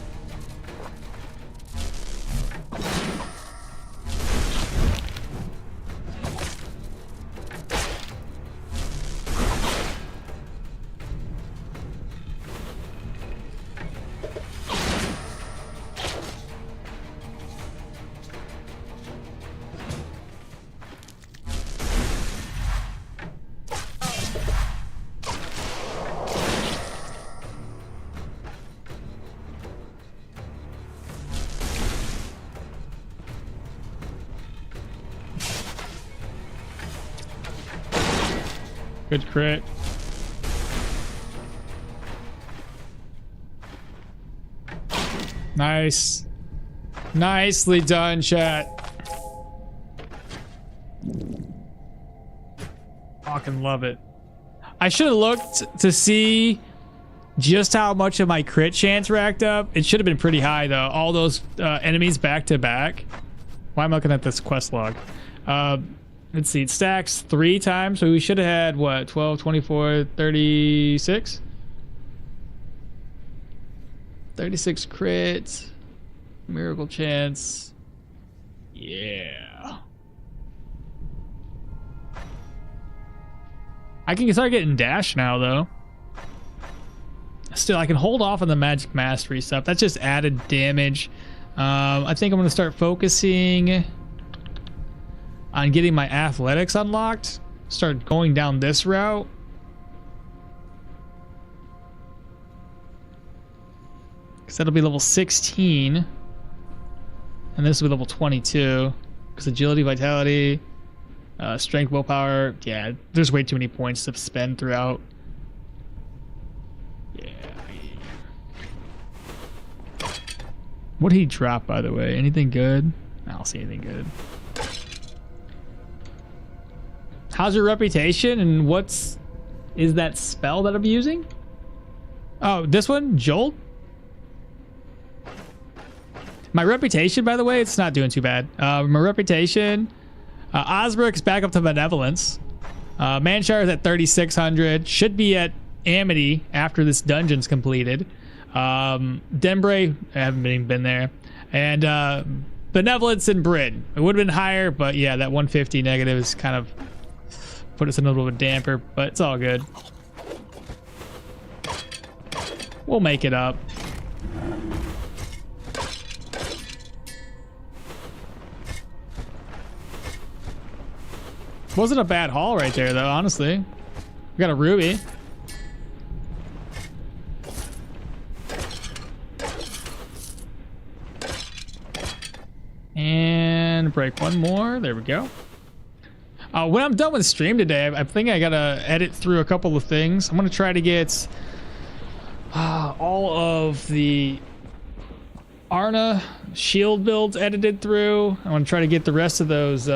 Good crit. Nice. Nicely done, chat. Fucking love it. I should have looked to see just how much of my crit chance racked up. It should have been pretty high though. All those enemies back to back. Why am I looking at this quest log? Let's see, it stacks 3 times, so we should have had what, 12, 24, 36? 36 crit, miracle chance. Yeah. I can start getting dash now though. Still, I can hold off on the magic mastery stuff. That's just added damage. I think I'm gonna start focusing on getting my athletics unlocked. Start going down this route. Because that'll be level 16. And this will be level 22. Because agility, vitality, strength, willpower. Yeah, there's way too many points to spend throughout. Yeah. What did he drop, by the way? Anything good? I don't see anything good. How's your reputation, and is that spell that I'm using? Oh, this one? Jolt? My reputation, by the way, it's not doing too bad. My reputation, Osbric's back up to benevolence. Manshire is at 3,600. Should be at Amity after this dungeon's completed. Denbray, I haven't even been there. And benevolence and Bryn. It would have been higher, but yeah, that 150 negative is kind of put us in a little bit of a damper, but it's all good. We'll make it up. Wasn't a bad haul right there, though, honestly. We got a ruby. And break one more. There we go. When I'm done with stream today, I think I gotta edit through a couple of things. I'm gonna try to get all of the Arna shield builds edited through. I want to try to get the rest of those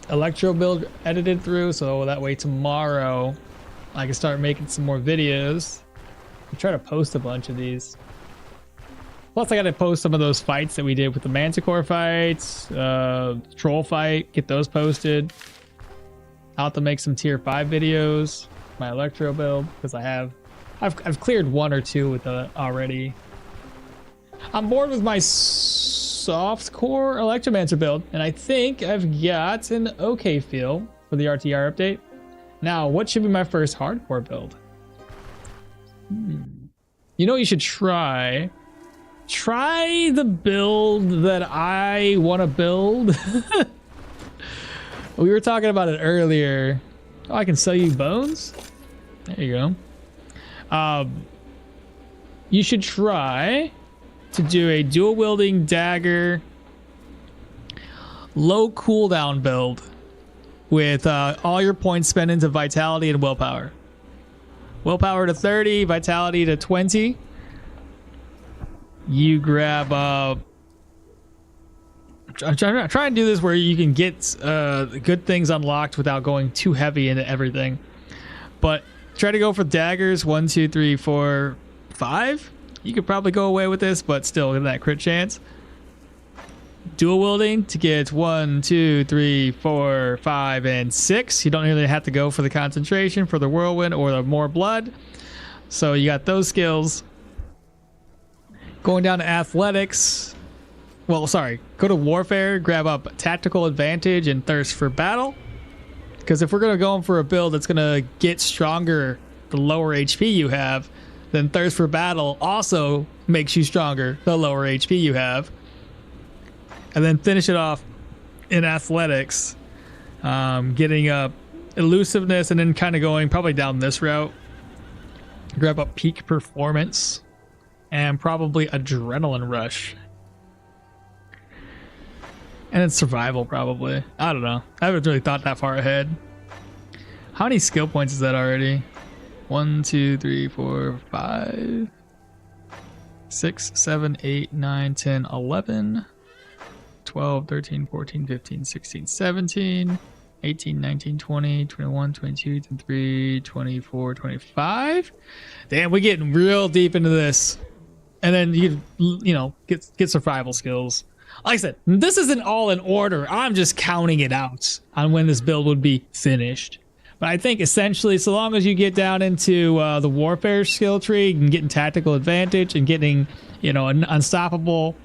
Electro build edited through, so that way tomorrow I can start making some more videos. I'll try to post a bunch of these. Plus, I gotta post some of those fights that we did with the Manticore fights, troll fight, get those posted. I'll have to make some tier 5 videos, my Electro build, because I've cleared 1 or 2 with the already. I'm bored with my soft core Electromancer build, and I think I've got an okay feel for the RtR update. Now, what should be my first hardcore build? You know what you should try? Try the build that I want to build. We were talking about it earlier. Oh, I can sell you bones? There you go. You should try to do a dual wielding dagger low cooldown build with all your points spent into vitality and willpower. Willpower to 30, vitality to 20. You grab I'm trying to do this where you can get good things unlocked without going too heavy into everything. But try to go for daggers 1, 2, 3, 4, 5. You could probably go away with this, but still get that crit chance. Dual wielding to get 1, 2, 3, 4, 5, and 6. You don't really have to go for the concentration, for the whirlwind, or the more blood. So you got those skills. Going down to athletics. Well, sorry. Go to warfare, grab up tactical advantage and thirst for battle. Because if we're going to go in for a build that's going to get stronger the lower HP you have, then thirst for battle also makes you stronger the lower HP you have. And then finish it off in athletics, getting up elusiveness, and then kind of going probably down this route. Grab up peak performance and probably adrenaline rush. And then survival probably. I don't know. I haven't really thought that far ahead. How many skill points is that already? 1, 2, 3, 4, 5, 6, 7, 8, 9, 10, 11, 12, 13, 14, 15, 16, 17, 18, 19, 20, 21, 22, 23, 24, 25. Damn, we're getting real deep into this. And then you know, get survival skills. Like I said, this isn't all in order. I'm just counting it out on when this build would be finished. But I think essentially, so long as you get down into the warfare skill tree and getting tactical advantage and getting, you know, unstoppable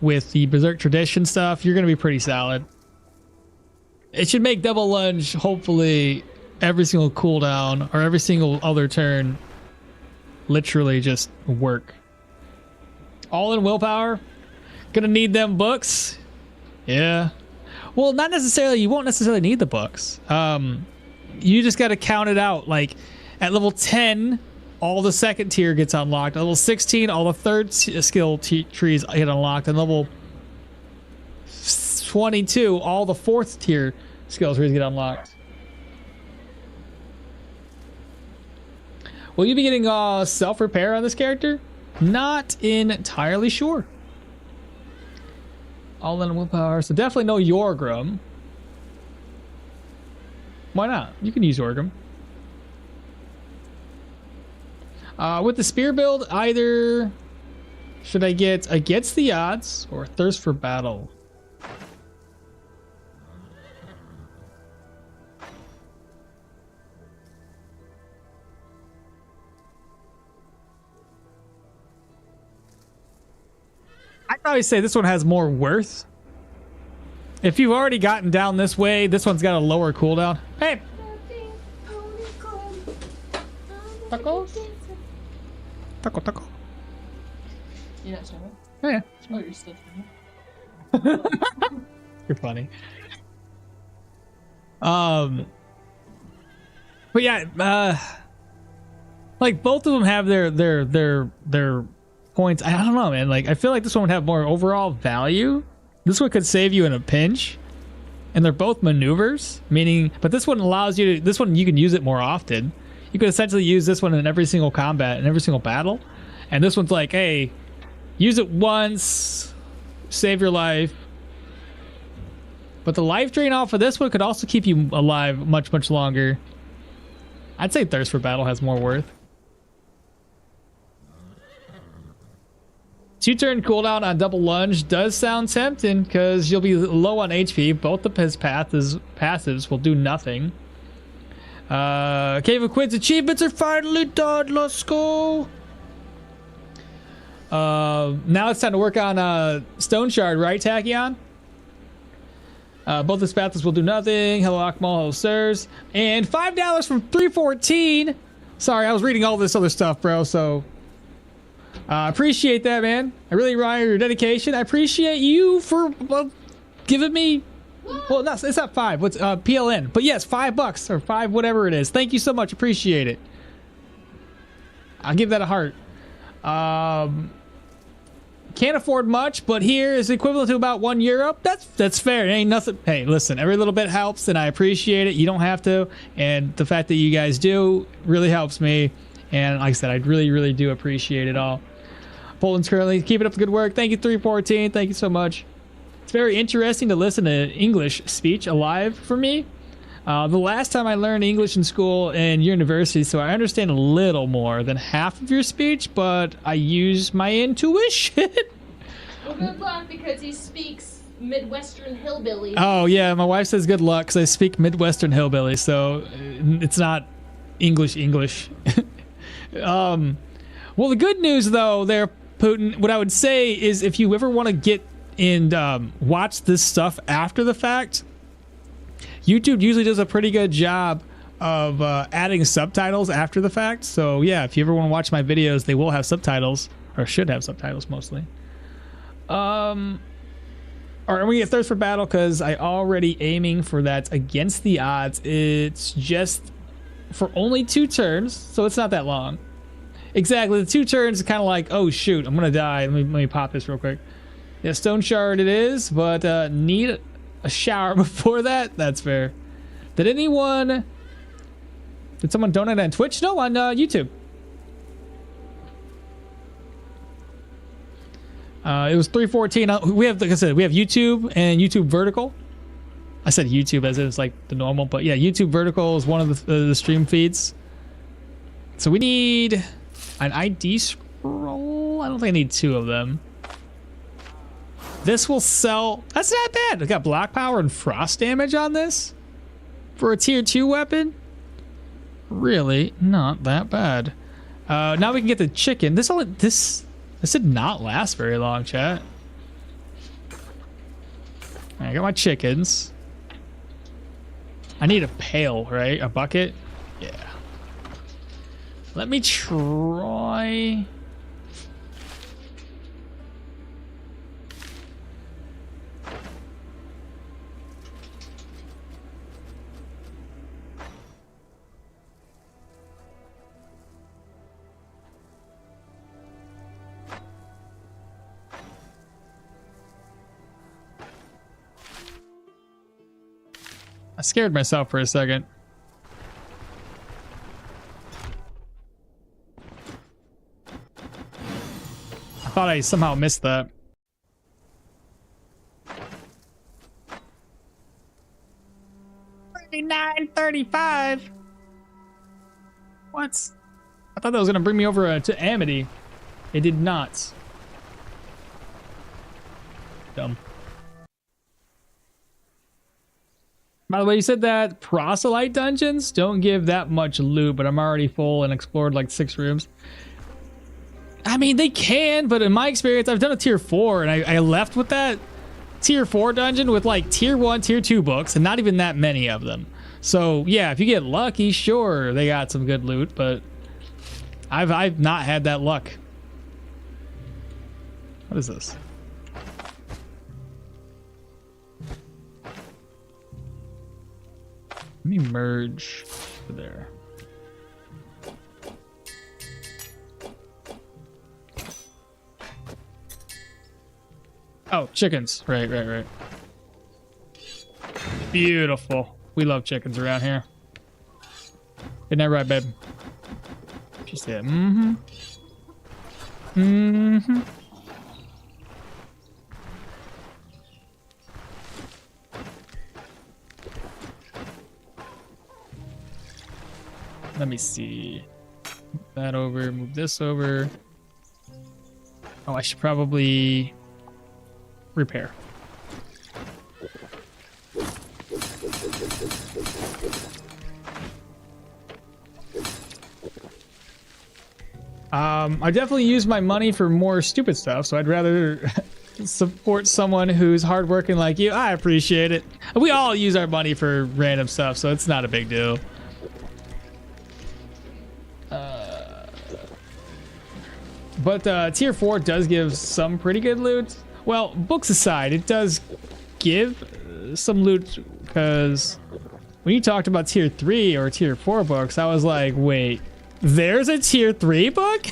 with the berserk tradition stuff, you're going to be pretty solid. It should make double lunge, hopefully, every single cooldown or every single other turn literally just work. All in willpower. Gonna need them books. Yeah. Well, not necessarily. You won't necessarily need the books. You just got to count it out. Like at level 10, all the second tier gets unlocked. At level 16, all the third skill trees get unlocked. And level 22, all the fourth tier skill trees get unlocked. Will you be getting self-repair on this character? Not entirely sure. All in willpower, so definitely no Yorgrim. Why not? You can use Yorgrim. With the spear build, either should I get Against the Odds or Thirst for Battle? I'd probably say this one has more worth. If you've already gotten down this way, this one's got a lower cooldown. Hey! Tacos? Taco. You're not sure. Oh, yeah. Oh, you're still You're funny. But yeah, like both of them have their points. I don't know, man. Like I feel like this one would have more overall value. This one could save you in a pinch, and they're both maneuvers. Meaning, but this one allows you to. This one you can use it more often. You could essentially use this one in every single combat, in every single battle, and this one's like, hey, use it once, save your life. But the life drain off of this one could also keep you alive much longer. I'd say Thirst for Battle has more worth. 2-turn cooldown on double lunge does sound tempting because you'll be low on HP. Both of his passives will do nothing. Cave of Quids achievements are finally done. Let's go. Now it's time to work on Stoneshard, right, Tachyon? Both his passives will do nothing. Hello, Akmal. Hello, sirs. And $5 from 314. Sorry, I was reading all this other stuff, bro, so... appreciate that, man. I really admire your dedication. I appreciate you for giving me... Well, no, it's not 5. What's PLN? But yes, $5 or 5 whatever it is. Thank you so much. Appreciate it. I'll give that a heart. Can't afford much, but here is equivalent to about €1. That's fair. It ain't nothing. Hey, listen, every little bit helps, and I appreciate it. You don't have to, and the fact that you guys do really helps me. And like I said, I really do appreciate it all. Poland's currently keeping up the good work. Thank you, 314. Thank you so much. It's very interesting to listen to English speech alive for me. The last time I learned English in school and university, so I understand a little more than half of your speech, but I use my intuition. Well, good luck because he speaks Midwestern hillbilly. Oh yeah, my wife says good luck because I speak Midwestern hillbilly, so it's not English. Well, the good news though, there, Putin, what I would say is if you ever want to get and watch this stuff after the fact, YouTube usually does a pretty good job of adding subtitles after the fact. So yeah, if you ever want to watch my videos, they will have subtitles, or should have subtitles mostly. All right, we get Thirst for Battle because I already aiming for that Against the Odds. It's just for only 2 turns, so it's not that long. Exactly, the 2 turns is kind of like, oh shoot, I'm gonna die. Let me pop this real quick. Yeah, Stoneshard it is, but need a shower before that. That's fair. Did someone donate on Twitch? No, on YouTube. It was 314. We have, like I said, we have YouTube and YouTube Vertical. I said YouTube as if it's like the normal, but yeah, YouTube Vertical is one of the stream feeds. So we need an ID scroll. I don't think I need 2 of them. This will sell. That's not bad. I got block power and frost damage on this for a tier 2 weapon. Really not that bad. Now we can get the chicken. This did not last very long, chat. I got my chickens. I need a pail, right? A bucket? Yeah. Let me try. I scared myself for a second. I thought I somehow missed that. $39.35. What? I thought that was gonna bring me over to Amity. It did not. Dumb. By the way, you said that proselyte dungeons don't give that much loot, but I'm already full and explored like 6 rooms. I mean, they can, but in my experience, I've done a tier 4 and I left with that tier 4 dungeon with like tier 1, tier 2 books and not even that many of them. So yeah, if you get lucky, sure, they got some good loot, but I've not had that luck. What is this? Let me merge to there. Oh, chickens. Right. Beautiful. We love chickens around here. Isn't that right, babe? She said, mm-hmm. Mm-hmm. Let me see. Move that over, move this over. Oh, I should probably repair. I definitely use my money for more stupid stuff, so I'd rather support someone who's hardworking like you. I appreciate it. We all use our money for random stuff, so it's not a big deal. But tier 4 does give some pretty good loot. Well, books aside, it does give some loot, because when you talked about tier 3 or tier 4 books, I was like, wait, there's a tier 3 book?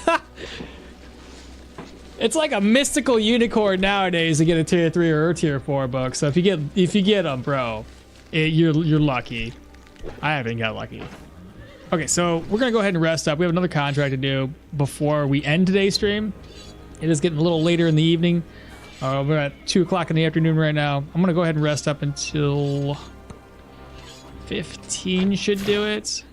It's like a mystical unicorn nowadays to get a tier 3 or a tier 4 book. So if you get them, bro, you're lucky. I haven't got lucky. Okay, so we're gonna go ahead and rest up. We have another contract to do before we end today's stream. It is getting a little later in the evening. We're at 2 o'clock in the afternoon right now. I'm gonna go ahead and rest up until 15 should do it.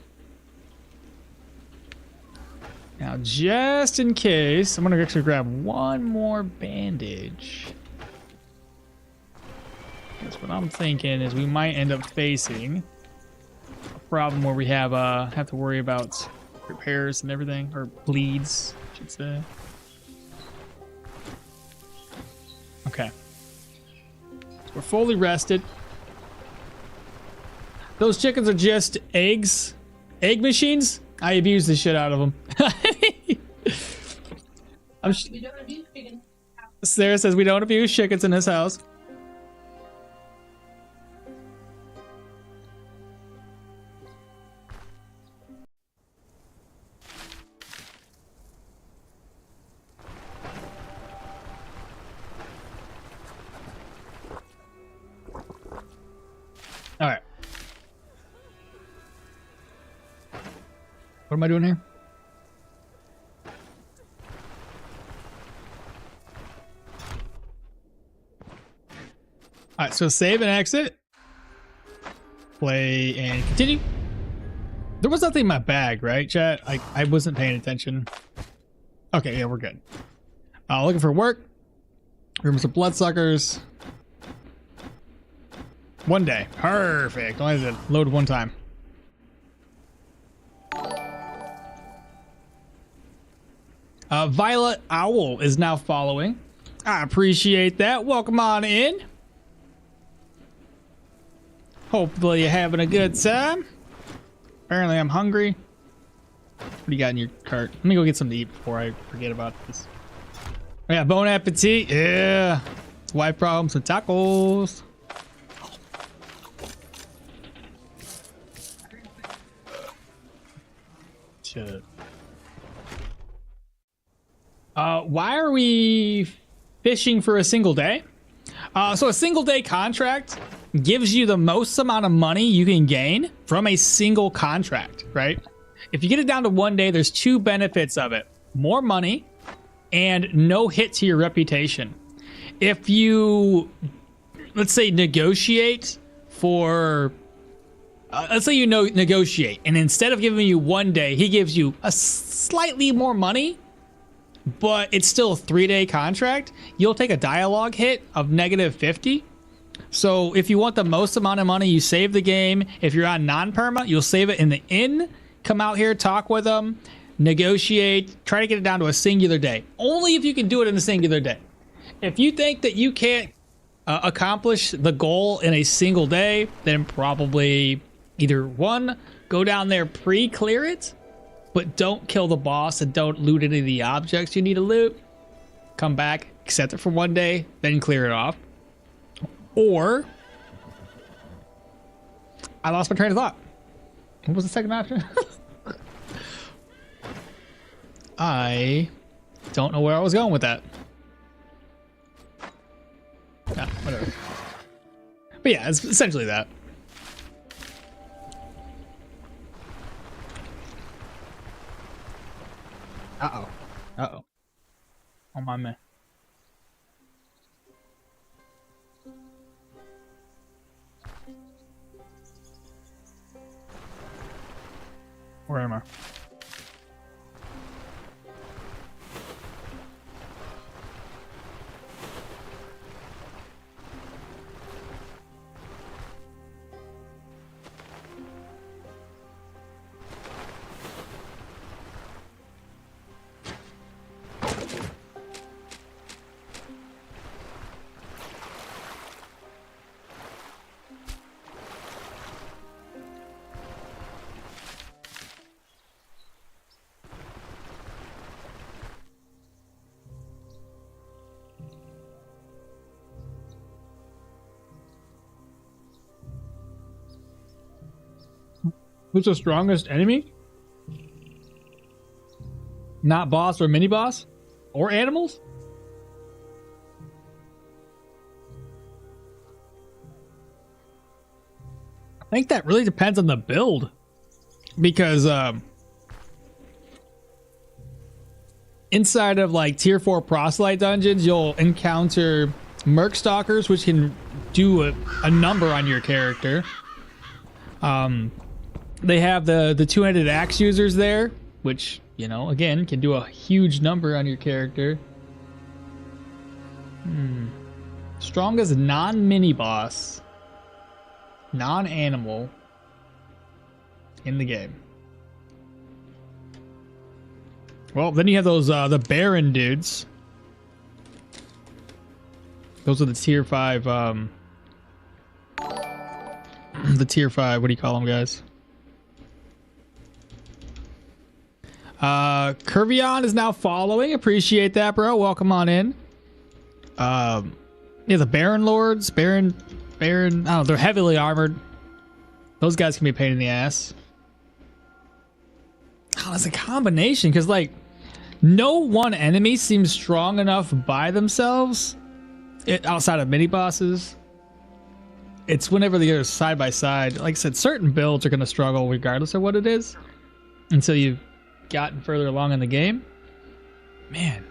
Now, just in case, I'm gonna actually grab one more bandage. That's what I'm thinking, is we might end up facing problem where we have to worry about repairs and everything, or bleeds, I should say. Okay, so we're fully rested. Those chickens are just egg machines. I abuse the shit out of them. Sarah says we don't abuse chickens in this house. All right. What am I doing here? All right, so save and exit. Play and continue. There was nothing in my bag, right, chat? I wasn't paying attention. Okay, yeah, we're good. Looking for work. Rooms of bloodsuckers. 1 day. Perfect. Only had to load 1 time. Violet Owl is now following. I appreciate that. Welcome on in. Hopefully you're having a good time. Apparently I'm hungry. What do you got in your cart? Let me go get something to eat before I forget about this. Yeah, bon appetit. Yeah. Wife problems with tacos. Shit. Why are we fishing for a single day? So a single day contract gives you the most amount of money you can gain from a single contract, right? If you get it down to 1 day, there's 2 benefits of it. More money and no hit to your reputation. If you, let's say, negotiate for, let's say you negotiate, and instead of giving you 1 day, he gives you a slightly more money, but it's still a 3-day contract, you'll take a dialogue hit of -50. So if you want the most amount of money, you save the game. If you're on non-perma, you'll save it in the inn, come out here, talk with them, negotiate, try to get it down to a singular day. Only if you can do it in a singular day. If you think that you can't accomplish the goal in a single day, then probably either 1, go down there, pre-clear it, but don't kill the boss and don't loot any of the objects you need to loot. Come back, accept it for 1 day, then clear it off. Or, I lost my train of thought. What was the second option? I don't know where I was going with that. Yeah, whatever. But yeah, it's essentially that. Uh-oh. Uh-oh. Oh my man. Where am I? Who's the strongest enemy? Not boss or mini boss? Or animals? I think that really depends on the build. Because inside of like tier 4 proselyte dungeons, you'll encounter merc stalkers, which can do a number on your character. They have the two-handed axe users there, which, you know, again, can do a huge number on your character. Strongest non-mini boss, non-animal in the game. Well, then you have those the Baron dudes. Those are the tier 5 the tier 5, what do you call them, guys? Curvion is now following. Appreciate that, bro. Welcome on in. Yeah, the Baron Lords, Baron, I don't know, they're heavily armored. Those guys can be a pain in the ass. Oh, it's a combination, because like no one enemy seems strong enough by themselves outside of mini bosses. It's whenever they go side by side. Like I said, certain builds are going to struggle regardless of what it is until you've gotten further along in the game. Man,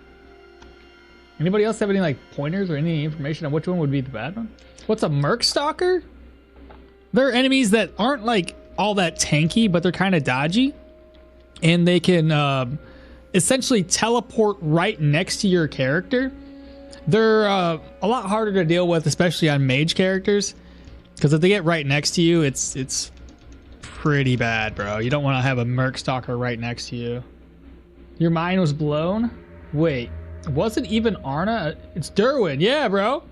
anybody else have any like pointers or any information on which one would be the bad one? What's a merc stalker? They're enemies that aren't like all that tanky, but they're kind of dodgy, and they can essentially teleport right next to your character. They're a lot harder to deal with, especially on mage characters, because if they get right next to you, it's pretty bad, bro. You don't want to have a merc stalker right next to you. Your mind was blown? Wait, it wasn't even Arna? It's Dirwin. Yeah, bro.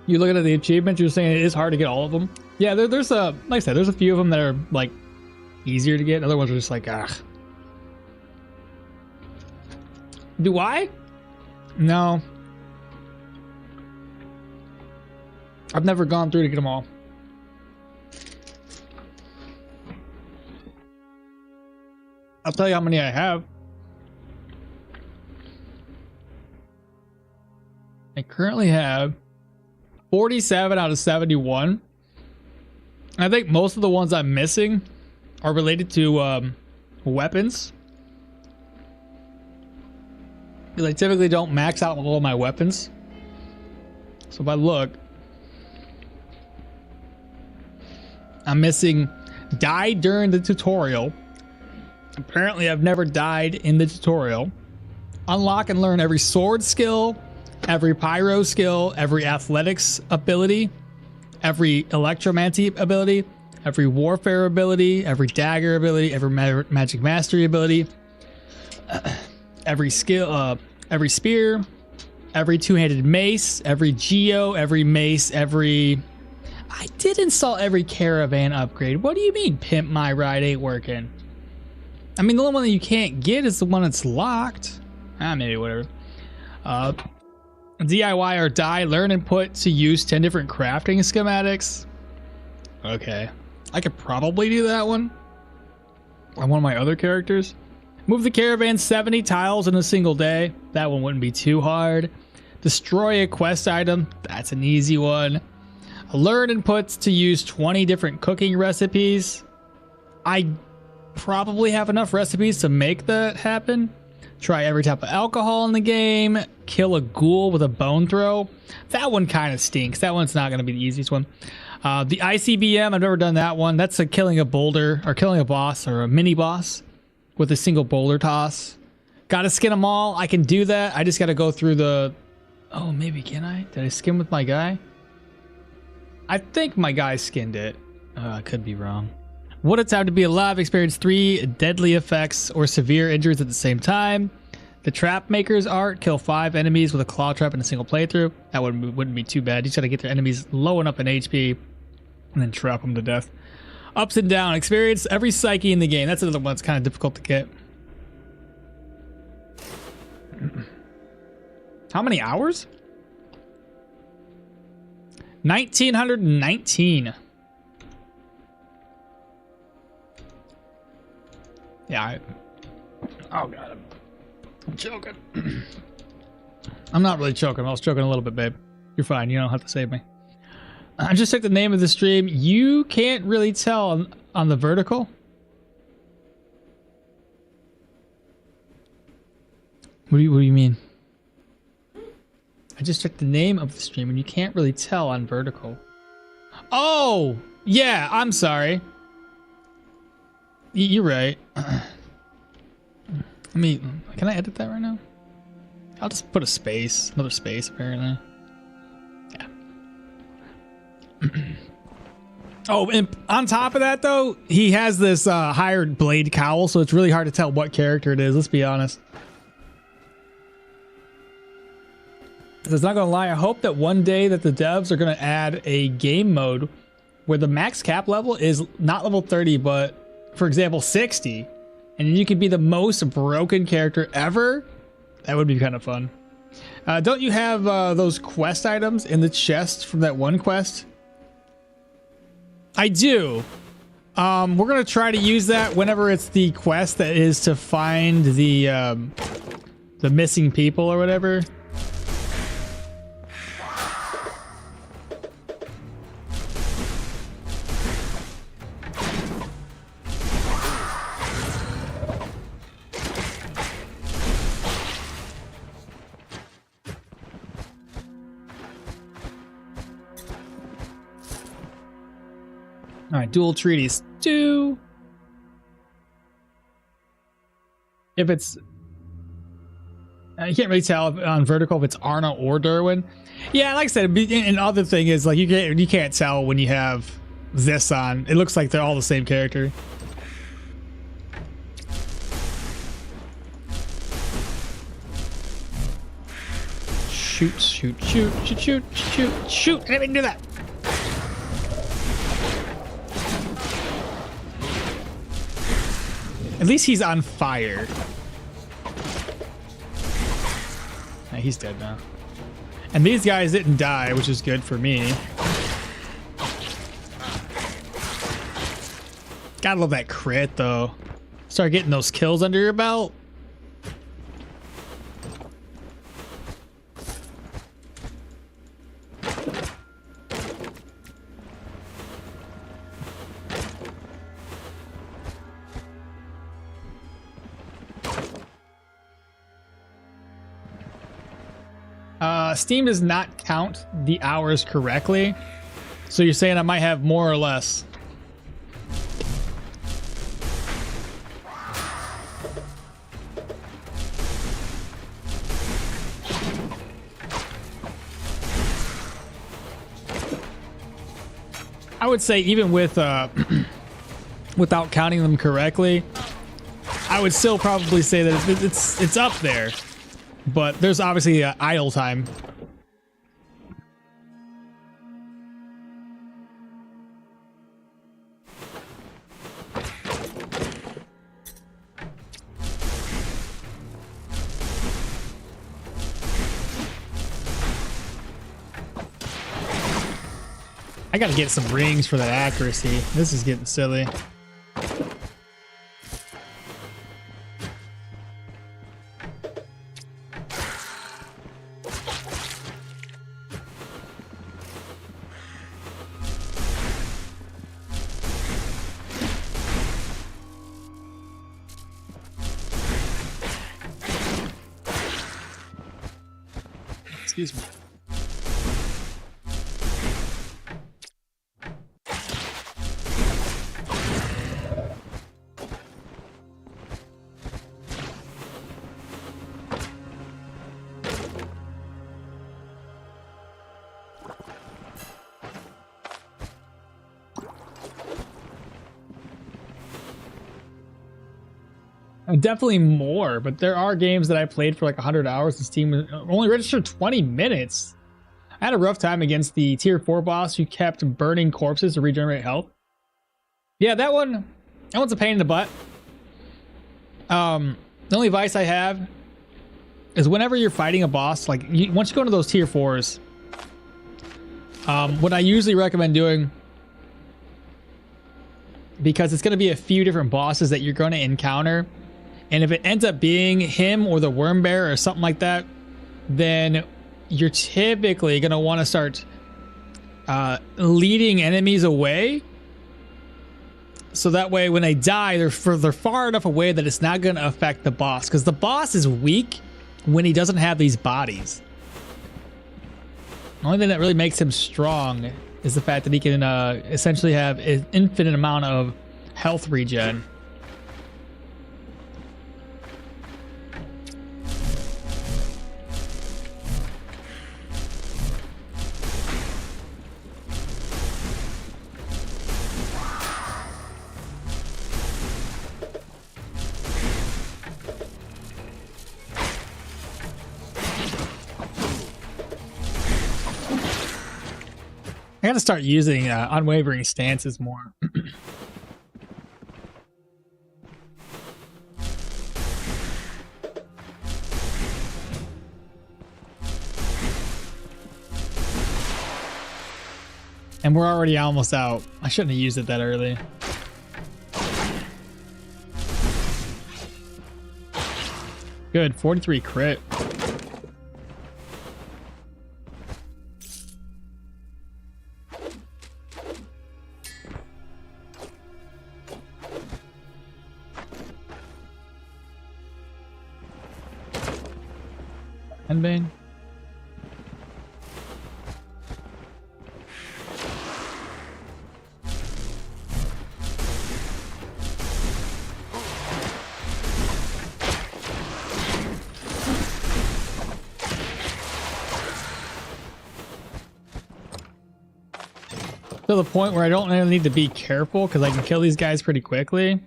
You looking at the achievements, you're saying it is hard to get all of them. Yeah, there's like I said, there's a few of them that are like easier to get. Other ones are just like, ah. Do I? No. I've never gone through to get them all. I'll tell you how many I have. I currently have 47 out of 71. I think most of the ones I'm missing are related to weapons. Because I typically don't max out all of my weapons. So if I look, I'm missing died during the tutorial. Apparently I've never died in the tutorial. Unlock and learn every sword skill, every pyro skill, every athletics ability, every electromancy ability, every warfare ability, every dagger ability, every magic mastery ability, every skill, every spear, every two-handed mace, every geo, every mace, every... I did install every caravan upgrade. What do you mean pimp my ride ain't working? I mean, the only one that you can't get is the one that's locked. Maybe whatever. DIY or die, learn and put to use 10 different crafting schematics. Okay. I could probably do that one on one of my other characters. Move the caravan 70 tiles in a single day. That one wouldn't be too hard. Destroy a quest item. That's an easy one. Learn and put to use 20 different cooking recipes. I probably have enough recipes to make that happen. Try every type of alcohol in the game. Kill a ghoul with a bone throw. That one kind of stinks. That one's not going to be the easiest one. The ICBM, I've never done that one. That's a killing a boulder or killing a boss or a mini boss with a single boulder toss. Gotta skin them all. I can do that. I just got to go through the... Oh, maybe can I? Did I skin with my guy? I think my guy skinned it. I could be wrong. What a time to be alive. Experience 3 deadly effects or severe injuries at the same time. The Trap Maker's art. Kill 5 enemies with a claw trap in a single playthrough. That wouldn't be too bad. You just gotta get their enemies low enough in HP and then trap them to death. Ups and down. Experience every psyche in the game. That's another one that's kind of difficult to get. How many hours? 1919. Yeah, oh god, I'm choking. I'm not really choking. I was choking a little bit, babe. You're fine. You don't have to save me. I just took the name of the stream. You can't really tell on the vertical. What do you mean? I just took the name of the stream and you can't really tell on vertical. Oh, yeah, I'm sorry. You're right. Can I edit that right now? I'll just put a space, another space apparently. Yeah. Oh, and on top of that though, he has this hired blade cowl, so it's really hard to tell what character it is, let's be honest. Because not gonna lie, I hope that one day that the devs are gonna add a game mode where the max cap level is not level 30, but for example, 60, and you could be the most broken character ever. That would be kind of fun. Don't you have those quest items in the chest from that one quest? I do. We're gonna try to use that whenever it's the quest that is to find the missing people or whatever. All right, dual treaties 2. If it's, you can't really tell on vertical if it's Arna or Dirwin. Yeah, like I said, and other thing is like you can't tell when you have this on. It looks like they're all the same character. Shoot, shoot, shoot, shoot, shoot, shoot, shoot. I didn't even do that. At least he's on fire. Nah, he's dead now. And these guys didn't die, which is good for me. Gotta love that crit, though. Start getting those kills under your belt. Steam does not count the hours correctly. So you're saying I might have more or less. I would say even with without counting them correctly, I would still probably say that it's up there. But there's obviously idle time. I gotta get some rings for that accuracy. This is getting silly. Excuse me. Definitely more, but there are games that I played for like 100 hours. This team only registered 20 minutes. I had a rough time against the tier 4 boss who kept burning corpses to regenerate health. Yeah, that one's a pain in the butt. The only advice I have is whenever you're fighting a boss, like once you go into those tier 4s, what I usually recommend doing, because it's going to be a few different bosses that you're going to encounter, and if it ends up being him or the worm bear or something like that, then you're typically going to want to start leading enemies away. So that way when they die, they're far enough away that it's not going to affect the boss. Because the boss is weak when he doesn't have these bodies. The only thing that really makes him strong is the fact that he can essentially have an infinite amount of health regen. I gotta start using unwavering stances more. And we're already almost out. I shouldn't have used it that early. Good, 43 crit. Bane. to the point where I don't really need to be careful because I can kill these guys pretty quickly.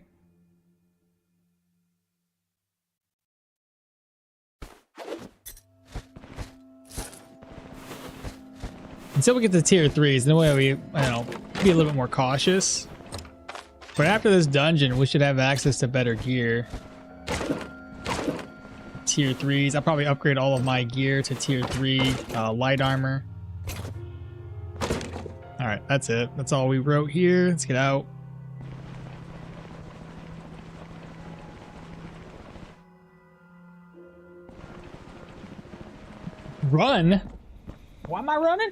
Until we get to tier 3s, then we, be a little bit more cautious. But after this dungeon, we should have access to better gear. Tier 3s. I'll probably upgrade all of my gear to tier 3 light armor. Alright, that's it. That's all we wrote here. Let's get out. Run? Why am I running?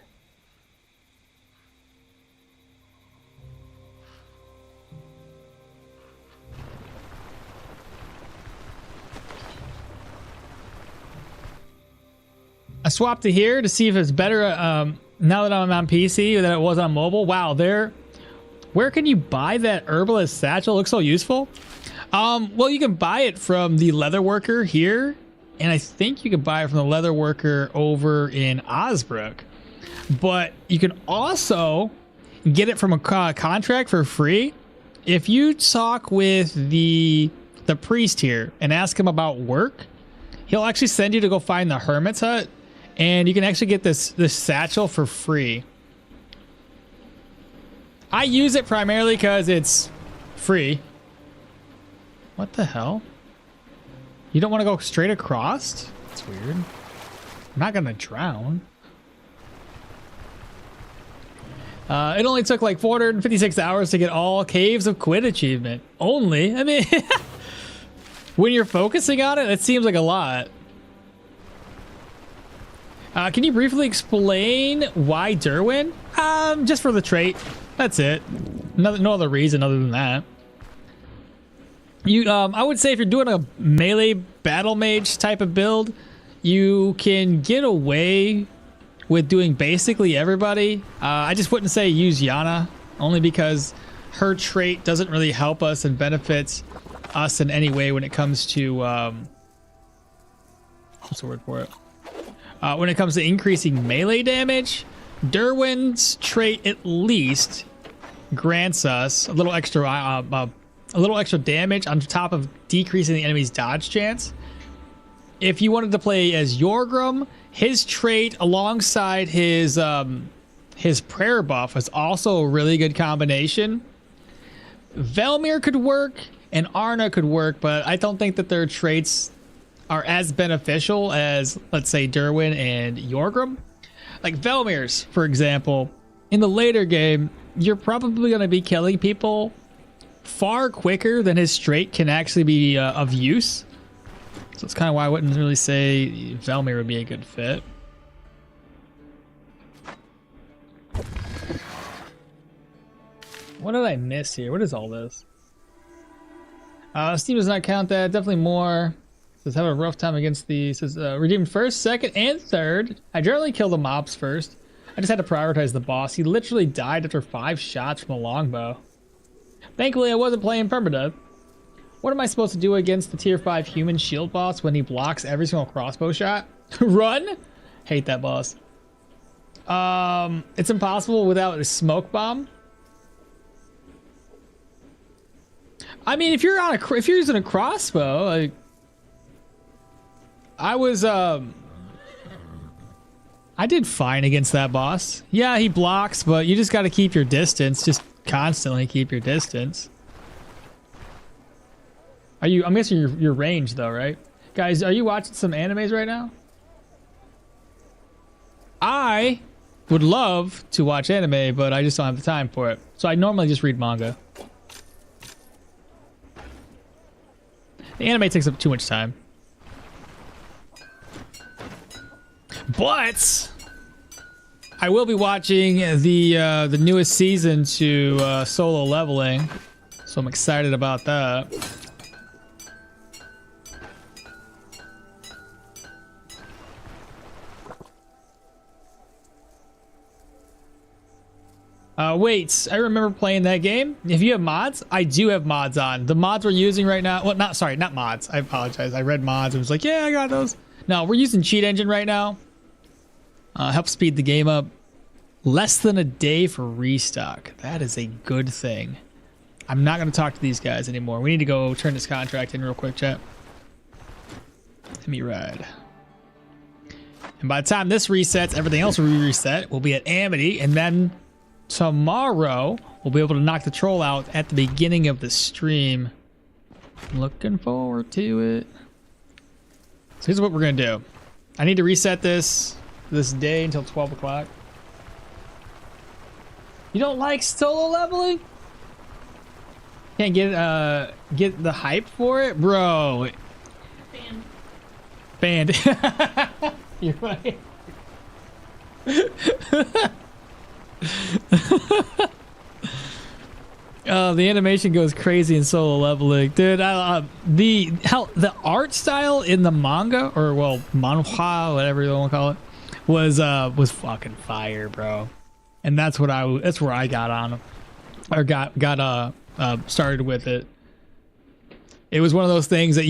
I swapped to here to see if it's better now that I'm on PC than it was on mobile. Wow, where can you buy that herbalist satchel? It looks so useful. Well, you can buy it from the leatherworker here, and I think you can buy it from the leatherworker over in Osbrook. But you can also get it from a contract for free if you talk with the priest here and ask him about work. He'll actually send you to go find the hermit's hut. And you can actually get this satchel for free. I use it primarily because it's free. What the hell? You don't want to go straight across? That's weird. I'm not gonna drown. It only took like 456 hours to get all Caves of Quid achievement. Only? I mean, when you're focusing on it, it seems like a lot. Can you briefly explain why Dirwin? Just for the trait. That's it. No other reason other than that. I would say if you're doing a melee Battlemage type of build, you can get away with doing basically everybody. I just wouldn't say use Yana, only because her trait doesn't really help us and benefits us in any way when it comes to what's the word for it? When it comes to increasing melee damage. Dirwin's trait at least grants us a little extra damage on top of decreasing the enemy's dodge chance. If you wanted to play as Yorgrim, his trait alongside his prayer buff is also a really good combination. Velmir could work and Arna could work, but I don't think that their traits are as beneficial as, let's say, Dirwin and Yorgrim. Like Velmir's, for example, in the later game, you're probably going to be killing people far quicker than his trait can actually be of use. So that's kind of why I wouldn't really say Velmir would be a good fit. What did I miss here? What is all this? Steam does not count that. Definitely more. Says have a rough time against the. Says redeemed first, second, and third. I generally kill the mobs first. I just had to prioritize the boss. He literally died after 5 shots from a longbow. Thankfully, I wasn't playing permadeath. What am I supposed to do against the tier 5 human shield boss when he blocks every single crossbow shot? Run? Hate that boss. It's impossible without a smoke bomb. I mean, if you're using a crossbow, like, I did fine against that boss. Yeah, he blocks, but you just got to keep your distance. Just constantly keep your distance. I'm guessing you're ranged though, right? Guys, are you watching some animes right now? I would love to watch anime, but I just don't have the time for it. So I normally just read manga. The anime takes up too much time. But I will be watching the newest season to Solo Leveling, so I'm excited about that. Wait, I remember playing that game. If you have mods, I do have mods on. The mods we're using right now, well, not mods. I apologize. I read mods and was like, yeah, I got those. No, we're using Cheat Engine right now. Help speed the game up. Less than a day for restock. That is a good thing. I'm not going to talk to these guys anymore. We need to go turn this contract in real quick, chat. Let me ride. And by the time this resets, everything else will be reset. We'll be at Amity, and then tomorrow we'll be able to knock the troll out at the beginning of the stream. Looking forward to it. So here's what we're going to do. I need to reset this day until 12 o'clock. You don't like solo leveling? Can't get the hype for it? Bro. Banned. You're right. The animation goes crazy in solo leveling, dude. The art style in the manga, or well, manhwa, whatever you want to call it, was fucking fire, bro. And that's where I got on, or got started with it. It was one of those things that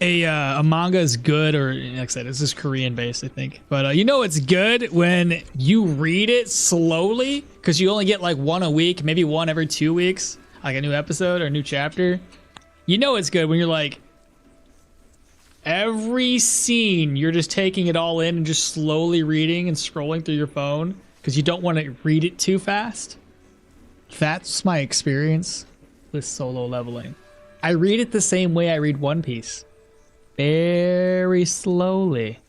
a manga is good, or like I said, this is Korean based, I think. But it's good when you read it slowly, because you only get like one a week, maybe one every 2 weeks, like a new episode or a new chapter. It's good when you're like, every scene, you're just taking it all in and just slowly reading and scrolling through your phone, because you don't want to read it too fast. That's my experience with solo leveling. I read it the same way I read One Piece. Very slowly.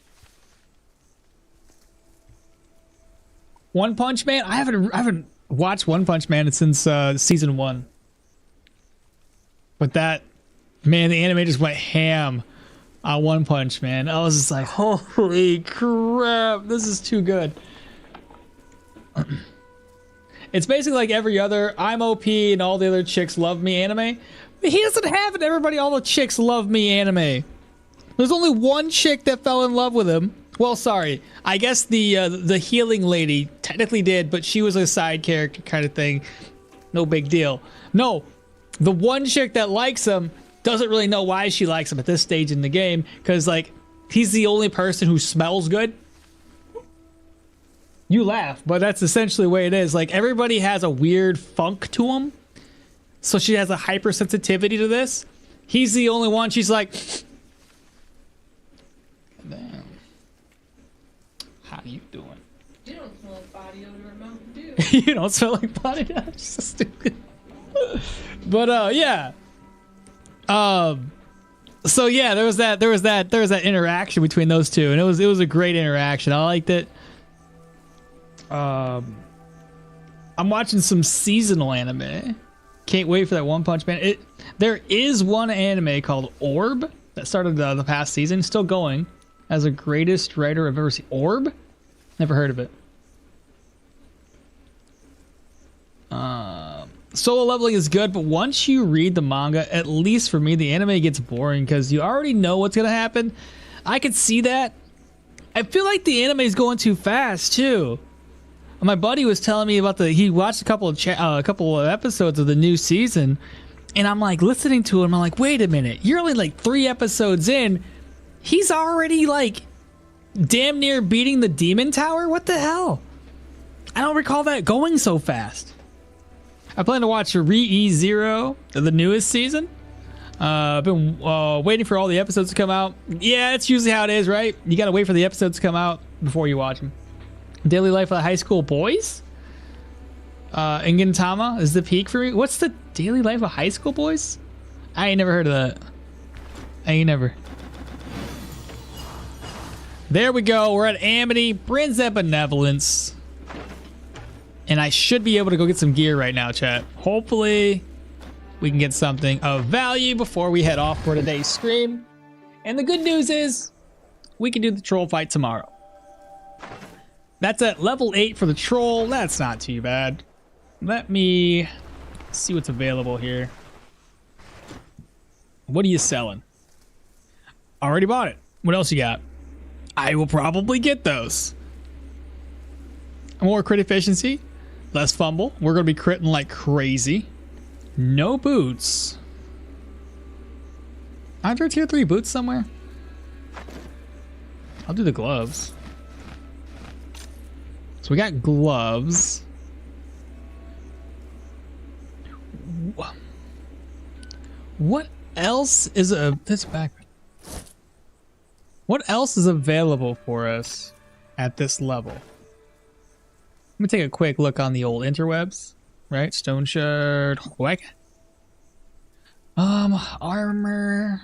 One Punch Man? I haven't watched One Punch Man since season 1. But that, man, the anime just went ham on One Punch Man. I was just like, holy crap, this is too good. It's basically like every other I'm OP and all the other chicks love me anime. He doesn't have it. Everybody, all the chicks love me anime. There's only one chick that fell in love with him. Well, sorry. I guess the healing lady technically did, but she was a side character kind of thing. No big deal. No, the one chick that likes him doesn't really know why she likes him at this stage in the game, because like he's the only person who smells good. You laugh, but that's essentially the way it is. Like everybody has a weird funk to them. So she has a hypersensitivity to this. He's the only one. She's like, damn. How you doing? You don't smell like body odor or Mountain Dew. You don't smell like body odor. She's so stupid. But yeah. So yeah, there was that interaction between those two, and it was a great interaction. I liked it. I'm watching some seasonal anime. Can't wait for that One Punch Man. There is one anime called Orb that started the past season, still going, as the greatest writer I've ever seen. Orb? Never heard of it. Solo leveling is good, but once you read the manga, at least for me, the anime gets boring because you already know what's gonna happen. I could see that. I feel like the anime is going too fast too. My buddy was telling me about he watched a couple of episodes of the new season, and I'm like listening to him. I'm like, wait a minute, you're only like 3 episodes in. He's already like damn near beating the Demon Tower. What the hell? I don't recall that going so fast. I plan to watch RtR, the newest season. I've been waiting for all the episodes to come out. Yeah, that's usually how it is, right? You gotta wait for the episodes to come out before you watch them. Daily Life of High School Boys? And Gintama is the peak for me. What's the Daily Life of High School Boys? I ain't never heard of that. I ain't never. There we go. We're at Amity. Brins at Benevolence. And I should be able to go get some gear right now, chat. Hopefully, we can get something of value before we head off for today's stream. And the good news is, we can do the troll fight tomorrow. That's at level 8 for the troll. That's not too bad. Let me see what's available here. What are you selling? Already bought it. What else you got? I will probably get those. More crit efficiency. Less fumble. We're going to be critting like crazy. No boots. Aren't there tier 3 boots somewhere? I'll do the gloves. So we got gloves. What else is this back? What else is available for us at this level? Let me take a quick look on the old interwebs. Right, Stoneshard. What? Armor.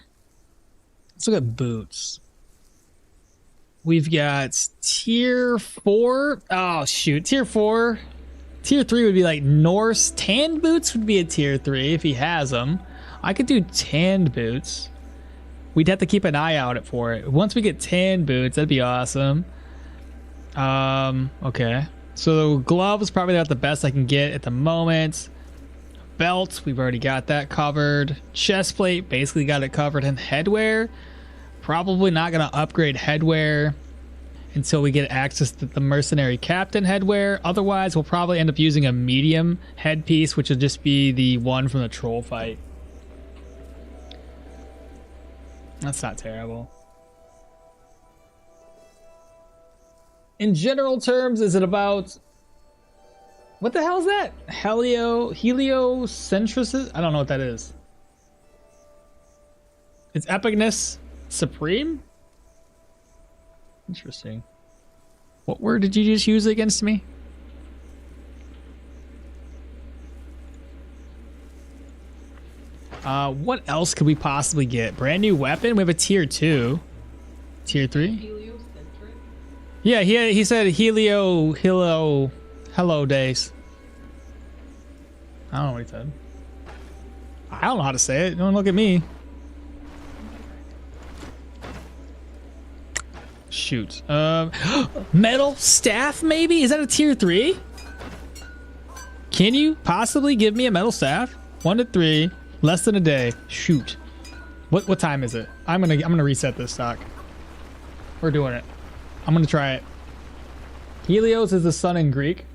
Let's look at boots. We've got tier 4. Oh shoot, tier 4. Tier 3 would be like Norse. Tanned boots would be a tier 3 if he has them. I could do tanned boots. We'd have to keep an eye out for it. Once we get tanned boots, that'd be awesome. Okay. So gloves, probably not the best I can get at the moment. Belt, we've already got that covered. Chest plate, basically got it covered. And headwear, probably not going to upgrade headwear until we get access to the mercenary captain headwear. Otherwise, we'll probably end up using a medium headpiece, which will just be the one from the troll fight. That's not terrible. In general terms, is it about... What the hell is that? Heliocentrism? I don't know what that is. It's epicness supreme? Interesting. What word did you just use against me? What else could we possibly get? Brand new weapon? We have a tier 2. Tier 3? Heliocentric? Yeah, he said hello days. I don't know what he said. I don't know how to say it. Don't look at me. Shoot. Metal staff maybe? Is that a tier 3? Can you possibly give me a metal staff? 1 to 3. Less than a day. Shoot. What time is it? I'm gonna reset this stock. We're doing it. I'm gonna try it. Helios is the sun in Greek.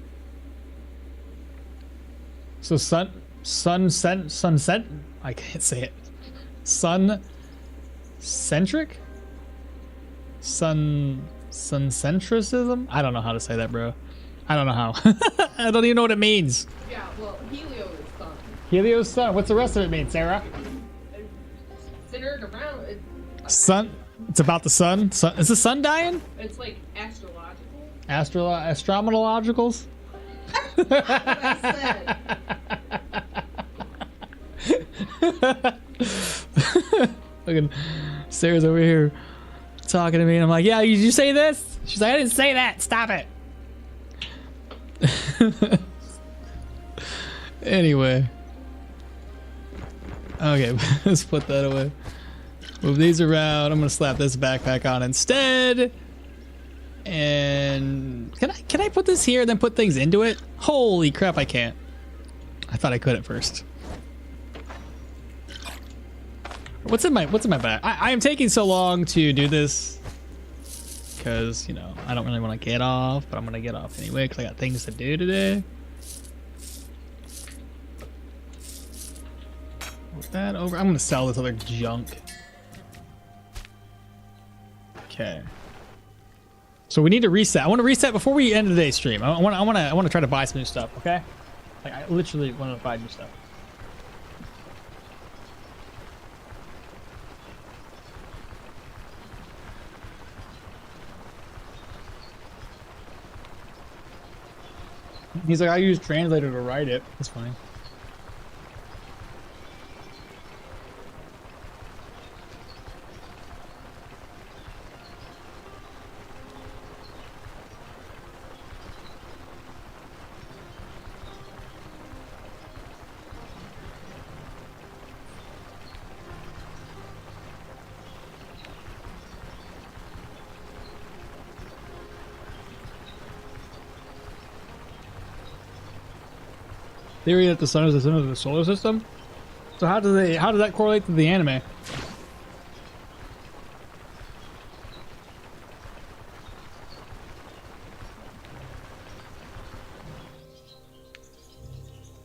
So sunset. I can't say it. Sun-centric? Sun-centricism? I don't know how to say that, bro. I don't know how. I don't even know what it means. Yeah, well, Helio is sun. Helios sun. What's the rest of it mean, Sarah? Centered around. Sun. It's about the sun. Is the sun dying? It's like astrological. Astronomologicals? That's what I said. Look, Sarah's over here talking to me, and I'm like, "Yeah, did you say this?" She's like, "I didn't say that. Stop it." Anyway. Okay, let's put that away. Move these around. I'm gonna slap this backpack on instead. And can I put this here and then put things into it? Holy crap, I can't. I thought I could at first. What's in my bag? I am taking so long to do this because, you know, I don't really want to get off, but I'm gonna get off anyway because I got things to do today. Put that over. I'm gonna sell this other junk. Okay. So we need to reset. I want to reset before we end today's stream. I want to try to buy some new stuff. Okay. Like I literally want to buy new stuff. He's like, I use translator to write it. That's fine. Theory that the sun is the center of the solar system. So how does that correlate to the anime?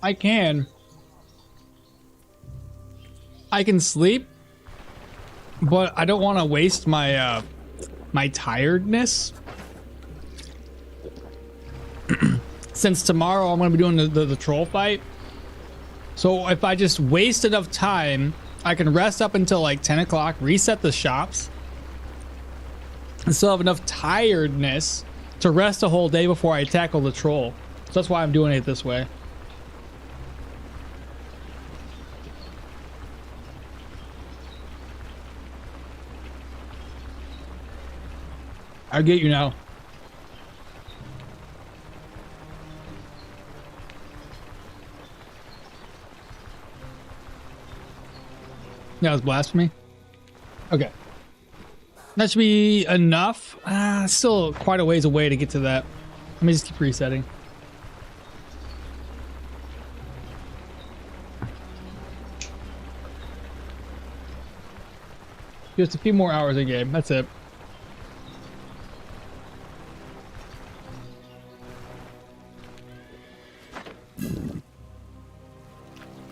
I can sleep, but I don't want to waste my my tiredness. since tomorrow I'm going to be doing the troll fight. So if I just waste enough time, I can rest up until like 10 o'clock, reset the shops, and still have enough tiredness to rest a whole day before I tackle the troll. So that's why I'm doing it this way. I get you now. That was blasphemy. Okay. That should be enough. Still quite a ways away to get to that. Let me just keep resetting. Just a few more hours a game. That's it.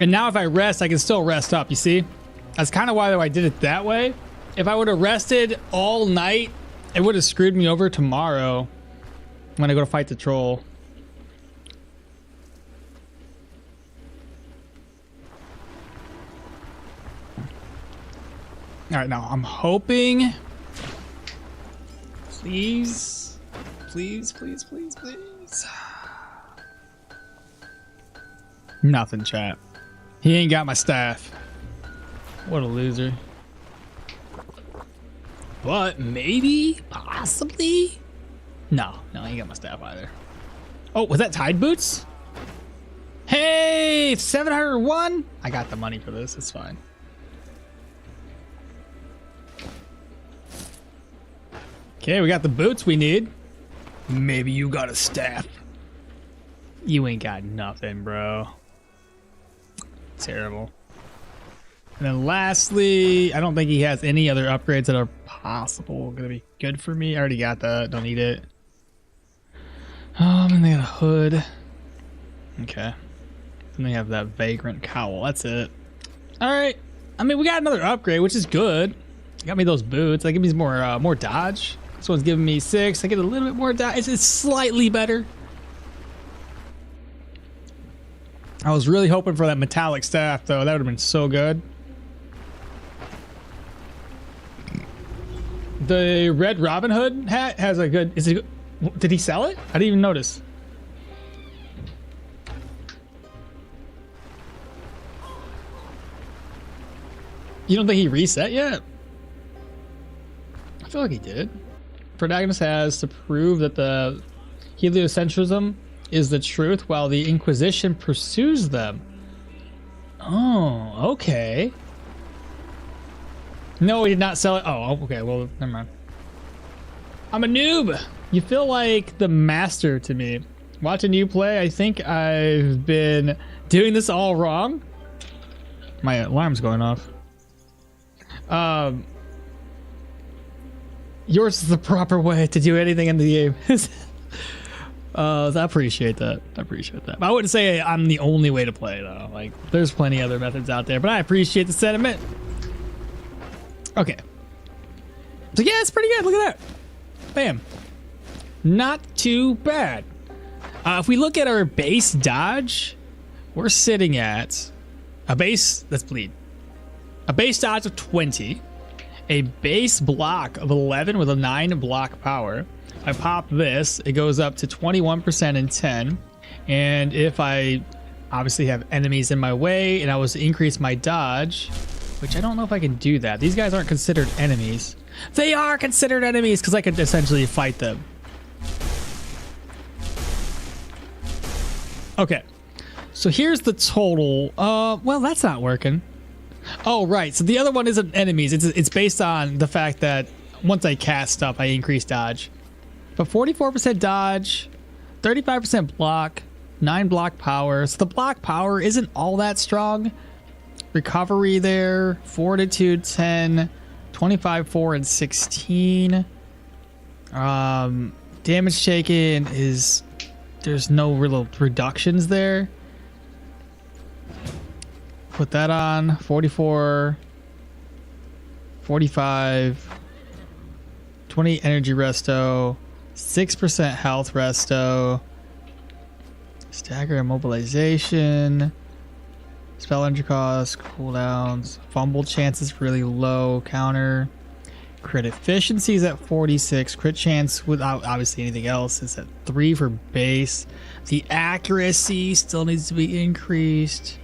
And now if I rest, I can still rest up, you see? That's kind of why I did it that way. If I would have rested all night, it would have screwed me over tomorrow when I go to fight the troll. All right, now I'm hoping, please, please, please, please, please. Nothing, chat. He ain't got my staff. What a loser. But maybe, possibly. No, he ain't got my staff either. Oh, was that Tide Boots? Hey, 701. I got the money for this. It's fine. Okay, we got the boots we need. Maybe you got a staff. You ain't got nothing, bro. Terrible. And then lastly, I don't think he has any other upgrades that are possible gonna be good for me. I already got that. Don't need it. And they got a hood. Okay. And they have that vagrant cowl. That's it. All right. I mean, we got another upgrade, which is good. Got me those boots. That gives me more dodge. This one's giving me 6. I get a little bit more dodge. It's slightly better. I was really hoping for that metallic staff, though. That would have been so good. The Red Robin Hood hat has a good... Is it? Did he sell it? I didn't even notice. You don't think he reset yet? I feel like he did. Protagonist has to prove that the heliocentrism is the truth while the Inquisition pursues them. Oh, okay. No, he did not sell it. Oh, okay. Well, never mind. I'm a noob. You feel like the master to me. Watching you play, I think I've been doing this all wrong. My alarm's going off. Yours is the proper way to do anything in the game. I appreciate that. I appreciate that. But I wouldn't say I'm the only way to play, though. Like, there's plenty other methods out there, but I appreciate the sentiment. Okay. So, yeah, it's pretty good. Look at that. Bam. Not too bad. If we look at our base dodge, we're sitting at a base, let's bleed. A base dodge of 20, a base block of 11 with a 9 block power. I pop this, it goes up to 21% in 10. And if I obviously have enemies in my way and I was to increase my dodge, which I don't know if I can do that. These guys aren't considered enemies. They are considered enemies because I could essentially fight them. Okay, so here's the total. Well, that's not working. Oh, right. So the other one isn't enemies. It's based on the fact that once I cast stuff, I increase dodge. But 44% dodge, 35% block, 9 block power. So the block power isn't all that strong. Recovery there, fortitude 10, 25, 4, and 16. Damage taken is, there's no real reductions there. Put that on, 44, 45, 20 energy resto, 6% health resto, Stagger immobilization. Spell energy cost, cooldowns. Fumble chance is really low. Counter. Crit efficiency is at 46. Crit chance without obviously anything else is at 3 for base. The accuracy still needs to be increased.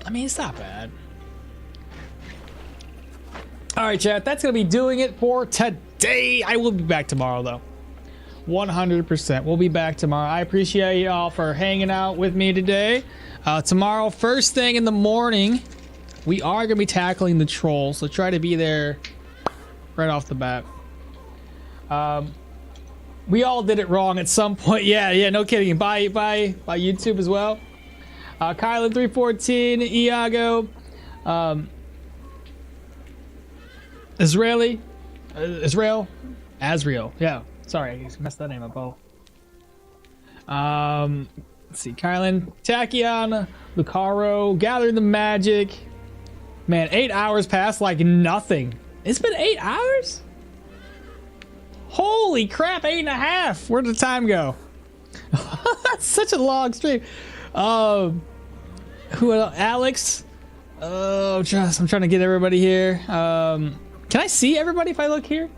I mean, it's not bad. All right, chat. That's going to be doing it for today. I will be back tomorrow, though. 100%. We'll be back tomorrow. I appreciate y'all for hanging out with me today. Tomorrow, first thing in the morning, we are going to be tackling the trolls, so try to be there right off the bat. We all did it wrong at some point. Yeah, no kidding. Bye YouTube as well. Kylan314, Iago, Azrael. Yeah, sorry, I messed that name up. Let's see, Kylan, Tachyon, Lucaro, Gather the Magic. Man, 8 hours passed like nothing. It's been 8 hours? Holy crap, 8.5. Where did the time go? That's such a long stream. Who else? Alex? Oh, I'm trying to get everybody here. Can I see everybody if I look here?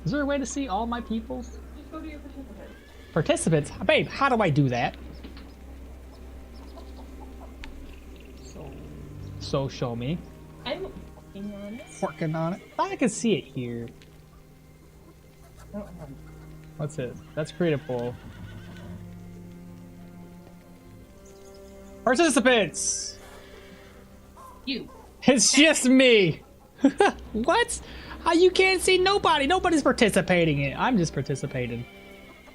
Is there a way to see all my peoples? Just go to your participants. Participants? Babe, how do I do that? So show me. I'm working on it. Working on it. I can see it here. I don't have it. What's it? That's creative poll. Participants! You. It's just me. What? You can't see nobody. Nobody's participating in it. I'm just participating.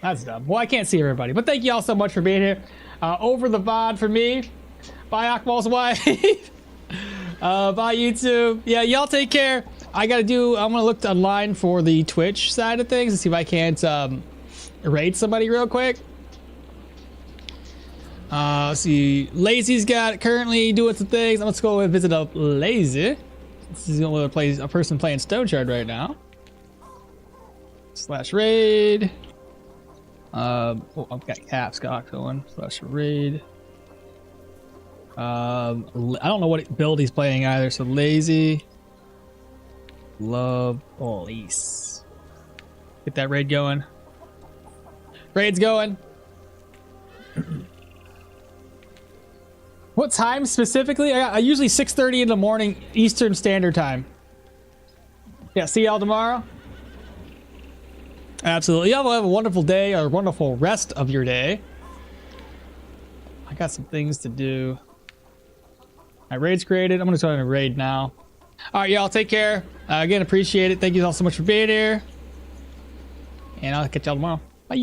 That's dumb. Well, I can't see everybody. But thank you all so much for being here. Over the VOD for me. Bye, Akmal's wife. Bye, YouTube. Yeah, y'all take care. I'm gonna look online for the Twitch side of things and see if I can't raid somebody real quick. See, Lazy's currently doing some things. Let's go and visit up Lazy. This is the only other person playing Stoneshard right now. /raid. I've got Caps going. /raid. I don't know what build he's playing either. So Lazy. Love police. Get that raid going. Raid's going. What time specifically? I usually 6:30 in the morning Eastern Standard Time. Yeah, see y'all tomorrow. Absolutely. Y'all have a wonderful day or a wonderful rest of your day. I got some things to do. My raid's created. I'm gonna try to raid now. All right, y'all take care. Again, appreciate it. Thank you all so much for being here. And I'll catch y'all tomorrow. Bye.